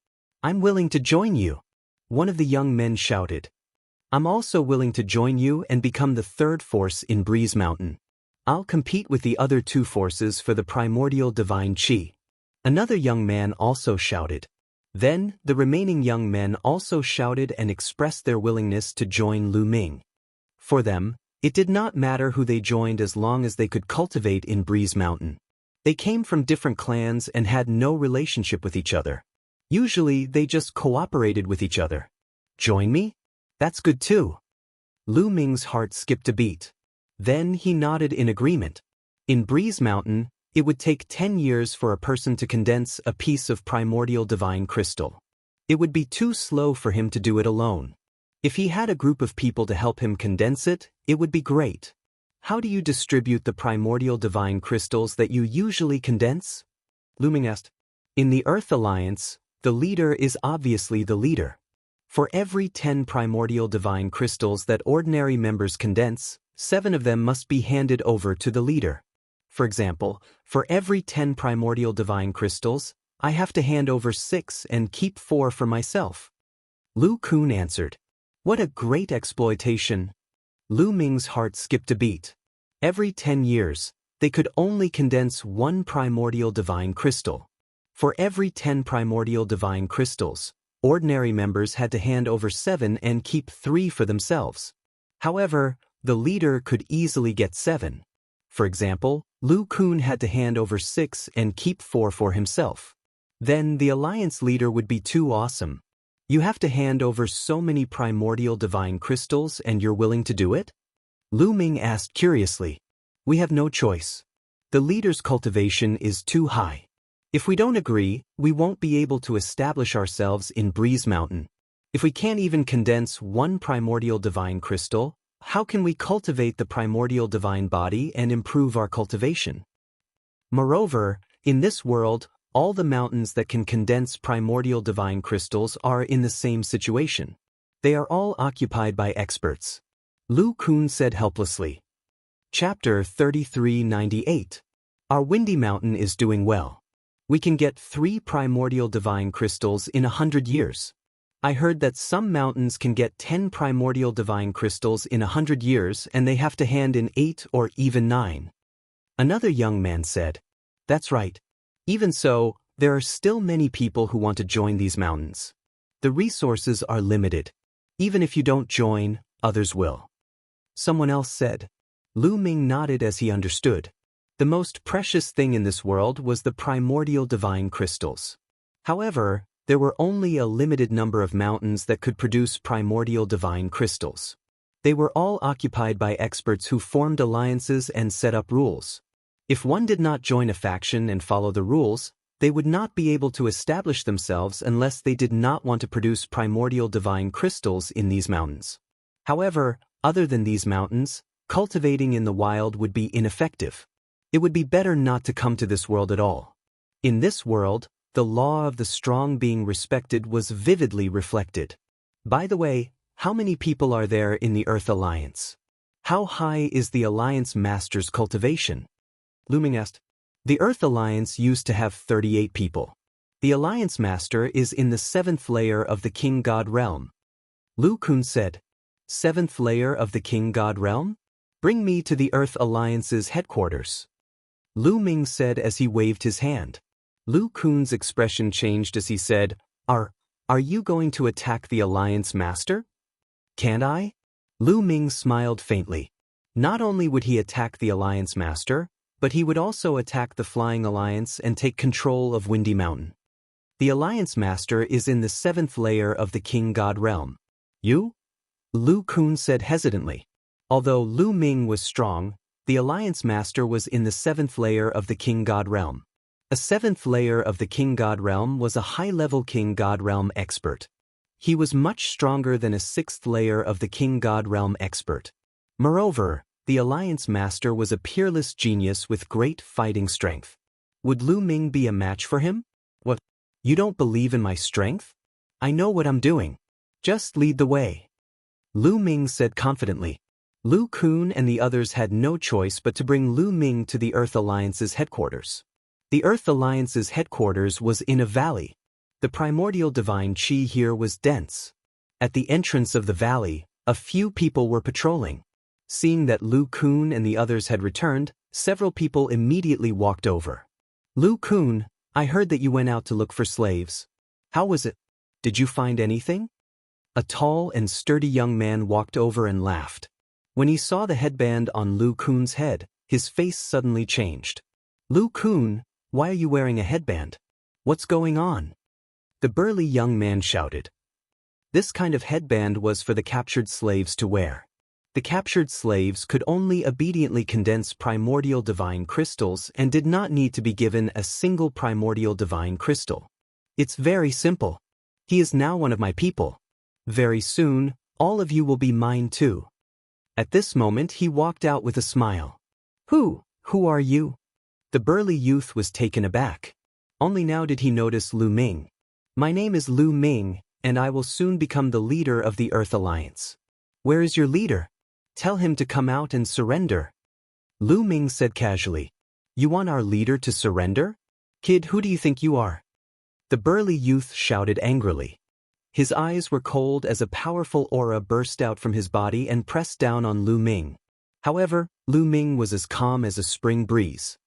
I'm willing to join you. One of the young men shouted. I'm also willing to join you and become the 3rd force in Breeze Mountain. I'll compete with the other 2 forces for the primordial divine chi. Another young man also shouted. Then, the remaining young men also shouted and expressed their willingness to join Lu Ming. For them, it did not matter who they joined as long as they could cultivate in Breeze Mountain. They came from different clans and had no relationship with each other. Usually, they just cooperated with each other. Join me? That's good too. Lu Ming's heart skipped a beat. Then he nodded in agreement. In Breeze Mountain, it would take 10 years for a person to condense a piece of primordial divine crystal. It would be too slow for him to do it alone. If he had a group of people to help him condense it, it would be great. How do you distribute the primordial divine crystals that you usually condense? Lu Ming asked. In the Earth Alliance, the leader is obviously the leader. For every 10 primordial divine crystals that ordinary members condense, 7 of them must be handed over to the leader. For example, for every 10 primordial divine crystals, I have to hand over 6 and keep 4 for myself. Lu Kun answered. What a great exploitation. Lu Ming's heart skipped a beat. Every 10 years, they could only condense 1 primordial divine crystal. For every 10 primordial divine crystals, ordinary members had to hand over 7 and keep 3 for themselves. However, the leader could easily get 7. For example, Lu Kun had to hand over 6 and keep 4 for himself. Then the alliance leader would be too awesome. You have to hand over so many primordial divine crystals and you're willing to do it? Lu Ming asked curiously. We have no choice. The leader's cultivation is too high. If we don't agree, we won't be able to establish ourselves in Breeze Mountain. If we can't even condense 1 primordial divine crystal, how can we cultivate the primordial divine body and improve our cultivation? Moreover, in this world, all the mountains that can condense primordial divine crystals are in the same situation. They are all occupied by experts. Lu Kun said helplessly. Chapter 3398. Our Windy Mountain is doing well. We can get 3 primordial divine crystals in 100 years. I heard that some mountains can get 10 primordial divine crystals in 100 years and they have to hand in 8 or even 9. Another young man said. That's right. Even so, there are still many people who want to join these mountains. The resources are limited. Even if you don't join, others will. Someone else said. Lu Ming nodded as he understood. The most precious thing in this world was the primordial divine crystals. However, there were only a limited number of mountains that could produce primordial divine crystals. They were all occupied by experts who formed alliances and set up rules. If one did not join a faction and follow the rules, they would not be able to establish themselves unless they did not want to produce primordial divine crystals in these mountains. However, other than these mountains, cultivating in the wild would be ineffective. It would be better not to come to this world at all. In this world, the law of the strong being respected was vividly reflected. By the way, how many people are there in the Earth Alliance? How high is the Alliance Master's cultivation? Lu Ming asked. The Earth Alliance used to have 38 people. The Alliance Master is in the 7th layer of the King God Realm. Lu Kun said. 7th layer of the King God Realm? Bring me to the Earth Alliance's headquarters. Lu Ming said as he waved his hand. Lu Kun's expression changed as he said, Are you going to attack the Alliance Master? Can't I? Lu Ming smiled faintly. Not only would he attack the Alliance Master, but he would also attack the Flying Alliance and take control of Windy Mountain. The Alliance Master is in the 7th layer of the King God Realm. You? Lu Kun said hesitantly. Although Lu Ming was strong, the Alliance Master was in the 7th layer of the King God Realm. A 7th layer of the King God Realm was a high-level King God Realm expert. He was much stronger than a 6th layer of the King God Realm expert. Moreover, The Alliance Master was a peerless genius with great fighting strength. Would Lu Ming be a match for him? What? You don't believe in my strength? I know what I'm doing. Just lead the way. Lu Ming said confidently. Lu Kun and the others had no choice but to bring Lu Ming to the Earth Alliance's headquarters. The Earth Alliance's headquarters was in a valley. The primordial divine chi here was dense. At the entrance of the valley, a few people were patrolling. Seeing that Lu Kun and the others had returned, several people immediately walked over. Lu Kun, I heard that you went out to look for slaves. How was it? Did you find anything? A tall and sturdy young man walked over and laughed. When he saw the headband on Lu Kun's head, his face suddenly changed. Lu Kun, why are you wearing a headband? What's going on? The burly young man shouted. This kind of headband was for the captured slaves to wear. The captured slaves could only obediently condense primordial divine crystals and did not need to be given a single primordial divine crystal. It's very simple. He is now one of my people. Very soon, all of you will be mine too. At this moment he walked out with a smile. Who are you? The burly youth was taken aback. Only now did he notice Lu Ming. My name is Lu Ming, and I will soon become the leader of the Earth Alliance. Where is your leader? Tell him to come out and surrender. Lu Ming said casually. You want our leader to surrender? Kid, who do you think you are? The burly youth shouted angrily. His eyes were cold as a powerful aura burst out from his body and pressed down on Lu Ming. However, Lu Ming was as calm as a spring breeze.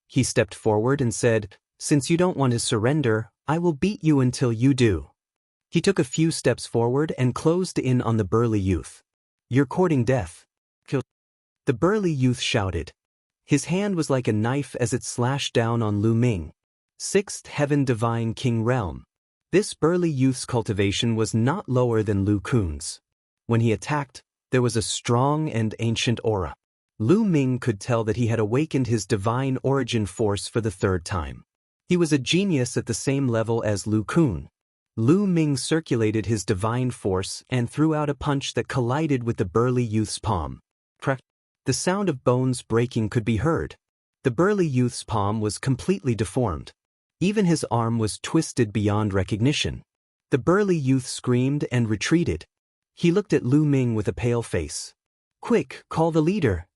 He stepped forward and said, Since you don't want to surrender, I will beat you until you do. He took a few steps forward and closed in on the burly youth. You're courting death. Kill. The burly youth shouted. His hand was like a knife as it slashed down on Lu Ming. Sixth Heaven Divine King Realm. This burly youth's cultivation was not lower than Lu Kun's. When he attacked, there was a strong and ancient aura. Lu Ming could tell that he had awakened his divine origin force for the third time. He was a genius at the same level as Lu Kun. Lu Ming circulated his divine force and threw out a punch that collided with the burly youth's palm. Crack! The sound of bones breaking could be heard. The burly youth's palm was completely deformed. Even his arm was twisted beyond recognition. The burly youth screamed and retreated. He looked at Lu Ming with a pale face. Quick, call the leader.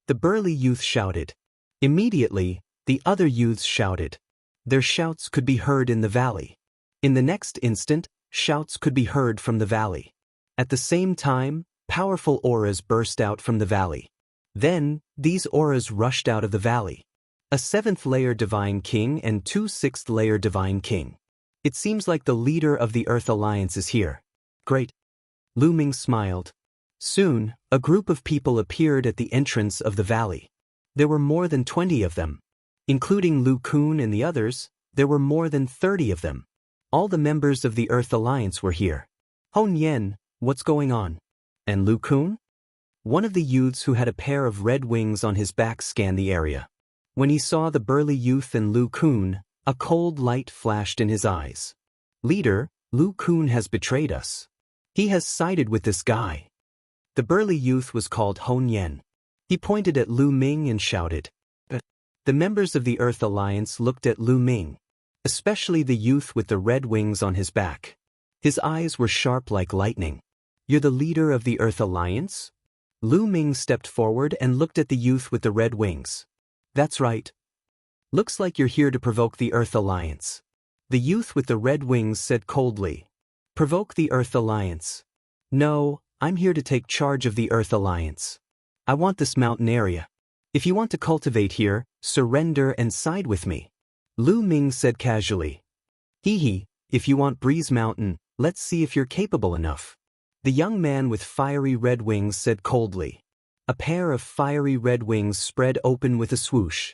The burly youth shouted. Immediately, the other youths shouted. Their shouts could be heard in the valley. In the next instant, shouts could be heard from the valley. At the same time, powerful auras burst out from the valley. Then, these auras rushed out of the valley. A 7th-layer Divine King and 2 6th-layer Divine King. It seems like the leader of the Earth Alliance is here. Great. Lu Ming smiled. Soon, a group of people appeared at the entrance of the valley. There were more than 20 of them. Including Lu Kun and the others, there were more than 30 of them. All the members of the Earth Alliance were here. Hon Yen, what's going on? And Lu Kun? One of the youths who had a pair of red wings on his back scanned the area. When he saw the burly youth and Lu Kun, a cold light flashed in his eyes. Leader, Lu Kun has betrayed us. He has sided with this guy. The burly youth was called Hon Yen. He pointed at Lu Ming and shouted. The members of the Earth Alliance looked at Lu Ming. Especially the youth with the red wings on his back. His eyes were sharp like lightning. You're the leader of the Earth Alliance? Lu Ming stepped forward and looked at the youth with the red wings. That's right. Looks like you're here to provoke the Earth Alliance. The youth with the red wings said coldly. Provoke the Earth Alliance. No, I'm here to take charge of the Earth Alliance. I want this mountain area. If you want to cultivate here, surrender and side with me. Lu Ming said casually. Hee, if you want Breeze Mountain, let's see if you're capable enough. The young man with fiery red wings said coldly. A pair of fiery red wings spread open with a swoosh.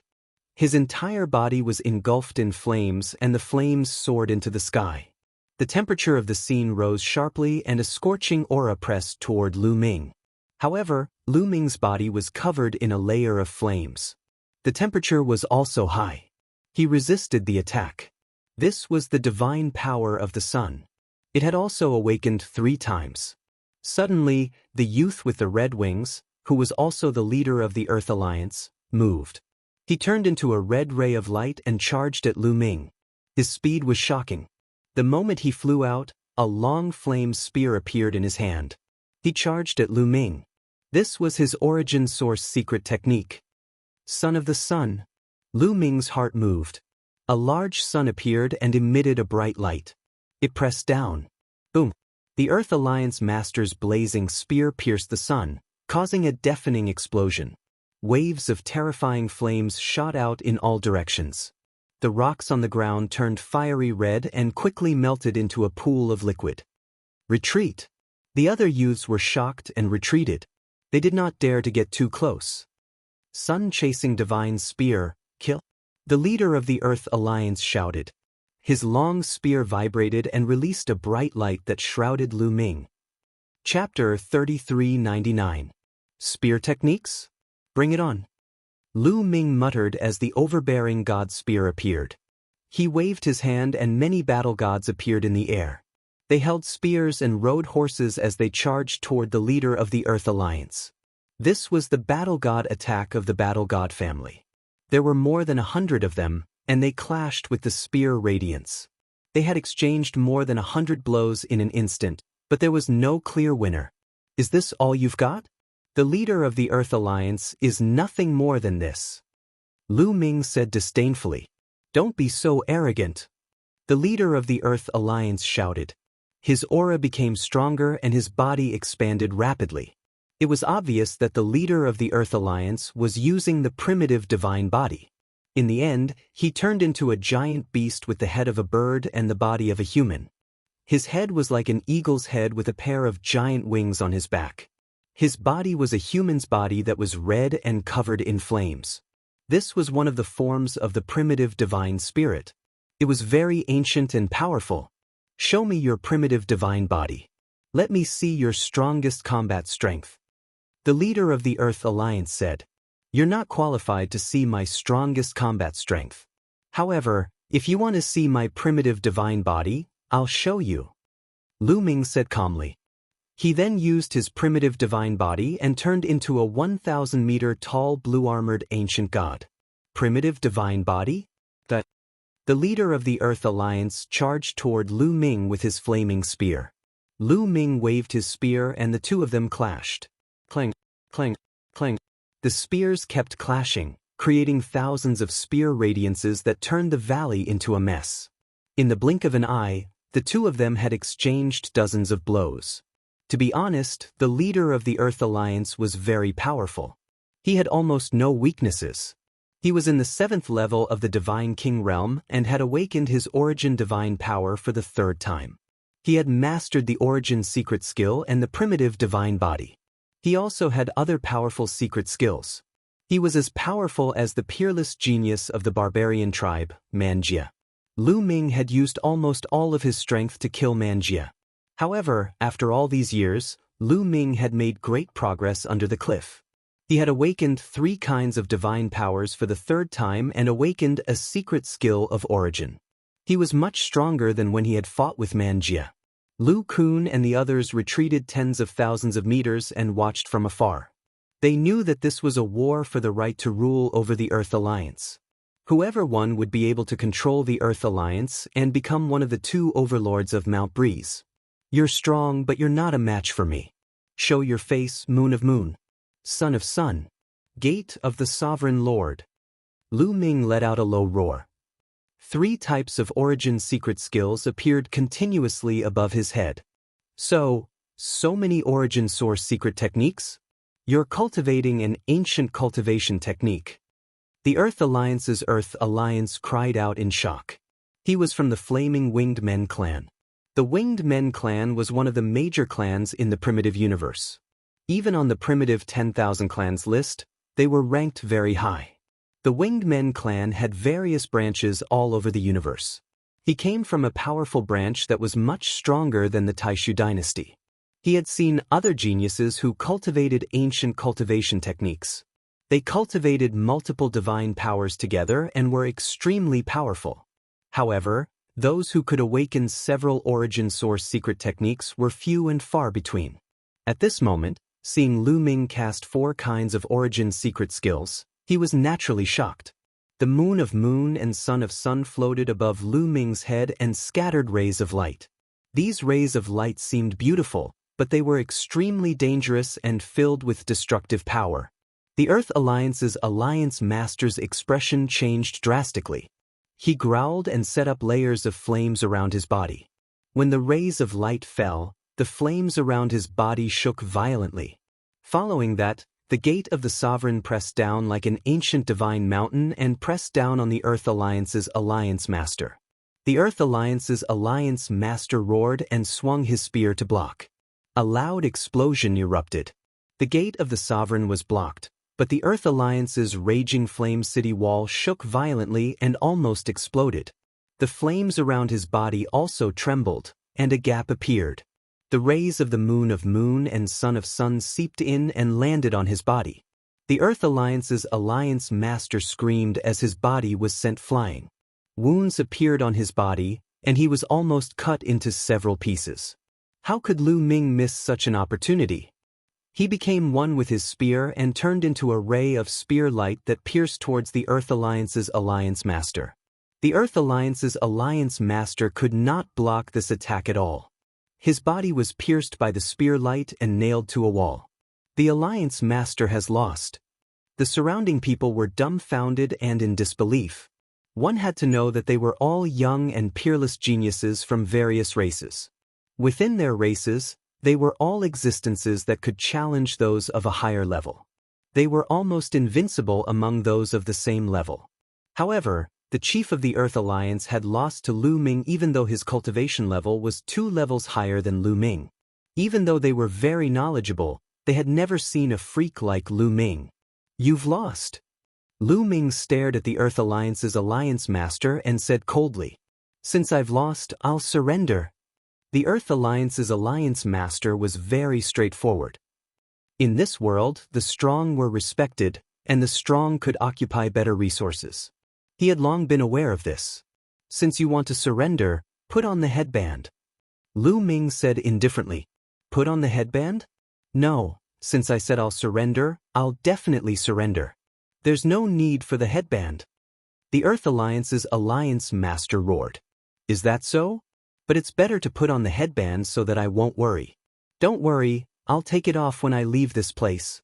His entire body was engulfed in flames and the flames soared into the sky. The temperature of the scene rose sharply and a scorching aura pressed toward Lu Ming. However, Lu Ming's body was covered in a layer of flames. The temperature was also high. He resisted the attack. This was the divine power of the sun. It had also awakened 3 times. Suddenly, the youth with the red wings, who was also the leader of the Earth Alliance, moved. He turned into a red ray of light and charged at Lu Ming. His speed was shocking. The moment he flew out, a long flame spear appeared in his hand. He charged at Lu Ming. This was his origin source secret technique. Son of the Sun. Lu Ming's heart moved. A large sun appeared and emitted a bright light. It pressed down. Boom. The Earth Alliance Master's blazing spear pierced the sun, causing a deafening explosion. Waves of terrifying flames shot out in all directions. The rocks on the ground turned fiery red and quickly melted into a pool of liquid. Retreat. The other youths were shocked and retreated. They did not dare to get too close. Sun-chasing divine spear, kill. The leader of the Earth Alliance shouted. His long spear vibrated and released a bright light that shrouded Lu Ming. Chapter 3399. Spear Techniques? Bring it on. Lu Ming muttered as the overbearing god spear appeared. He waved his hand and many battle gods appeared in the air. They held spears and rode horses as they charged toward the leader of the Earth Alliance. This was the battle god attack of the battle god family. There were more than 100 of them, and they clashed with the spear radiance. They had exchanged more than 100 blows in an instant, but there was no clear winner. Is this all you've got? The leader of the Earth Alliance is nothing more than this. Lu Ming said disdainfully. Don't be so arrogant. The leader of the Earth Alliance shouted. His aura became stronger and his body expanded rapidly. It was obvious that the leader of the Earth Alliance was using the primitive divine body. In the end, he turned into a giant beast with the head of a bird and the body of a human. His head was like an eagle's head with a pair of giant wings on his back. His body was a human's body that was red and covered in flames. This was one of the forms of the primitive divine spirit. It was very ancient and powerful. Show me your primitive divine body. Let me see your strongest combat strength. The leader of the Earth Alliance said, You're not qualified to see my strongest combat strength. However, if you want to see my primitive divine body, I'll show you. Lu Ming said calmly. He then used his primitive divine body and turned into a 1,000-meter tall blue-armored ancient god. Primitive divine body? The leader of the Earth Alliance charged toward Lu Ming with his flaming spear. Lu Ming waved his spear and the two of them clashed. Clang, clang, clang. The spears kept clashing, creating thousands of spear radiances that turned the valley into a mess. In the blink of an eye, the two of them had exchanged dozens of blows. To be honest, the leader of the Earth Alliance was very powerful. He had almost no weaknesses. He was in the 7th level of the Divine King realm and had awakened his origin divine power for the 3rd time. He had mastered the origin secret skill and the primitive divine body. He also had other powerful secret skills. He was as powerful as the peerless genius of the barbarian tribe, Manjia. Lu Ming had used almost all of his strength to kill Manjia. However, after all these years, Lu Ming had made great progress under the cliff. He had awakened 3 kinds of divine powers for the 3rd time and awakened a secret skill of origin. He was much stronger than when he had fought with Manjia. Lu Kun and the others retreated tens of thousands of meters and watched from afar. They knew that this was a war for the right to rule over the Earth Alliance. Whoever won would be able to control the Earth Alliance and become one of the 2 overlords of Mount Breeze. You're strong, but you're not a match for me. Show your face, Moon of Moon. Son of Sun. Gate of the Sovereign Lord. Lu Ming let out a low roar. 3 types of origin secret skills appeared continuously above his head. So many origin source secret techniques? You're cultivating an ancient cultivation technique. The Earth Alliance's Earth Alliance cried out in shock. He was from the Flaming Winged Men clan. The Winged Men clan was one of the major clans in the primitive universe. Even on the primitive 10,000 clans list, they were ranked very high. The Winged Men clan had various branches all over the universe. He came from a powerful branch that was much stronger than the Taishu dynasty. He had seen other geniuses who cultivated ancient cultivation techniques. They cultivated multiple divine powers together and were extremely powerful. However, those who could awaken several origin source secret techniques were few and far between. At this moment, Seeing Lu Ming cast 4 kinds of origin secret skills, he was naturally shocked. The moon of moon and sun of sun floated above Lu Ming's head and scattered rays of light. These rays of light seemed beautiful, but they were extremely dangerous and filled with destructive power. The Earth Alliance's Alliance Master's expression changed drastically. He growled and set up layers of flames around his body. When the rays of light fell, the flames around his body shook violently. Following that, the gate of the Sovereign pressed down like an ancient divine mountain and pressed down on the Earth Alliance's Alliance Master. The Earth Alliance's Alliance Master roared and swung his spear to block. A loud explosion erupted. The gate of the Sovereign was blocked, but the Earth Alliance's raging flame city wall shook violently and almost exploded. The flames around his body also trembled, and a gap appeared. The rays of the moon of moon and sun of sun seeped in and landed on his body. The Earth Alliance's Alliance Master screamed as his body was sent flying. Wounds appeared on his body, and he was almost cut into several pieces. How could Lu Ming miss such an opportunity? He became one with his spear and turned into a ray of spear light that pierced towards the Earth Alliance's Alliance Master. The Earth Alliance's Alliance Master could not block this attack at all. His body was pierced by the spear light and nailed to a wall. The Alliance Master has lost. The surrounding people were dumbfounded and in disbelief. One had to know that they were all young and peerless geniuses from various races. Within their races, they were all existences that could challenge those of a higher level. They were almost invincible among those of the same level. However, the chief of the Earth Alliance had lost to Lu Ming even though his cultivation level was 2 levels higher than Lu Ming. Even though they were very knowledgeable, they had never seen a freak like Lu Ming. "You've lost." Lu Ming stared at the Earth Alliance's Alliance Master and said coldly, "Since I've lost, I'll surrender." The Earth Alliance's Alliance Master was very straightforward. In this world, the strong were respected, and the strong could occupy better resources. He had long been aware of this. "Since you want to surrender, put on the headband." Lu Ming said indifferently, "Put on the headband? No, since I said I'll surrender, I'll definitely surrender. There's no need for the headband." The Earth Alliance's Alliance Master roared, "Is that so? But it's better to put on the headband so that I won't worry." "Don't worry, I'll take it off when I leave this place."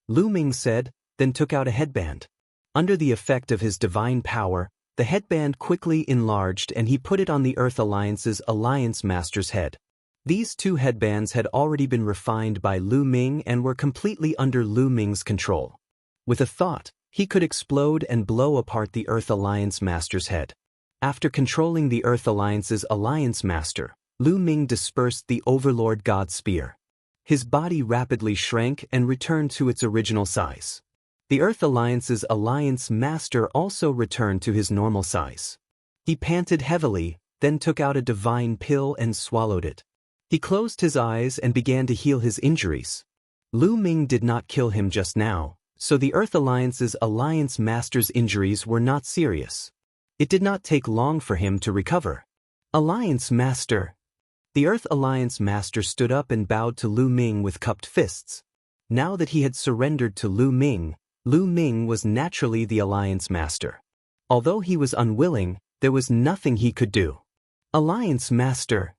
Lu Ming said, then took out a headband. Under the effect of his divine power, the headband quickly enlarged and he put it on the Earth Alliance's Alliance Master's head. These 2 headbands had already been refined by Lu Ming and were completely under Lu Ming's control. With a thought, he could explode and blow apart the Earth Alliance Master's head. After controlling the Earth Alliance's Alliance Master, Lu Ming dispersed the Overlord God Spear. His body rapidly shrank and returned to its original size. The Earth Alliance's Alliance Master also returned to his normal size. He panted heavily, then took out a divine pill and swallowed it. He closed his eyes and began to heal his injuries. Lu Ming did not kill him just now, so the Earth Alliance's Alliance Master's injuries were not serious. It did not take long for him to recover. "Alliance Master." The Earth Alliance Master stood up and bowed to Lu Ming with cupped fists. Now that he had surrendered to Lu Ming was naturally the Alliance Master. Although he was unwilling, there was nothing he could do. "Alliance Master."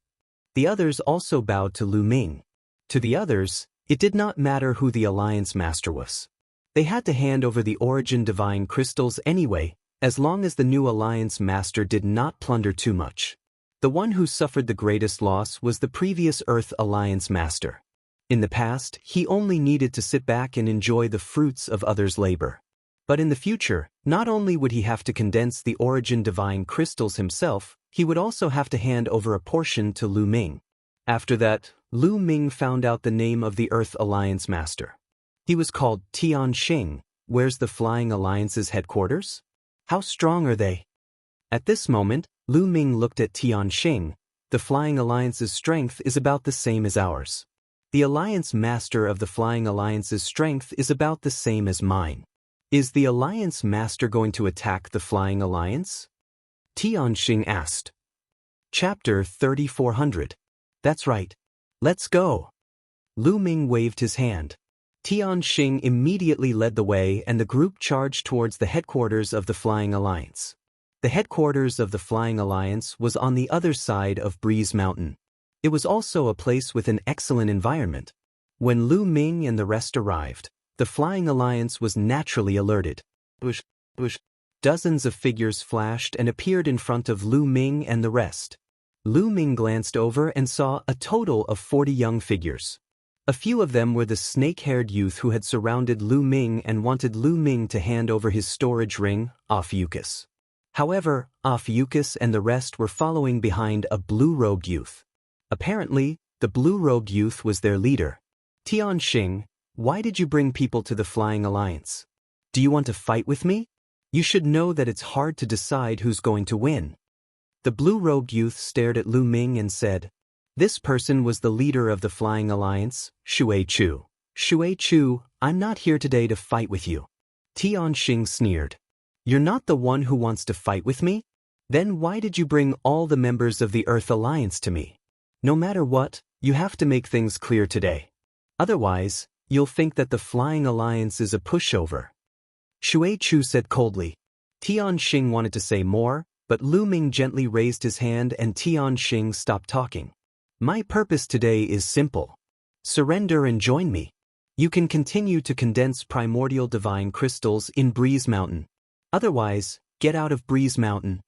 The others also bowed to Lu Ming. To the others, it did not matter who the Alliance Master was. They had to hand over the Origin Divine Crystals anyway, as long as the new Alliance Master did not plunder too much. The one who suffered the greatest loss was the previous Earth Alliance Master. In the past, he only needed to sit back and enjoy the fruits of others' labor. But in the future, not only would he have to condense the Origin Divine Crystals himself, he would also have to hand over a portion to Lu Ming. After that, Lu Ming found out the name of the Earth Alliance Master. He was called Tianxing. Where's the Flying Alliance's headquarters? How strong are they? At this moment, Lu Ming looked at Tianxing. The Flying Alliance's strength is about the same as ours. The Alliance Master of the Flying Alliance's strength is about the same as mine. Is the Alliance Master going to attack the Flying Alliance? Tianxing asked. Chapter 3400. That's right. Let's go. Lu Ming waved his hand. Tian Xing immediately led the way and the group charged towards the headquarters of the Flying Alliance. The headquarters of the Flying Alliance was on the other side of Breeze Mountain. It was also a place with an excellent environment. When Lu Ming and the rest arrived, the Flying Alliance was naturally alerted. Whoosh, whoosh. Dozens of figures flashed and appeared in front of Lu Ming and the rest. Lu Ming glanced over and saw a total of 40 young figures. A few of them were the snake-haired youth who had surrounded Lu Ming and wanted Lu Ming to hand over his storage ring, Ophiuchus. However, Ophiuchus and the rest were following behind a blue-robed youth. Apparently, the blue-robed youth was their leader. Tian Xing, why did you bring people to the Flying Alliance? Do you want to fight with me? You should know that it's hard to decide who's going to win. The blue-robed youth stared at Lu Ming and said, "This person was the leader of the Flying Alliance, Shui Chu. Shui Chu, I'm not here today to fight with you." Tian Xing sneered. "You're not the one who wants to fight with me? Then why did you bring all the members of the Earth Alliance to me? No matter what, you have to make things clear today. Otherwise, you'll think that the Flying Alliance is a pushover." Shui Chu said coldly. Tian Xing wanted to say more, but Lu Ming gently raised his hand and Tian Xing stopped talking. "My purpose today is simple. Surrender and join me. You can continue to condense primordial divine crystals in Breeze Mountain. Otherwise, get out of Breeze Mountain."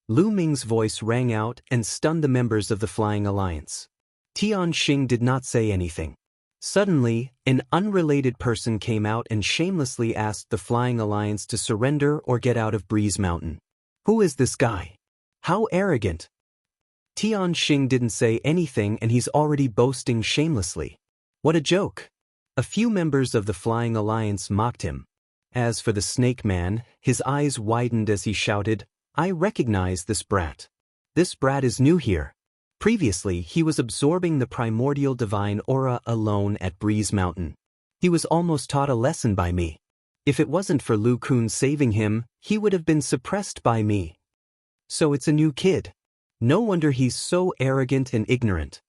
Lu Ming's voice rang out and stunned the members of the Flying Alliance. Tian Xing did not say anything. Suddenly, an unrelated person came out and shamelessly asked the Flying Alliance to surrender or get out of Breeze Mountain. Who is this guy? How arrogant! Tian Xing didn't say anything and he's already boasting shamelessly. What a joke! A few members of the Flying Alliance mocked him. As for the Snake Man, his eyes widened as he shouted, "I recognize this brat. This brat is new here. Previously, he was absorbing the primordial divine aura alone at Breeze Mountain. He was almost taught a lesson by me. If it wasn't for Lu Kun saving him, he would have been suppressed by me. So it's a new kid. No wonder he's so arrogant and ignorant.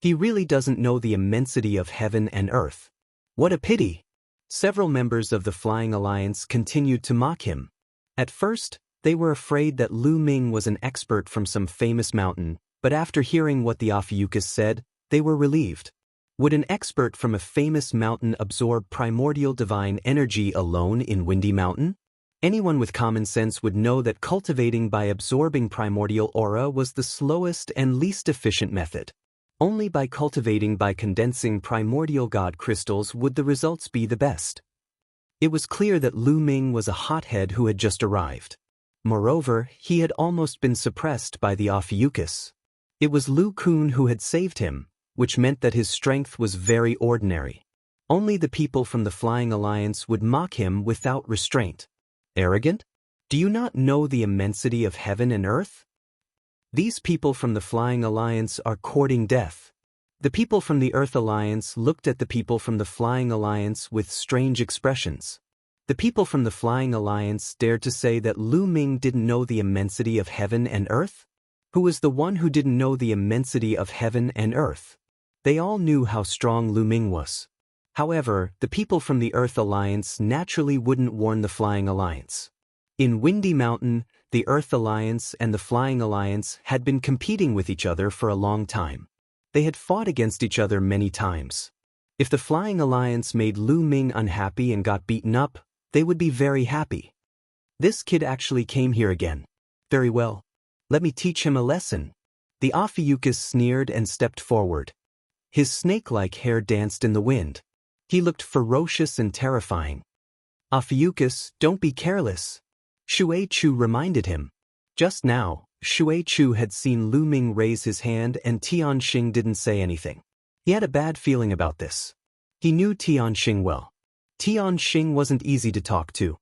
He really doesn't know the immensity of heaven and earth. What a pity." Several members of the Flying Alliance continued to mock him. At first, they were afraid that Lu Ming was an expert from some famous mountain, but after hearing what the Ophiuchus said, they were relieved. Would an expert from a famous mountain absorb primordial divine energy alone in Windy Mountain? Anyone with common sense would know that cultivating by absorbing primordial aura was the slowest and least efficient method. Only by cultivating by condensing primordial god crystals would the results be the best. It was clear that Lu Ming was a hothead who had just arrived. Moreover, he had almost been suppressed by the Ophiuchus. It was Lu Kun who had saved him, which meant that his strength was very ordinary. Only the people from the Flying Alliance would mock him without restraint. Arrogant? Do you not know the immensity of heaven and earth? These people from the Flying Alliance are courting death. The people from the Earth Alliance looked at the people from the Flying Alliance with strange expressions. The people from the Flying Alliance dared to say that Lu Ming didn't know the immensity of heaven and earth? Who was the one who didn't know the immensity of heaven and earth? They all knew how strong Lu Ming was. However, the people from the Earth Alliance naturally wouldn't warn the Flying Alliance. In Windy Mountain, the Earth Alliance and the Flying Alliance had been competing with each other for a long time. They had fought against each other many times. If the Flying Alliance made Lu Ming unhappy and got beaten up, they would be very happy. This kid actually came here again. Very well. Let me teach him a lesson. The Ophiuchus sneered and stepped forward. His snake-like hair danced in the wind. He looked ferocious and terrifying. "Ophiuchus, don't be careless," Shui Chu reminded him. Just now, Shui Chu had seen Lu Ming raise his hand and Tian Xing didn't say anything. He had a bad feeling about this. He knew Tian Xing well. Tian Xing wasn't easy to talk to.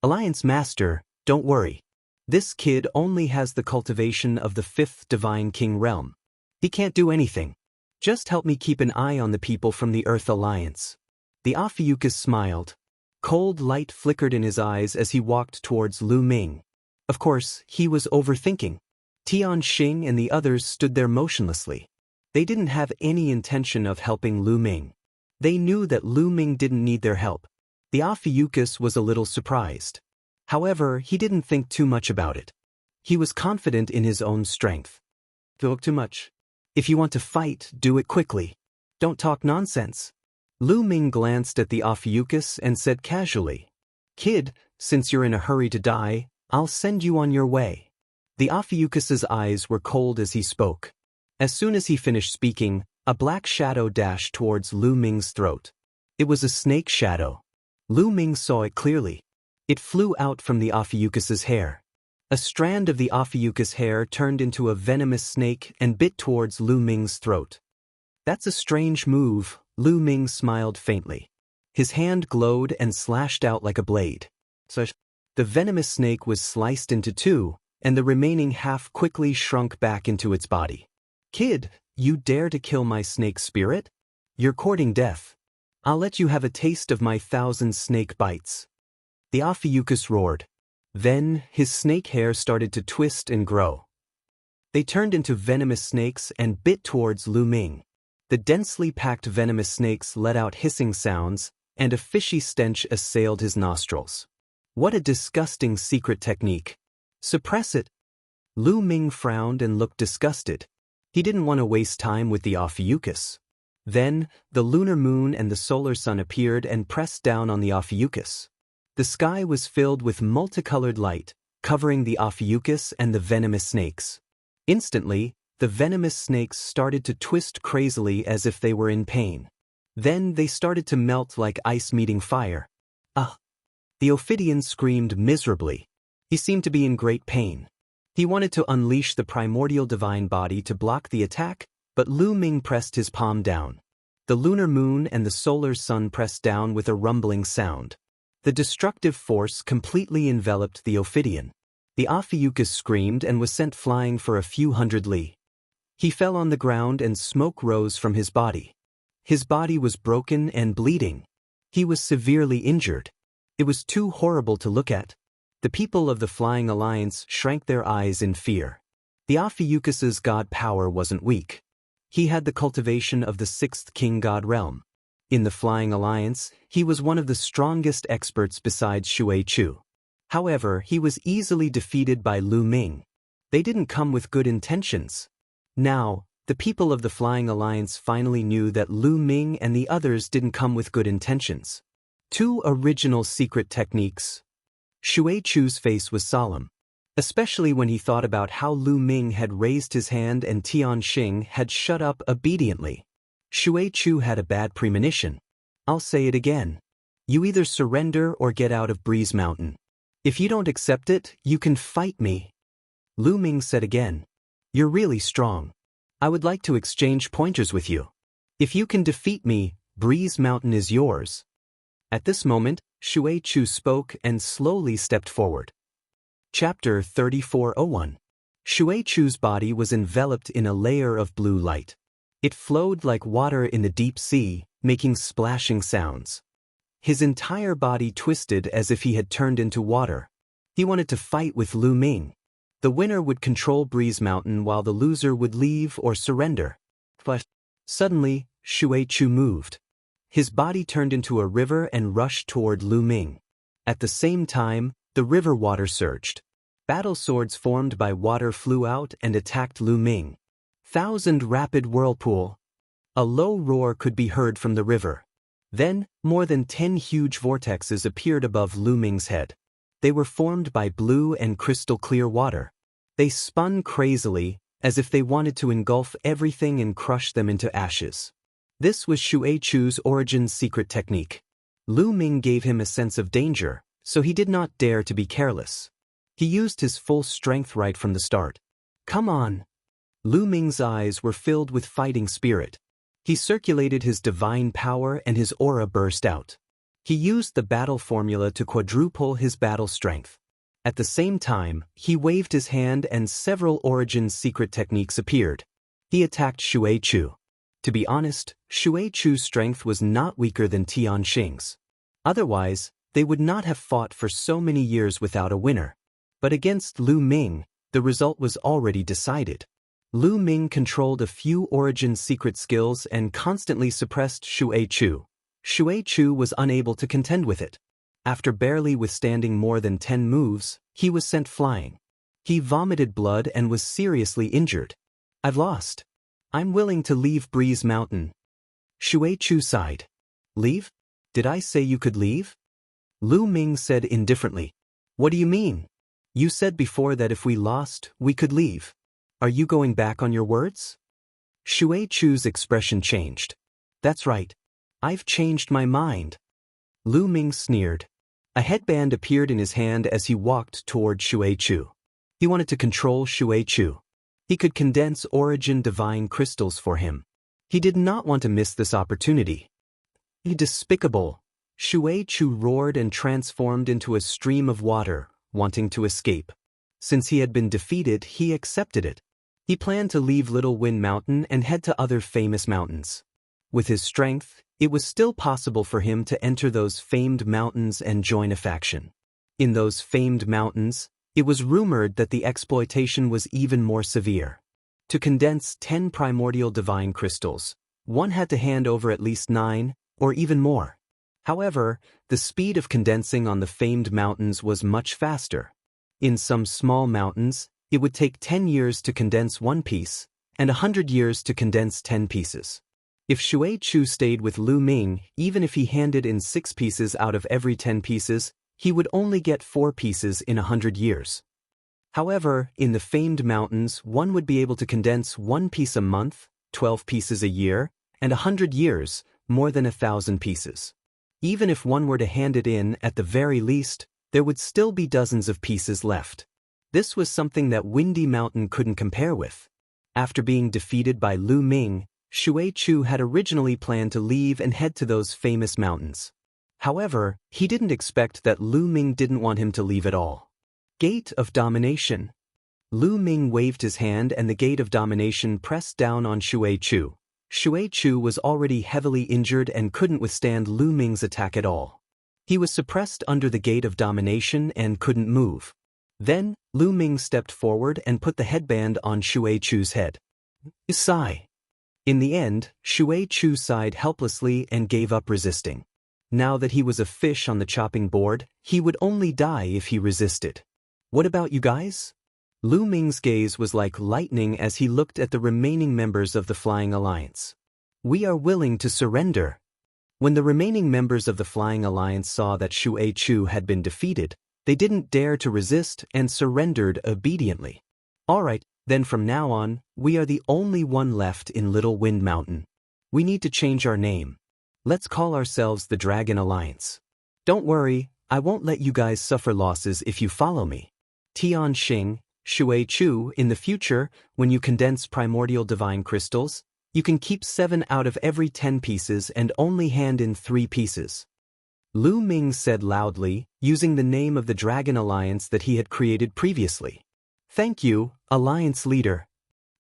"Alliance Master, don't worry. This kid only has the cultivation of the 5th Divine King realm. He can't do anything. Just help me keep an eye on the people from the Earth Alliance." The Ophiuchus smiled. Cold light flickered in his eyes as he walked towards Lu Ming. Of course, he was overthinking. Tian Xing and the others stood there motionlessly. They didn't have any intention of helping Lu Ming. They knew that Lu Ming didn't need their help. The Ophiuchus was a little surprised. However, he didn't think too much about it. He was confident in his own strength. Talk too much. If you want to fight, do it quickly. Don't talk nonsense. Lu Ming glanced at the Ophiuchus and said casually, "Kid, since you're in a hurry to die, I'll send you on your way." The Ophiuchus's eyes were cold as he spoke. As soon as he finished speaking, a black shadow dashed towards Lu Ming's throat. It was a snake shadow. Lu Ming saw it clearly. It flew out from the Ophiuchus's hair. A strand of the Ophiuchus hair turned into a venomous snake and bit towards Lu Ming's throat. "That's a strange move," Lu Ming smiled faintly. His hand glowed and slashed out like a blade. The venomous snake was sliced into two, and the remaining half quickly shrunk back into its body. "Kid, you dare to kill my snake spirit? You're courting death. I'll let you have a taste of my 1,000 snake bites." The Ophiuchus roared. Then, his snake hair started to twist and grow. They turned into venomous snakes and bit towards Lu Ming. The densely packed venomous snakes let out hissing sounds, and a fishy stench assailed his nostrils. What a disgusting secret technique. Suppress it. Lu Ming frowned and looked disgusted. He didn't want to waste time with the Ophiuchus. Then, the lunar moon and the solar sun appeared and pressed down on the Ophiuchus. The sky was filled with multicolored light, covering the Ophiuchus and the venomous snakes. Instantly, the venomous snakes started to twist crazily as if they were in pain. Then they started to melt like ice meeting fire. "Ah!" The Ophidian screamed miserably. He seemed to be in great pain. He wanted to unleash the primordial divine body to block the attack, but Lu Ming pressed his palm down. The lunar moon and the solar sun pressed down with a rumbling sound. The destructive force completely enveloped the Ophidian. The Ophiuchus screamed and was sent flying for a few hundred li. He fell on the ground and smoke rose from his body. His body was broken and bleeding. He was severely injured. It was too horrible to look at. The people of the Flying Alliance shrank their eyes in fear. The Ophiuchus's god power wasn't weak. He had the cultivation of the 6th king god realm. In the Flying Alliance, he was one of the strongest experts besides Xue Chu. However, he was easily defeated by Lu Ming. They didn't come with good intentions. Now, the people of the Flying Alliance finally knew that Lu Ming and the others didn't come with good intentions. 2 original secret techniques. Xue Chu's face was solemn, especially when he thought about how Lu Ming had raised his hand and Tian Xing had shut up obediently. Xue Chu had a bad premonition. "I'll say it again. You either surrender or get out of Breeze Mountain. If you don't accept it, you can fight me." Lu Ming said again, "You're really strong. I would like to exchange pointers with you. If you can defeat me, Breeze Mountain is yours." At this moment, Xue Chu spoke and slowly stepped forward. Chapter 3401. Xue Chu's body was enveloped in a layer of blue light. It flowed like water in the deep sea, making splashing sounds. His entire body twisted as if he had turned into water. He wanted to fight with Lu Ming. The winner would control Breeze Mountain while the loser would leave or surrender. But suddenly, Xue Chu moved. His body turned into a river and rushed toward Lu Ming. At the same time, the river water surged. Battle swords formed by water flew out and attacked Lu Ming. 1,000 rapid whirlpool. A low roar could be heard from the river. Then, more than 10 huge vortexes appeared above Lu Ming's head. They were formed by blue and crystal clear water. They spun crazily, as if they wanted to engulf everything and crush them into ashes. This was Xue Chu's origin secret technique. Lu Ming gave him a sense of danger, so he did not dare to be careless. He used his full strength right from the start. "Come on." Lu Ming's eyes were filled with fighting spirit. He circulated his divine power and his aura burst out. He used the battle formula to quadruple his battle strength. At the same time, he waved his hand and several origin secret techniques appeared. He attacked Xue Chu. To be honest, Xue Chu's strength was not weaker than Tian Xing's. Otherwise, they would not have fought for so many years without a winner. But against Lu Ming, the result was already decided. Lu Ming controlled a few Origin secret skills and constantly suppressed Shui Chu. Shui Chu was unable to contend with it. After barely withstanding more than 10 moves, he was sent flying. He vomited blood and was seriously injured. I've lost. I'm willing to leave Breeze Mountain. Shui Chu sighed. Leave? Did I say you could leave? Lu Ming said indifferently. What do you mean? You said before that if we lost, we could leave. Are you going back on your words? Shui Chu's expression changed. That's right. I've changed my mind. Lu Ming sneered. A headband appeared in his hand as he walked toward Shui Chu. He wanted to control Shui Chu. He could condense Origin divine crystals for him. He did not want to miss this opportunity. Despicable! Shui Chu roared and transformed into a stream of water, wanting to escape. Since he had been defeated, he accepted it. He planned to leave Little Wind Mountain and head to other famous mountains. With his strength, it was still possible for him to enter those famed mountains and join a faction. In those famed mountains, it was rumored that the exploitation was even more severe. To condense 10 primordial divine crystals, one had to hand over at least 9, or even more. However, the speed of condensing on the famed mountains was much faster. In some small mountains, it would take 10 years to condense one piece, and 100 years to condense 10 pieces. If Shui Chu stayed with Lu Ming, even if he handed in 6 pieces out of every 10 pieces, he would only get 4 pieces in 100 years. However, in the famed mountains, one would be able to condense 1 piece a month, 12 pieces a year, and 100 years, more than 1,000 pieces. Even if one were to hand it in, at the very least, there would still be dozens of pieces left. This was something that Windy Mountain couldn't compare with. After being defeated by Lu Ming, Shui Chu had originally planned to leave and head to those famous mountains. However, he didn't expect that Lu Ming didn't want him to leave at all. Gate of Domination. Lu Ming waved his hand and the Gate of Domination pressed down on Shui Chu. Shui Chu was already heavily injured and couldn't withstand Lu Ming's attack at all. He was suppressed under the Gate of Domination and couldn't move. Then, Lu Ming stepped forward and put the headband on Shui Chu's head. Sigh. In the end, Shui Chu sighed helplessly and gave up resisting. Now that he was a fish on the chopping board, he would only die if he resisted. What about you guys? Lu Ming's gaze was like lightning as he looked at the remaining members of the Flying Alliance. We are willing to surrender. When the remaining members of the Flying Alliance saw that Shui Chu had been defeated, they didn't dare to resist and surrendered obediently. All right, then from now on, we are the only one left in Little Wind Mountain. We need to change our name. Let's call ourselves the Dragon Alliance. Don't worry, I won't let you guys suffer losses if you follow me. Tian Xing, Shui Chu, in the future, when you condense primordial divine crystals, you can keep 7 out of every 10 pieces and only hand in 3 pieces. Lu Ming said loudly, using the name of the Dragon Alliance that he had created previously. Thank you, Alliance Leader.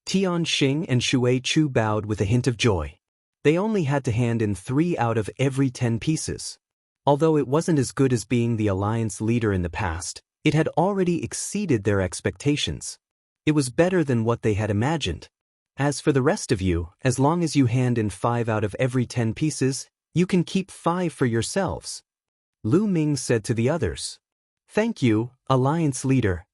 Tian Xing and Shui Chu bowed with a hint of joy. They only had to hand in 3 out of every 10 pieces. Although it wasn't as good as being the Alliance Leader in the past, it had already exceeded their expectations. It was better than what they had imagined. As for the rest of you, as long as you hand in 5 out of every 10 pieces, you can keep 5 for yourselves. Lu Ming said to the others. Thank you, Alliance Leader.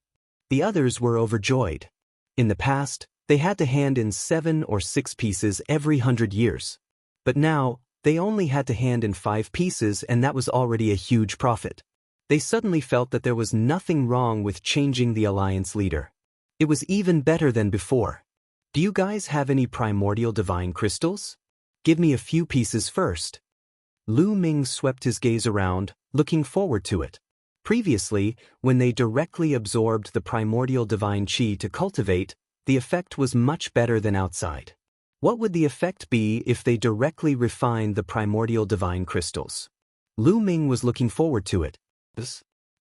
The others were overjoyed. In the past, they had to hand in 7 or 6 pieces every 100 years. But now, they only had to hand in 5 pieces and that was already a huge profit. They suddenly felt that there was nothing wrong with changing the Alliance Leader. It was even better than before. Do you guys have any primordial divine crystals? Give me a few pieces first. Lu Ming swept his gaze around, looking forward to it. Previously, when they directly absorbed the primordial divine qi to cultivate, the effect was much better than outside. What would the effect be if they directly refined the primordial divine crystals? Lu Ming was looking forward to it.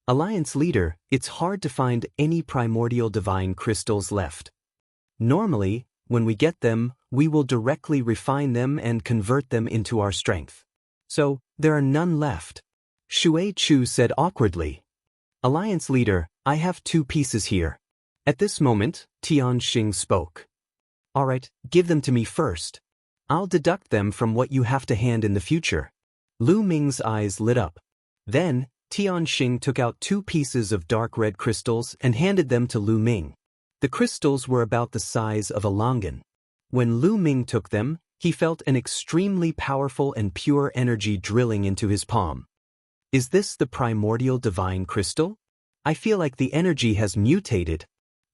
Alliance Leader, it's hard to find any primordial divine crystals left. Normally, when we get them, we will directly refine them and convert them into our strength. So, there are none left. Shui Chu said awkwardly. Alliance Leader, I have 2 pieces here. At this moment, Tian Xing spoke. Alright, give them to me first. I'll deduct them from what you have to hand in the future. Lu Ming's eyes lit up. Then, Tianxing took out 2 pieces of dark red crystals and handed them to Lu Ming. The crystals were about the size of a longan. When Lu Ming took them, he felt an extremely powerful and pure energy drilling into his palm. Is this the primordial divine crystal? I feel like the energy has mutated.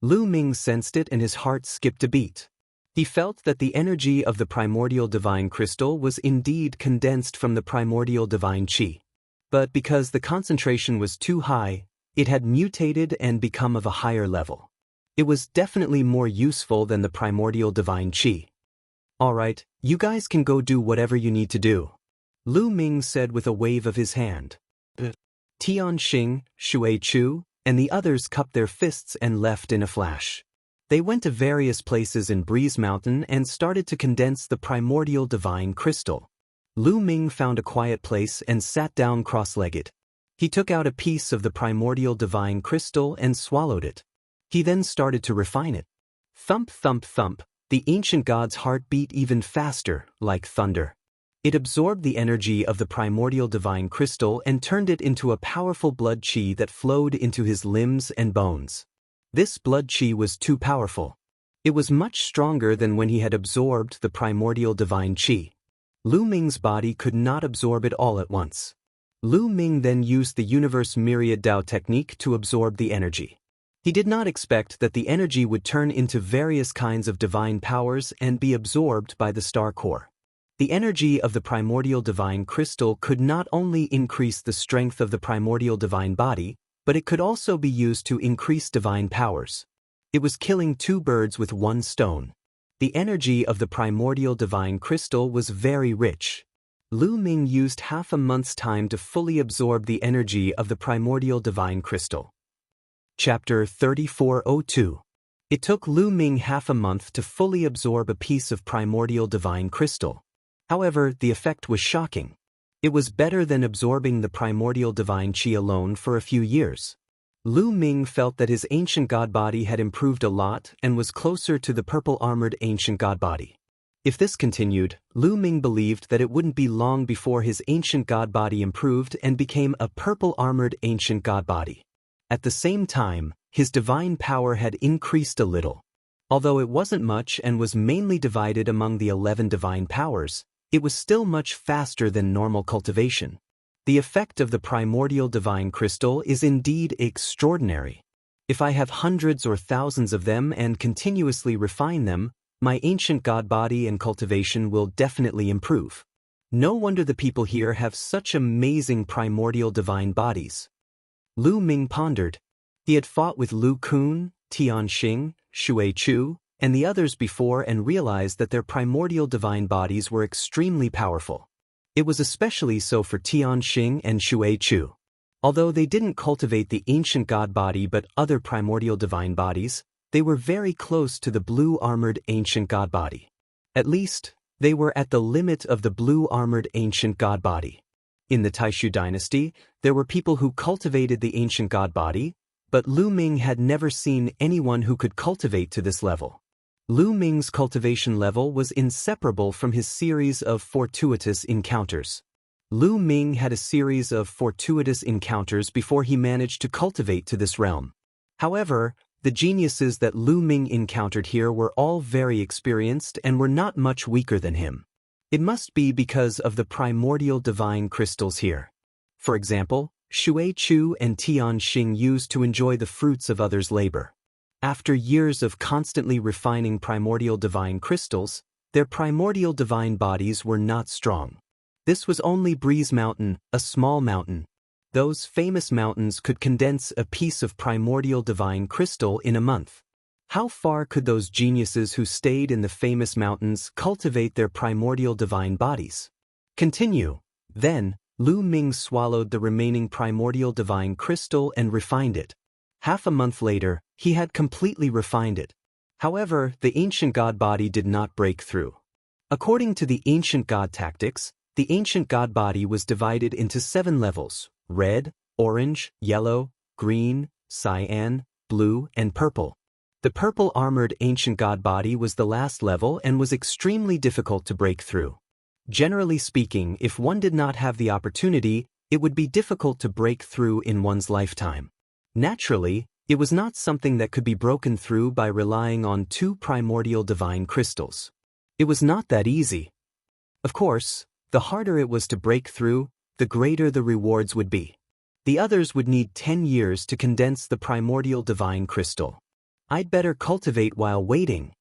Lu Ming sensed it and his heart skipped a beat. He felt that the energy of the primordial divine crystal was indeed condensed from the primordial divine qi. But because the concentration was too high, it had mutated and become of a higher level. It was definitely more useful than the primordial divine qi. Alright, you guys can go do whatever you need to do, Lu Ming said with a wave of his hand. Tianxing, Xuechu, and the others cupped their fists and left in a flash. They went to various places in Breeze Mountain and started to condense the primordial divine crystal. Lu Ming found a quiet place and sat down cross-legged. He took out a piece of the primordial divine crystal and swallowed it. He then started to refine it. Thump, thump, thump, the ancient god's heart beat even faster, like thunder. It absorbed the energy of the primordial divine crystal and turned it into a powerful blood qi that flowed into his limbs and bones. This blood qi was too powerful. It was much stronger than when he had absorbed the primordial divine qi. Lu Ming's body could not absorb it all at once. Lu Ming then used the universe myriad Dao technique to absorb the energy. He did not expect that the energy would turn into various kinds of divine powers and be absorbed by the star core. The energy of the primordial divine crystal could not only increase the strength of the primordial divine body, but it could also be used to increase divine powers. It was killing 2 birds with 1 stone. The energy of the primordial divine crystal was very rich. Lu Ming used half a month's time to fully absorb the energy of the primordial divine crystal. Chapter 3402. It took Lu Ming half a month to fully absorb a piece of primordial divine crystal. However, the effect was shocking. It was better than absorbing the primordial divine qi alone for a few years. Lu Ming felt that his ancient god body had improved a lot and was closer to the purple-armored ancient god body. If this continued, Lu Ming believed that it wouldn't be long before his ancient god body improved and became a purple-armored ancient god body. At the same time, his divine power had increased a little. Although it wasn't much and was mainly divided among the 11 divine powers, it was still much faster than normal cultivation. The effect of the primordial divine crystal is indeed extraordinary. If I have hundreds or thousands of them and continuously refine them, my ancient god body and cultivation will definitely improve. No wonder the people here have such amazing primordial divine bodies. Lu Ming pondered. He had fought with Lu Kun, Tianxing, Xuechu, and the others before and realized that their primordial divine bodies were extremely powerful. It was especially so for Tianxing and Xuechu. Although they didn't cultivate the ancient god body but other primordial divine bodies, they were very close to the blue-armored ancient god body. At least, they were at the limit of the blue-armored ancient god body. In the Taishu dynasty, there were people who cultivated the ancient god body, but Lu Ming had never seen anyone who could cultivate to this level. Lu Ming's cultivation level was inseparable from his series of fortuitous encounters. Lu Ming had a series of fortuitous encounters before he managed to cultivate to this realm. However, the geniuses that Lu Ming encountered here were all very experienced and were not much weaker than him. It must be because of the primordial divine crystals here. For example, Xuechu and Tianxing used to enjoy the fruits of others' labor. After years of constantly refining primordial divine crystals, their primordial divine bodies were not strong. This was only Breeze Mountain, a small mountain. Those famous mountains could condense a piece of primordial divine crystal in a month. How far could those geniuses who stayed in the famous mountains cultivate their primordial divine bodies? Continue. Then, Lu Ming swallowed the remaining primordial divine crystal and refined it. Half a month later, he had completely refined it. However, the ancient god body did not break through. According to the ancient god tactics, the ancient god body was divided into 7 levels: red, orange, yellow, green, cyan, blue, and purple. The purple-armored ancient god body was the last level and was extremely difficult to break through. Generally speaking, if one did not have the opportunity, it would be difficult to break through in one's lifetime. Naturally, it was not something that could be broken through by relying on 2 primordial divine crystals. It was not that easy. Of course, the harder it was to break through, the greater the rewards would be. The others would need 10 years to condense the primordial divine crystal. I'd better cultivate while waiting.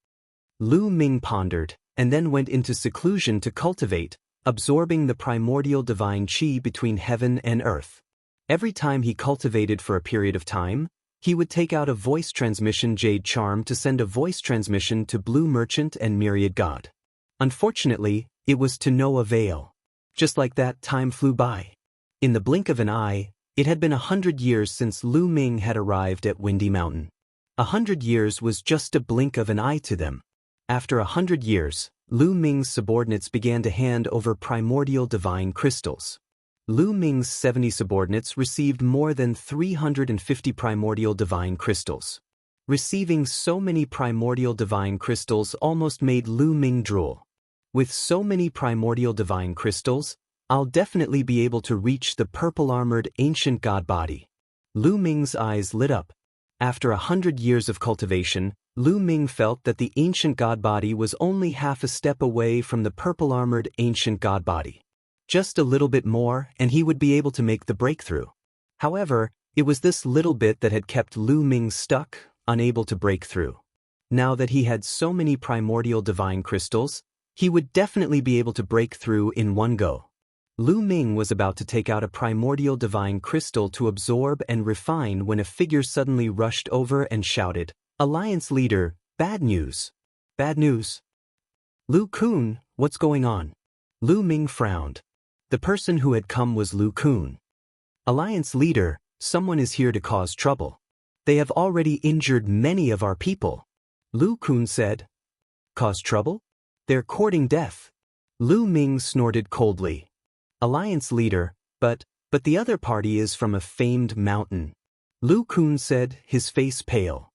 Lu Ming pondered, and then went into seclusion to cultivate, absorbing the primordial divine qi between heaven and earth. Every time he cultivated for a period of time, he would take out a voice transmission jade charm to send a voice transmission to Blue Merchant and Myriad God. Unfortunately, it was to no avail. Just like that, time flew by. In the blink of an eye, it had been 100 years since Lu Ming had arrived at Windy Mountain. 100 years was just a blink of an eye to them. After 100 years, Lu Ming's subordinates began to hand over primordial divine crystals. Lu Ming's 70 subordinates received more than 350 primordial divine crystals. Receiving so many primordial divine crystals almost made Lu Ming drool. With so many primordial divine crystals, I'll definitely be able to reach the purple-armored ancient god body. Lu Ming's eyes lit up. After 100 years of cultivation, Lu Ming felt that the ancient god body was only half a step away from the purple-armored ancient god body. Just a little bit more, and he would be able to make the breakthrough. However, it was this little bit that had kept Lu Ming stuck, unable to break through. Now that he had so many primordial divine crystals, he would definitely be able to break through in one go. Lu Ming was about to take out a primordial divine crystal to absorb and refine when a figure suddenly rushed over and shouted, "Alliance leader, bad news." "Bad news? Lu Kun, what's going on?" Lu Ming frowned. The person who had come was Lu Kun. "Alliance leader, someone is here to cause trouble. They have already injured many of our people." Lu Kun said. "Cause trouble? They're courting death." Lu Ming snorted coldly. "Alliance leader, but the other party is from a famed mountain." Lu Kun said, his face pale.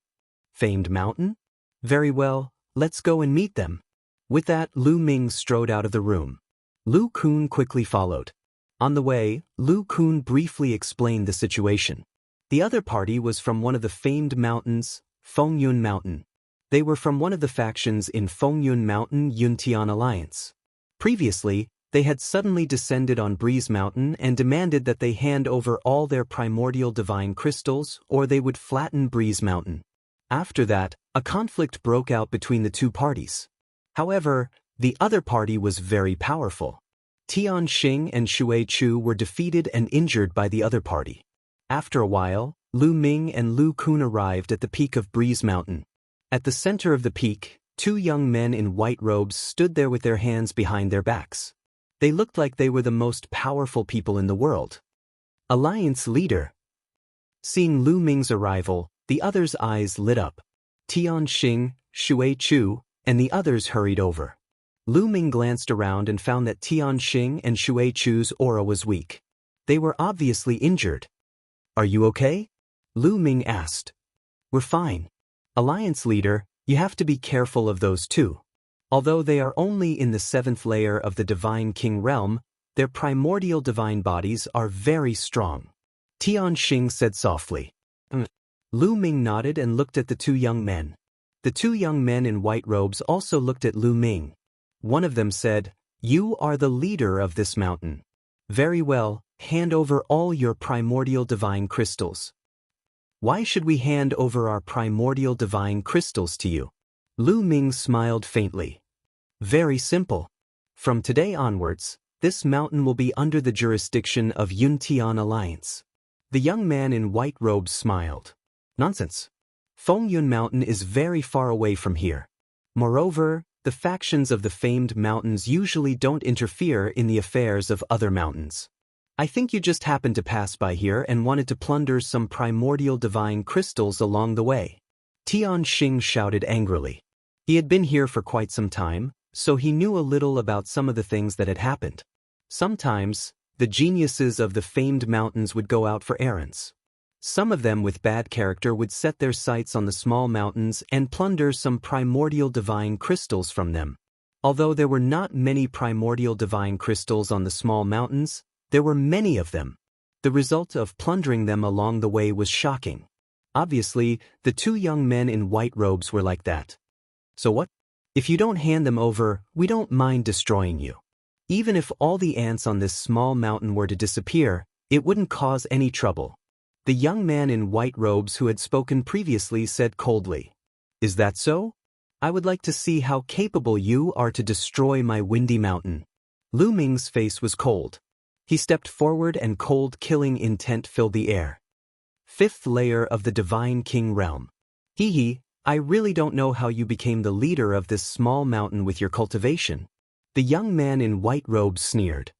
"Famed mountain? Very well, let's go and meet them." With that, Lu Ming strode out of the room. Lu Kun quickly followed. On the way, Lu Kun briefly explained the situation. The other party was from one of the famed mountains, Fengyun Mountain. They were from one of the factions in Fengyun Mountain Yuntian Alliance. Previously, they had suddenly descended on Breeze Mountain and demanded that they hand over all their primordial divine crystals or they would flatten Breeze Mountain. After that, a conflict broke out between the two parties. However, the other party was very powerful. Tian Xing and Shui Chu were defeated and injured by the other party. After a while, Lu Ming and Lu Kun arrived at the peak of Breeze Mountain. At the center of the peak, 2 young men in white robes stood there with their hands behind their backs. They looked like they were the most powerful people in the world. "Alliance leader." Seeing Lu Ming's arrival, the others' eyes lit up. Tian Xing, Shui Chu, and the others hurried over. Lu Ming glanced around and found that Tian Xing and Shui Chu's aura was weak. They were obviously injured. "Are you okay?" Lu Ming asked. "We're fine. Alliance leader, you have to be careful of those two. Although they are only in the 7th layer of the Divine King realm, their primordial divine bodies are very strong." Tian Xing said softly. Lu Ming nodded and looked at the 2 young men. The 2 young men in white robes also looked at Lu Ming. One of them said, "You are the leader of this mountain. Very well, hand over all your primordial divine crystals." "Why should we hand over our primordial divine crystals to you?" Lu Ming smiled faintly. "Very simple. From today onwards, this mountain will be under the jurisdiction of Yuntian Alliance." The young man in white robes smiled. "Nonsense. Fengyun Mountain is very far away from here. Moreover, the factions of the famed mountains usually don't interfere in the affairs of other mountains. I think you just happened to pass by here and wanted to plunder some primordial divine crystals along the way." Tian Xing shouted angrily. He had been here for quite some time, so he knew a little about some of the things that had happened. Sometimes, the geniuses of the famed mountains would go out for errands. Some of them with bad character would set their sights on the small mountains and plunder some primordial divine crystals from them. Although there were not many primordial divine crystals on the small mountains, there were many of them. The result of plundering them along the way was shocking. Obviously, the two young men in white robes were like that. So what? If you don't hand them over, we don't mind destroying you. Even if all the ants on this small mountain were to disappear, it wouldn't cause any trouble. The young man in white robes who had spoken previously said coldly, "Is that so? I would like to see how capable you are to destroy my windy mountain." Lu Ming's face was cold. He stepped forward and cold killing intent filled the air. Fifth layer of the Divine King realm. Hee, I really don't know how you became the leader of this small mountain with your cultivation. The young man in white robes sneered.